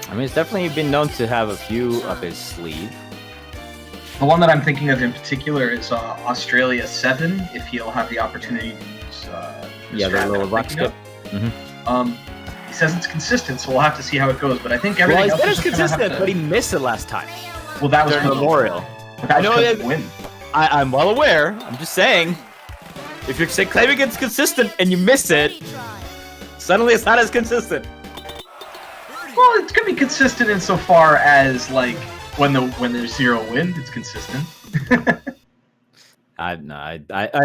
Speaker 7: I mean, it's definitely been known to have a few up his sleeve.
Speaker 2: The one that I'm thinking of in particular is Australia 7, if he'll have the opportunity to use
Speaker 7: the little rock skip.
Speaker 2: He says it's consistent, so we'll have to see how it goes. But I think everything else is just
Speaker 7: consistent, but he missed it last time.
Speaker 2: Well, that was
Speaker 7: during Memorial.
Speaker 2: That was the win.
Speaker 7: I'm well aware. I'm just saying, if you're claiming it's consistent and you miss it, suddenly it's not as consistent.
Speaker 2: Well, it's gonna be consistent insofar as like when there's 0 wind, it's consistent.
Speaker 7: I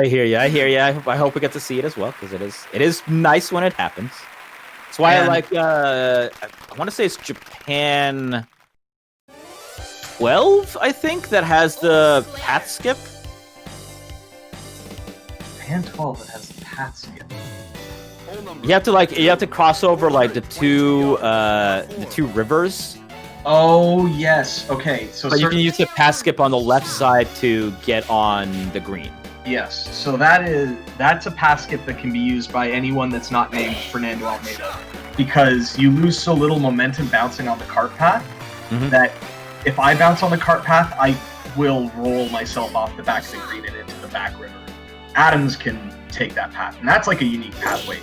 Speaker 7: hear you. I hear you. I hope we get to see it as well because it is nice when it happens. That's why I like. I want to say it's Japan 12, I think, that has the path skip.
Speaker 2: Japan 12 that has the path skip.
Speaker 7: You have to cross over like the two rivers.
Speaker 2: Oh yes. Okay. So
Speaker 7: you can use the path skip on the left side to get on the green.
Speaker 2: Yes. So that's a path skip that can be used by anyone that's not named Fernando Almeida, because you lose so little momentum bouncing on the cart path that if I bounce on the cart path, I will roll myself off the back of the green and into the back river. Adams can take that path, and that's like a unique pathway.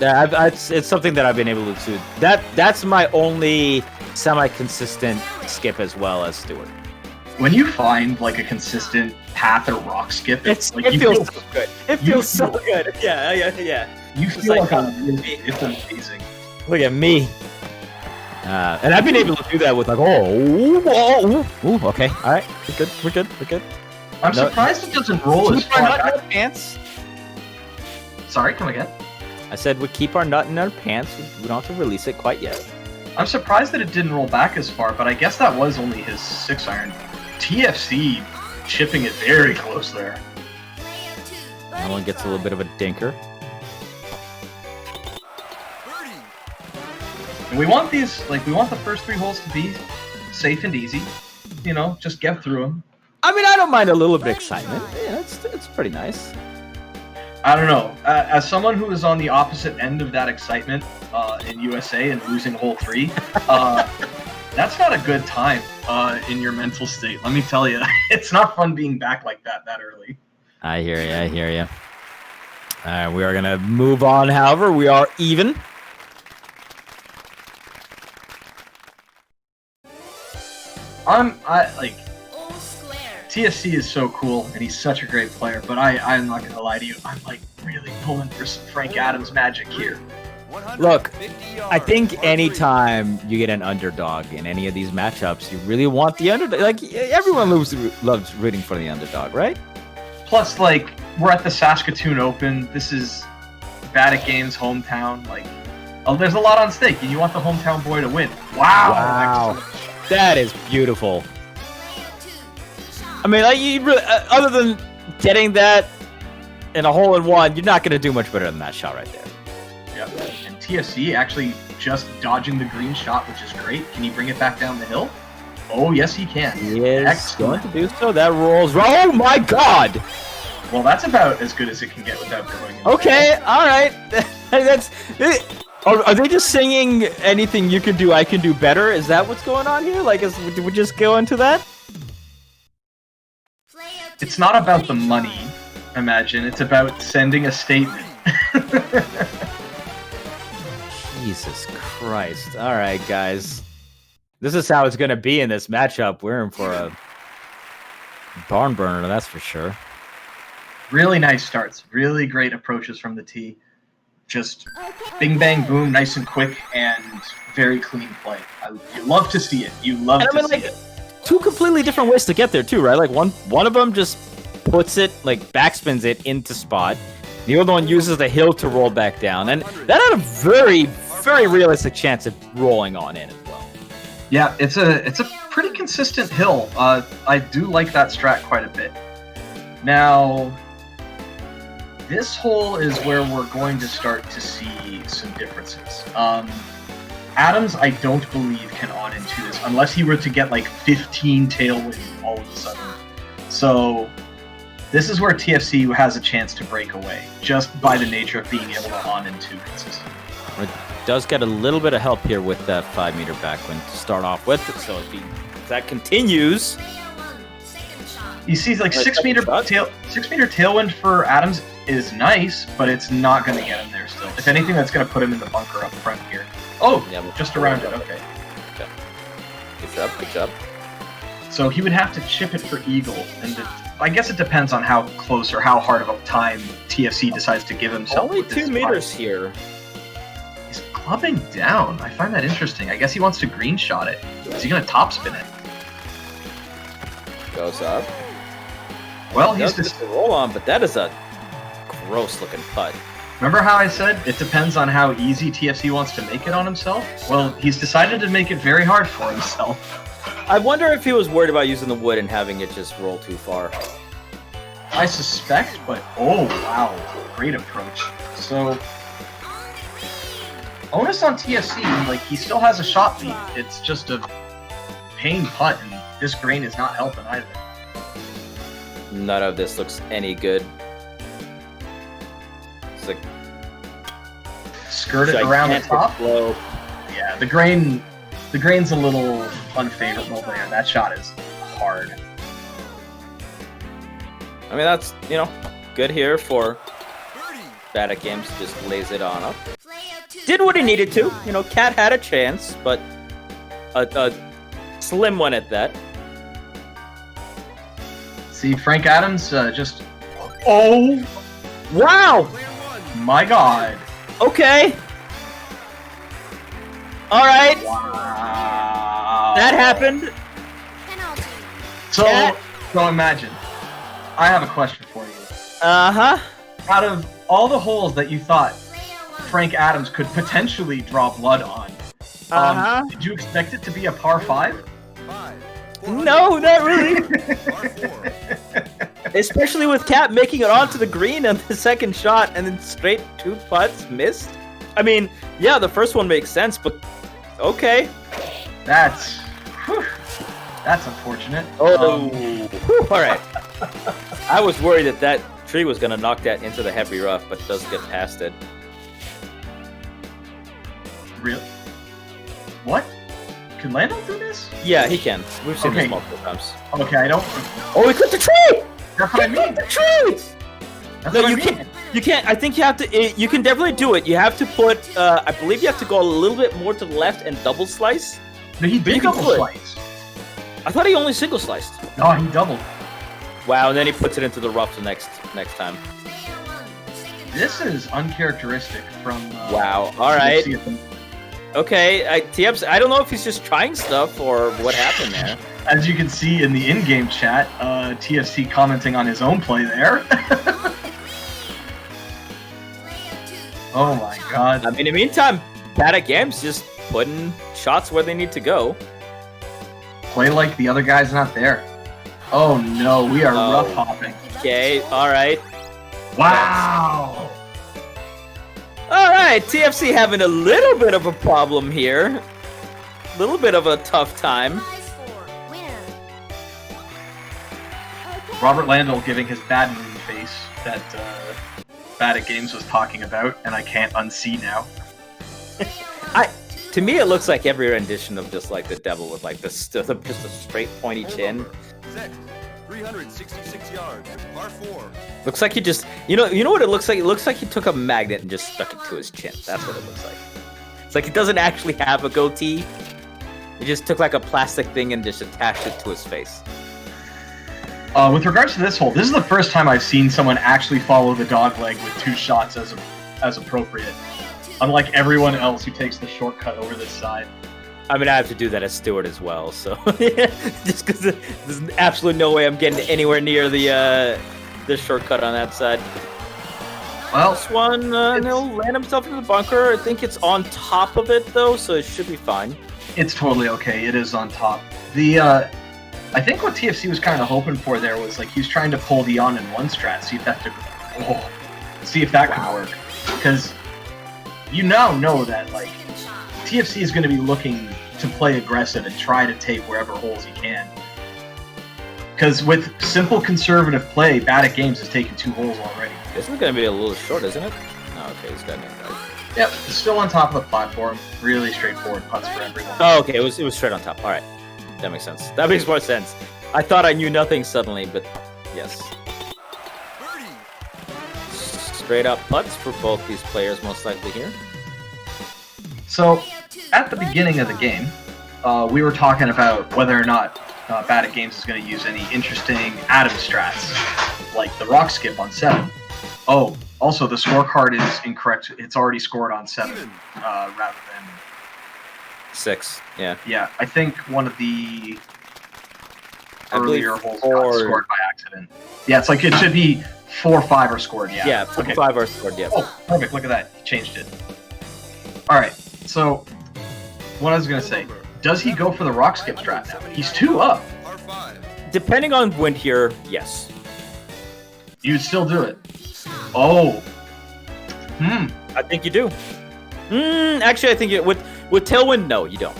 Speaker 7: Yeah, it's something that I've been able to do. That's my only semi-consistent skip as well as Stewart.
Speaker 2: When you find like a consistent path or rock skip,
Speaker 7: it feels so good. It feels so good. Yeah.
Speaker 2: You feel like it's amazing.
Speaker 7: Look at me. And I've been able to do that with like, okay, all right, we're good.
Speaker 2: I'm surprised it doesn't roll as far back.
Speaker 7: Pants.
Speaker 2: Sorry, come again.
Speaker 7: I said we keep our nut in our pants. We don't have to release it quite yet.
Speaker 2: I'm surprised that it didn't roll back as far, but I guess that was only his 6-iron. TFC chipping it very close there.
Speaker 7: That one gets a little bit of a dinker.
Speaker 2: And we want the first 3 holes to be safe and easy. You know, just get through them.
Speaker 7: I mean, I don't mind a little bit of excitement. Yeah, it's pretty nice.
Speaker 2: I don't know. As someone who is on the opposite end of that excitement in USA and losing hole 3, that's not a good time in your mental state. Let me tell you, it's not fun being back like that early.
Speaker 7: I hear you. All right, we are gonna move on. However, we are even.
Speaker 2: TFC is so cool, and he's such a great player, but I'm not going to lie to you, I'm like really pulling for some Frank Adams magic here.
Speaker 7: Look, I think anytime you get an underdog in any of these matchups, you really want the underdog. Like, everyone loves rooting for the underdog, right?
Speaker 2: Plus, like, we're at the Saskatoon Open, this is Badatgaems' hometown, like, there's a lot on stake, and you want the hometown boy to win. Wow.
Speaker 7: That is beautiful. I mean, like, you really, other than getting that in a hole-in-one, you're not going to do much better than that shot right there.
Speaker 2: Yeah, and TFC actually just dodging the green shot, which is great. Can he bring it back down the hill? Oh, yes, he can.
Speaker 7: He is going to do so. That rolls. Oh, my God!
Speaker 2: Well, that's about as good as it can get without going in.
Speaker 7: Okay, all right. Are they just singing anything you can do, I can do better? Is that what's going on here? Like, did we just go into that?
Speaker 2: It's not about the money, imagine. It's about sending a statement.
Speaker 7: Jesus Christ. All right, guys. This is how it's going to be in this matchup. We're in for a barn burner, that's for sure.
Speaker 2: Really nice starts. Really great approaches from the tee. Just bing, bang, boom, nice and quick, and very clean play. You love to see it. You love to see it.
Speaker 7: 2 completely different ways to get there too, right? Like one of them just puts it, like backspins it into spot. The other one uses the hill to roll back down, and that had a very, very realistic chance of rolling on in as well.
Speaker 2: Yeah, it's a pretty consistent hill. I do like that strat quite a bit. Now, this hole is where we're going to start to see some differences. Adams, I don't believe, can on into this, unless he were to get like 15 tailwind all of a sudden. So this is where TFC has a chance to break away, just by the nature of being able to on into consistently.
Speaker 7: It does get a little bit of help here with that 5-meter backwind to start off with, so if that continues,
Speaker 2: You see, like
Speaker 6: Right,
Speaker 2: 6 meter
Speaker 6: shot?
Speaker 2: 6 meter tailwind for Adams is nice, but it's not going to get him there still. If anything, that's going to put him in the bunker up front here. Oh,
Speaker 6: Yeah, we'll-
Speaker 2: just around it. Okay.
Speaker 6: Good job. Good job.
Speaker 2: So he would have to chip it for eagle, and I guess it depends on how close or how hard of a time TFC decides to give himself.
Speaker 6: Only
Speaker 2: with this
Speaker 6: 2 meters
Speaker 2: putt.
Speaker 6: here.
Speaker 2: He's clubbing down. I find that interesting. I guess he wants to green shot it. Is he going to topspin it?
Speaker 6: Goes up.
Speaker 2: Well, he's
Speaker 6: Does
Speaker 2: just.
Speaker 6: get the roll on, but that is a gross looking putt.
Speaker 2: Remember how I said it depends on how easy TFC wants to make it on himself? Well, he's decided to make it very hard for himself.
Speaker 6: I wonder if he was worried about using the wood and having it just roll too far.
Speaker 2: I suspect, but oh wow, great approach. So, onus on TFC, like he still has a shot lead. It's just a pain putt, and this grain is not helping either.
Speaker 6: None of this looks any good. It's like
Speaker 2: Skirt it around the
Speaker 6: gigantic
Speaker 2: top.
Speaker 6: blow.
Speaker 2: Yeah, the grain's a little unfavorable there. That shot is hard.
Speaker 6: I mean, that's, good here for Badatgaems. Just lays it on up. Did what he needed to. Cat had a chance, but a slim one at that.
Speaker 2: See, Frank Adams just. Oh
Speaker 6: Wow!
Speaker 2: my God!
Speaker 6: Okay. All right.
Speaker 2: Wow.
Speaker 6: That happened.
Speaker 5: Penalty.
Speaker 2: So,
Speaker 6: Cat.
Speaker 2: so imagine. I have a question for you.
Speaker 6: Uh-huh.
Speaker 2: Out of all the holes that you thought Frank Adams could potentially draw blood on,
Speaker 6: Uh-huh.
Speaker 2: did you expect it to be a par 5?
Speaker 4: 5.
Speaker 6: No, not really.
Speaker 4: Par 4.
Speaker 6: Especially with Cat making it onto the green on the second shot and then straight 2 putts missed. I mean, yeah, the first one makes sense, but okay.
Speaker 2: That's unfortunate.
Speaker 6: Oh, whew, all right. I was worried that tree was going to knock that into the heavy rough, but it does get past it.
Speaker 2: Really? What? Can Lando do this?
Speaker 6: Yeah, he can. We've seen
Speaker 2: Okay.
Speaker 6: this multiple times.
Speaker 2: Okay, I don't.
Speaker 6: Oh, he clipped the tree!
Speaker 2: That's what I mean.
Speaker 6: The tree!
Speaker 2: That's
Speaker 6: No,
Speaker 2: what I
Speaker 6: you
Speaker 2: mean.
Speaker 6: can't. You can't. I think you have to. You can definitely do it. You have to put. I believe you have to go a little bit more to the left and double slice.
Speaker 2: No, he
Speaker 6: But you
Speaker 2: did
Speaker 6: can
Speaker 2: double
Speaker 6: put-
Speaker 2: slice.
Speaker 6: I thought he only single sliced.
Speaker 2: No, he doubled.
Speaker 6: Wow, and then he puts it into the rough the next time.
Speaker 2: This is uncharacteristic from.
Speaker 6: Wow. All right.
Speaker 2: TFC at the-
Speaker 6: Okay. TFC. I don't know if he's just trying stuff or what happened there.
Speaker 2: As you can see in the in-game chat, TFC commenting on his own play there. Oh my God.
Speaker 6: I mean, in the meantime, Badatgaems just putting shots where they need to go.
Speaker 2: Play like the other guy's not there. Oh no, we are
Speaker 6: Oh.
Speaker 2: rough hopping.
Speaker 6: Okay. All right.
Speaker 2: Wow.
Speaker 6: All right. TFC having a little bit of a problem here. A little bit of a tough time.
Speaker 5: Prize for winner. Okay.
Speaker 2: Robert Landell giving his bad moon face that Badatgaems was talking about, and I can't unsee now.
Speaker 6: To me, it looks like every rendition of just like the devil with like just a straight pointy chin.
Speaker 4: 6. 366 yards. Par 4.
Speaker 6: Looks like he just, you know what it looks like? It looks like he took a magnet and just stuck it to his chin. That's what it looks like. It's like he doesn't actually have a goatee. He just took like a plastic thing and just attached it to his face.
Speaker 2: With regards to this hole, this is the first time I've seen someone actually follow the dog leg with 2 shots as appropriate. Unlike everyone else who takes the shortcut over this side.
Speaker 6: I mean, I have to do that as steward as well, so just because there's absolutely no way I'm getting anywhere near the shortcut on that side.
Speaker 2: Well,
Speaker 6: This one, he'll land himself in the bunker. I think it's on top of it though, so it should be fine.
Speaker 2: it's totally okay. It is on top. I think what TFC was kind of hoping for there was like he was trying to pull the on in one strat, see if that could work. Because you now know that like TFC is going to be looking to play aggressive and try to take wherever holes he can. Because with simple conservative play, Badatgaems has taken 2 holes already.
Speaker 6: This is gonna be a little short, isn't it? No, okay, he's got it right.
Speaker 2: Yep, still on top of the platform. Really straightforward putts for everyone.
Speaker 6: Oh, okay, it was straight on top. All right, that makes sense. That makes more sense. I thought I knew nothing suddenly, but yes. Straight up putts for both these players, most likely here.
Speaker 2: So, at the beginning of the game, we were talking about whether or not Badatgaems is going to use any interesting Atom strats, like the rock skip on 7. Oh, also the scorecard is incorrect. It's already scored on 7 rather than
Speaker 6: 6. Yeah.
Speaker 2: Yeah, I think one of the
Speaker 6: I believe
Speaker 2: earlier holes got
Speaker 6: 4.
Speaker 2: scored by accident. Yeah, it's like it should be 4 or 5 are scored. Yeah.
Speaker 6: Yeah, 4
Speaker 2: Okay.
Speaker 6: 5 are scored. Yeah.
Speaker 2: Oh, perfect. Look at that. He changed it. All right. So, what I was gonna say, does he go for the rock skip strat now? He's 2 up.
Speaker 6: Depending on wind here, yes.
Speaker 2: You'd still do it. Oh.
Speaker 6: I think you do. Actually, I think with tailwind, no, you don't.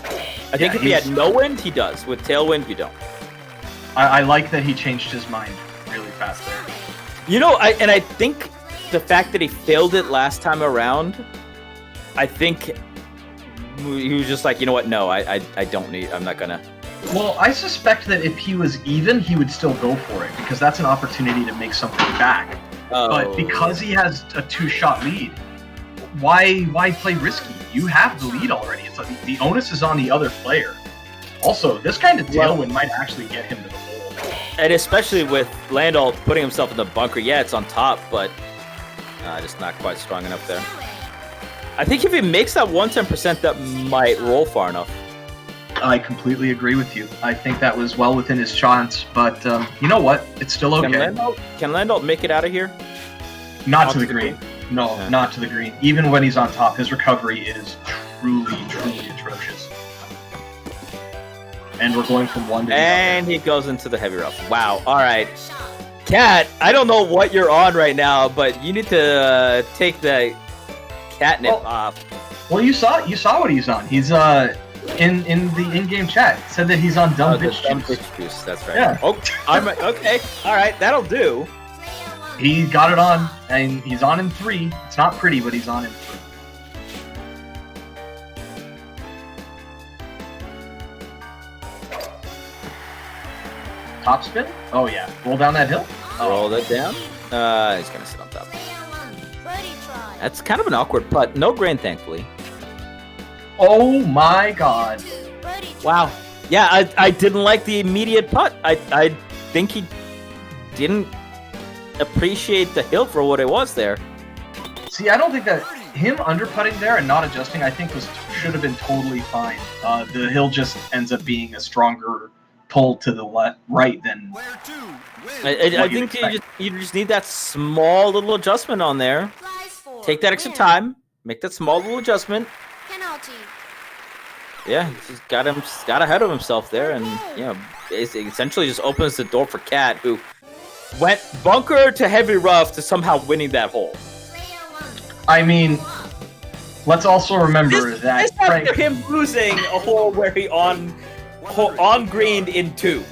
Speaker 6: I think if he had no wind, he does. With tailwind, you don't.
Speaker 2: I like that he changed his mind really fast there.
Speaker 6: You know, I think the fact that he failed it last time around, I think he was just like, you know what? No, I don't need. I'm not gonna.
Speaker 2: Well, I suspect that if he was even, he would still go for it because that's an opportunity to make something back.
Speaker 6: Oh.
Speaker 2: But because he has a 2-shot lead, why play risky? You have the lead already. It's like the onus is on the other player. Also, this kind of tailwind might actually get him to the hole.
Speaker 6: And especially with Landal putting himself in the bunker, yeah, it's on top, but just not quite strong enough there. I think if he makes that 110%, that might roll far enough.
Speaker 2: I completely agree with you. I think that was well within his chance, but you know what? It's still okay.
Speaker 6: Can Landal make it out of here?
Speaker 2: Not to the green. No, not to the green. Even when he's on top, his recovery is truly, truly atrocious. And we're going from 1 to the other.
Speaker 6: And he goes into the heavy rough. Wow. All right. Cat, I don't know what you're on right now, but you need to take the catnip off.
Speaker 2: Well, you saw what he's on. He's in the in-game chat said that he's on dumb bitch
Speaker 6: juice. That's right.
Speaker 2: Yeah.
Speaker 6: Oh, okay. All right, that'll do.
Speaker 2: He got it on, and he's on in 3. It's not pretty, but he's on in 3. Top spin? Oh yeah. Roll down that hill?
Speaker 6: Roll that down. He's gonna sit on top. That's kind of an awkward putt. No grain, thankfully.
Speaker 2: Oh my god.
Speaker 6: Wow. Yeah, I didn't like the immediate putt. I think he didn't appreciate the hill for what it was there.
Speaker 2: See, I don't think that him underputting there and not adjusting, I think should have been totally fine. The hill just ends up being a stronger pull to the right than.
Speaker 6: I think you just need that small little adjustment on there. Take that extra time, make that small little adjustment.
Speaker 5: Penalty.
Speaker 6: Yeah, he's got ahead of himself there, and it essentially just opens the door for Cat, who went bunker to heavy rough to somehow winning that hole.
Speaker 2: I mean, let's also remember that
Speaker 6: this after him losing a hole where he on greened in 2.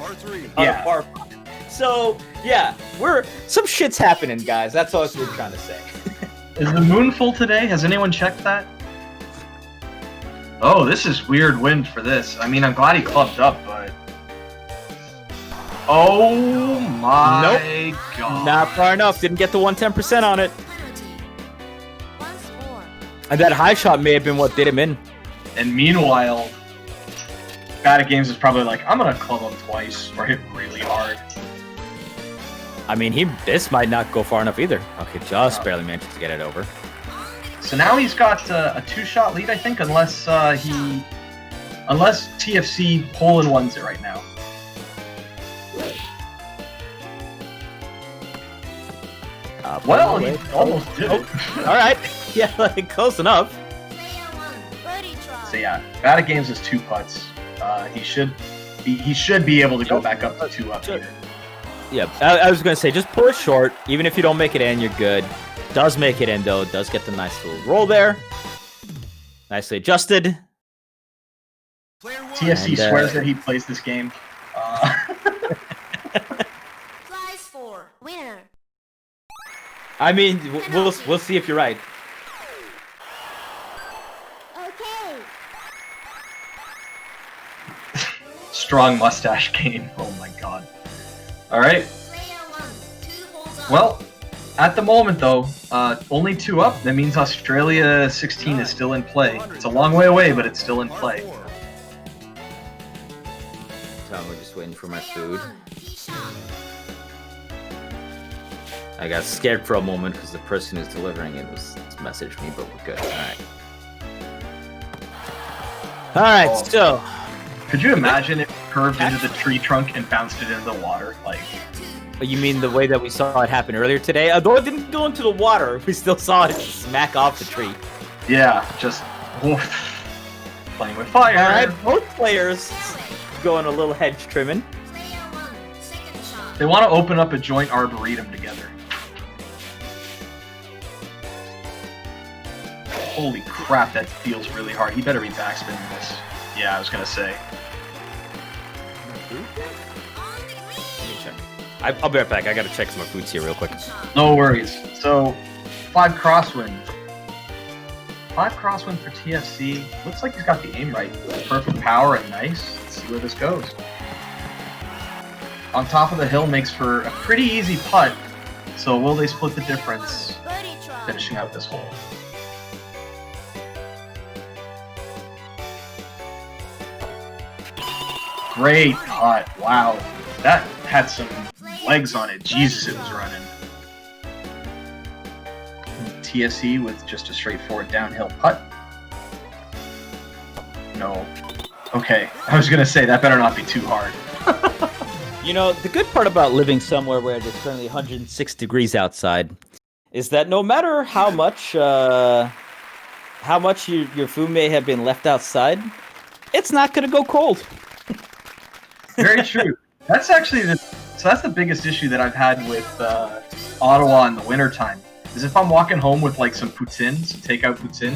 Speaker 2: Yeah.
Speaker 6: Par 5. So yeah, some shit's happening, guys. That's all we're trying to say.
Speaker 2: Is the moon full today? Has anyone checked that? Oh, this is weird wind for this. I mean, I'm glad he clubbed up, but... Oh my god.
Speaker 6: Not far enough. Didn't get the 110% on it. And that high shot may have been what did him in.
Speaker 2: And meanwhile, Badatgaems is probably like, I'm gonna club him twice or hit really hard.
Speaker 6: I mean, this might not go far enough either. Okay, just barely managed to get it over.
Speaker 2: So now he's got a 2-shot lead, I think, unless TFC hole-in-ones it right now. Well, he almost did it.
Speaker 6: All right, yeah, close enough.
Speaker 2: So yeah, Badatgaems is 2 putts. He should be able to go back up to 2 up here.
Speaker 6: Yeah, I was going to say, just pull it short. Even if you don't make it in, you're good. Does make it in, though. Does get the nice little roll there. Nicely adjusted.
Speaker 2: TFC swears that he plays this game.
Speaker 5: Prize for winner.
Speaker 6: I mean, we'll see if you're right.
Speaker 5: Okay.
Speaker 2: strong mustache game. Oh my god. Alright.
Speaker 5: Player 1, 2 holes up.
Speaker 2: Well, at the moment though, only 2 up. That means Australia 16 is still in play. It's a long way away, but it's still in play.
Speaker 7: So we're just waiting for my food.
Speaker 5: Tee shot.
Speaker 7: I got scared for a moment because the person who's delivering it was messaged me, but we're good. All right.
Speaker 2: Oh.
Speaker 7: So
Speaker 2: Could you imagine if it curved into the tree trunk and bounced it into the water? Like,
Speaker 7: you mean the way that we saw it happen earlier today? Although it didn't go into the water, we still saw it smack off the tree.
Speaker 2: yeah, just woof. Playing with fire.
Speaker 7: All right, both players going a little hedge trimming.
Speaker 5: Player 1, second shot.
Speaker 2: They want to open up a joint arboretum together. Holy crap, that feels really hard. He better be backspinning this. Yeah, I was gonna say.
Speaker 7: Let me check. I'll be right back. I gotta check some foods here real quick.
Speaker 2: No worries. So, 5 crosswind. 5 crosswind for TFC. Looks like he's got the aim right. Perfect power and nice. Let's see where this goes. On top of the hill makes for a pretty easy putt. So will they split the difference
Speaker 5: Birdie try.
Speaker 2: finishing out this hole? Great putt. Wow. That had some legs on it. Jesus, it was running. TSE with just a straightforward downhill putt. No. Okay, I was gonna say that better not be too hard.
Speaker 6: You know, the good part about living somewhere where it's currently 106 degrees outside is that no matter how much your food may have been left outside, it's not going to go cold.
Speaker 2: Very true. That's actually that's the biggest issue that I've had with Ottawa in the wintertime. Is if I'm walking home with like some poutine, some takeout poutine,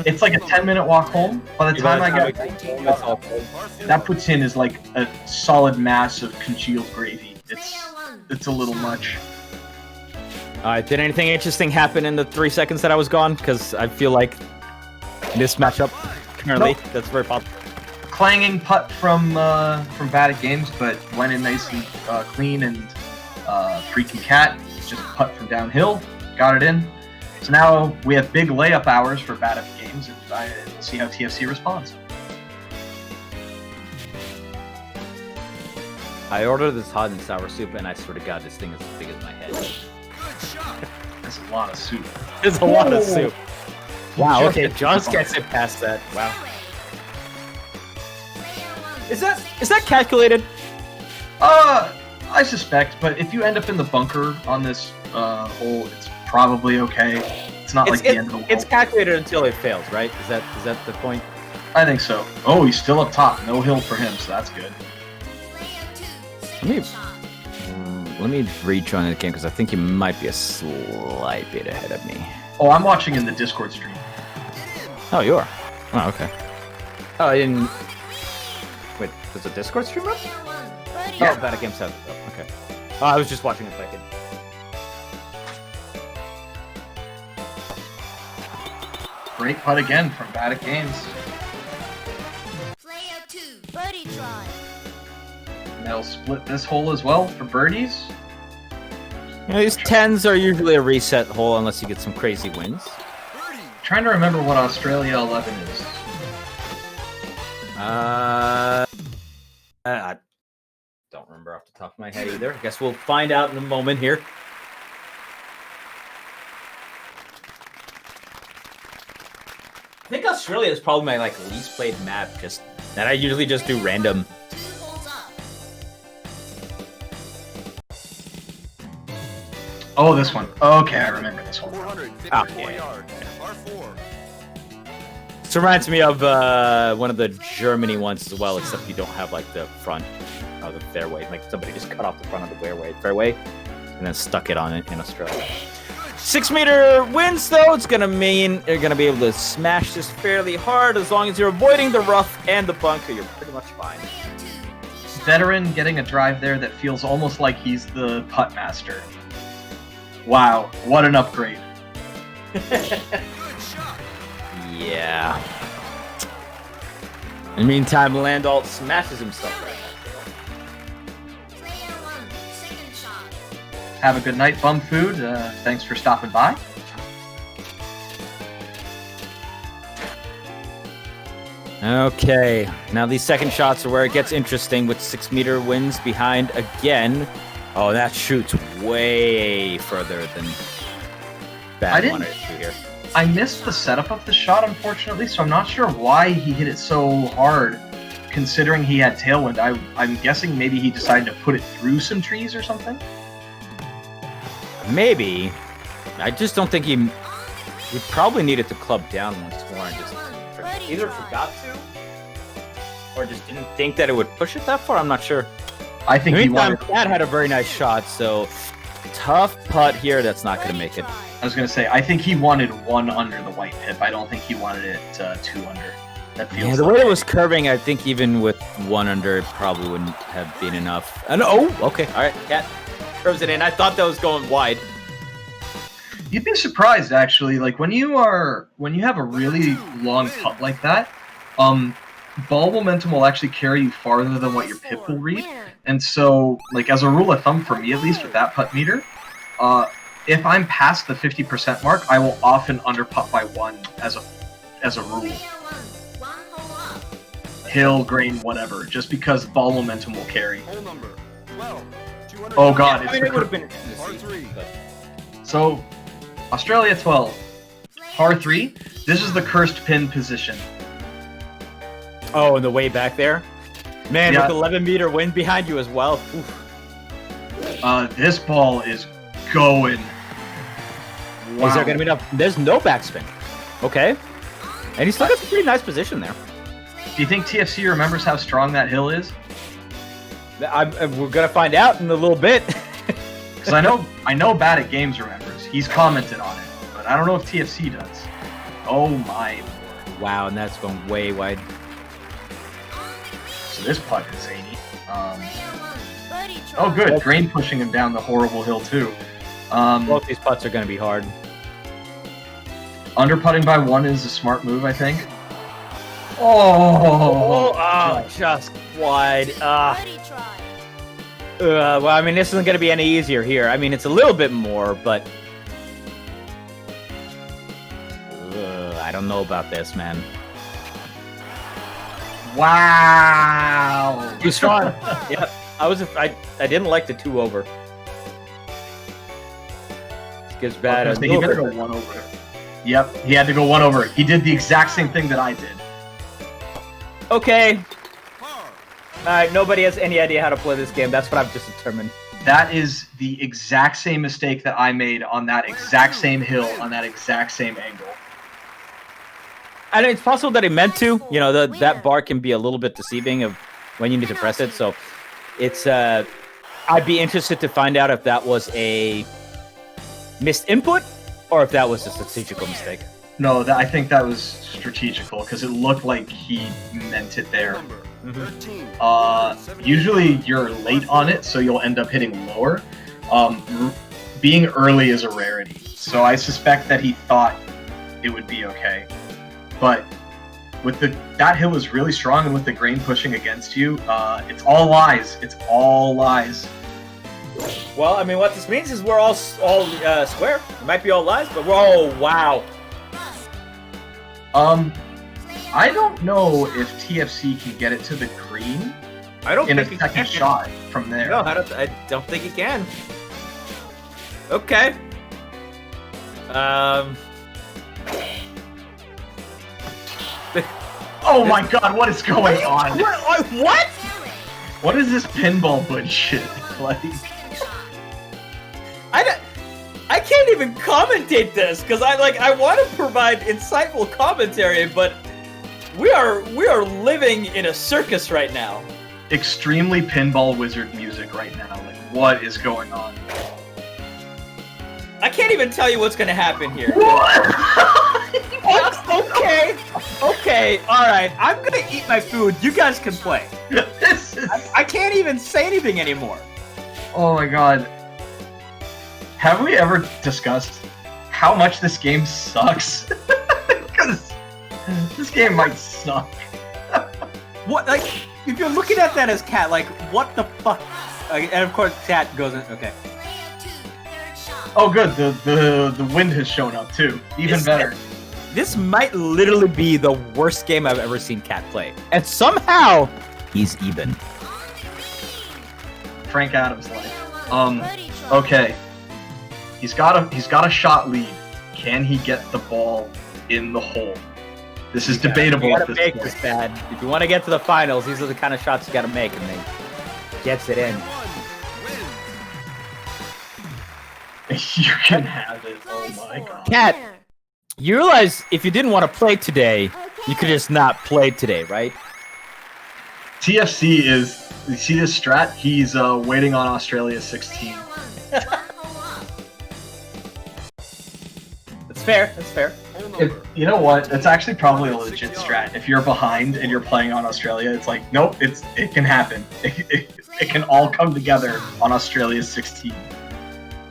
Speaker 2: it's like a 10-minute walk home. By the time I get that poutine is like a solid mass of congealed gravy. It's a little much.
Speaker 6: All right, did anything interesting happen in the 3 seconds that I was gone? Because I feel like this matchup currently, that's very possible.
Speaker 2: Clanging putt from Badatgaems, but went in nice and clean, and freaking cat just putt from downhill, got it in. So now we have big layup hours for Badatgaems, and we'll see how TFC responds.
Speaker 6: I ordered this hot and sour soup, and I swear to God, this thing is as big as my head.
Speaker 2: That's a lot of soup.
Speaker 6: It's a lot of soup. Wow, okay, just gets it past that. Wow. Is that calculated?
Speaker 2: I suspect, but if you end up in the bunker on this hole, it's probably okay. It's not like the end of the world.
Speaker 6: It's calculated until it fails, right? Is that the point?
Speaker 2: I think so. Oh, he's still up top. No hill for him, so that's good.
Speaker 6: Let me rejoin the game because I think you might be a slight bit ahead of me.
Speaker 2: Oh, I'm watching in the Discord stream.
Speaker 6: Oh, you are? Oh, okay. Oh, I didn't... Wait, does the Discord stream up?
Speaker 2: Yeah.
Speaker 6: Oh, Badatgaems has it up. Okay. Oh, I was just watching a second.
Speaker 2: Great putt again from Badatgaems.
Speaker 5: Player 2, birdie try.
Speaker 2: They'll split this hole as well for birdies.
Speaker 6: You know, these 10s are usually a reset hole unless you get some crazy wins.
Speaker 2: Trying to remember what Australia 11 is.
Speaker 6: I don't remember off the top of my head either. I guess we'll find out in a moment here. I think Australia is probably my least played map. Just that I usually just do random.
Speaker 5: 2 holes up.
Speaker 2: Oh, this one. Okay, I remember this one.
Speaker 4: 454 yards, par 4.
Speaker 6: This reminds me of one of the Germany ones as well, except you don't have the front of the fairway. Like somebody just cut off the front of the fairway, and then stuck it on it in Australia. 6-meter wins though. It's gonna mean you're gonna be able to smash this fairly hard as long as you're avoiding the rough and the bunker. You're pretty much fine.
Speaker 2: Veteran getting a drive there that feels almost like he's the putt master. Wow, what an upgrade.
Speaker 6: Yeah. In the meantime, Landalt smashes himself right
Speaker 5: Player 1, second shot.
Speaker 2: Have a good night, Bum Food. Thanks for stopping by.
Speaker 6: Okay, now these second shots are where it gets interesting with 6 meter wins behind again. Oh, that shoots way further than Bad wanted to here.
Speaker 2: I missed the setup of the shot, unfortunately, so I'm not sure why he hit it so hard, considering he had Tailwind. I'm guessing maybe he decided to put it through some trees or something?
Speaker 6: Maybe. I just don't think he probably needed to club down once more and just either forgot to or just didn't think that it would push it that far. I'm not sure.
Speaker 2: I think he wanted...
Speaker 6: That had a very nice shot, so tough putt here. That's not going to make it.
Speaker 2: I was going to say, I think he wanted 1 under the white pip. I don't think he wanted it 2 under. That feels
Speaker 6: the way it was curving, I think even with 1 under, it probably wouldn't have been enough. And okay. All right, Cat curves it in. I thought that was going wide.
Speaker 2: You'd be surprised, actually. Like when you have a really long putt like that, ball momentum will actually carry you farther than what your pip will read. And so, like as a rule of thumb, for me at least, with that putt meter, if I'm past the 50% mark, I will often under putt by 1 as a rule. Hill, grain, whatever, just because ball momentum will carry.
Speaker 4: Hole number 12.
Speaker 2: Oh god,
Speaker 6: it would have been
Speaker 4: Par 3.
Speaker 2: So, Australia 12, par 3. This is the cursed pin position.
Speaker 6: Oh, and the way back there? Man,
Speaker 2: Yeah.
Speaker 6: with 11 meter wind behind you as well. Oof.
Speaker 2: This ball is going. Wow.
Speaker 6: Is there going to be enough? There's no backspin. Okay. And he still got a pretty nice position there.
Speaker 2: Do you think TFC remembers how strong that hill is?
Speaker 6: We're going to find out in a little bit.
Speaker 2: Because I know Badatgaems remembers. He's commented on it, but I don't know if TFC does. Oh my lord.
Speaker 6: Wow, and that's going way wide.
Speaker 2: So this putt is zany. Oh good, grain pushing him down the horrible hill too.
Speaker 6: Both these putts are going to be hard.
Speaker 2: Under putting by 1 is a smart move, I think. Oh,
Speaker 6: just wide. Well, I mean, this isn't going to be any easier here. I mean, it's a little bit more, but I don't know about this, man.
Speaker 2: Wow.
Speaker 6: Too strong. Yep. I didn't like the 2 over. This gives Bad a
Speaker 2: he better go 1 over. Yep, he had to go 1 over. He did the exact same thing that I did.
Speaker 6: Okay. Alright, nobody has any idea how to play this game. That's what I've just determined.
Speaker 2: That is the exact same mistake that I made on that exact same hill, on that exact same angle.
Speaker 6: And it's possible that he meant to. You know, that bar can be a little bit deceiving of when you need to press it. So it's I'd be interested to find out if that was a missed input or if that was a strategical mistake.
Speaker 2: No, I think that was strategical because it looked like he meant it there. Usually you're late on it, so you'll end up hitting lower. Being early is a rarity, so I suspect that he thought it would be okay. But with that hill is really strong, and with the grain pushing against you, it's all lies. It's all lies.
Speaker 6: Well, I mean, what this means is we're all square. It might be all lies, but wow.
Speaker 2: I don't know if TFC can get it to the green in a second shot from there.
Speaker 6: No, I don't think he can. Okay.
Speaker 2: Oh my god, what is going on?
Speaker 6: What?
Speaker 2: What is this pinball bullshit? Like,
Speaker 6: I can't even commentate this because I want to provide insightful commentary, but we are living in a circus right now.
Speaker 2: Extremely pinball wizard music right now. Like, what is going on?
Speaker 6: I can't even tell you what's going to happen here. Okay, all right. I'm going to eat my food. You guys can play. I can't even say anything anymore.
Speaker 2: Oh my god. Have we ever discussed how much this game sucks? Because this game might suck.
Speaker 7: What, like, if you're looking at that as Cat, like, what the fuck? Like, and of course, Cat goes in. Okay.
Speaker 5: Player 2, third shot.
Speaker 2: Oh, good. The wind has shown up too. Even better.
Speaker 7: This might literally be the worst game I've ever seen Cat play, and somehow he's even.
Speaker 5: On the green.
Speaker 2: Frank Adams like.
Speaker 5: Player 1, birdie try.
Speaker 2: Okay. He's got a shot lead. Can he get the ball in the hole? This is debatable at
Speaker 7: If you
Speaker 2: this
Speaker 7: want to make
Speaker 2: point.
Speaker 7: this bad, if you want to get to the finals, these are the kind of shots you got to make, and they gets it in.
Speaker 2: You can have it. Oh my god.
Speaker 7: Cat, you realize if you didn't want to play today, you could just not play today, right?
Speaker 2: TFC is. You see this strat? He's waiting on Australia 16.
Speaker 5: Player 1, one hole up.
Speaker 7: That's fair. That's fair.
Speaker 2: You know what? It's actually probably a legit strat. If you're behind and you're playing on Australia, it's like, nope, it can happen. It can all come together on Australia 16.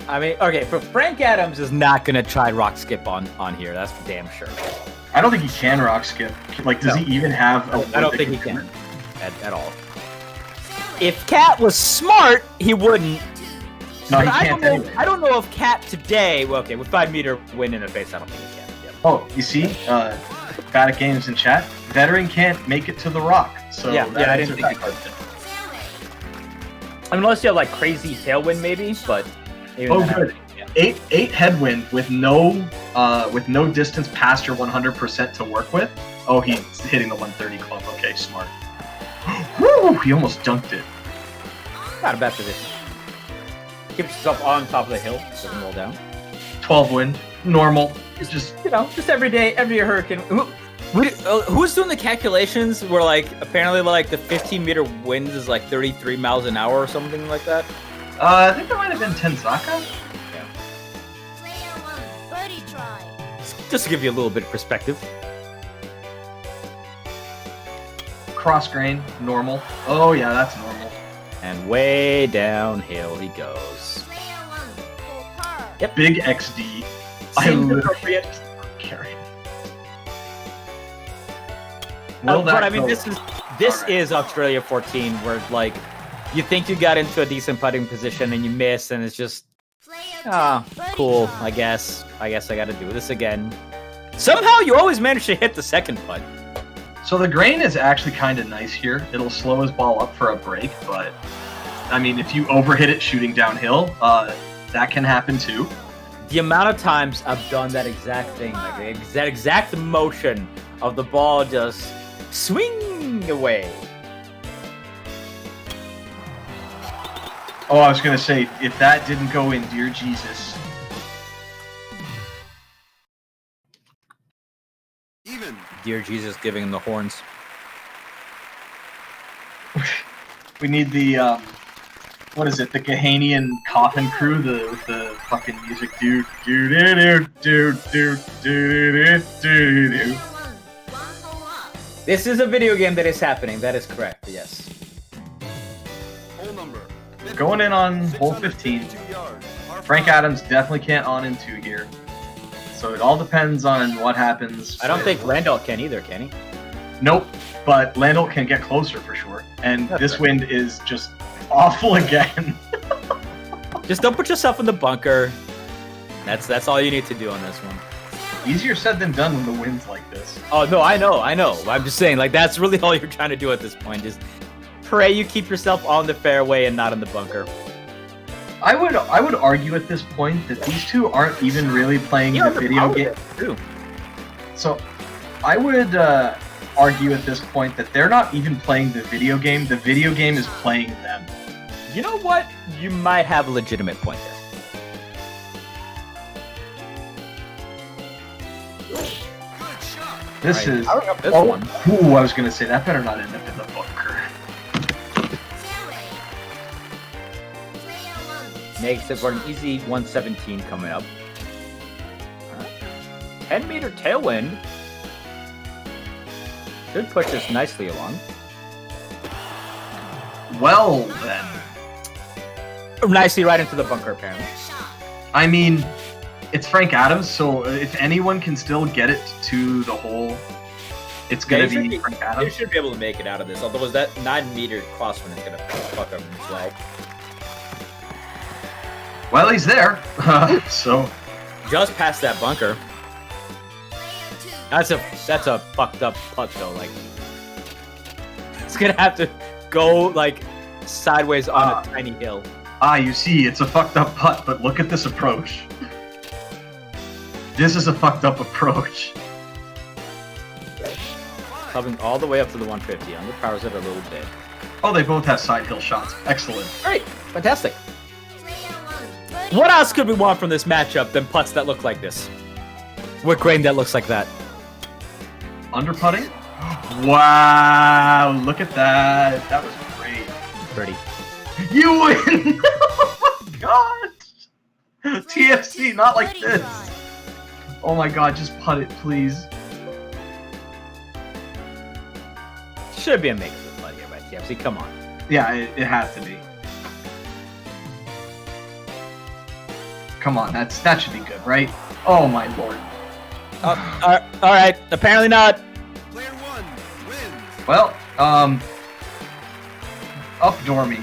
Speaker 7: I mean, okay, but Frank Adams is not gonna try rock skip on here. That's for damn sure.
Speaker 2: I don't think he can rock skip. Like, does
Speaker 7: No.
Speaker 2: he even have a
Speaker 7: I don't think he can at all. If Cat was smart, he wouldn't.
Speaker 2: No, he
Speaker 7: But
Speaker 2: can't anyway.
Speaker 7: I don't know if Cat today. Well, okay, with 5-meter wind in the face, I don't think he can. Yep.
Speaker 2: Oh, you see? Badatgaems in chat. Veteran can't make it to the rock. So
Speaker 7: Yeah,
Speaker 2: that
Speaker 7: I didn't
Speaker 2: answers
Speaker 7: think
Speaker 2: that
Speaker 7: he could.
Speaker 2: question.
Speaker 7: I mean, unless you have like crazy tailwind, maybe. But even
Speaker 2: Oh,
Speaker 7: then,
Speaker 2: good. Eight headwind with no distance past your 100% to work with. Oh, he's hitting the 130 club. Okay, smart. Woo! He almost dunked it.
Speaker 7: not a bad position. Keeps himself on top of the hill, doesn't roll down.
Speaker 2: 12 wind, normal. It's just
Speaker 7: Just every day, every hurricane. Who's doing the calculations where, like, apparently, like, the 15-meter wind is, like, 33 miles an hour or something like that?
Speaker 2: I think that might have been Tenzaka.
Speaker 5: Player 1, birdie try.
Speaker 7: Just to give you a little bit of perspective.
Speaker 2: Cross grain, normal. Oh yeah, that's normal.
Speaker 7: And way downhill he goes.
Speaker 5: Player 1, full par.
Speaker 7: Yep.
Speaker 2: Big XD. I
Speaker 7: Seems
Speaker 2: literally
Speaker 7: appropriate.
Speaker 2: just carry.
Speaker 7: But I mean, this
Speaker 2: Alright.
Speaker 7: is Australia 14, where, like, you think you got into a decent putting position and you miss, and it's just,
Speaker 5: Player 2, birdie
Speaker 7: cool.
Speaker 5: try.
Speaker 7: I guess I got to do this again. Somehow you always manage to hit the second putt.
Speaker 2: So the grain is actually kind of nice here. It'll slow his ball up for a break, but I mean, if you overhit it shooting downhill, that can happen too.
Speaker 7: The amount of times I've done that exact thing, like that exact motion of the ball just swing away.
Speaker 2: Oh, I was gonna say, if that didn't go in, dear Jesus.
Speaker 4: Even.
Speaker 7: Dear Jesus, giving him the horns.
Speaker 2: We need the what is it? The Qelaion coffin crew, the fucking music, dude, do do do do do do do do.
Speaker 5: Player 1, one hole up.
Speaker 7: This is a video game that is happening. That is correct. Yes.
Speaker 4: Hole number.
Speaker 2: Going in on hole 15.
Speaker 4: 652 yards. Par
Speaker 2: Frank
Speaker 4: 5.
Speaker 2: Adams definitely can't on in 2 here. So it all depends on what happens.
Speaker 7: I don't think Randall can either, can he?
Speaker 2: Nope, but Landel can get closer for sure. And
Speaker 7: That's
Speaker 2: this
Speaker 7: right.
Speaker 2: wind is just awful again.
Speaker 7: Just don't put yourself in the bunker. That's all you need to do on this one.
Speaker 2: Easier said than done when the wind's like this.
Speaker 7: Oh no, I know. I'm just saying, like, that's really all you're trying to do at this point. Just pray you keep yourself on the fairway and not in the bunker.
Speaker 2: I would argue at this point that these two aren't even really playing the video game.
Speaker 7: Too.
Speaker 2: So I would argue at this point that they're not even playing the video game. The video game is playing them.
Speaker 7: You know what? You might have a legitimate point there.
Speaker 2: This
Speaker 7: Right.
Speaker 2: is.
Speaker 7: Powering up this
Speaker 2: Oh,
Speaker 7: one.
Speaker 2: ooh, I was gonna say that better not end up in the bunker.
Speaker 5: Fairway. Player 1,
Speaker 7: Makes it for an easy 117 coming up. 10-meter tailwind. Should push this nicely along.
Speaker 2: Well then,
Speaker 7: Nicely right into the bunker, apparently.
Speaker 5: third shot.
Speaker 2: I mean, it's Frank Adams, so if anyone can still get it to the hole It's gonna
Speaker 6: you should
Speaker 2: be Frank
Speaker 6: You
Speaker 2: Adams.
Speaker 6: should be able to make it out of this. Although that 9-meter crosswind is gonna fuck up his leg.
Speaker 2: Well, he's there. So
Speaker 6: Just past that bunker. That's a fucked up putt though. Like it's gonna have to go like sideways on a tiny hill.
Speaker 2: you see, it's a fucked up putt, but look at this approach. This is a fucked up approach.
Speaker 6: Coming all the way up to the 150. Underpowers it a little bit.
Speaker 2: Oh, they both have side hill shots. Excellent.
Speaker 6: Great, fantastic. What else could we want from this matchup than putts that look like this? What grain that looks like that?
Speaker 2: Under putting? Wow, look at that. That was great.
Speaker 6: Pretty.
Speaker 2: You win! Oh my god! TFC, not like this. Oh my god, just putt it, please.
Speaker 6: Should be a make for putt here by TFC. Come on.
Speaker 2: Yeah, it has to be. Come on, that should be good, right? Oh my lord.
Speaker 6: All right. Apparently not.
Speaker 4: Player 1 wins.
Speaker 2: Well, up Dormy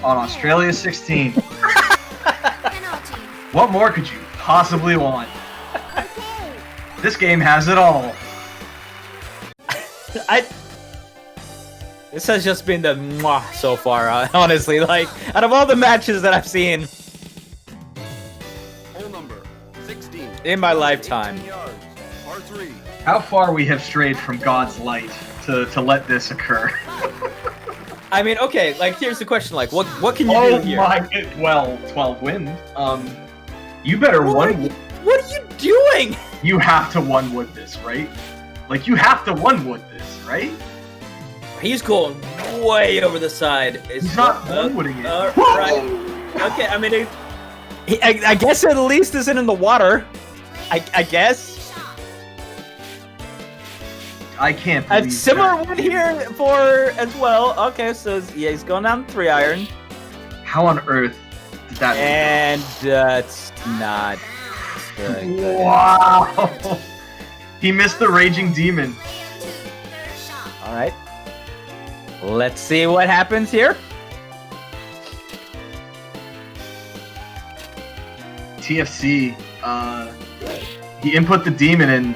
Speaker 2: on Australia 16. What more could you possibly want? This game has it all.
Speaker 6: This has just been the mwah so far, honestly. Like, out of all the matches that I've seen
Speaker 4: Hole number 16.
Speaker 6: in my lifetime,
Speaker 4: 18 yards. Par 3.
Speaker 2: How far we have strayed from God's light to let this occur.
Speaker 6: I mean, okay, like, here's the question, like, what can you
Speaker 2: Oh
Speaker 6: do here?
Speaker 2: my, well, 12 wind. You better
Speaker 6: What are you doing?
Speaker 2: You have to one wood this, right? Like, you have to one wood this, right?
Speaker 6: He's going way over the side.
Speaker 2: He's not one wooding it.
Speaker 6: Right. Okay, I mean, I guess it at least isn't in the water. I guess.
Speaker 2: I can't
Speaker 6: A
Speaker 2: believe
Speaker 6: similar
Speaker 2: that.
Speaker 6: one here for as well. Okay, so yeah, he's going down 3-iron.
Speaker 2: How on earth did that
Speaker 6: And it's not very good.
Speaker 2: Wow! He missed the Raging Demon.
Speaker 6: All right. Let's see what happens here.
Speaker 2: TFC, he input the demon and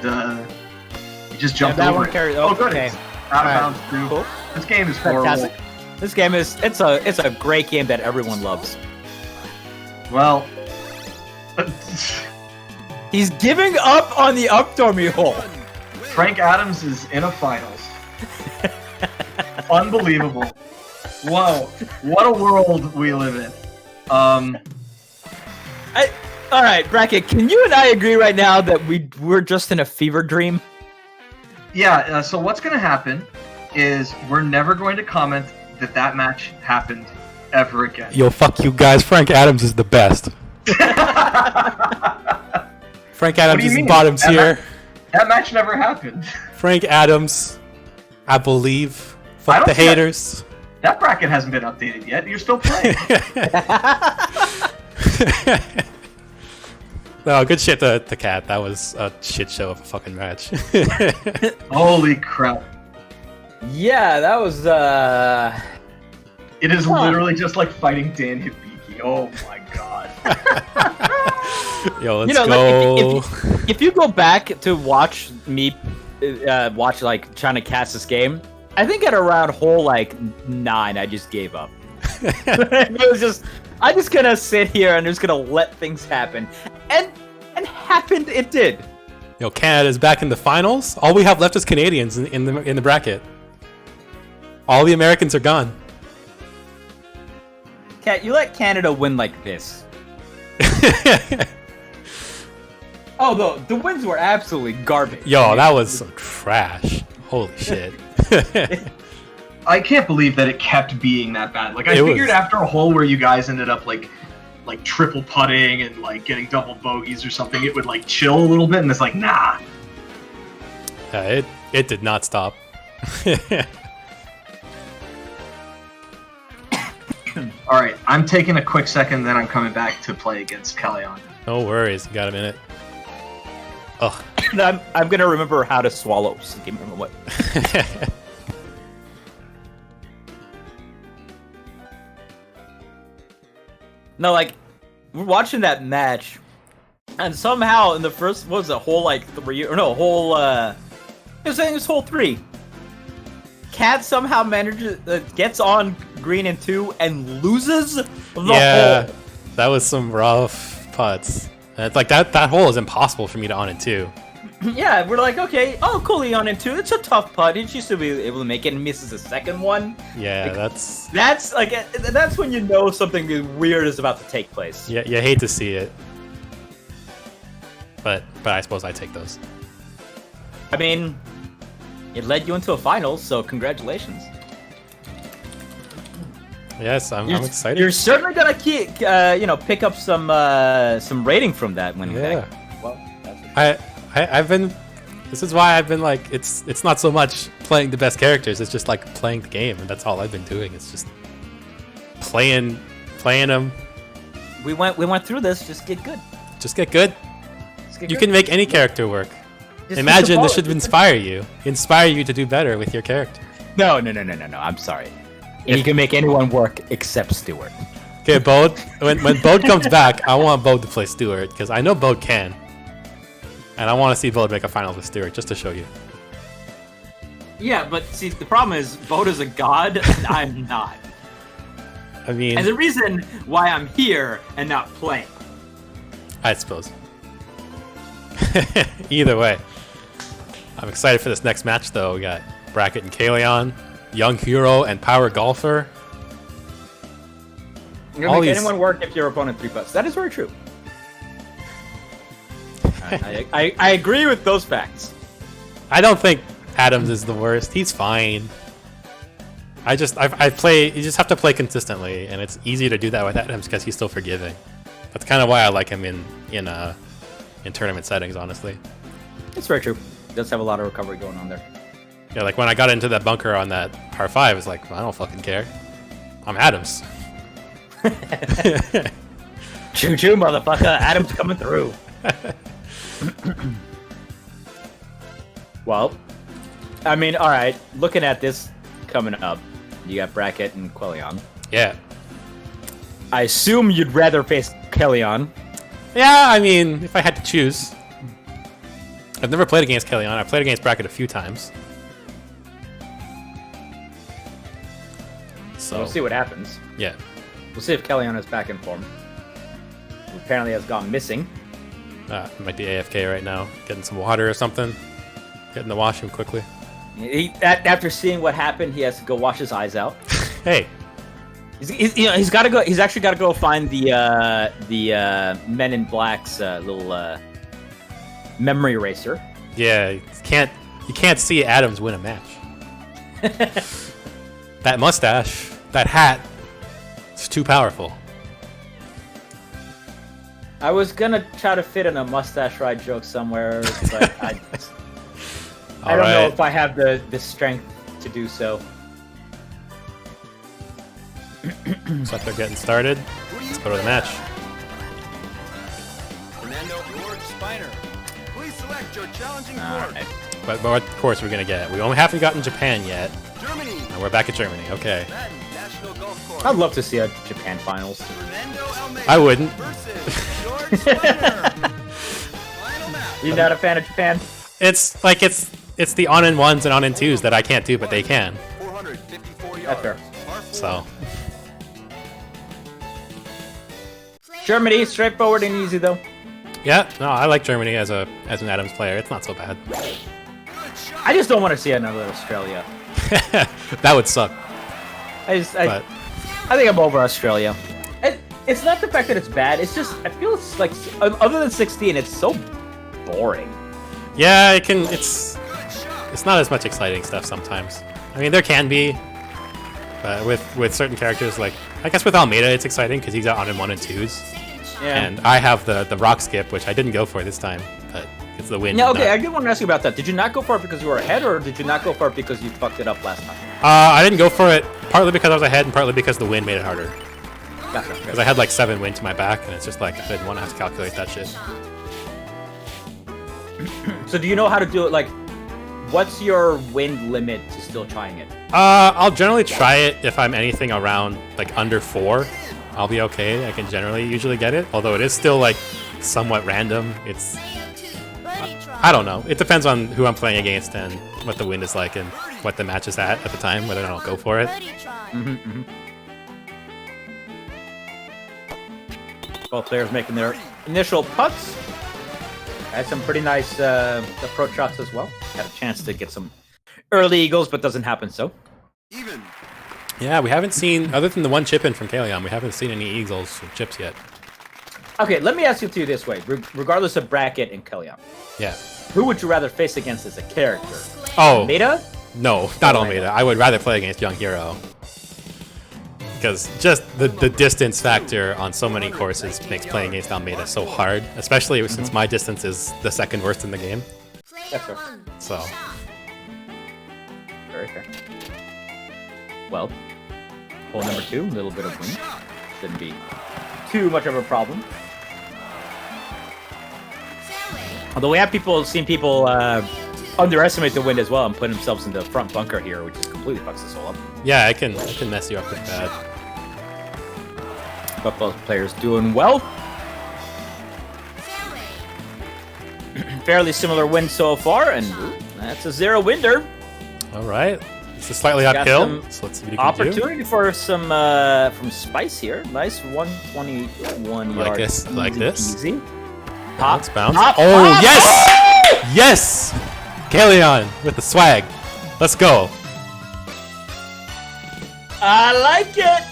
Speaker 2: he just jumped
Speaker 6: that
Speaker 2: over
Speaker 6: one
Speaker 2: it.
Speaker 6: carried-
Speaker 2: Oh, good.
Speaker 6: okay.
Speaker 2: It's out of
Speaker 6: Alright,
Speaker 2: bounds too.
Speaker 6: cool.
Speaker 2: This game is horrible.
Speaker 6: Fantastic. This game is it's a great game that everyone loves.
Speaker 2: Well,
Speaker 6: He's giving up on the up dormy hole.
Speaker 2: Frank Adams is in a finals. Unbelievable. Whoa, what a world we live in.
Speaker 6: All right, Bracket, can you and I agree right now that we're just in a fever dream?
Speaker 2: Yeah, so what's going to happen is we're never going to comment that match happened ever again.
Speaker 1: Yo, fuck you guys. Frank Adams is the best. Frank Adams
Speaker 2: do you
Speaker 1: is
Speaker 2: mean?
Speaker 1: bottom tier.
Speaker 2: That match never happened.
Speaker 1: Frank Adams, I believe.
Speaker 2: I
Speaker 1: Fuck
Speaker 2: don't
Speaker 1: the
Speaker 2: see that-
Speaker 1: haters.
Speaker 2: That bracket hasn't been updated yet. You're still playing.
Speaker 1: No, good shit to Cat. That was a shit show of a fucking match.
Speaker 2: Holy crap.
Speaker 6: Yeah, that was
Speaker 2: It is
Speaker 6: Huh.
Speaker 2: literally just like fighting Dan Hibiki. Oh my god.
Speaker 1: Yo, let's
Speaker 6: like,
Speaker 1: go.
Speaker 6: if you go back to watch me watch like trying to cast this game, I think at around hole like 9 I just gave up. It was just I'm just gonna sit here and just gonna let things happen. And happened it did.
Speaker 1: Yo, Canada's back in the finals. All we have left is Canadians in the bracket. All the Americans are gone.
Speaker 6: Cat, you let Canada win like this. Oh, the wins were absolutely garbage.
Speaker 1: Yo, that was some trash. Holy shit.
Speaker 2: I can't believe that it kept being that bad. Like, I
Speaker 1: It
Speaker 2: figured
Speaker 1: was-
Speaker 2: after a hole where you guys ended up like triple putting and like getting double bogeys or something, it would like chill a little bit, and it's like, nah.
Speaker 1: It did not stop.
Speaker 2: All right, I'm taking a quick second, then I'm coming back to play against Qelaion.
Speaker 1: No worries. You got a minute. Ugh.
Speaker 6: I'm gonna remember how to swallow. So give me a moment. No, like we're watching that match, and somehow in the first what was it, whole like 3 or no whole it was whole 3. Cat somehow manages gets on green in 2 and loses the hole.
Speaker 1: That was some rough putts. And it's like that hole is impossible for me to on in 2.
Speaker 6: Yeah, we're like, okay, oh, Qelaion in 2. It's a tough putt. He should be able to make it and misses the second one.
Speaker 1: Yeah,
Speaker 6: like, that's when you know something weird is about to take place.
Speaker 1: Yeah, you hate to see it. But I suppose I take those.
Speaker 6: I mean, it led you into a final, so congratulations.
Speaker 1: Yes, I'm excited.
Speaker 6: You're certainly gonna pick up some rating from that winning thing. Well,
Speaker 1: I've been. This is why I've been like, it's not so much playing the best characters. It's just like playing the game, and that's all I've been doing. It's just playing them.
Speaker 6: We went through this. Just get good.
Speaker 1: Just get good. You can make any character work.
Speaker 6: Just
Speaker 1: Imagine this should inspire you to do better with your character.
Speaker 6: No. I'm sorry. You can make anyone work except Stuart.
Speaker 1: Okay, Bode. When Bode comes back, I want Bode to play Stuart because I know Bode can, and I want to see Bode make a final with Stuart just to show you.
Speaker 6: Yeah, but see, the problem is Bode is a god, and I'm not.
Speaker 1: I mean,
Speaker 6: and the reason why I'm here and not playing.
Speaker 1: I suppose. Either way, I'm excited for this next match, though. We got Bracket and Qelaion, Young Hero and Power Golfer.
Speaker 6: You're gonna make anyone work if your opponent 3 putts. That is very true. I agree with those facts.
Speaker 1: I don't think Adams is the worst. He's fine. I play. You just have to play consistently, and it's easy to do that with Adams because he's still forgiving. That's kind of why I like him in tournament settings, honestly.
Speaker 6: It's very true. He does have a lot of recovery going on there.
Speaker 1: Yeah, like when I got into that bunker on that par 5, it's like, I don't fucking care. I'm Adams.
Speaker 6: Choo-choo, motherfucker. Adams coming through. Well, I mean, all right. Looking at this coming up, you got Bracket and Qelaion.
Speaker 1: Yeah.
Speaker 6: I assume you'd rather face Qelaion.
Speaker 1: Yeah, I mean, if I had to choose. I've never played against Qelaion. I've played against Bracket a few times. So
Speaker 6: we'll see what happens.
Speaker 1: Yeah.
Speaker 6: We'll see if Qelaion is back in form. He apparently has gone missing.
Speaker 1: Might be AFK right now. Getting some water or something. Getting to wash him quickly.
Speaker 6: After seeing what happened, he has to go wash his eyes out.
Speaker 1: Hey.
Speaker 6: He's got to go. He's actually got to go find the Men in Black's little memory eraser.
Speaker 1: Yeah, you can't see Adams win a match. That mustache, that hat, it's too powerful.
Speaker 6: I was gonna try to fit in a mustache ride joke somewhere, but I don't know if I have the strength to do so.
Speaker 1: Looks like they're getting started. Let's go to the match.
Speaker 4: Fernando George Spiner. Please select your challenging course.
Speaker 1: Right. But what course we're gonna get? We only haven't gotten Japan yet.
Speaker 4: Germany.
Speaker 1: And we're back at Germany. Okay.
Speaker 4: Madden National Golf Course.
Speaker 6: I'd love to see a Japan finals.
Speaker 4: Fernando Almeida
Speaker 1: I wouldn't.
Speaker 4: versus George Spiner. Final match.
Speaker 6: You're not a fan of Japan?
Speaker 1: It's like it's the on-in-1s and on-in-2s that I can't do, but they can.
Speaker 4: 454 yards.
Speaker 6: That's fair.
Speaker 4: Par 4.
Speaker 1: So.
Speaker 6: Germany, straightforward and easy though.
Speaker 1: Yeah, no, I like Germany as an Adams player. It's not so bad.
Speaker 6: I just don't want to see another Australia.
Speaker 1: That would suck.
Speaker 6: I think I'm over Australia. It's not the fact that it's bad. It's just I feel it's like other than 16, it's so boring.
Speaker 1: Yeah, it's not as much exciting stuff sometimes. I mean, there can be, but with certain characters, like I guess with Almeida, it's exciting because he's got on-in-1 and 2s.
Speaker 6: Yeah.
Speaker 1: And I have the rock skip, which I didn't go for this time, but it's the win.
Speaker 6: Yeah, okay, I did want to ask you about that. Did you not go for it because you were ahead, or did you not go for it because you fucked it up last time?
Speaker 1: I didn't go for it partly because I was ahead and partly because the win made it harder.
Speaker 6: Gotcha.
Speaker 1: Because I had like 7 wind to my back, and it's just like I didn't want to have to calculate that shit.
Speaker 7: So do you know how to do it? Like, what's your wind limit to still trying it?
Speaker 1: I'll generally try it if I'm anything around like under 4. I'll be okay. I can usually get it, although it is still like somewhat random. It's I don't know. It depends on who I'm playing against and what the wind is like and what the match is at the time, whether or not I'll go for it.
Speaker 7: Both players making their initial putts. Had some pretty nice approach shots as well. Had a chance to get some early eagles, but doesn't happen so.
Speaker 4: Even.
Speaker 1: Yeah, we haven't seen, other than the one chip in from Qelaion, we haven't seen any eagles or chips yet.
Speaker 7: Okay, let me ask you two this way. Regardless of Bracket and Qelaion,
Speaker 1: Yeah.
Speaker 7: who would you rather face against as a character?
Speaker 1: Oh,
Speaker 7: Meta?
Speaker 1: no, not Almeida. I would rather play against Young Hero. Because just the distance factor on so many courses makes playing against Almeida so hard, especially since my distance is the second worst in the game.
Speaker 7: That's fair.
Speaker 1: So,
Speaker 7: Very fair. Well, hole number 2, a little bit of wind. Shouldn't be too much of a problem. Although we have seen people underestimate the wind as well and put themselves into the front bunker here, which just completely fucks this hole up.
Speaker 1: yeah, I can mess you up with that.
Speaker 7: But both players doing well. Fairly similar wind so far, and that's a 0-winder.
Speaker 1: All right. It's a slightly
Speaker 7: Got
Speaker 1: uphill,
Speaker 7: some
Speaker 1: so let's see what you can do.
Speaker 7: opportunity for some from Spice here. Nice 121
Speaker 1: Like
Speaker 7: yard.
Speaker 1: this, like this.
Speaker 7: Easy.
Speaker 1: Bounce, bounce.
Speaker 7: Pop,
Speaker 1: Oh,
Speaker 7: pop.
Speaker 1: yes! Yes! Qelaion with the swag. Let's go.
Speaker 7: I like it.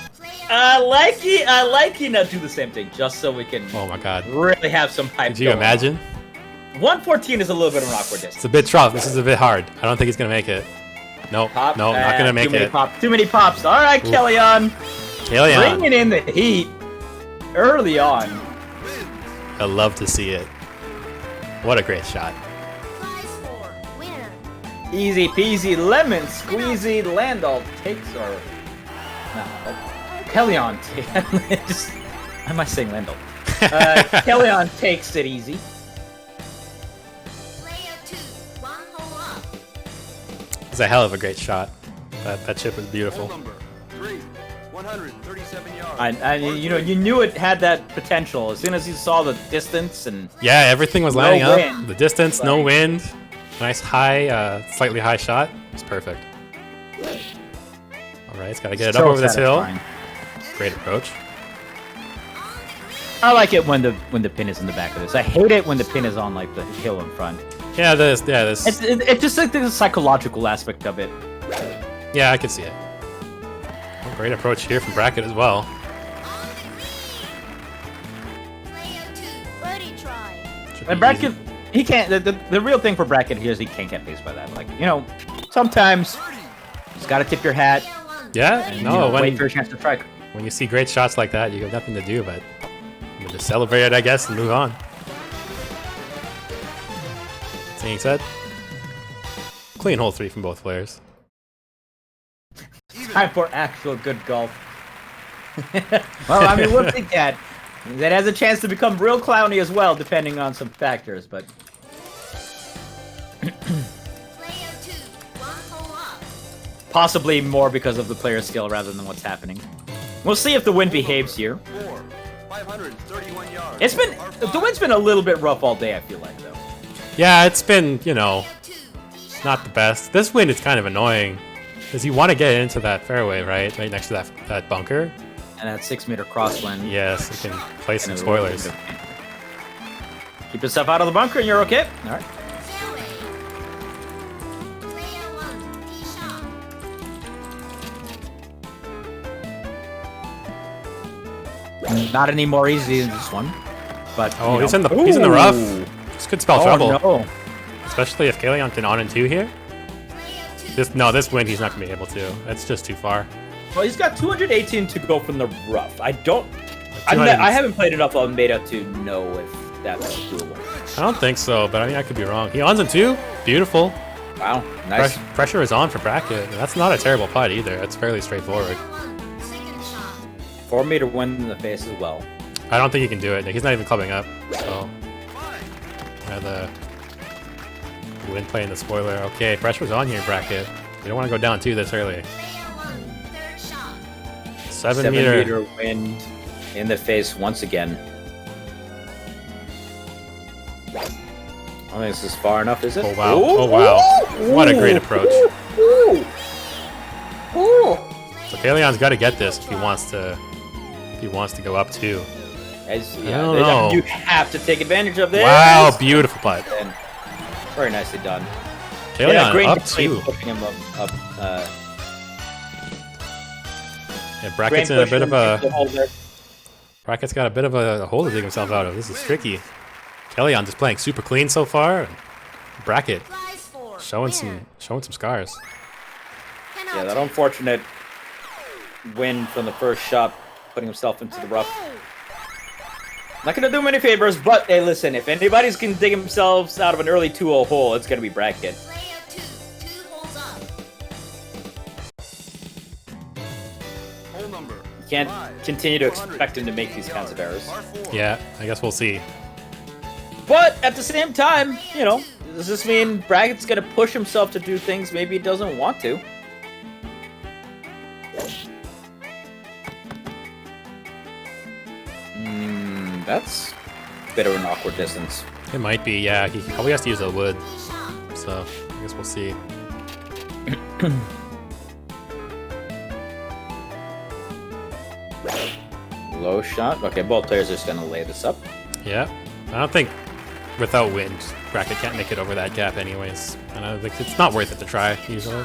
Speaker 7: I like it. I like it. Now do the same thing, just so we can
Speaker 1: Oh my god.
Speaker 7: really have some hype.
Speaker 1: Could you
Speaker 7: going
Speaker 1: imagine?
Speaker 7: on. 114 is a little bit of an awkward distance.
Speaker 1: It's a bit tough. This is a bit hard. I don't think he's going to make it. Nope.
Speaker 7: Pop,
Speaker 1: No, not going to make
Speaker 7: too many
Speaker 1: it.
Speaker 7: Too many pops. All right, Qelaion.
Speaker 1: Qelaion.
Speaker 7: Bringing in the heat early on.
Speaker 1: I love to see it. What a great shot.
Speaker 7: Easy peasy lemon squeezy. Landall takes or no, Qelaion. Why am I saying Landall? Qelaion takes it easy.
Speaker 1: It's a hell of a great shot. That chip was beautiful.
Speaker 4: Hole number 3, 137 yards.
Speaker 7: And you knew it had that potential as soon as you saw the distance and
Speaker 1: Yeah, everything was
Speaker 7: No
Speaker 1: lining up.
Speaker 7: wind.
Speaker 1: The distance, no
Speaker 7: Like-
Speaker 1: wind. Nice high, slightly high shot. It's perfect. All right, it's got to get it up
Speaker 7: so
Speaker 1: over this hill.
Speaker 7: satisfying.
Speaker 1: Great approach.
Speaker 7: I like it when the pin is in the back of this. I hate it when the pin is on like the hill in front.
Speaker 1: Yeah, this.
Speaker 7: It's just like the psychological aspect of it.
Speaker 1: Yeah, I can see it. Great approach here from Bracket as well. Should
Speaker 7: And
Speaker 1: be
Speaker 7: Bracket,
Speaker 1: easy.
Speaker 7: he can't. The real thing for Bracket here is he can't get faced by that. Like sometimes you just gotta tip your hat.
Speaker 1: Yeah,
Speaker 7: And,
Speaker 1: no.
Speaker 7: wait
Speaker 1: When
Speaker 7: for a chance to strike.
Speaker 1: you see great shots like that, you have nothing to do but just celebrate it, I guess, and move on. Being said, clean hole 3 from both players.
Speaker 7: Time for actual good golf. Well, I mean, we'll think that has a chance to become real clowny as well, depending on some factors. But possibly more because of the player skill rather than what's happening. We'll see if the wind behaves here.
Speaker 4: 4, 531 yards.
Speaker 7: The wind's been a little bit rough all day. I feel like though.
Speaker 1: Yeah, it's been, not the best. This wind is kind of annoying because you want to get into that fairway, right next to that bunker.
Speaker 7: And that 6-meter crosswind.
Speaker 1: Yes, you can play some spoilers.
Speaker 7: Keep yourself out of the bunker and you're okay. All right. Not any more easy than this one. But
Speaker 1: Oh, he's in the rough. This could spell trouble,
Speaker 7: No.
Speaker 1: especially if Qelaion can on and 2 here. This wind he's not gonna be able to. That's just too far.
Speaker 7: Well, he's got 218 to go from the rough. I
Speaker 1: I
Speaker 7: haven't played enough Almeida to know if that's doable.
Speaker 1: don't think so, but I mean I could be wrong. He ons and 2. Beautiful.
Speaker 7: Wow, nice.
Speaker 1: Pressure is on for Bracket. That's not a terrible putt either. That's fairly straightforward.
Speaker 7: 4-meter wind in the face as well.
Speaker 1: I don't think he can do it. He's not even clubbing up. So Wind playing the spoiler. Okay, pressure's on here, Bracket. You don't want to go down 2 this early.
Speaker 5: Player 1, third shot.
Speaker 1: 7 meter.
Speaker 6: 7 meter wind in the face once again. I don't think this is far enough, is it?
Speaker 1: Oh wow! Oh wow! What a great approach. So Qeleion's got to get this if he wants to. If he wants to go up 2.
Speaker 6: I
Speaker 1: don't know.
Speaker 6: You have to take advantage of this.
Speaker 1: Wow! Beautiful putt.
Speaker 6: And very nicely done.
Speaker 1: Qeleien
Speaker 6: great
Speaker 1: up
Speaker 6: pushing
Speaker 1: 2.
Speaker 6: him up.
Speaker 1: Yeah, Bracket's in a bit of a. Bracket's got a bit of a hole to dig himself out of. This is tricky. Qelaion just playing super clean so far. Bracket
Speaker 5: Prize 4.
Speaker 1: showing
Speaker 5: winner.
Speaker 1: some scars.
Speaker 5: Penalty.
Speaker 6: Yeah, that unfortunate win from the first shot, putting himself into the rough.
Speaker 5: Okay.
Speaker 6: Not gonna do him any favors, but hey, listen, if anybody's gonna dig themselves out of an early 2-0 hole, it's gonna be Bracket.
Speaker 5: Player 2, 2 holes up.
Speaker 4: Hole number.
Speaker 6: You can't continue to expect him to make these kinds of errors.
Speaker 4: Par 4.
Speaker 1: Yeah, I guess we'll see.
Speaker 6: But at the same time, you know, does this mean Bracket's gonna push himself to do things maybe he doesn't want to? That's a bit of an awkward distance.
Speaker 1: It might be. Yeah, he probably has to use a wood.
Speaker 5: Shot.
Speaker 1: So I guess we'll see.
Speaker 6: Low shot. Okay, both players are just gonna lay this up.
Speaker 1: Yeah, I don't think without wind, Bracket can't make it over that gap anyways. And I think it's not worth it to try usually.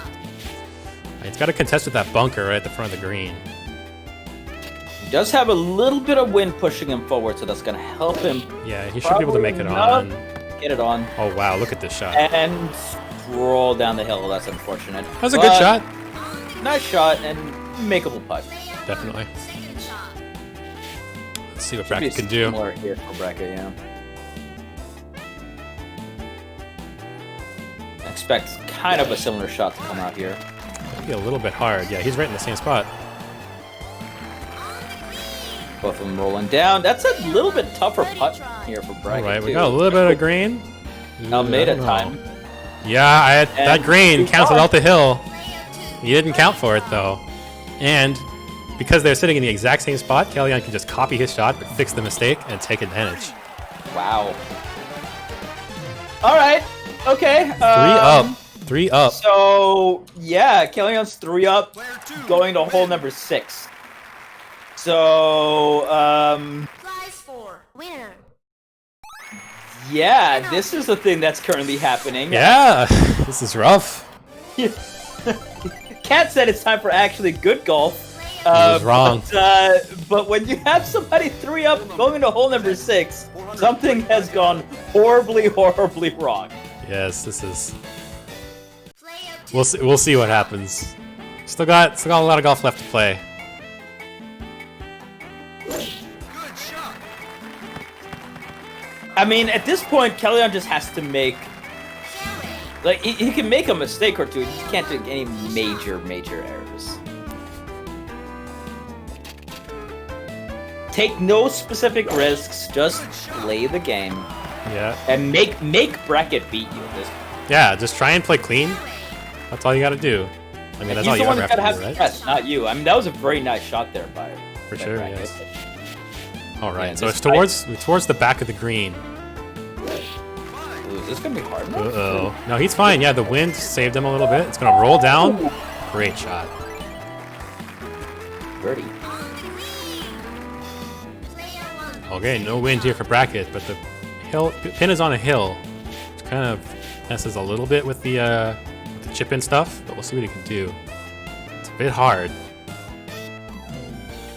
Speaker 1: It's got to contest with that bunker right at the front of the green.
Speaker 6: He does have a little bit of wind pushing him forward, so that's gonna help him
Speaker 1: Yeah, he should be able to make it on.
Speaker 6: get it on
Speaker 1: Oh wow, look at this shot.
Speaker 6: and roll down the hill. That's unfortunate.
Speaker 1: That was a good shot.
Speaker 6: Nice shot and makeable putt.
Speaker 1: Definitely.
Speaker 5: Second shot.
Speaker 1: Let's see what
Speaker 6: Should be
Speaker 1: Bracket can do.
Speaker 6: similar here for Bracket, yeah. Expect kind of a similar shot to come out here.
Speaker 1: Maybe a little bit hard. Yeah, he's right in the same spot.
Speaker 6: Both of them rolling down. That's a little bit tougher putt here for Bracket.
Speaker 1: All right, we
Speaker 6: too.
Speaker 1: got a little bit of green.
Speaker 6: Almeida
Speaker 1: I don't know.
Speaker 6: time.
Speaker 1: Yeah, that
Speaker 6: And
Speaker 1: green
Speaker 6: we
Speaker 1: canceled
Speaker 6: won.
Speaker 1: out the hill. He didn't count for it though. And because they're sitting in the exact same spot, Qelaion can just copy his shot, but fix the mistake and take advantage.
Speaker 6: Wow. All right. Okay.
Speaker 1: 3 up. 3 up.
Speaker 6: So yeah, Qeleion's 3 up, going to hole number 6. So
Speaker 5: Prize 4. Winner.
Speaker 6: yeah, this is the thing that's currently happening.
Speaker 1: Yeah, this is rough.
Speaker 6: Cat said it's time for actually good golf.
Speaker 1: was wrong.
Speaker 6: But when you have somebody 3 up going into hole number 6, something has gone horribly, horribly wrong.
Speaker 1: Yes, this is.
Speaker 5: Player 2.
Speaker 1: We'll see what happens. Still got a lot of golf left to play.
Speaker 4: Good shot.
Speaker 6: I mean, at this point, Qelaion just has to make. Like, he can make a mistake or two, he just can't do any major errors. Take no specific risks, just play the game.
Speaker 1: Yeah.
Speaker 6: And make Bracket beat you.
Speaker 1: Yeah, just try and play clean. That's all you got to do. I mean, that's all
Speaker 6: He's
Speaker 1: you
Speaker 6: the one
Speaker 1: ever
Speaker 6: that's
Speaker 1: have
Speaker 6: gotta
Speaker 1: to
Speaker 6: have
Speaker 1: do, right?
Speaker 6: success, not you. I mean, that was a very nice shot there by
Speaker 1: For
Speaker 6: by
Speaker 1: sure,
Speaker 6: Bracket.
Speaker 1: yes. All right,
Speaker 6: Yeah,
Speaker 1: so it's
Speaker 6: this-
Speaker 1: towards the back of the green.
Speaker 6: Ooh, is this gonna be hard enough?
Speaker 1: Uh-oh. No, he's fine. Yeah, the wind saved him a little bit. It's going to roll down. Great shot.
Speaker 6: Birdie.
Speaker 5: Player 1.
Speaker 1: Okay, no wind here for Bracket, but the pin is on a hill, which kind of messes a little bit with the chip-in stuff, but we'll see what he can do. It's a bit hard.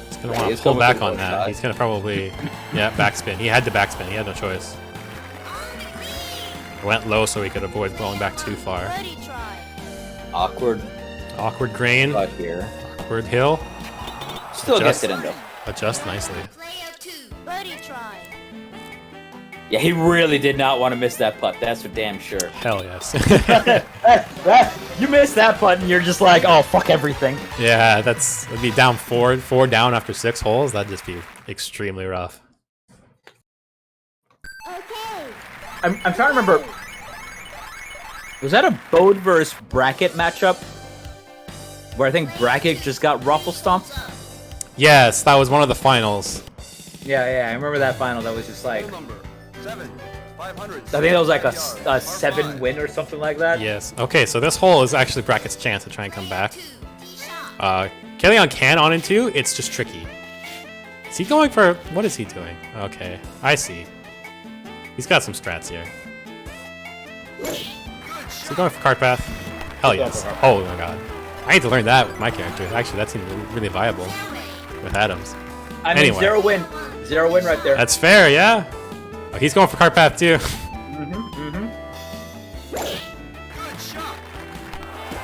Speaker 1: He's going to want
Speaker 6: he's
Speaker 1: to pull
Speaker 6: going
Speaker 1: back
Speaker 6: with a
Speaker 1: on
Speaker 6: low
Speaker 1: that.
Speaker 6: shot.
Speaker 1: He's going to probably, yeah, backspin. He had to backspin. He had no choice. Went low so he could avoid blowing back too far.
Speaker 5: Birdie try.
Speaker 6: Awkward
Speaker 1: Awkward grain,
Speaker 6: putt here.
Speaker 1: awkward hill.
Speaker 6: Still
Speaker 1: Adjust.
Speaker 6: gets it in though.
Speaker 1: Adjust nicely.
Speaker 5: Player 2. Birdie try.
Speaker 6: Yeah, he really did not want to miss that putt. That's for damn sure.
Speaker 1: Hell yes.
Speaker 6: You missed that putt, and you're just like, oh fuck everything.
Speaker 1: Yeah, that'd be down four down after 6 holes. That'd just be extremely rough.
Speaker 5: Okay.
Speaker 6: I'm trying to remember. Was that a Bode versus Bracket matchup? Where I think Bracket just got ruffle stomped?
Speaker 1: Yes, that was one of the finals.
Speaker 6: Yeah, I remember that final. That was just like...
Speaker 4: Hole number 7, 500.
Speaker 6: I think that was like a 7-win or something like that.
Speaker 1: Yes. Okay, so this hole is actually Bracket's chance to try and come back. Qelaion can on into, it's just tricky. Is he going for... What is he doing? Okay, I see. He's got some strats here. Is he going for cart path? Hell yes. Oh my god. I need to learn that with my character. Actually, that seems really viable with Adams.
Speaker 6: I mean,
Speaker 1: Anyway.
Speaker 6: 0 win. 0 win right there.
Speaker 1: That's fair, yeah. Oh, he's going for cart path too.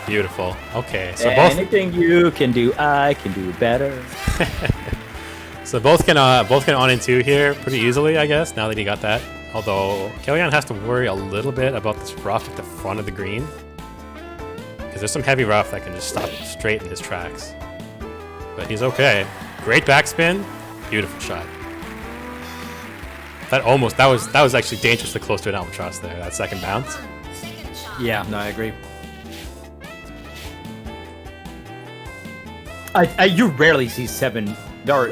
Speaker 1: Beautiful. Okay, so both
Speaker 6: Anything you can do, I can do better.
Speaker 1: so both can on in two here pretty easily, I guess. Now that he got that, although Qelaion has to worry a little bit about this rough at the front of the green because there's some heavy rough that can just stop straight in his tracks. But he's okay. Great backspin, beautiful shot. That was actually dangerously close to an albatross there. That second bounce.
Speaker 6: Yeah, no, I agree. You rarely see 7 or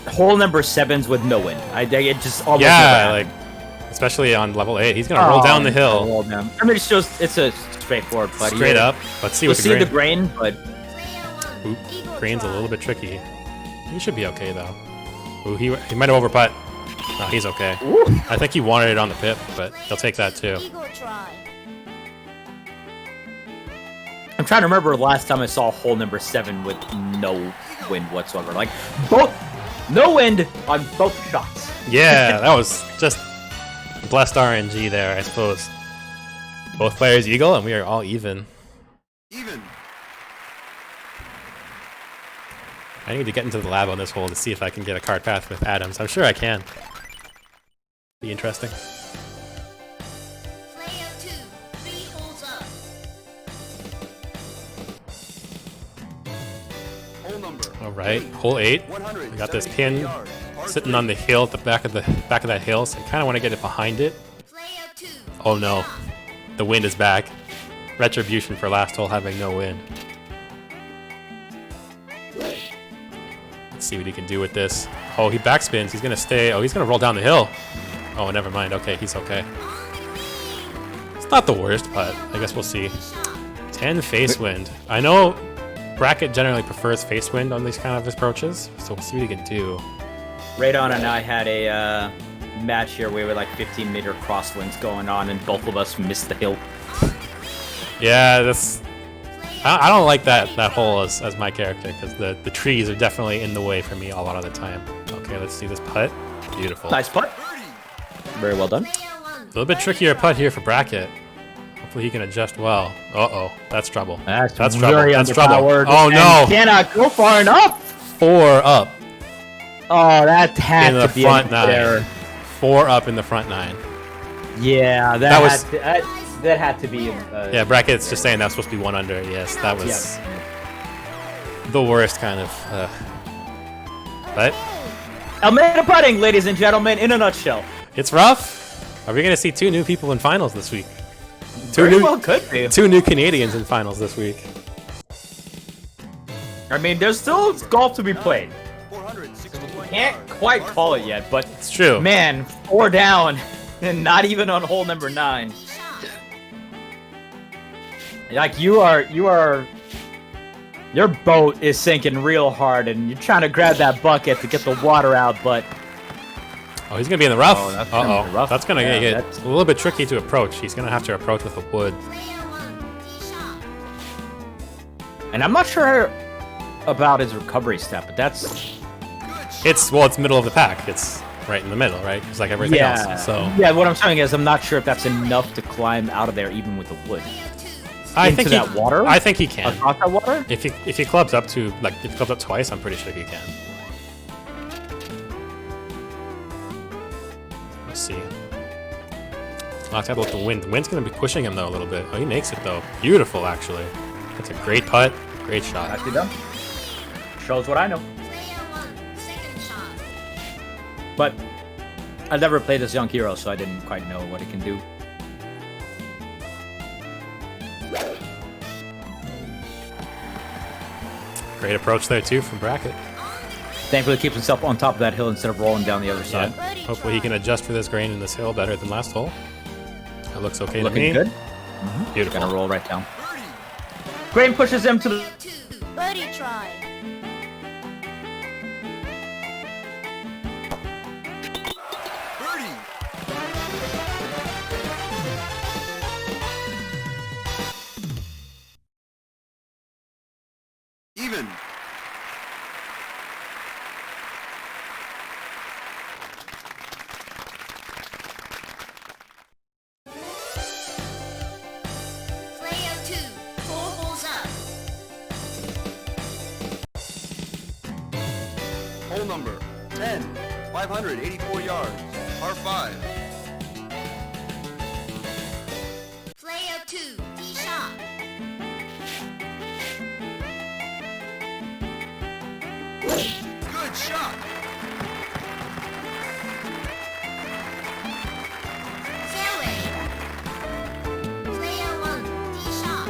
Speaker 6: hole number 7s with no win. It just almost never happens.
Speaker 1: like especially on level 8, he's gonna roll down the hill.
Speaker 6: Roll down. I mean, it's a straightforward play.
Speaker 1: Straight up. Let's see
Speaker 6: You'll
Speaker 1: what
Speaker 6: see the grain, but
Speaker 1: Oop, green's a little bit tricky. He should be okay though. Ooh, he might have over putt. No, he's okay.
Speaker 6: Ooh.
Speaker 1: I think he wanted it on the pip, but he'll take that too.
Speaker 5: Eagle try.
Speaker 6: I'm trying to remember the last time I saw hole number 7 with no wind whatsoever. Like no wind on both shots.
Speaker 1: Yeah, that was just blessed RNG there, I suppose. Both players eagle, and we are all even.
Speaker 4: Even.
Speaker 1: I need to get into the lab on this hole to see if I can get a cart path with Adams. I'm sure I can. Be interesting.
Speaker 5: Play of 2. 3 holes up.
Speaker 4: Hole number.
Speaker 1: All right, hole 8. We got this pin sitting on the hill at the back of that hill, so I kind of want to get it behind it.
Speaker 5: Play of 2.
Speaker 1: Oh no, the wind is back. Retribution for last hole having no wind. Let's see what he can do with this. Oh, he backspins. He's gonna stay. Oh, he's gonna roll down the hill. Oh, never mind. Okay, he's okay. It's not the worst, but I guess we'll see. 10 face wind. I know Bracket generally prefers face wind on these kind of approaches, so we'll see what he can do.
Speaker 6: Radon and I had a match here where we were like 15-meter crosswinds going on, and both of us missed the hill.
Speaker 1: Yeah, that's. I don't like that hole as my character because the trees are definitely in the way for me a lot of the time. Okay, let's see this putt. Beautiful.
Speaker 6: Nice putt. Very well done.
Speaker 1: A little bit trickier putt here for Bracket. Hopefully he can adjust well. Uh-oh, that's trouble.
Speaker 6: That's
Speaker 1: trouble. That's trouble. Oh
Speaker 6: and
Speaker 1: no!
Speaker 6: Cannot go far enough.
Speaker 1: 4 up
Speaker 6: Oh, that had
Speaker 1: in the
Speaker 6: to be
Speaker 1: front
Speaker 6: a
Speaker 1: 9.
Speaker 6: error.
Speaker 1: 4 up in the front 9.
Speaker 6: Yeah,
Speaker 1: That was-
Speaker 6: that had to be.
Speaker 1: Yeah, Bracket's just saying that's supposed to be 1 under. Yes, that was the worst kind of. But
Speaker 6: Almeida putting, ladies and gentlemen, in a nutshell.
Speaker 1: it's rough. Are we gonna see 2 new people in finals this week?
Speaker 6: Very well could be.
Speaker 1: 2 new Canadians in finals this week.
Speaker 6: I mean, there's still golf to be played.
Speaker 4: 461
Speaker 6: Can't
Speaker 4: yards.
Speaker 6: quite call it yet, but
Speaker 1: It's true.
Speaker 6: man, 4 down, and not even on hole number 9. Like your boat is sinking real hard, and you're trying to grab that bucket to get the water out, but
Speaker 1: Oh, he's gonna be in the rough.
Speaker 6: Oh, that's gonna be
Speaker 1: Uh-oh.
Speaker 6: rough.
Speaker 1: That's gonna
Speaker 6: Yeah,
Speaker 1: get
Speaker 6: that's-
Speaker 1: a little bit tricky to approach. He's gonna have to approach with a wood.
Speaker 5: Player 1. Tee shot.
Speaker 6: and I'm not sure about his recovery step, but that's
Speaker 1: It's middle of the pack. It's right in the middle, right? It's like everything else. So
Speaker 6: yeah. What I'm saying is, I'm not sure if that's enough to climb out of there, even with the wood.
Speaker 1: I
Speaker 6: into
Speaker 1: think
Speaker 6: that water?
Speaker 1: I think he can.
Speaker 6: Across that water?
Speaker 1: If he clubs up to if he clubs up twice, I'm pretty sure he can. Let's see. I'll talk about the wind. The wind's gonna be pushing him though a little bit. Oh, he makes it though. Beautiful, actually. That's a great putt. Great shot.
Speaker 6: Nicely done. Shows what I know.
Speaker 5: Player 1. Second shot.
Speaker 6: But I've never played this young hero, so I didn't quite know what it can do.
Speaker 1: Great approach there too from Bracket.
Speaker 7: Thankfully, he keeps himself on top of that hill instead of rolling down the other side.
Speaker 1: Yeah. Hopefully he can adjust for this grain in this hill better than last hole. That looks okay to me.
Speaker 7: Looking good.
Speaker 1: Beautiful.
Speaker 7: Gonna roll right down. Grain pushes him to the.
Speaker 5: Birdie try.
Speaker 4: Birdie. Even.
Speaker 5: Player 2, 4 balls up.
Speaker 4: Hole number 10, 584 yards, par 5.
Speaker 5: Player 2, D sharp.
Speaker 4: Good shot.
Speaker 5: Fairway. Player 1, D sharp.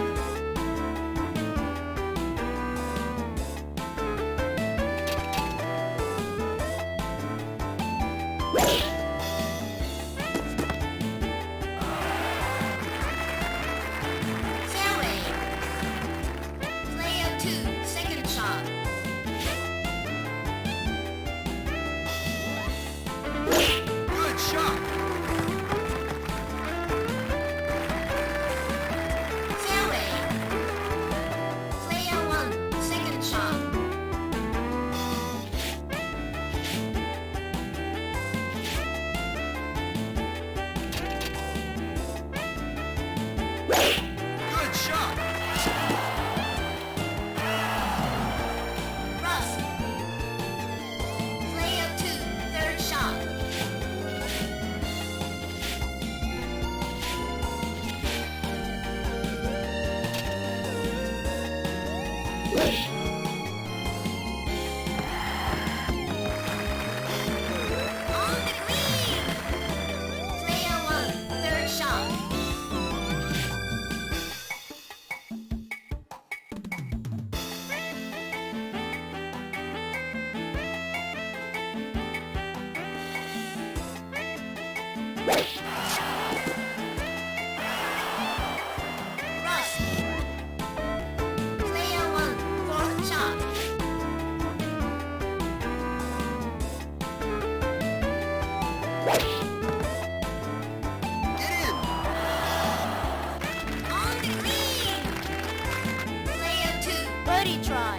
Speaker 5: Fairway. Player 2, second shot.
Speaker 4: Good shot.
Speaker 5: Fairway. Player 1, second shot.
Speaker 4: Good shot.
Speaker 5: Rough. Player 2, third shot. On the green. Player 1, third shot. Rough. Player 1, fourth shot.
Speaker 4: Get in.
Speaker 5: On the green. Player 2, birdie try.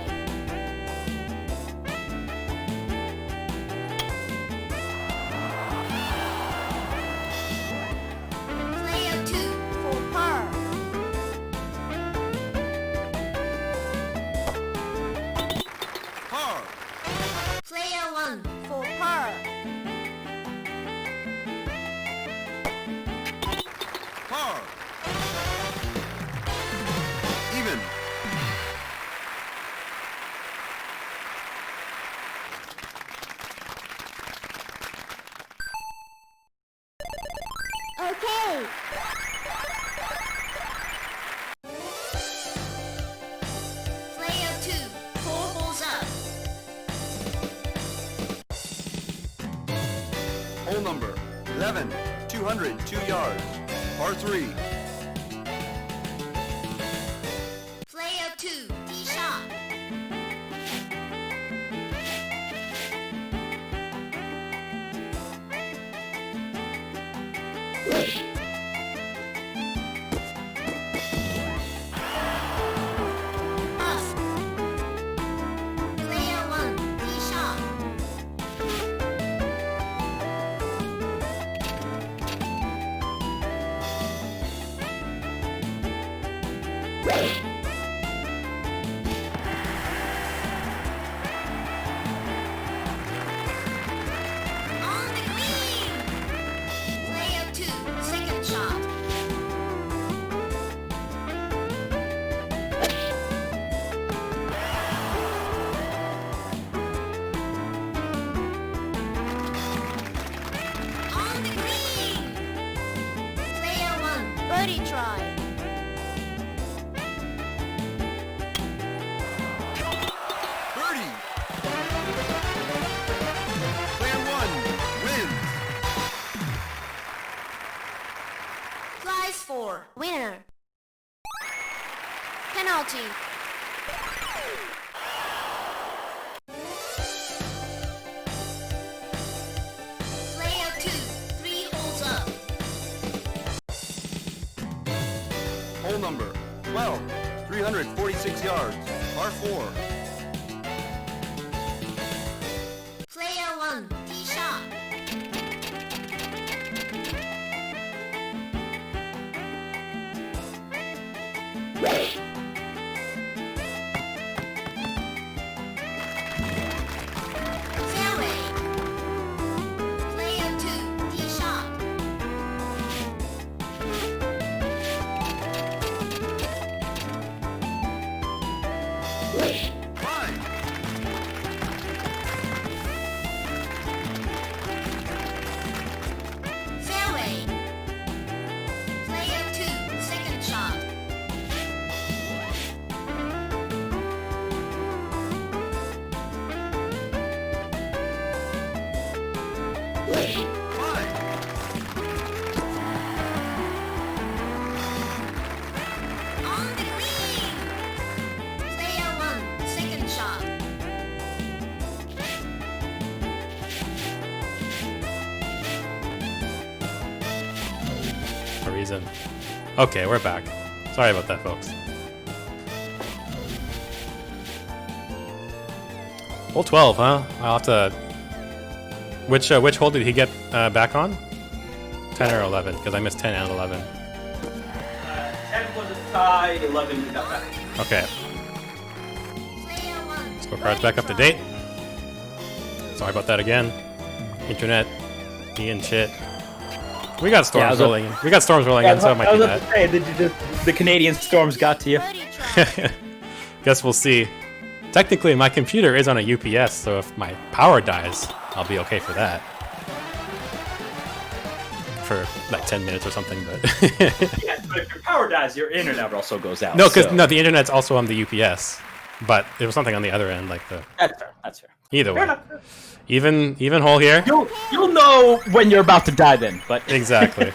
Speaker 5: Player 2, for par.
Speaker 4: Par.
Speaker 5: Player 1, for par.
Speaker 4: Par. Even.
Speaker 5: Okay. Player 2, 4 balls up.
Speaker 4: Hole number 11, 202 yards, par 3.
Speaker 5: Player 2, D sharp. Off. Player 1, D sharp. On the green. Player 2, second shot. On the green. Player 1, birdie try. Prize for winner. Penalty. Player 2, 3 holes up.
Speaker 4: Hole number 12, 346 yards, par 4.
Speaker 5: Player 1, tee shot. Fairway. Player 2, tee shot. Fairway. Player 2, second shot. On the green. Player 1, second shot.
Speaker 1: For a reason. Okay, we're back. Sorry about that, folks. Hole 12, huh? I'll have to. Which hole did he get back on? 10 or 11? Because I missed 10 and 11.
Speaker 6: 10 was a tie, 11 we got back.
Speaker 1: Okay,
Speaker 5: Player 1.
Speaker 1: scorecard's back up to date. Sorry about that again. Internet being shit. We got storms
Speaker 6: was up-
Speaker 1: rolling in. We got storms rolling in, so it might
Speaker 6: I
Speaker 1: be
Speaker 6: was
Speaker 1: that.
Speaker 6: about to say, the Canadian storms got to you.
Speaker 5: Birdie try.
Speaker 1: Guess we'll see. Technically, my computer is on a UPS, so if my power dies, I'll be okay for that. For like 10 minutes or something, but
Speaker 6: Yeah, but if your power dies, your internet also goes out.
Speaker 1: no, because
Speaker 6: so-
Speaker 1: no, the internet's also on the UPS, but there was something on the other end, like the
Speaker 6: That's fair. That's fair.
Speaker 1: either
Speaker 6: Fair
Speaker 1: way.
Speaker 6: enough.
Speaker 1: Even hole here.
Speaker 6: You'll know when you're about to die then, but
Speaker 1: Exactly.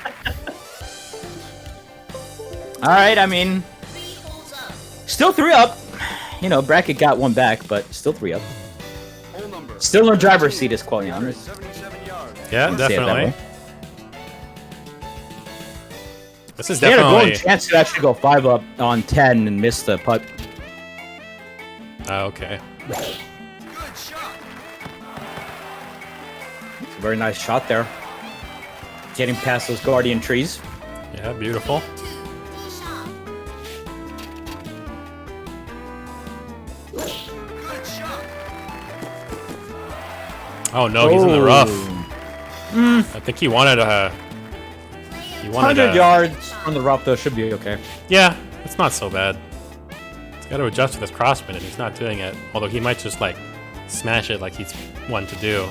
Speaker 6: all right. I mean,
Speaker 5: 3 holes up.
Speaker 6: still 3 up. You know, Bracket got 1 back, but still 3 up.
Speaker 4: Hole number
Speaker 6: Still in driver's seat is Qelaion.
Speaker 4: 77 yards.
Speaker 1: Yeah,
Speaker 6: Let's say it that
Speaker 1: definitely.
Speaker 6: way.
Speaker 1: This is
Speaker 6: He had a golden
Speaker 1: definitely.
Speaker 6: chance to actually go 5 up on 10 and miss the putt.
Speaker 1: Okay.
Speaker 4: Good shot.
Speaker 6: Very nice shot there. Getting past those guardian trees.
Speaker 1: Yeah, beautiful.
Speaker 5: 2, tee shot.
Speaker 4: Good shot.
Speaker 1: Oh no, he's in the rough.
Speaker 6: Mm,
Speaker 1: I think he wanted a. He wanted
Speaker 6: 100
Speaker 1: a.
Speaker 6: yards on the rough though should be okay.
Speaker 1: Yeah, it's not so bad. He's got to adjust to this crosswind, and he's not doing it. Although he might just like smash it like he's one to do.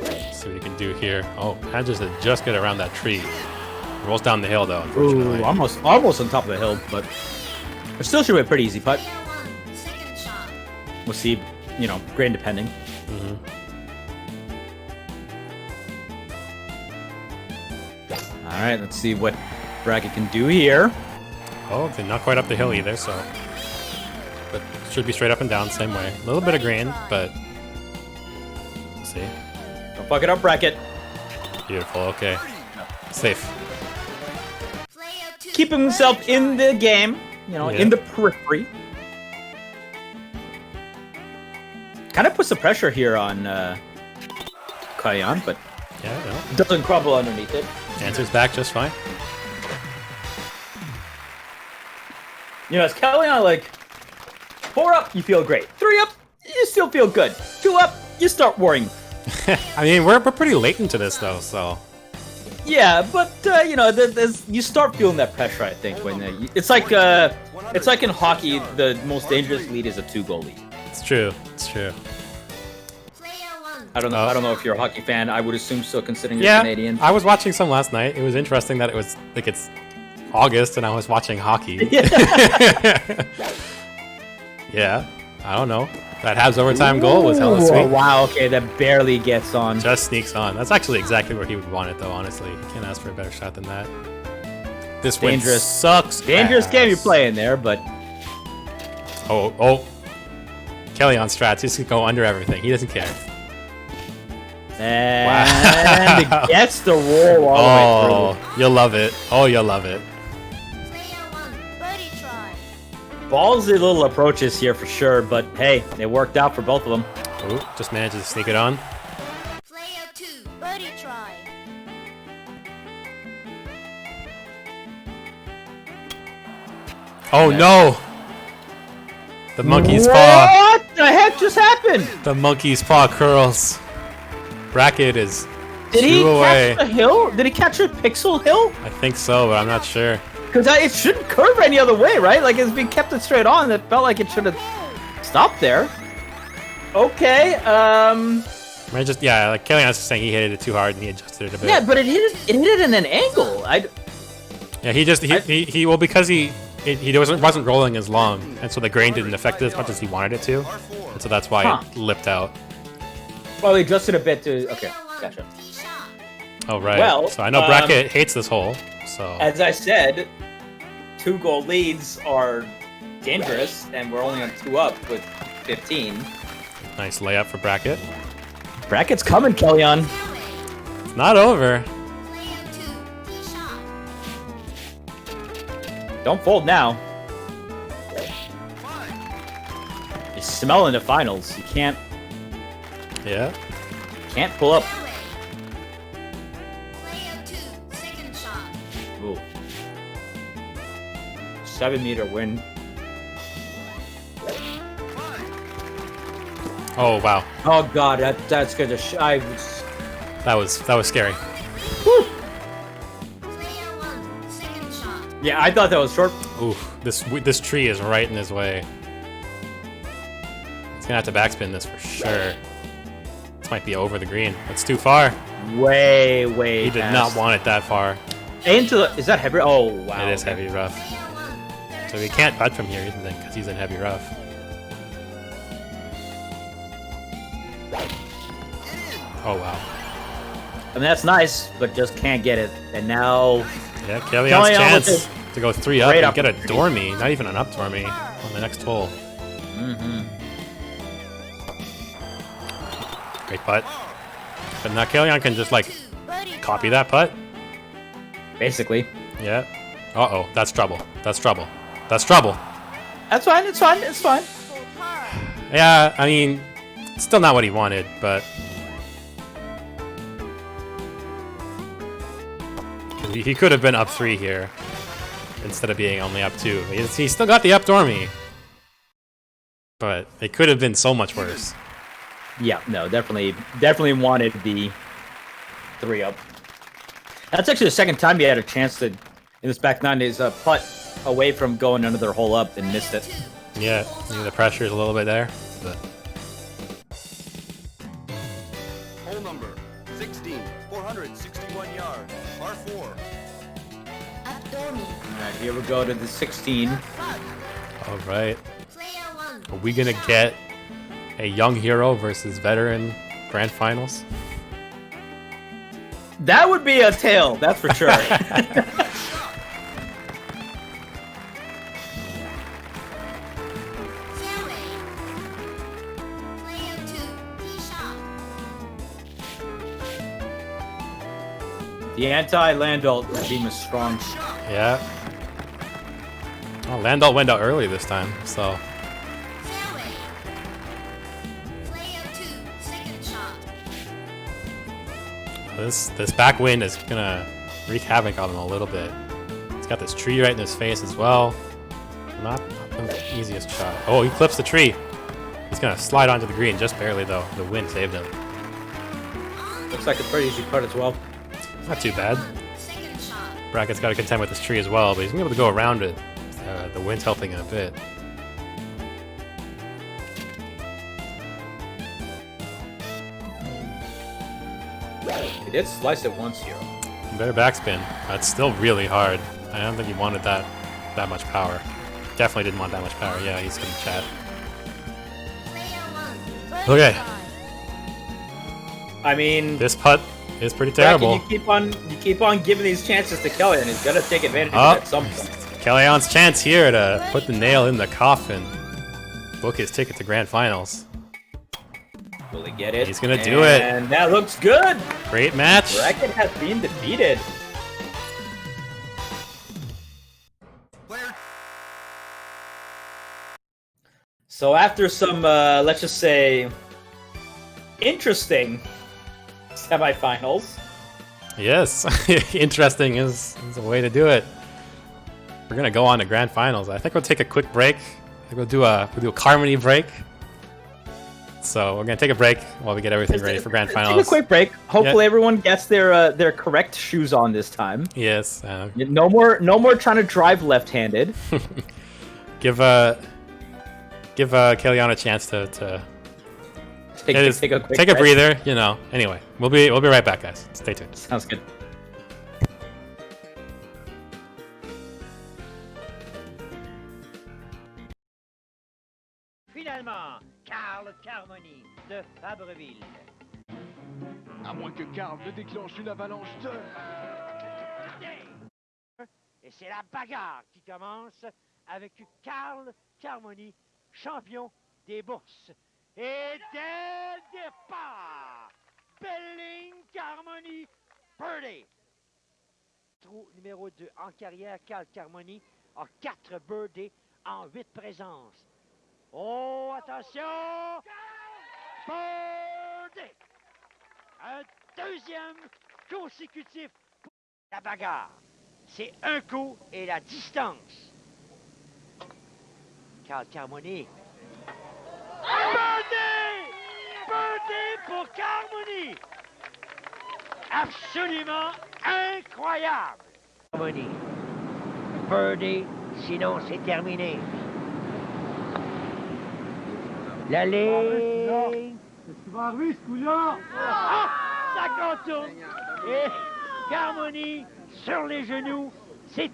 Speaker 1: Let's see what he can do here. Oh, manages to just get around that tree. Rolls down the hill though, unfortunately.
Speaker 6: Ooh, almost on top of the hill, but it still should be a pretty easy putt.
Speaker 5: Player 1, second shot.
Speaker 6: We'll see, you know, grain depending.
Speaker 1: Mhm.
Speaker 6: All right, let's see what Bracket can do here.
Speaker 1: Oh, they're not quite up the hill either, so. But should be straight up and down, same way. A little bit of green, but. Let's see.
Speaker 6: Don't fuck it up, Bracket.
Speaker 1: Beautiful, okay. Safe.
Speaker 5: Player 2.
Speaker 6: Keeping himself in the game, you know,
Speaker 1: Yeah.
Speaker 6: in the periphery. Kind of puts the pressure here on Qelaion, but
Speaker 1: Yeah, no.
Speaker 6: doesn't crumble underneath it.
Speaker 1: Answers back just fine.
Speaker 6: You know, it's Qelaion like 4 up, you feel great. 3 up, you still feel good. 2 up, you start worrying.
Speaker 1: I mean, we're pretty late into this though, so.
Speaker 6: Yeah, but you know, you start feeling that pressure. I think when it's like in hockey, the most dangerous lead is a 2-goal lead.
Speaker 1: It's true. It's true.
Speaker 5: Player 1.
Speaker 6: I don't know. I don't know if you're a hockey fan. I would assume so, considering you're
Speaker 1: Yeah,
Speaker 6: Canadian.
Speaker 1: I was watching some last night. It was interesting that it was like it's August and I was watching hockey.
Speaker 6: Yeah.
Speaker 1: Yeah. I don't know. That Habs overtime goal was hella
Speaker 6: Ooh,
Speaker 1: sweet.
Speaker 6: wow, okay, that barely gets on.
Speaker 1: Just sneaks on. That's actually exactly where he would want it, though, honestly. You can't ask for a better shot than that. This win
Speaker 6: Dangerous.
Speaker 1: sucks.
Speaker 6: Dangerous
Speaker 1: ass.
Speaker 6: game you're playing there, but
Speaker 1: Oh. Qelaion strats. He's going to go under everything. He doesn't care.
Speaker 6: and
Speaker 1: Wow.
Speaker 6: it gets the roll all the way
Speaker 1: Oh, you'll love it. Oh, you'll love it.
Speaker 5: Player 1, birdie try.
Speaker 6: through. Ballsy little approaches here for sure, but hey, it worked out for both of them.
Speaker 1: Ooh, just manages to sneak it on.
Speaker 5: Player 2, birdie try.
Speaker 1: Oh, no. The monkey's paw.
Speaker 6: What the heck just happened?
Speaker 1: The monkey's paw curls. Bracket is
Speaker 6: Did he
Speaker 1: two away.
Speaker 6: catch the hill? Did he catch a pixel hill?
Speaker 1: I think so, but I'm not sure.
Speaker 6: Because it shouldn't curve any other way, right? Like it's been kept it straight on. It felt like it should have stopped there. Okay.
Speaker 1: I just like Qelaion was just saying he hit it too hard and he adjusted it a bit.
Speaker 6: Yeah, but it hit it in an angle.
Speaker 1: Yeah, well because he wasn't rolling as long, and so the grain didn't affect it as much as he wanted it to, and so that's why it lipped out.
Speaker 6: Well, he adjusted a bit to. Okay,
Speaker 5: Player 1,
Speaker 6: gotcha.
Speaker 5: tee shot.
Speaker 1: Oh right.
Speaker 6: Well,
Speaker 1: so I know Bracket hates this hole. So
Speaker 6: As I said, 2-goal leads are dangerous, and we're only on 2 up with 15.
Speaker 1: nice layup for Bracket.
Speaker 6: Bracket's coming, Qelaion.
Speaker 5: Fairway.
Speaker 1: It's not over.
Speaker 5: Player 2, tee shot.
Speaker 6: Don't fold now. You're smelling the finals. You can't
Speaker 1: Yeah.
Speaker 6: pull up.
Speaker 5: Fairway. Player 2, second shot.
Speaker 6: Ooh. 7-meter win.
Speaker 1: Oh wow.
Speaker 6: Oh god, that's good.
Speaker 1: That was scary.
Speaker 5: Player 1, second shot.
Speaker 6: Yeah, I thought that was short.
Speaker 1: Ooh, this tree is right in his way. He's gonna have to backspin this for sure. This might be over the green. That's too far.
Speaker 6: Way
Speaker 1: He did
Speaker 6: past.
Speaker 1: not want it that far.
Speaker 6: Into the, is that heavy? Oh wow.
Speaker 1: It is heavy rough.
Speaker 5: Player 1,
Speaker 1: So he can't putt from here either then because he's in heavy rough. Oh wow.
Speaker 6: I mean that's nice, but just can't get it. And now
Speaker 1: Yeah, Qelaion's
Speaker 6: Qelaion
Speaker 1: chance
Speaker 6: with
Speaker 1: to go 3 up
Speaker 6: great
Speaker 1: and get a
Speaker 6: opportunity.
Speaker 1: dormy, not even an up dormy, on the next hole. Great putt. But now Qelaion can just like
Speaker 5: birdie
Speaker 1: copy
Speaker 5: try.
Speaker 1: that putt.
Speaker 6: basically.
Speaker 1: Yeah. Uh-oh, that's trouble. That's trouble. That's trouble.
Speaker 6: That's fine. It's fine. It's fine.
Speaker 5: For par.
Speaker 1: Yeah, I mean, it's still not what he wanted, but he could have been up 3 here instead of being only up 2. He's still got the up dormy, but it could have been so much worse.
Speaker 6: Yeah, no, definitely wanted the 3 up. That's actually the second time he had a chance to, in this back 9 days, putt away from going another hole up and missed it.
Speaker 1: Yeah, maybe the pressure is a little bit there. But
Speaker 4: Hole number 16, 461 yards, par 4.
Speaker 5: Abdomen.
Speaker 6: All right, here we go to the 16.
Speaker 5: Front.
Speaker 1: all right,
Speaker 5: Player 1.
Speaker 1: are we gonna get a young hero versus veteran grand finals?
Speaker 6: That would be a tail, that's for sure.
Speaker 5: Fairway. Player 2, tee shot.
Speaker 6: The anti-Landalt team is strong.
Speaker 1: Yeah. Oh, Landau went out early this time, so
Speaker 5: Fairway. Player 2, second shot.
Speaker 1: this back wind is gonna wreak havoc on him a little bit. He's got this tree right in his face as well. Not the easiest shot. Oh, he clips the tree. He's gonna slide onto the green just barely though. The wind saved him.
Speaker 6: Looks like a pretty easy putt as well.
Speaker 1: Not too bad.
Speaker 5: Second shot.
Speaker 1: Bracket's got to contend with this tree as well, but he's gonna be able to go around it. The wind's helping him a bit.
Speaker 6: He did slice it once here.
Speaker 1: Better backspin. That's still really hard. I don't think he wanted that much power. Definitely didn't want that much power. Yeah, he's in chat. Okay,
Speaker 7: I mean,
Speaker 1: this putt is pretty
Speaker 7: Bracken,
Speaker 1: terrible.
Speaker 7: you keep on giving these chances to Qelaion. He's gonna take advantage of
Speaker 1: Oh.
Speaker 7: it at some point.
Speaker 1: Qelaion's chance here to put the nail in the coffin. Book his ticket to grand finals.
Speaker 7: Will he get it?
Speaker 1: He's gonna do it.
Speaker 7: And that looks good.
Speaker 1: Great match.
Speaker 7: Bracken has been defeated. So after some, let's just say, interesting semifinals.
Speaker 1: Yes, interesting is a way to do it. We're gonna go on to grand finals. I think we'll take a quick break. I think we'll do a Carmony break. So we're gonna take a break while we get everything ready for grand finals.
Speaker 6: Take a quick break. Hopefully everyone gets their correct shoes on this time.
Speaker 1: Yes.
Speaker 6: No more trying to drive left-handed.
Speaker 1: Give Qelaion a chance to
Speaker 6: Take a quick
Speaker 1: take a
Speaker 6: rest.
Speaker 1: breather. You know. Anyway, we'll be right back, guys. Stay tuned.
Speaker 6: Sounds good.
Speaker 10: Finalement, Carl Carmony de Fabreville.
Speaker 4: À moins que Carl ne déclenche une avalanche de...
Speaker 10: Et c'est la bagarre qui commence avec Carl Carmony, champion des bourses. Et dès le départ, Belling Carmony, birdie. Trou numéro 2 en carrière, Carl Carmony a 4 birdies en 8 présences. Oh, attention! Birdie! Un deuxième consécutif pour la bagarre. C'est un coup et la distance. Carl Carmony. Birdie! Birdie pour Carmony! Absolument incroyable! Carmony. Birdie, sinon c'est terminé. La ligne.
Speaker 4: Qu'est-ce qui va arriver, ce coup-là?
Speaker 10: Ah! Ça contourne. Et Carmony sur les genoux. C'est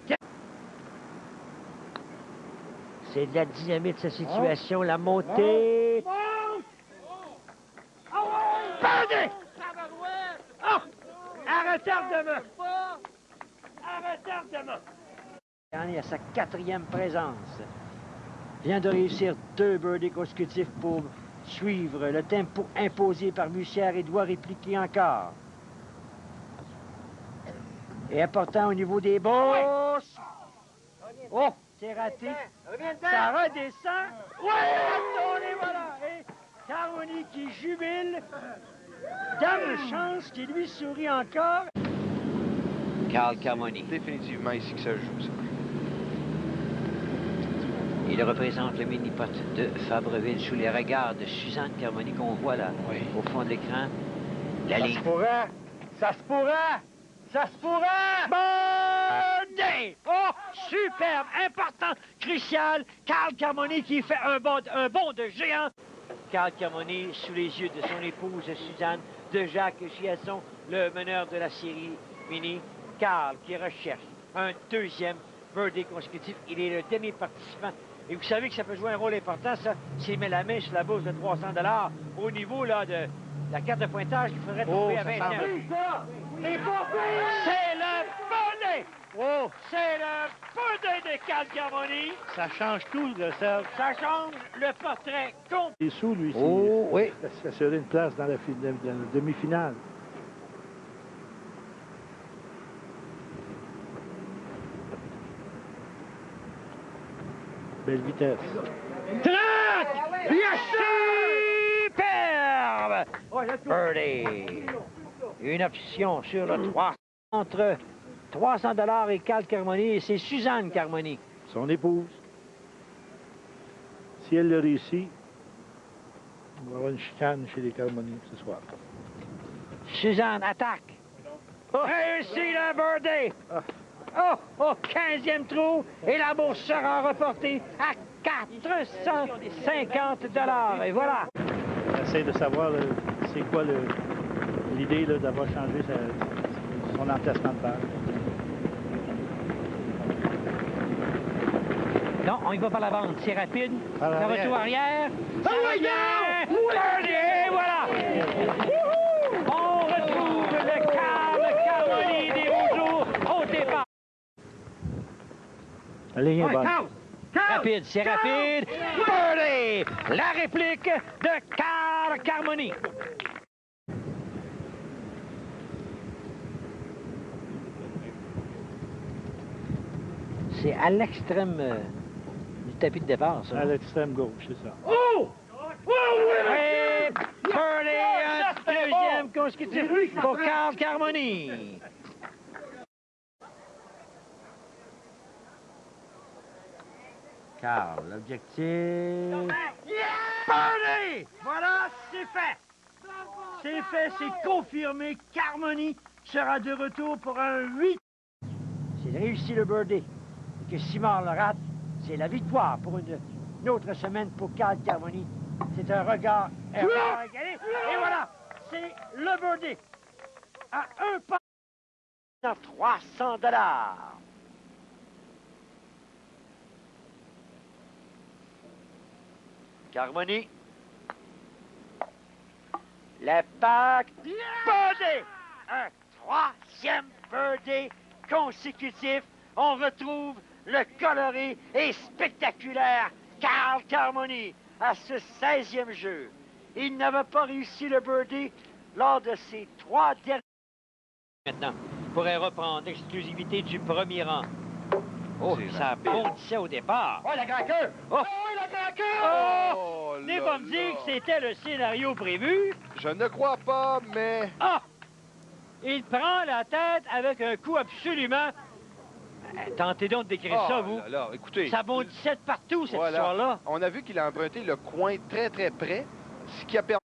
Speaker 10: de la dynamite, cette situation. La montée. Birdie! Oh! À retardement. À retardement. Il a sa 4e présence. Vient de réussir 2 birdies consécutifs pour suivre le tempo imposé par Bussière et doit répliquer encore. Et important au niveau des bosses. Oh, c'est raté. Ça redescend. Oui, et voilà. Et Carmony qui jubile. Dame chance qui lui sourit encore. Carl Carmony.
Speaker 4: Définitivement ici que ça joue, ça.
Speaker 10: Il représente le mini-pot de Fabreville sous les regards de Suzanne Carmony qu'on voit là, au fond de l'écran. La ligne.
Speaker 4: Ça se pourrait! Ça se pourrait! Ça se pourrait!
Speaker 10: Birdie! Oh, superbe, important, crucial. Carl Carmony qui fait un bond de géant. Carl Carmony sous les yeux de son épouse Suzanne, de Jacques Chiasson, le meneur de la série mini. Carl qui recherche un 2e birdie consécutif. Il est le demi-participant. Et vous savez que ça peut jouer un rôle important, ça, s'il met la main sur la bourse de 300 $ au niveau là, de la carte de pointage qu'il faudrait trouver à 29. C'est le birdie! Oh, c'est le birdie de Carl Carmony.
Speaker 11: Ça change tout, le Serge.
Speaker 10: Ça change le portrait complet.
Speaker 11: Il est sous, lui.
Speaker 10: Oh, oui.
Speaker 11: Il va s'assurer une place dans la demi-finale. Belle vitesse.
Speaker 10: Track! Superbe! Birdie! Une option sur le 3. Entre 300 $ et Carl Carmony, et c'est Suzanne Carmony.
Speaker 11: Son épouse. Si elle le réussit, on va avoir une chicane chez les Carmony ce soir.
Speaker 10: Suzanne attaque. Réussit le birdie! Oh, au 15e trou, et la bourse sera reportée à 450 $. Et voilà.
Speaker 11: J'essaie de savoir c'est quoi l'idée d'avoir changé son emplacement de balle.
Speaker 10: Non, on y va par la bande. C'est rapide.
Speaker 11: Par
Speaker 10: Le
Speaker 11: l'arrière.
Speaker 10: retour arrière.
Speaker 4: Ah oui, non!
Speaker 10: Birdie!
Speaker 11: La ligne est bonne.
Speaker 10: Rapide, c'est rapide. Birdie! La réplique de Carl Carmoni. C'est à l'extrême du tapis de départ, ça.
Speaker 11: À l'extrême gauche, c'est ça.
Speaker 10: Oh! Et birdie, un deuxième consécutif pour Carl Carmoni. Carl, l'objectif... Birdie! Voilà, c'est fait! C'est fait, c'est confirmé. Carmoni sera de retour pour un 8. S'il réussit le birdie et que Simard le rate, c'est la victoire pour une autre semaine pour Carl Carmoni. C'est un regard égalé. Et voilà, c'est le birdie à un pas à $300. Carmoni. La pack. Birdie! Un troisième birdie consécutif. On retrouve le coloré et spectaculaire Carl Carmoni à ce 16e jeu. Il n'avait pas réussi le birdie lors de ses 3 derniers. Maintenant, il pourrait reprendre l'exclusivité du premier rang. Oh, ça bondissait au départ. Oh, la grand queue! Oh, la grand queue! Oh! N'est pas me dire que c'était le scénario prévu.
Speaker 12: Je ne crois pas, mais...
Speaker 10: Ah! Il prend la tête avec un coup absolument... Tentez donc de décrire ça, vous.
Speaker 12: Là, écoutez,
Speaker 10: ça bondissait de partout, cette histoire-là.
Speaker 12: On a vu qu'il a emprunté le coin très, très près, ce qui a permis...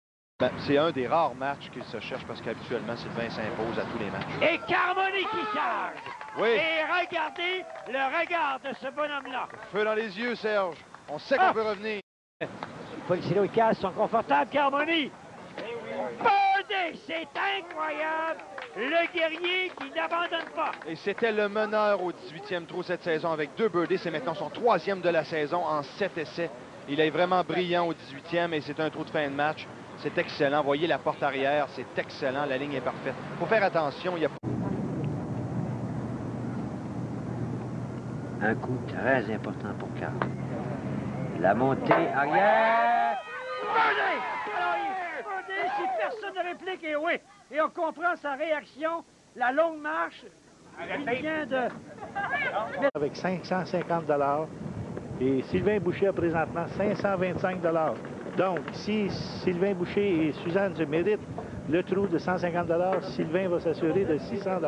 Speaker 12: c'est un des rares matchs qu'il se cherche, parce qu'habituellement, Sylvain s'impose à tous les matchs.
Speaker 10: Et Carmoni qui charge!
Speaker 12: Oui.
Speaker 10: Et regardez le regard de ce bonhomme-là.
Speaker 12: Feu dans les yeux, Serge. On sait qu'on peut revenir.
Speaker 10: Les policiers locaux sont confortables, Carmoni. Birdie, c'est incroyable. Le guerrier qui n'abandonne pas.
Speaker 12: Et c'était le meneur au 18e trou cette saison avec 2 birdies. C'est maintenant son 3e de la saison en 7 essais. Il est vraiment brillant au 18e et c'est un trou de fin de match. C'est excellent. Voyez la porte arrière. C'est excellent. La ligne est parfaite. Il faut faire attention. Il y a...
Speaker 10: Un coup très important pour Carl. La montée arrière. Birdie! Birdie, si personne ne réplique, et oui. Et on comprend sa réaction, la longue marche. Il vient de...
Speaker 11: Avec 550 $. Et Sylvain Boucher a présentement 525 $. Donc, si Sylvain Boucher et Suzanne se méritent le trou de 150 $, Sylvain va s'assurer de 600 $.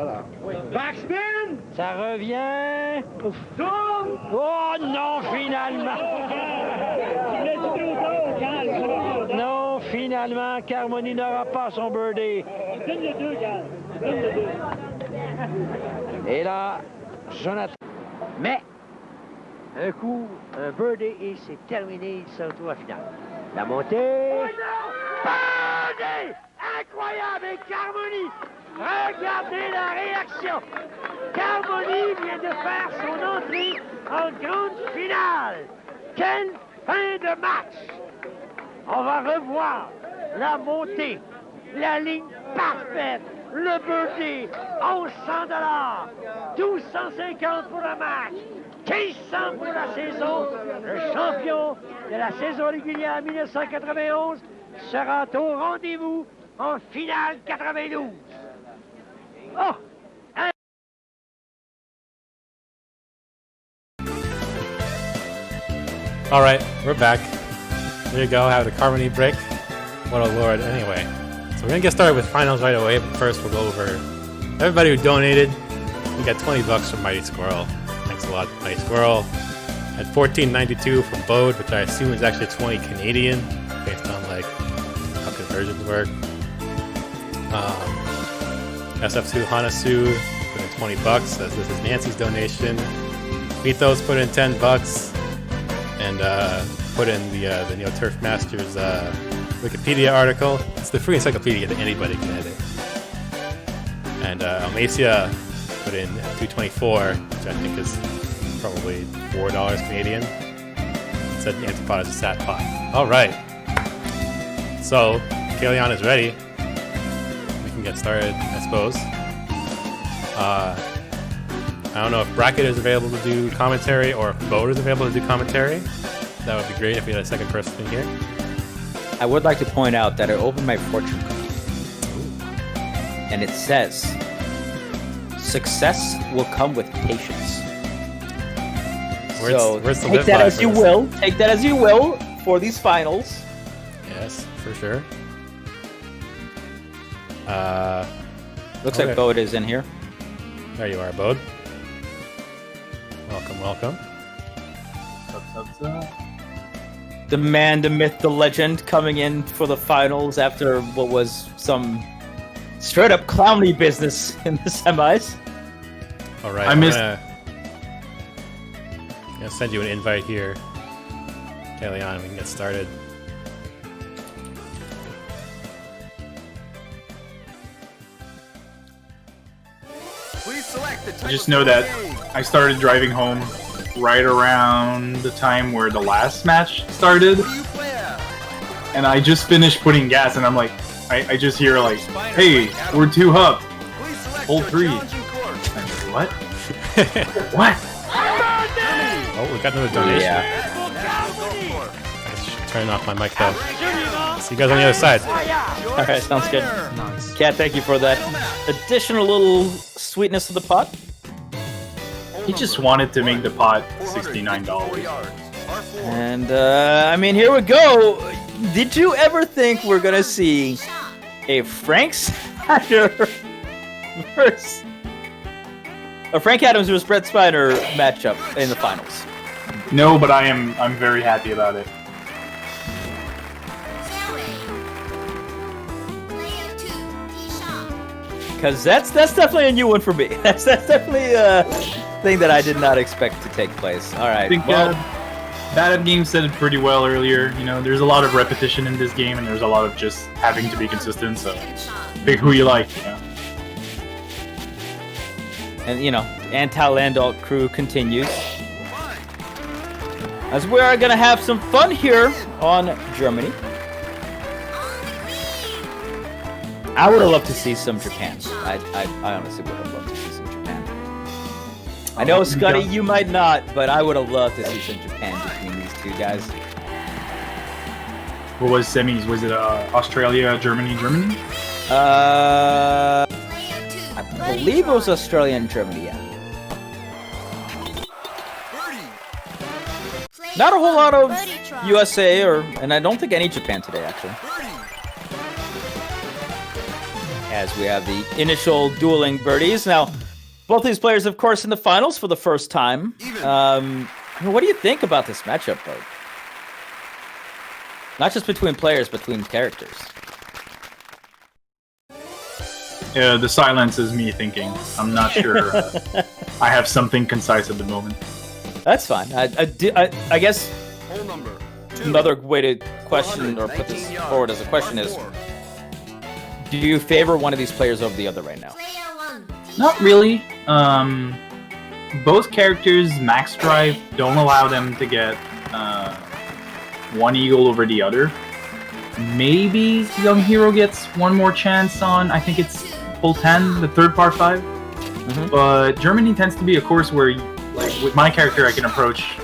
Speaker 10: Backspin! Ça revient. Ouf. Oh non, finalement! Non, finalement, Carmoni n'aura pas son birdie. Donne le 2, Carl. Donne le 2. Et là, Jonathan. Mais, un coup, un birdie et c'est terminé. Il se retrouve à la finale. La montée. Birdie! Incroyable! Et Carmoni! Regardez la réaction! Carmoni vient de faire son entrée en grande finale. Quelle fin de match! On va revoir la montée, la ligne parfaite, le birdie, 1100 $, 1250 pour le match, 1500 pour la saison. Le champion de la saison régulière 1991 sera au rendez-vous en finale 92. Oh!
Speaker 1: All right, we're back. There you go, have the Carmoni break. What a lord. Anyway, so we're gonna get started with finals right away, but first we'll go over everybody who donated. We got $20 from Mightysquirrel. Thanks a lot, Mightysquirrel. At $14.92 from Bode, which I assume is actually 20 Canadian, based on like how conversions work. SF2 Hanasu put in $20, as this is Nancy's donation. Mythos put in $10, and put in the Neo Turf Masters Wikipedia article. It's the free encyclopedia that anybody can edit. And Almacia put in $2.24, which I think is probably $4 Canadian. It said the Antipod is a sat pot. All right. So Qelaion is ready. We can get started, I suppose. I don't know if Bracket is available to do commentary or if Boat is available to do commentary. That would be great if we had a second person in here.
Speaker 6: I would like to point out that I opened my fortune card. And it says, success will come with patience.
Speaker 1: Where's the
Speaker 6: take
Speaker 1: live
Speaker 6: that
Speaker 1: vibe
Speaker 6: as
Speaker 1: for
Speaker 6: you
Speaker 1: this?
Speaker 6: will. Take that as you will for these finals.
Speaker 1: Yes, for sure.
Speaker 6: Looks
Speaker 1: okay.
Speaker 6: like Bode is in here.
Speaker 1: There you are, Bode. Welcome.
Speaker 6: The man, the myth, the legend coming in for the finals after what was some straight up clowny business in the semis.
Speaker 1: All right, I'm gonna send you an invite here, Qelaion. We can get started.
Speaker 13: I just know that I started driving home right around the time where the last match started, and I just finished putting gas, and I'm like, I just hear like, "Hey, we're 2 up, hold 3." I'm like, what? What?
Speaker 1: Oh, we got another donation.
Speaker 6: Yeah.
Speaker 1: Turning off my mic though. See you guys on the other side.
Speaker 6: All right, sounds good. Cat, thank you for that additional little sweetness to the pot.
Speaker 13: He just wanted to make the pot $69.
Speaker 6: And I mean, here we go. Did you ever think we're gonna see a Frank Satter versus a Frank Adams versus Brett Spiner matchup in the finals?
Speaker 13: No, but I'm very happy about it.
Speaker 6: Because that's definitely a new one for me. That's definitely a thing that I did not expect to take place. All right.
Speaker 13: I think Badatgaems said it pretty well earlier. You know, there's a lot of repetition in this game, and there's a lot of just having to be consistent. So, pick who you like. You know.
Speaker 6: And you know, anti-Landalt crew continues. As we are gonna have some fun here on Germany. I would have loved to see some Japan. I honestly would have loved to see some Japan. I know, Scotty, you might not, but I would have loved to see some Japan between these two guys.
Speaker 13: What was semis? Was it Australia, Germany?
Speaker 6: I believe it was Australia and Germany, yeah. Not a whole lot of USA, and I don't think any Japan today, actually. As we have the initial dueling birdies. Now, both these players, of course, in the finals for the first time. What do you think about this matchup, though? Not just between players, but between characters.
Speaker 13: Yeah, the silence is me thinking. I'm not sure. I have something concise at the moment.
Speaker 6: That's fine. I guess another way to question or put this forward as a question is, do you favor one of these players over the other right now?
Speaker 13: Not really. Both characters' max drive don't allow them to get one eagle over the other. Maybe Young Hero gets one more chance on, I think it's full 10, the third par 5.
Speaker 6: Mm-hmm.
Speaker 13: But Germany tends to be a course where, like, with my character, I can approach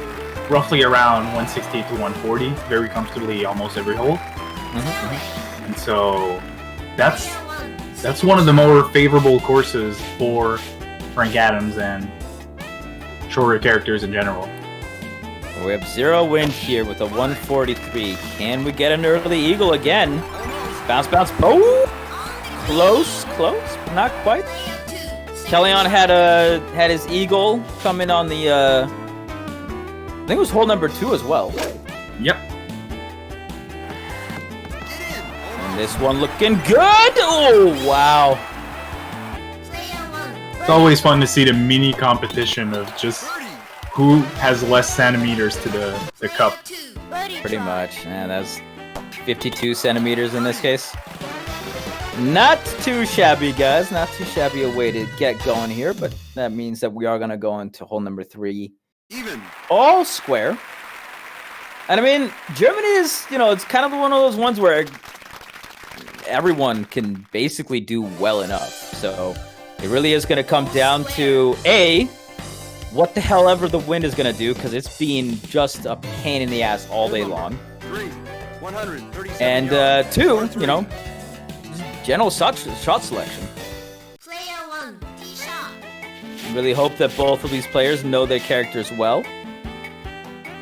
Speaker 13: roughly around 160 to 140 very comfortably almost every hole.
Speaker 6: Mm-hmm.
Speaker 13: And so that's one of the more favorable courses for Frank Adams and shorter characters in general.
Speaker 6: We have 0 wind here with a 143. Can we get an early eagle again? Bounce. Oh! Close, but not quite. Qelaion had his eagle come in on the I think it was hole number 2 as well.
Speaker 13: Yep.
Speaker 6: And this one looking good. Oh wow.
Speaker 13: It's always fun to see the mini competition of just who has less centimeters to the cup.
Speaker 6: Pretty much. And that's 52 centimeters in this case. Not too shabby, guys. Not too shabby a way to get going here, but that means that we are going to go into hole number 3. All square. And I mean, Germany is, it's kind of one of those ones where everyone can basically do well enough. So it really is going to come down to A, what the hell ever the wind is gonna do, because it's been just a pain in the ass all day long.
Speaker 4: 3, 137
Speaker 6: And
Speaker 4: yards.
Speaker 6: 2, you know, general shot selection.
Speaker 5: Qelaion, tee shot.
Speaker 6: Really hope that both of these players know their characters well.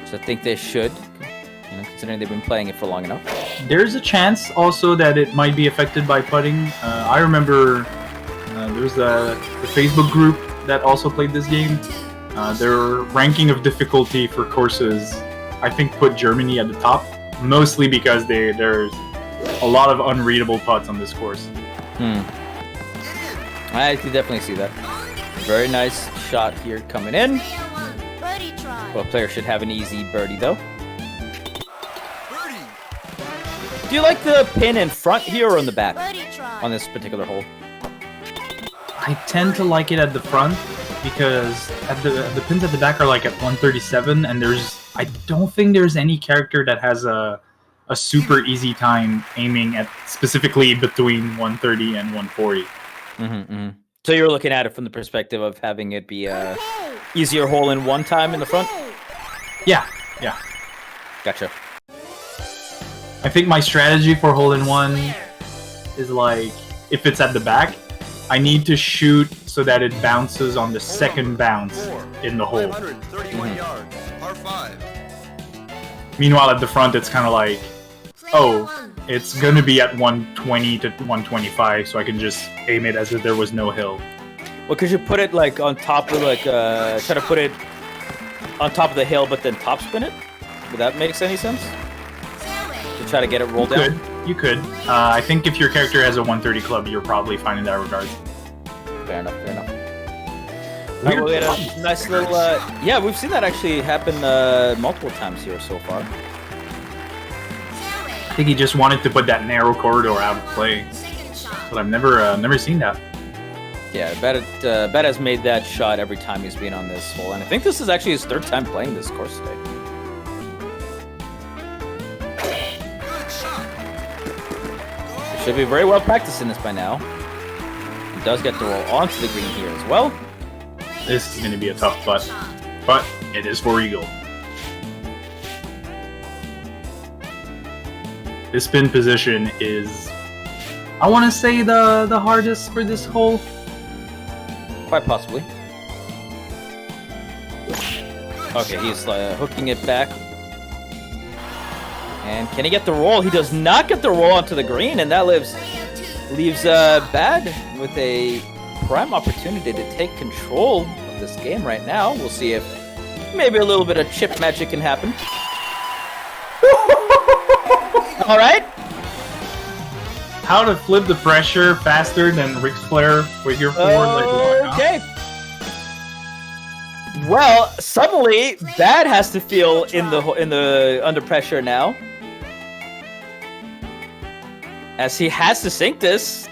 Speaker 6: So I think they should, you know, considering they've been playing it for long enough.
Speaker 13: There's a chance also that it might be affected by putting. I remember there was the Facebook group that also played this game. Their ranking of difficulty for courses, I think, put Germany at the top, mostly because there's a lot of unreadable putts on this course.
Speaker 6: I can definitely see that. Very nice shot here coming in.
Speaker 5: Qelaion, birdie try.
Speaker 6: Both players should have an easy birdie though. Do you like the pin in front here or in the back
Speaker 5: Birdie try.
Speaker 6: on this particular hole?
Speaker 13: I tend to like it at the front because the pins at the back are like at 137, and I don't think there's any character that has a super easy time aiming at specifically between 130 and 140.
Speaker 6: So you're looking at it from the perspective of having it be a easier hole in one time in the front?
Speaker 13: Yeah.
Speaker 6: Gotcha.
Speaker 13: I think my strategy for hole-in-one is like, if it's at the back, I need to shoot so that it bounces on the second bounce in the hole.
Speaker 4: 531 yards. Par 5.
Speaker 13: Meanwhile, at the front, it's kind of like, oh, it's going to be at 120 to 125, so I can just aim it as if there was no hill.
Speaker 6: Well, could you put it like on top of like, try to put it on top of the hill, but then top spin it? Would that make any sense? To try to get it rolled down?
Speaker 13: You could. I think if your character has a 130 club, you're probably fine in that regard.
Speaker 6: Fair enough. Weird. We had a nice little, yeah, we've seen that actually happen multiple times here so far.
Speaker 13: I think he just wanted to put that narrow corridor out of play, but I've never seen that.
Speaker 6: Yeah, Bet has made that shot every time he's been on this hole, and I think this is actually his third time playing this course today. He should be very well practiced in this by now. He does get to roll onto the green here as well.
Speaker 13: This is going to be a tough putt, but it is for eagle. This spin position is, I want to say, the hardest for this hole.
Speaker 6: Quite possibly. Okay, he's hooking it back. And can he get the roll? He does not get the roll onto the green, and that leaves Bad with a prime opportunity to take control of this game right now. We'll see if maybe a little bit of chip magic can happen. All right.
Speaker 13: How to flip the pressure faster than Ric Flair with your forward?
Speaker 6: Okay. Well, suddenly Bad has to feel in the under pressure now, as he has to sink this.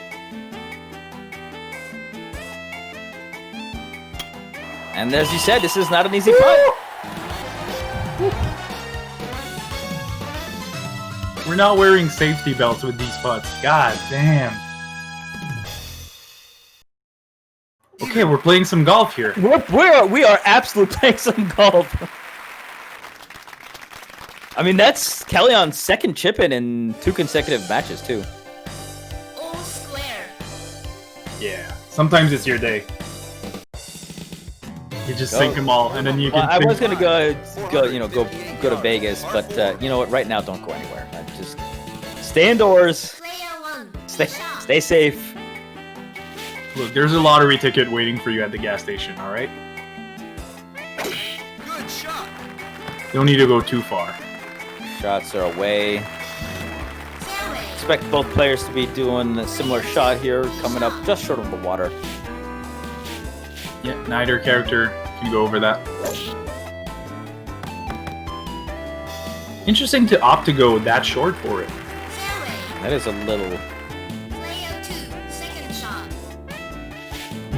Speaker 6: And as you said, this is not an easy putt.
Speaker 13: We're not wearing safety belts with these putts. God damn. Okay, we're playing some golf here.
Speaker 6: We are absolutely playing some golf. I mean, that's Qelaion's second chip-in in 2 consecutive matches, too.
Speaker 5: All square.
Speaker 13: Yeah, sometimes it's your day. You just sink them all, and then you can.
Speaker 6: I was gonna go to Vegas, but you know what? Right now, don't go anywhere. Just stay indoors. Stay safe.
Speaker 13: Look, there's a lottery ticket waiting for you at the gas station. All right.
Speaker 4: Good shot.
Speaker 13: You don't need to go too far.
Speaker 6: Shots are away. Expect both players to be doing a similar shot here, coming up just short of the water.
Speaker 13: Yeah, neither character can go over that. Interesting to opt to go that short for it.
Speaker 6: That is a little.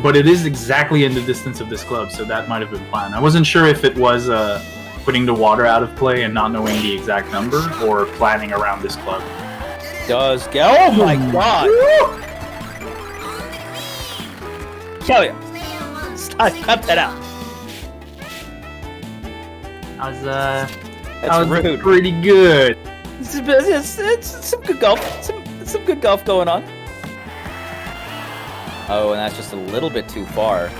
Speaker 13: But it is exactly in the distance of this club, so that might have been planned. I wasn't sure if it was putting the water out of play and not knowing the exact number, or planning around this club.
Speaker 6: Does go? Oh my god! Qelaion, stop! Cut that out.
Speaker 7: That
Speaker 6: That's
Speaker 13: was
Speaker 6: rude.
Speaker 13: pretty good.
Speaker 6: It's some good golf. Some good golf going on. Oh, and that's just a little bit too far.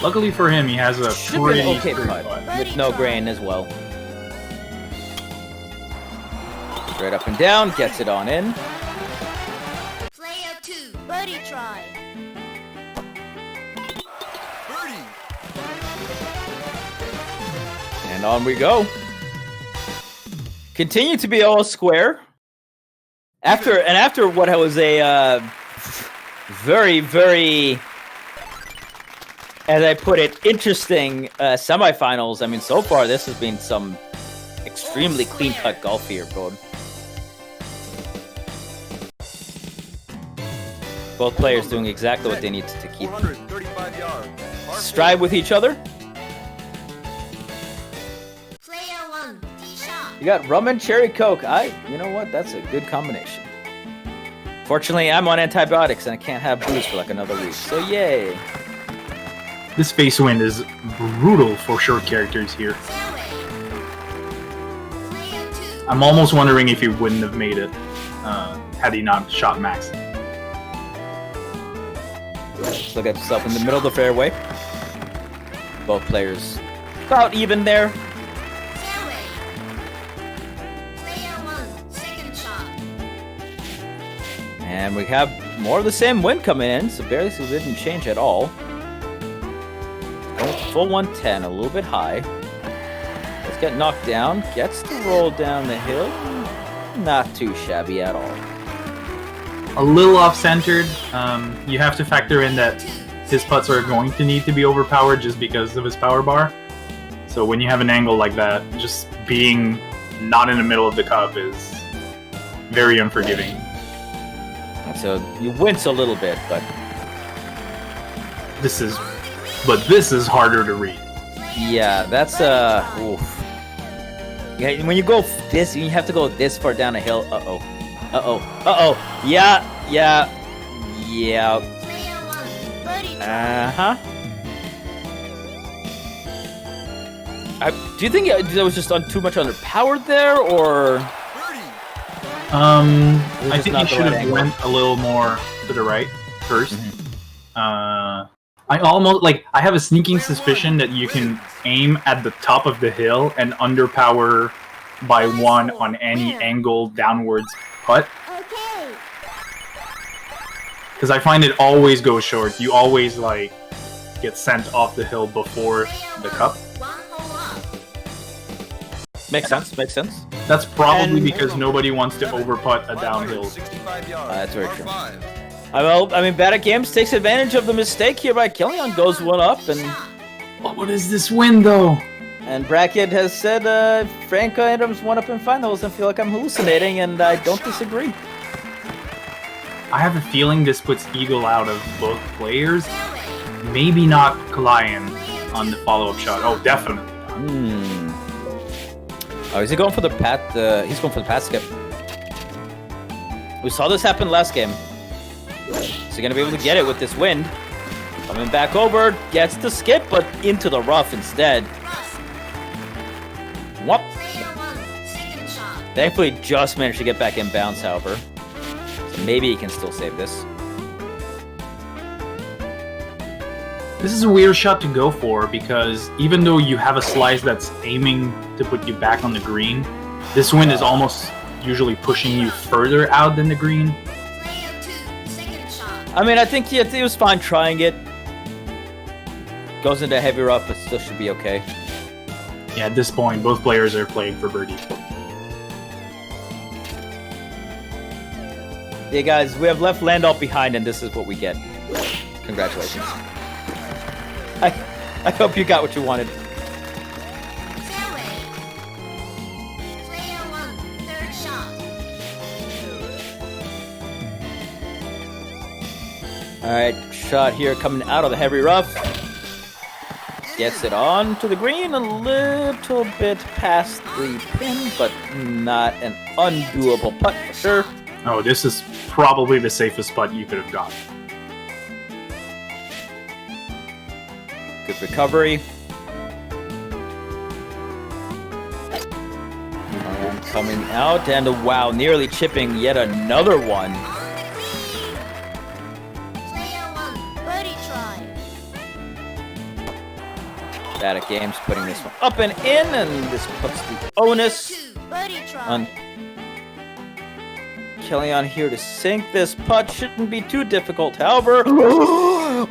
Speaker 13: Luckily for him, he has a
Speaker 6: Should be
Speaker 13: pretty
Speaker 6: an okay
Speaker 13: straight
Speaker 6: putt
Speaker 13: putt.
Speaker 6: with no grain as well. Straight up and down, gets it on in.
Speaker 5: Player 2, birdie try.
Speaker 6: And on we go. Continue to be all square. After what was a very, very, as I put it, interesting semifinals. I mean, so far this has been some extremely clean-cut golf here, bro. Both players doing exactly what they need to keep stride with each other.
Speaker 5: Player 1, tee shot.
Speaker 6: You got rum and cherry coke. You know what? That's a good combination. Fortunately, I'm on antibiotics and I can't have booze for like another week. So yay.
Speaker 13: This face wind is brutal for short characters here. I'm almost wondering if he wouldn't have made it had he not shot max.
Speaker 6: Just look at yourself in the middle of the fairway. Both players about even there.
Speaker 5: Player 1, second shot.
Speaker 6: And we have more of the same wind coming in, so barely didn't change at all. Full 110, a little bit high. Let's get knocked down. Gets to roll down the hill. Not too shabby at all.
Speaker 13: A little off-centered. You have to factor in that his putts are going to need to be overpowered just because of his power bar. So when you have an angle like that, just being not in the middle of the cup is very unforgiving.
Speaker 6: So you wince a little bit, but
Speaker 13: this is harder to read.
Speaker 6: yeah, that's oof. Yeah, when you go this, you have to go this far down a hill. Yeah. Do you think that was just too much underpowered there, or?
Speaker 13: I think he should have went a little more to the right first. I have a sneaking suspicion that you can aim at the top of the hill and underpower by one on any angle downwards putt. Because I find it always goes short. You always get sent off the hill before the cup.
Speaker 6: Makes sense.
Speaker 13: That's probably because nobody wants to overputt a downhill.
Speaker 6: That's very true. I mean, Badatgaems takes advantage of the mistake here by Qelaion, goes one up, and...
Speaker 13: What is this win, though?
Speaker 6: And Bracket has said, Franco Adams won up in finals, and feel like I'm hallucinating, and I don't disagree.
Speaker 13: I have a feeling this puts Eagle out of both players. Maybe not Qelaion on the follow-up shot. Oh, definitely not.
Speaker 6: Oh, is he going for the pat? He's going for the pat skip. We saw this happen last game. Is he going to be able to get it with this wind? Coming back over, gets the skip, but into the rough instead. Whoop. Thankfully, just managed to get back in bounds, however. So maybe he can still save this.
Speaker 13: This is a weird shot to go for because even though you have a slice that's aiming to put you back on the green, this wind is almost usually pushing you further out than the green.
Speaker 6: I mean, I think he was fine trying it. Goes into heavy rough, but still should be okay.
Speaker 13: Yeah, at this point, both players are playing for birdie.
Speaker 6: Yeah, guys, we have left land all behind, and this is what we get. Congratulations. I hope you got what you wanted. Alright, shot here coming out of the heavy rough. Gets it on to the green, a little bit past the pin, but not an undoable putt for sure.
Speaker 13: Oh, this is probably the safest putt you could have got.
Speaker 6: Good recovery. coming out, and wow, nearly chipping yet another one.
Speaker 5: Player 1, birdie try.
Speaker 6: Badatgaems putting this one up and in, and this puts the onus
Speaker 5: Birdie try.
Speaker 6: on Qelaion here to sink this putt. Shouldn't be too difficult, however. Oh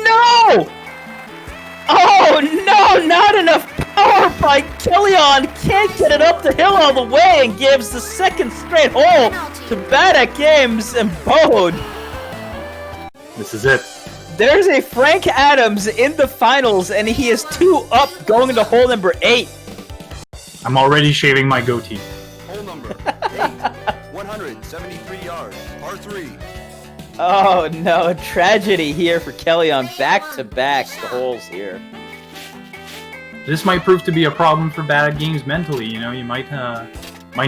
Speaker 6: no! Oh no! Not enough power by Qelaion. Can't get it up the hill all the way, and gives the second straight hole to Badatgaems and Bode.
Speaker 13: This is it.
Speaker 6: There's a Frank Adams in the finals, and he is 2 up going into hole number 8.
Speaker 13: I'm already shaving my goatee.
Speaker 4: Hole number 8, 173 yards, par 3.
Speaker 6: Oh no, tragedy here for Qelaion. Back-to-back holes here.
Speaker 13: This might prove to be a problem for Badatgaems mentally. You know, you might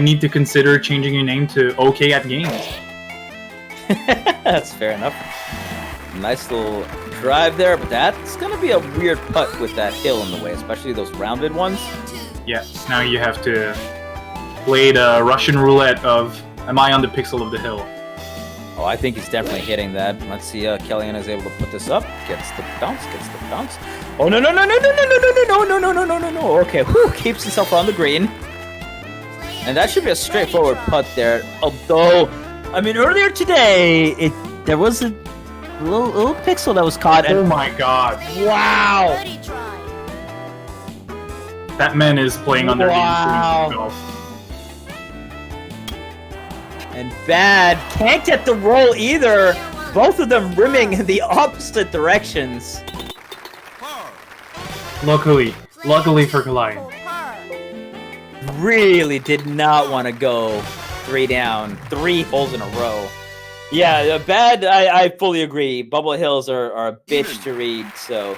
Speaker 13: need to consider changing your name to OK at Games.
Speaker 6: That's fair enough. Nice little drive there, but that's gonna be a weird putt with that hill in the way, especially those rounded ones.
Speaker 13: Yeah, now you have to play the Russian roulette of, am I on the pixel of the hill?
Speaker 6: Oh, I think he's definitely hitting that. Let's see, Qelaion is able to put this up. Gets the bounce, Oh, no, no, no, no, no, no, no, no, no, no, no, no, no, no, no. Okay, whew, keeps himself on the green. And that should be a straightforward putt there. Although, I mean, earlier today, there was a little pixel that was caught. And,
Speaker 13: oh my god.
Speaker 6: Wow.
Speaker 13: That man is playing on their
Speaker 6: Wow. And Bad can't get the roll either. Both of them rimming in the opposite directions.
Speaker 13: Luckily for Qelaion.
Speaker 6: Really did not want to go 3 down, 3 holes in a row. Yeah, Bad. I fully agree. Bubble hills are a bitch to read. So,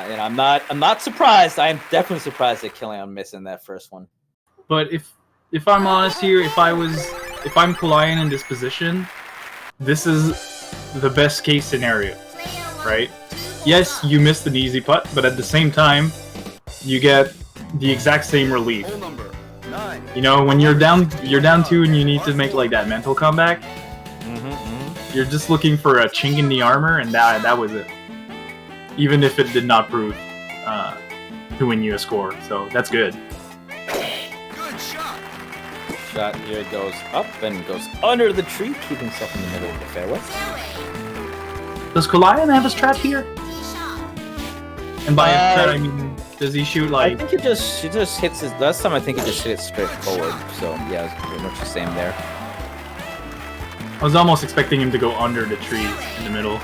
Speaker 6: you know, I'm not surprised. I am definitely surprised at Qelaion missing that first one.
Speaker 13: But if I'm honest here, if I'm Qelaion in this position, this is the best case scenario, right? Yes, you missed an easy putt, but at the same time, you get the exact same relief. You know, when you're down 2 and you need to make like that mental comeback, you're just looking for a chink in the armor, and that was it. Even if it did not prove to win you a score, so that's good.
Speaker 6: Shot here goes up and goes under the tree, keeping himself in the middle of the fairway.
Speaker 13: Does Qelaion have a strat here? And by a strat, I mean, does he shoot like?
Speaker 6: I think he just hits his. Last time I think he just hit it straight forward. So yeah, it's pretty much the same there.
Speaker 13: I was almost expecting him to go under the tree in the middle.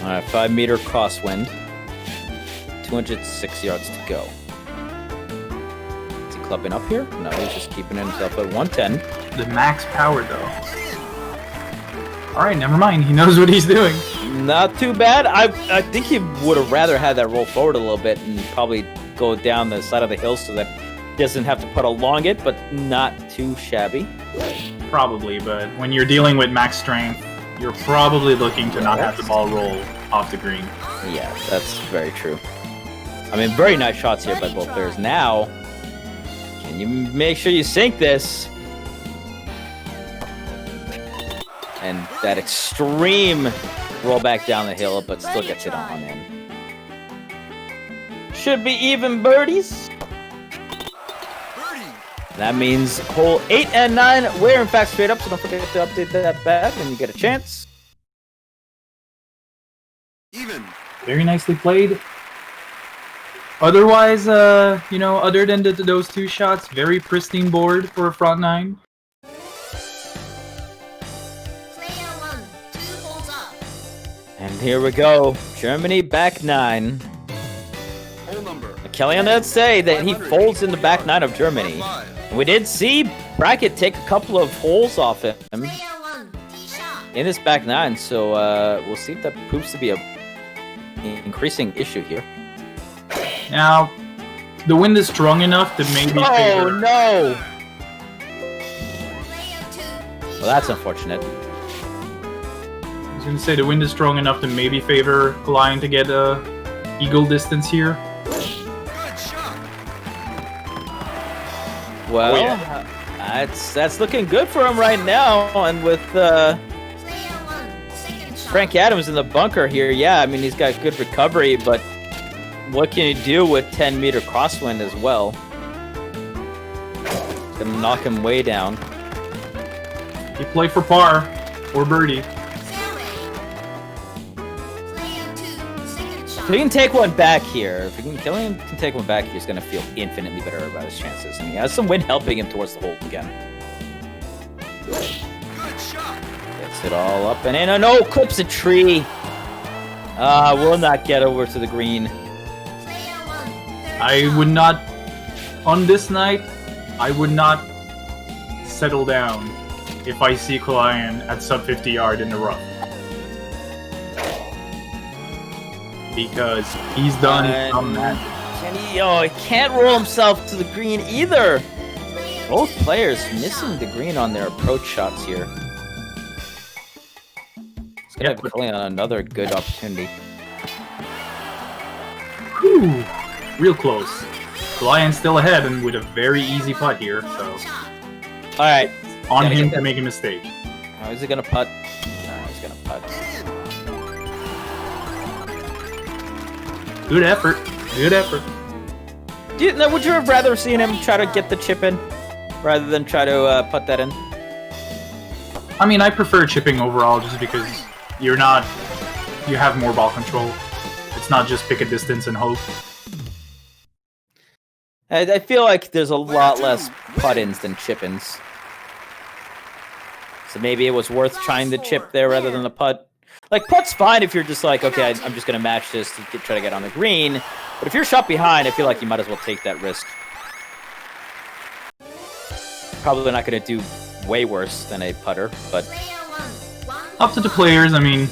Speaker 6: All right, 5-meter crosswind, 206 yards to go. Is he clubbing up here? No, he's just keeping himself at 110.
Speaker 13: The max power though. All right, never mind. He knows what he's doing.
Speaker 6: Not too bad. I think he would have rather had that roll forward a little bit and probably go down the side of the hill so that he doesn't have to put along it, but not too shabby.
Speaker 13: Probably, but when you're dealing with max strength, you're probably looking to not have the ball roll off the green.
Speaker 6: Yeah, that's very true. I mean, very nice shots here by both players. Now, can you make sure you sink this? And that extreme roll back down the hill, but still gets it on in. Should be even birdies. That means hole 8 and 9, we're in fact straight up, so don't forget to update that bad when you get a chance.
Speaker 4: Even.
Speaker 13: Very nicely played. Otherwise, you know, other than those 2 shots, very pristine board for a front 9.
Speaker 6: And here we go. Germany back 9.
Speaker 4: Hole number.
Speaker 6: Qelaion did say that he folds in the back 9 of Germany. We did see Bracket take a couple of holes off him in this back 9, so we'll see if that proves to be an increasing issue here.
Speaker 13: Now, the wind is strong enough to maybe favor...
Speaker 6: Oh, no! Well, that's unfortunate.
Speaker 13: I was going to say, the wind is strong enough to maybe favor Qelaion to get eagle distance here.
Speaker 6: Well, that's looking good for him right now, and with Frank Adams in the bunker here, yeah, I mean he's got good recovery, but what can you do with 10-meter crosswind as well? It's gonna knock him way down.
Speaker 13: You play for par or birdie.
Speaker 6: If he can take one back here, Qelaion can take one back here, he's gonna feel infinitely better about his chances, and he has some wind helping him towards the hole again. Gets it all up and in. Oh no! Clips a tree. Will not get over to the green.
Speaker 13: I would not, on this night, I would not settle down if I see Qelaion at sub 50 yard in the rough. Because he's done some magic.
Speaker 6: He can't roll himself to the green either. Both players missing the green on their approach shots here. It's gonna have Qelaion on another good opportunity.
Speaker 13: Whew, real close. Qelaion's still ahead and with a very easy putt here, so.
Speaker 6: Alright.
Speaker 13: On him to make a mistake.
Speaker 6: How is he gonna putt? No, he's gonna putt.
Speaker 13: Good effort. Good effort.
Speaker 6: Would you have rather seen him try to get the chip in rather than try to putt that in?
Speaker 13: I mean, I prefer chipping overall just because you have more ball control. It's not just pick a distance and hope.
Speaker 6: I feel like there's a lot less putt-ins than chip-ins. So maybe it was worth trying the chip there rather than the putt. Like, putt's fine if you're just like, okay, I'm just going to match this to try to get on the green. But if you're shot behind, I feel like you might as well take that risk. Probably not going to do way worse than a putter, but...
Speaker 13: Up to the players, I mean,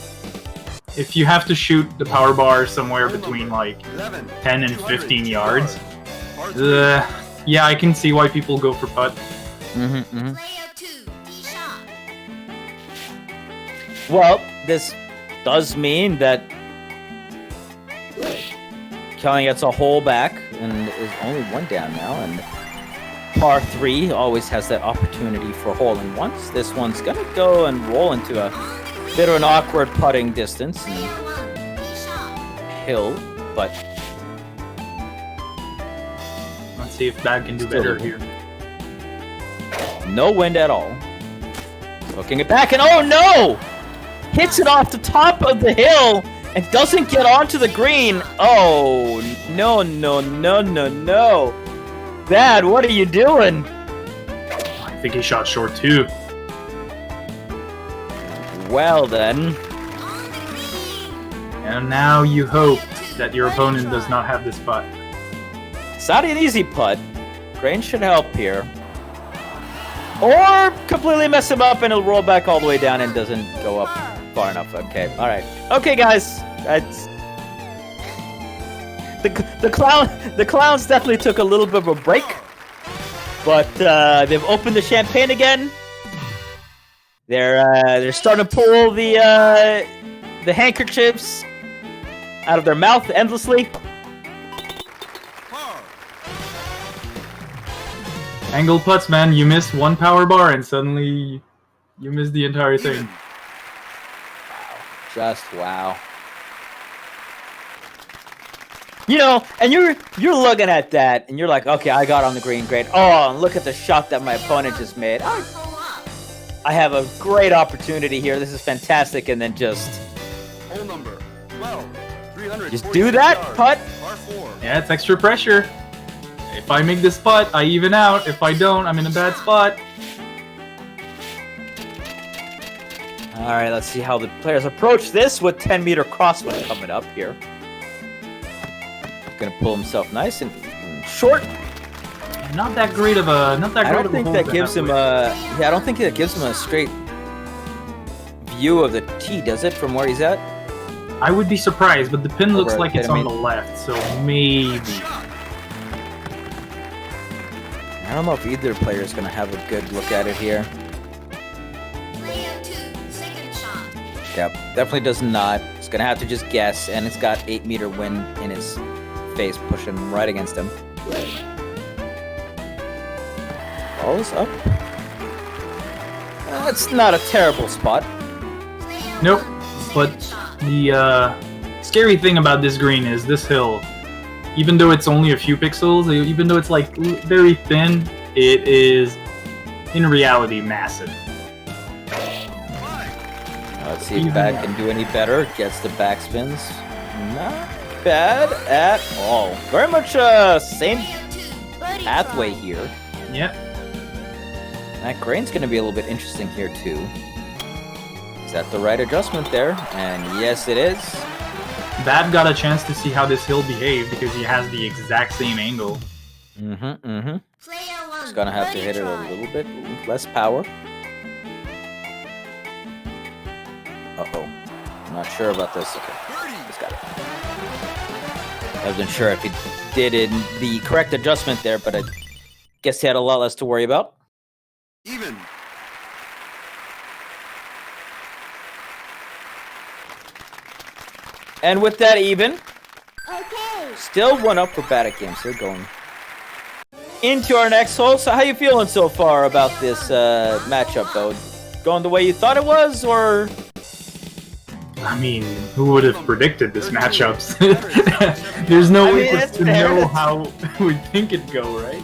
Speaker 13: if you have to shoot the power bar somewhere between, like, 10 and 15 yards, yeah, I can see why people go for putt.
Speaker 6: Well, this does mean that Qelaion gets a hole back and is only one down now, and par 3 always has that opportunity for holing once. This one's gonna go and roll into a bit of an awkward putting distance and hill, but
Speaker 13: let's see if Bad can do better here.
Speaker 6: No wind at all. Hooking it back, and oh no! Hits it off the top of the hill and doesn't get onto the green. Oh, no, no, no, no, no. Bad, what are you doing?
Speaker 13: I think he shot short too.
Speaker 6: Well then.
Speaker 13: And now you hope that your opponent does not have this putt.
Speaker 6: It's not an easy putt. Grain should help here. Or completely mess him up and he'll roll back all the way down and doesn't go up far enough. Okay, alright. Okay, guys. That's... The clowns definitely took a little bit of a break. But they've opened the champagne again. They're starting to pull the handkerchiefs out of their mouth endlessly.
Speaker 13: Angle putts, man. You miss one power bar and suddenly you miss the entire thing.
Speaker 6: Wow. Just wow. You know, and you're looking at that and you're like, okay, I got on the green, great. Oh, and look at the shot that my opponent just made. I have a great opportunity here. This is fantastic, and then just
Speaker 4: hole number 12, 300.
Speaker 6: Just do that putt.
Speaker 13: Yeah, it's extra pressure. If I make this putt, I even out. If I don't, I'm in a bad spot.
Speaker 6: All right, let's see how the players approach this with 10-meter crosswind coming up here. Gonna pull himself nice and short.
Speaker 13: Not that great of a. Not that great
Speaker 6: I don't think that gives him a. Yeah, I don't think that gives him a straight view of the tee, does it? From where he's at.
Speaker 13: I would be surprised, but the pin looks like it's on the left, so maybe.
Speaker 6: I don't know if either player is gonna have a good look at it here. Yep, definitely does not. It's gonna have to just guess, and it's got 8-meter wind in his face, pushing right against him. Balls up. That's not a terrible spot.
Speaker 13: Nope. But the scary thing about this green is this hill, even though it's only a few pixels, even though it's like very thin, it is in reality massive.
Speaker 6: Let's see if Bad can do any better. Gets the backspins. Not bad at all. Very much same pathway here.
Speaker 13: Yep.
Speaker 6: That grain's going to be a little bit interesting here too. Is that the right adjustment there? And yes, it is.
Speaker 13: Bad got a chance to see how this hill behaved because he has the exact same angle.
Speaker 6: He's gonna have to hit it a little bit with less power. Uh-oh. I'm not sure about this. Okay. He's got it. I wasn't sure if he did the correct adjustment there, but I guess he had a lot less to worry about.
Speaker 4: Even.
Speaker 6: And with that even,
Speaker 5: Okay.
Speaker 6: still one up for Badatgaems. They're going into our next hole. So how you feeling so far about this matchup, though? Going the way you thought it was, or?
Speaker 13: I mean, who would have predicted this matchups? There's no way to know how we think it'd go, right?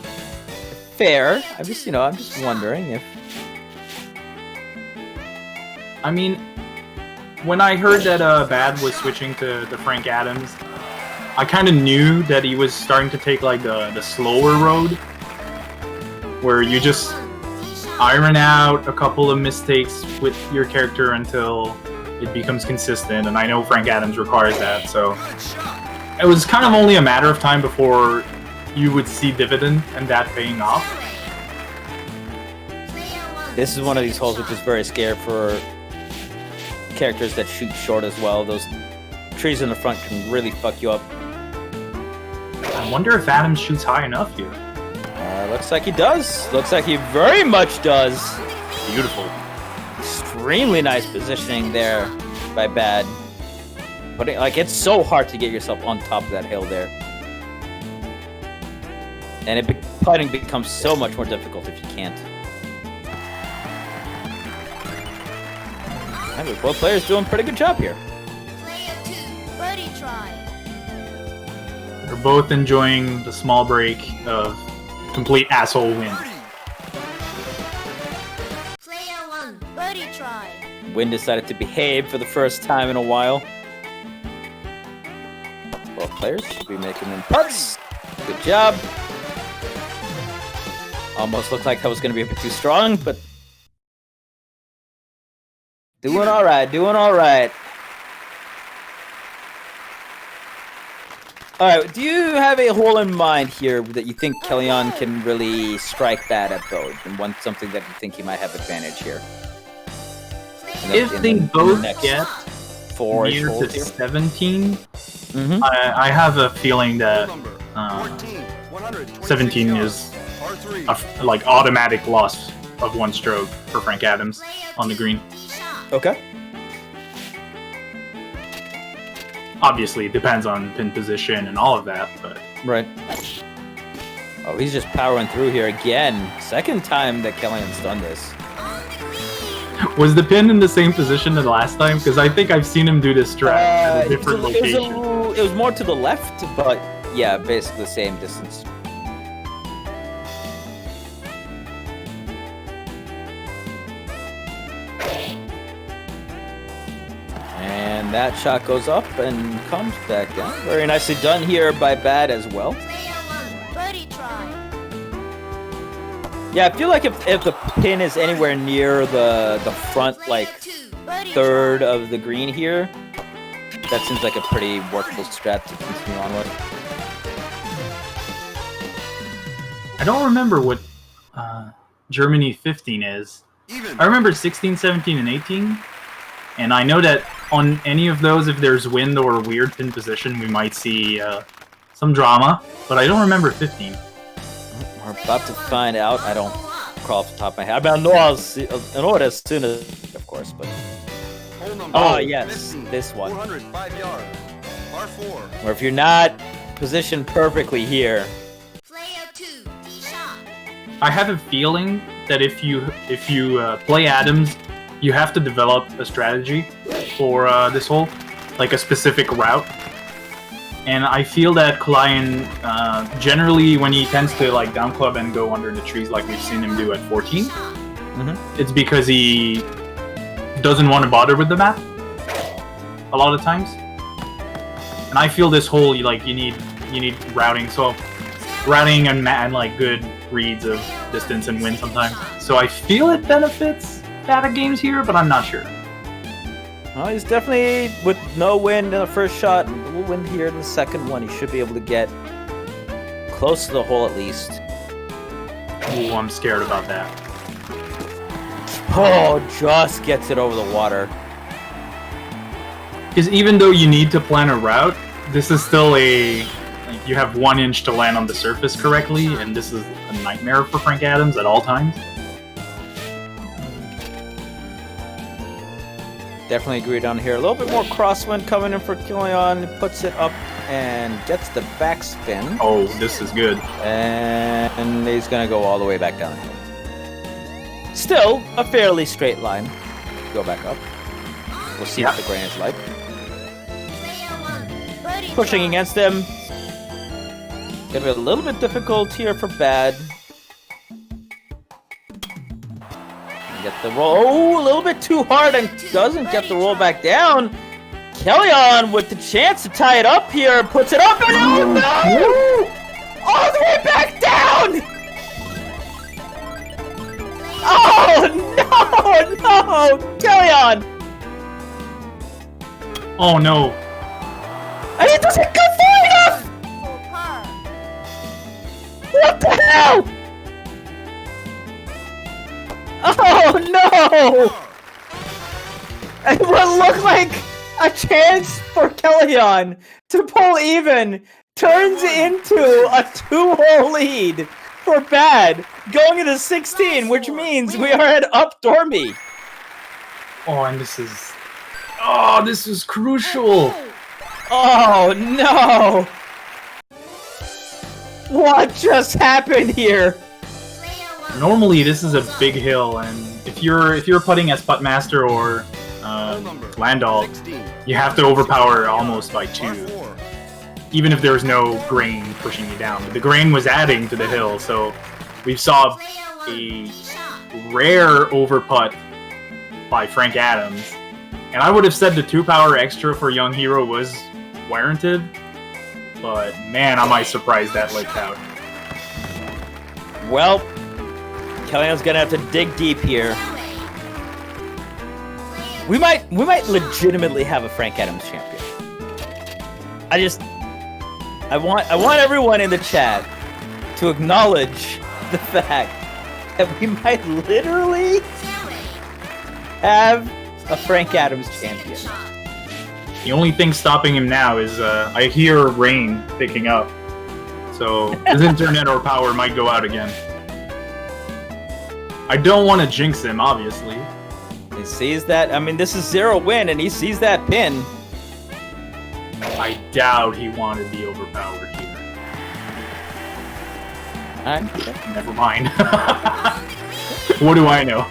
Speaker 6: Fair. I'm just wondering if.
Speaker 13: I mean, when I heard that Bad was switching to the Frank Adams, I kind of knew that he was starting to take like the slower road, where you just iron out a couple of mistakes with your character until it becomes consistent, and I know Frank Adams requires that, so it was kind of only a matter of time before you would see dividend and that paying off.
Speaker 6: This is one of these holes which is very scary for characters that shoot short as well. Those trees in the front can really fuck you up.
Speaker 13: I wonder if Adams shoots high enough here.
Speaker 6: Looks like he does. Looks like he very much does.
Speaker 13: Beautiful.
Speaker 6: Extremely nice positioning there by Bad. Putting, like, it's so hard to get yourself on top of that hill there. And putting becomes so much more difficult if you can't. I mean, both players doing a pretty good job here.
Speaker 5: Buddy try.
Speaker 13: They're both enjoying the small break of complete asshole win.
Speaker 5: Player 1, buddy try.
Speaker 6: Wynn decided to behave for the first time in a while. Both players should be making them putts. Good job. Almost looked like that was going to be a bit too strong, but doing all right, doing all right. All right, do you have a hole in mind here that you think Qelaion can really strike Bad at, though, and something that you think he might have advantage here?
Speaker 13: If they both get
Speaker 6: near
Speaker 13: to 17, I have a feeling that 17 is a like automatic loss of one stroke for Frank Adams on the green.
Speaker 6: Okay.
Speaker 13: Obviously, it depends on pin position and all of that, but...
Speaker 6: Right. Oh, he's just powering through here again. Second time that Qelaion's done this.
Speaker 13: Was the pin in the same position as last time? Because I think I've seen him do this strat at a different location.
Speaker 6: It was more to the left, but yeah, basically the same distance. And that shot goes up and comes back down. Very nicely done here by Bad as well. Yeah, I feel like if the pin is anywhere near the front, like, third of the green here, that seems like a pretty workable strat to continue on with.
Speaker 13: I don't remember what Germany 15 is. I remember 16, 17, and 18. And I know that on any of those, if there's wind or weird pin position, we might see some drama. But I don't remember 15.
Speaker 6: We're about to find out. I don't crawl off the top of my head. I mean, I'll know it as soon as, of course, but... Oh, yes, this one.
Speaker 4: 405 yards, par 4.
Speaker 6: Where if you're not positioned perfectly here,
Speaker 13: I have a feeling that if you play Adams, you have to develop a strategy for this hole, like a specific route. And I feel that Qelaion, generally when he tends to like down club and go under the trees like we've seen him do at 14, it's because he doesn't want to bother with the map a lot of times. And I feel this hole, you need routing, so routing and like good reads of distance and wind sometimes. So I feel it benefits Badatgaems here, but I'm not sure.
Speaker 6: Well, he's definitely, with no wind in the first shot, a little wind here in the second one, he should be able to get close to the hole at least.
Speaker 13: Ooh, I'm scared about that.
Speaker 6: Oh, just gets it over the water.
Speaker 13: Because even though you need to plan a route, this is still you have 1 inch to land on the surface correctly, and this is a nightmare for Frank Adams at all times.
Speaker 6: Definitely agree down here. A little bit more crosswind coming in for Qelaion. Puts it up and gets the backspin.
Speaker 13: Oh, this is good.
Speaker 6: And he's going to go all the way back down. Still a fairly straight line. Go back up. We'll see what the grain is like. Pushing against him. Gonna be a little bit difficult here for Bad. Get the roll. Oh, a little bit too hard and doesn't get the roll back down. Qelaion with the chance to tie it up here. Puts it up and oh no! All the way back down! Oh no! Qelaion!
Speaker 13: Oh no!
Speaker 6: And it doesn't go far enough! What the hell? Oh no! And what looked like a chance for Qelaion to pull even turns into a 2-hole lead for Bad going into 16, which means we are at up Dormy.
Speaker 13: Oh, and this is crucial.
Speaker 6: Oh no! What just happened here?
Speaker 13: Normally, this is a big hill, and if you're putting as Puttmaster or Landall, you have to overpower almost by 2, even if there's no grain pushing you down. But the grain was adding to the hill, so we saw a rare overputt by Frank Adams, and I would have said the 2-power extra for Young Hero was warranted, but man, am I surprised that leaked out.
Speaker 6: Well, Qelaion's gonna have to dig deep here. We might legitimately have a Frank Adams champion. I want everyone in the chat to acknowledge the fact that we might literally have a Frank Adams champion.
Speaker 13: The only thing stopping him now is I hear rain picking up, so his internet or power might go out again. I don't want to jinx him, obviously.
Speaker 6: He sees that. I mean, this is 0 win, and he sees that pin.
Speaker 13: I doubt he wanted the overpower here. Never mind. What do I know?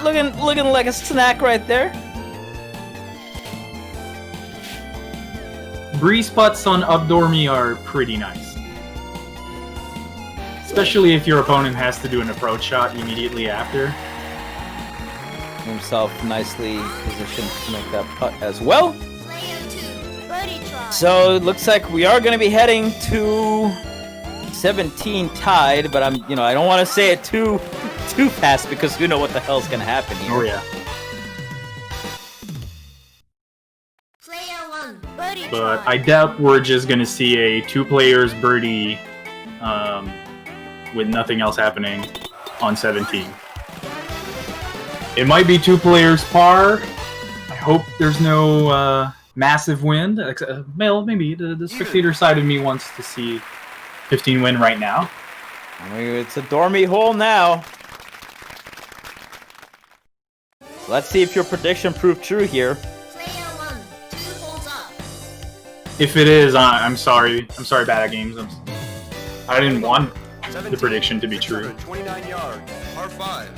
Speaker 6: Looking like a snack right there.
Speaker 13: Breeze putts on up Dormy are pretty nice. Especially if your opponent has to do an approach shot immediately after.
Speaker 6: Himself nicely positioned to make that putt as well. So it looks like we are going to be heading to 17 tied, but I don't want to say it too fast because you know what the hell's going to happen here.
Speaker 13: Oh yeah. But I doubt we're just going to see a 2 players birdie with nothing else happening on 17. It might be 2 players par. I hope there's no massive wind. Well, maybe the spectator side of me wants to see 15 win right now.
Speaker 6: I mean, it's a Dormy hole now. Let's see if your prediction proved true here.
Speaker 13: If it is, I'm sorry. I'm sorry, Badatgaems. I didn't want the prediction to be true.
Speaker 4: 29 yards, par 5.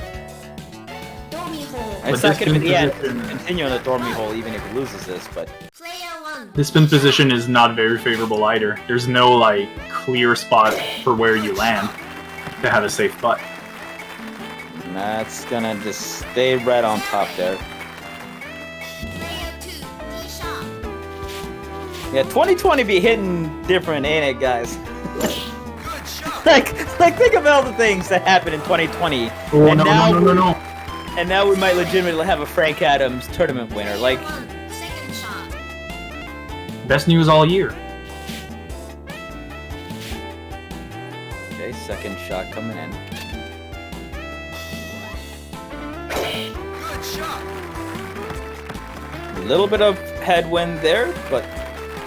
Speaker 5: Dormy hole.
Speaker 6: It's
Speaker 13: But
Speaker 6: not going to
Speaker 13: this
Speaker 6: be the
Speaker 13: position-
Speaker 6: end. Continue on the dormy hole even if he loses this, but
Speaker 5: Player 1.
Speaker 13: This spin position is not very favorable either. There's no like clear spot for where you land to have a safe putt.
Speaker 6: that's gonna just stay right on top there.
Speaker 5: Player 2. Tee shot.
Speaker 6: Yeah, 2020 be hitting different, ain't it, guys? like think of all the things that happened in 2020.
Speaker 13: Oh,
Speaker 6: and
Speaker 13: no.
Speaker 6: And now we might legitimately have a Frank Adams tournament winner. Like,
Speaker 5: Second shot.
Speaker 13: Best news all year.
Speaker 6: okay, second shot coming in.
Speaker 4: Good shot.
Speaker 6: A little bit of headwind there, but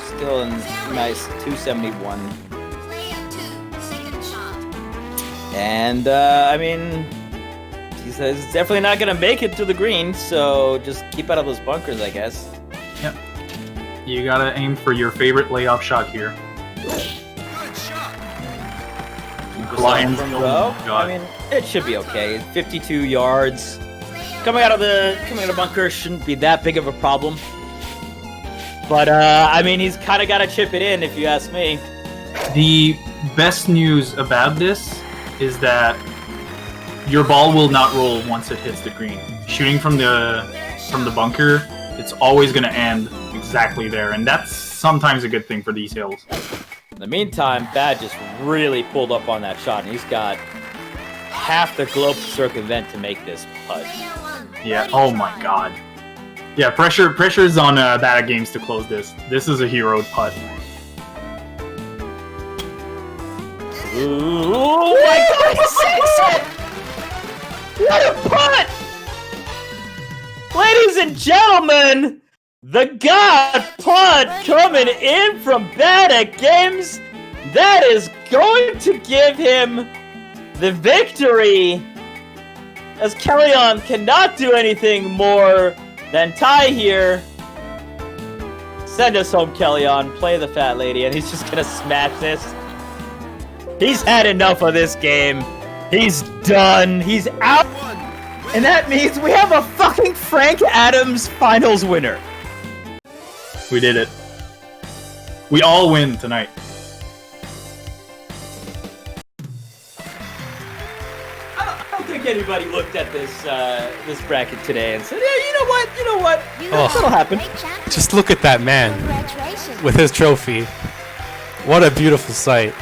Speaker 6: still a nice 271.
Speaker 5: Player 2. Second shot.
Speaker 6: And, I mean, he says it's definitely not going to make it to the green, so just keep out of those bunkers, I guess.
Speaker 13: Yep. You gotta aim for your favorite layoff shot here.
Speaker 4: Good shot.
Speaker 13: Qelaion,
Speaker 6: From
Speaker 13: oh
Speaker 6: low,
Speaker 13: my god.
Speaker 6: I mean, it should be okay. 52 yards. Coming out of the bunker shouldn't be that big of a problem. But, I mean, he's kind of got to chip it in, if you ask me.
Speaker 13: The best news about this is that your ball will not roll once it hits the green. Shooting from the bunker, it's always going to end exactly there, and that's sometimes a good thing for these hills.
Speaker 6: In the meantime, Bad just really pulled up on that shot, and he's got half the globe to circumvent to make this putt.
Speaker 5: Player 1.
Speaker 13: Yeah, oh my god. Yeah, pressure's on Badatgaems to close this. This is a hero putt.
Speaker 6: Ooh, my god, he sinks it! What a putt! Ladies and gentlemen, the God putt coming in from Badatgaems. That is going to give him the victory, as Qelaion cannot do anything more than tie here. Send us home, Qelaion. Play the fat lady, and he's just gonna smash this. He's had enough of this game. He's done. He's out. And that means we have a fucking Frank Adams finals winner.
Speaker 13: We did it. We all win tonight.
Speaker 6: I don't think anybody looked at this bracket today and said, yeah, you know what? That'll happen.
Speaker 1: Just look at that man
Speaker 5: Congratulations.
Speaker 1: with his trophy. What a beautiful sight.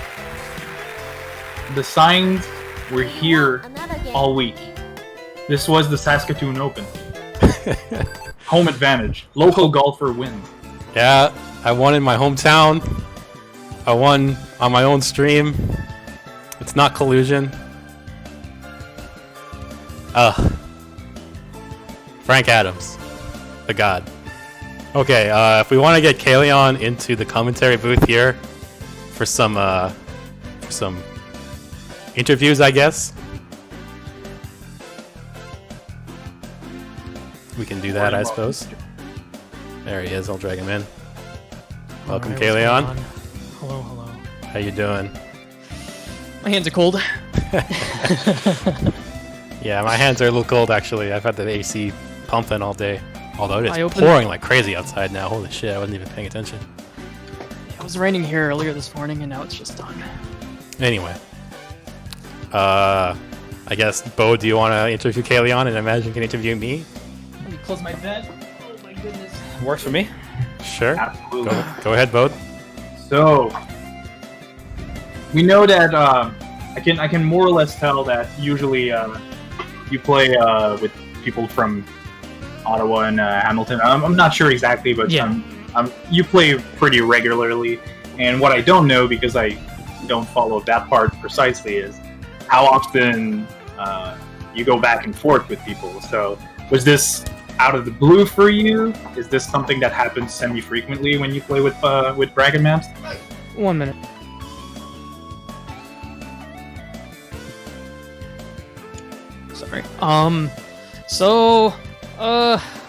Speaker 13: The signs were here
Speaker 5: Another game.
Speaker 13: all week. This was the Saskatoon Open. Home advantage. Local golfer wins.
Speaker 1: Yeah, I won in my hometown. I won on my own stream. It's not collusion. Frank Adams, the god. Okay, if we want to get Qelaion into the commentary booth here for some interviews, I guess we can do that. I suppose. There he is. I'll drag him in. Welcome,
Speaker 14: Alright, what's
Speaker 1: Qelaion.
Speaker 14: going on? Hello, hello.
Speaker 1: How you doing?
Speaker 14: My hands are cold.
Speaker 1: Yeah, my hands are a little cold actually. I've had the AC pumping all day. Although it
Speaker 14: I
Speaker 1: is
Speaker 14: opened-
Speaker 1: pouring like crazy outside now. Holy shit, I wasn't even paying attention.
Speaker 14: It was raining here earlier this morning, and now it's just done.
Speaker 1: Anyway. I guess, Bo, do you want to interview Qelaion and Imagine you can interview me?
Speaker 14: Let me close my bed. Oh my goodness.
Speaker 6: Works for me.
Speaker 1: Sure.
Speaker 13: Absolutely.
Speaker 1: Go ahead, Bo.
Speaker 13: So we know that I can more or less tell that usually you play with people from Ottawa and Hamilton. I'm not sure exactly, but
Speaker 14: Yeah.
Speaker 13: you play pretty regularly. And what I don't know, because I don't follow that part precisely, is how often you go back and forth with people. So was this out of the blue for you? Is this something that happens semi-frequently when you play with Bracketmanps?
Speaker 14: 1 minute. Sorry.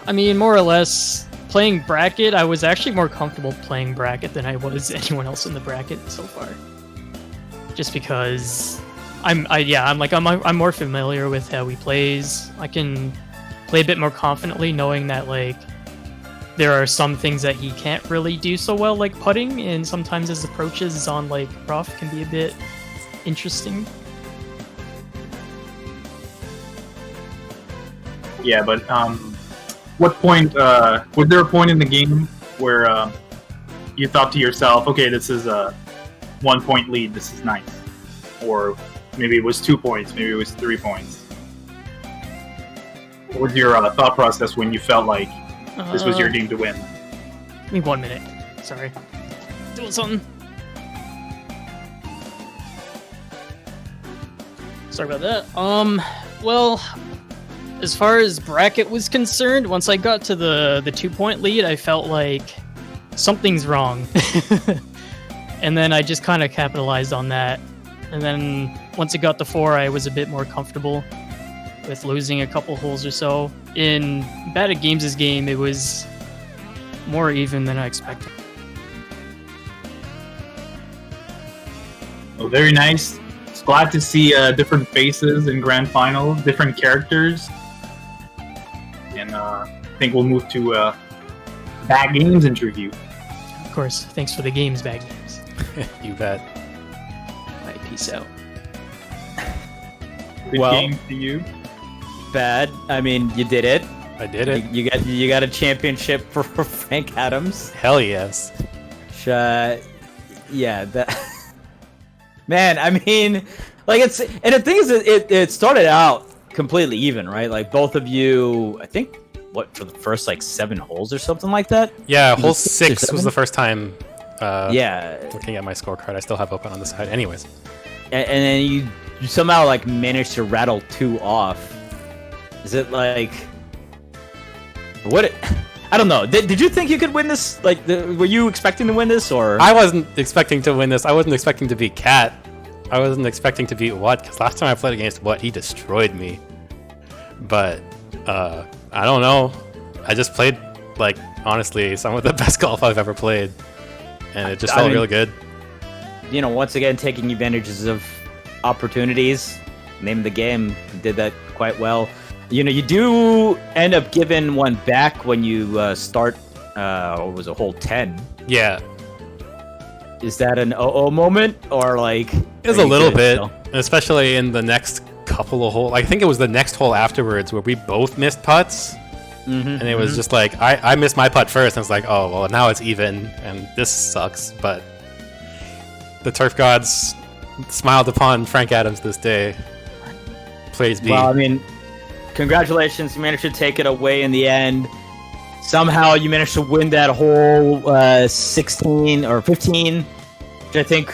Speaker 14: I mean, more or less, playing bracket, I was actually more comfortable playing bracket than I was anyone else in the bracket so far. Just because I'm more familiar with how he plays. I can play a bit more confidently, knowing that like there are some things that he can't really do so well, like putting, and sometimes his approaches on like rough can be a bit interesting.
Speaker 13: Yeah, but what point? Was there a point in the game where you thought to yourself, "Okay, this is a 1 point lead. This is nice," or maybe it was 2 points, maybe it was 3 points? What was your thought process when you felt like this was your game to win?
Speaker 14: Give me 1 minute. Sorry, doing something. Sorry about that. Well, as far as bracket was concerned, once I got to the 2 point lead, I felt like something's wrong. And then I just kind of capitalized on that. And then once it got to 4, I was a bit more comfortable with losing a couple holes or so. In Badatgaems' game, it was more even than I expected.
Speaker 13: Well, very nice. It's glad to see different faces in Grand Final, different characters. And I think we'll move to Badatgaems interview.
Speaker 14: Of course, thanks for the games, Badatgaems.
Speaker 1: You bet.
Speaker 14: Alright, peace out.
Speaker 13: Good game to you.
Speaker 7: Bad. I mean, you did it.
Speaker 1: I did it.
Speaker 7: You got a championship for Frank Adams.
Speaker 1: Hell yes.
Speaker 7: Yeah, that. Man, I mean, like and the thing is, it started out completely even, right? Like both of you, I think, for the first like 7 holes or something like that.
Speaker 1: Yeah, hole 6 was the first time.
Speaker 7: Yeah.
Speaker 1: Looking at my scorecard, I still have open on the side. Anyways.
Speaker 7: And then you somehow like managed to rattle 2 off. Is it like what? I don't know. Did you think you could win this? Like, were you expecting to win this, or?
Speaker 1: I wasn't expecting to win this. I wasn't expecting to beat Cat. I wasn't expecting to beat What, because last time I played against What, he destroyed me. But I don't know. I just played, like, honestly, some of the best golf I've ever played, and it just felt really good.
Speaker 7: You know, once again, taking advantages of opportunities. Name of the game, did that quite well. You know, you do end up giving one back when you start, what was it, hole 10?
Speaker 1: Yeah.
Speaker 7: Is that an moment, or like...
Speaker 1: It was a little bit, especially in the next couple of holes. I think it was the next hole afterwards where we both missed putts. And it was just like, I missed my putt first, and it's like, oh, well, now it's even, and this sucks. But the turf gods smiled upon Frank Adams this day. Praise be.
Speaker 7: Well, I mean, congratulations, you managed to take it away in the end. Somehow you managed to win that whole 16 or 15, which I think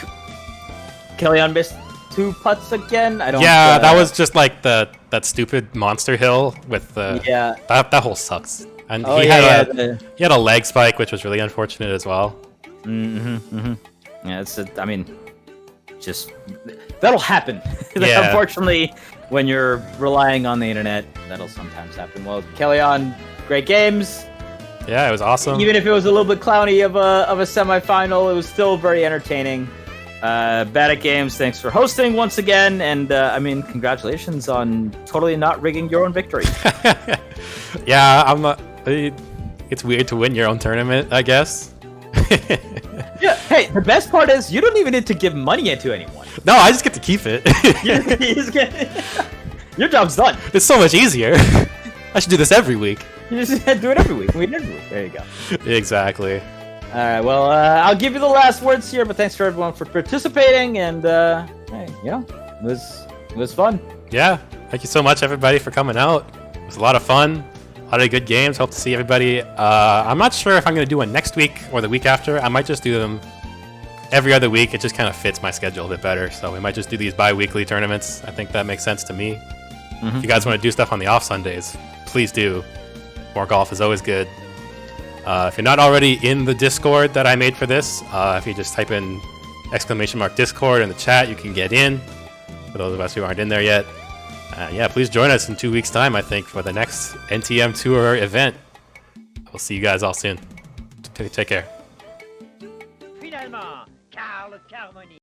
Speaker 7: Qelaion missed 2 putts again. I don't.
Speaker 1: Yeah, that was just like that stupid monster hill with the.
Speaker 7: Yeah.
Speaker 1: That hole sucks. And
Speaker 7: Oh,
Speaker 1: he
Speaker 7: yeah,
Speaker 1: had a leg spike, which was really unfortunate as well.
Speaker 7: Yeah, I mean, just that'll happen.
Speaker 1: Yeah.
Speaker 7: Unfortunately, when you're relying on the internet, that'll sometimes happen. Well, Qelaion, great games.
Speaker 1: Yeah, it was awesome.
Speaker 7: Even if it was a little bit clowny of a semifinal, it was still very entertaining. Badatgaems, thanks for hosting once again, and I mean, congratulations on totally not rigging your own victory.
Speaker 1: Yeah, I'm not. It's weird to win your own tournament, I guess.
Speaker 7: Yeah. Hey, the best part is you don't even need to give money into anyone.
Speaker 1: No, I just get to keep it.
Speaker 7: Your job's done.
Speaker 1: It's so much easier. I should do this every week.
Speaker 7: You just do it every week. Win every week. There you go.
Speaker 1: Exactly.
Speaker 7: All right. Well, I'll give you the last words here, but thanks for everyone for participating, and hey, you know, it was fun.
Speaker 1: Yeah. Thank you so much, everybody, for coming out. It was a lot of fun. A lot of good games. Hope to see everybody. I'm not sure if I'm going to do one next week or the week after. I might just do them every other week. It just kind of fits my schedule a bit better. So we might just do these bi-weekly tournaments. I think that makes sense to me. If you guys want to do stuff on the off Sundays, please do. More golf is always good. If you're not already in the Discord that I made for this, if you just type in !Discord in the chat, you can get in. For those of us who aren't in there yet. Yeah, please join us in 2 weeks' time, I think, for the next NTM Tour event. We'll see you guys all soon. Take care.
Speaker 10: Finalement, Carl Carmoni.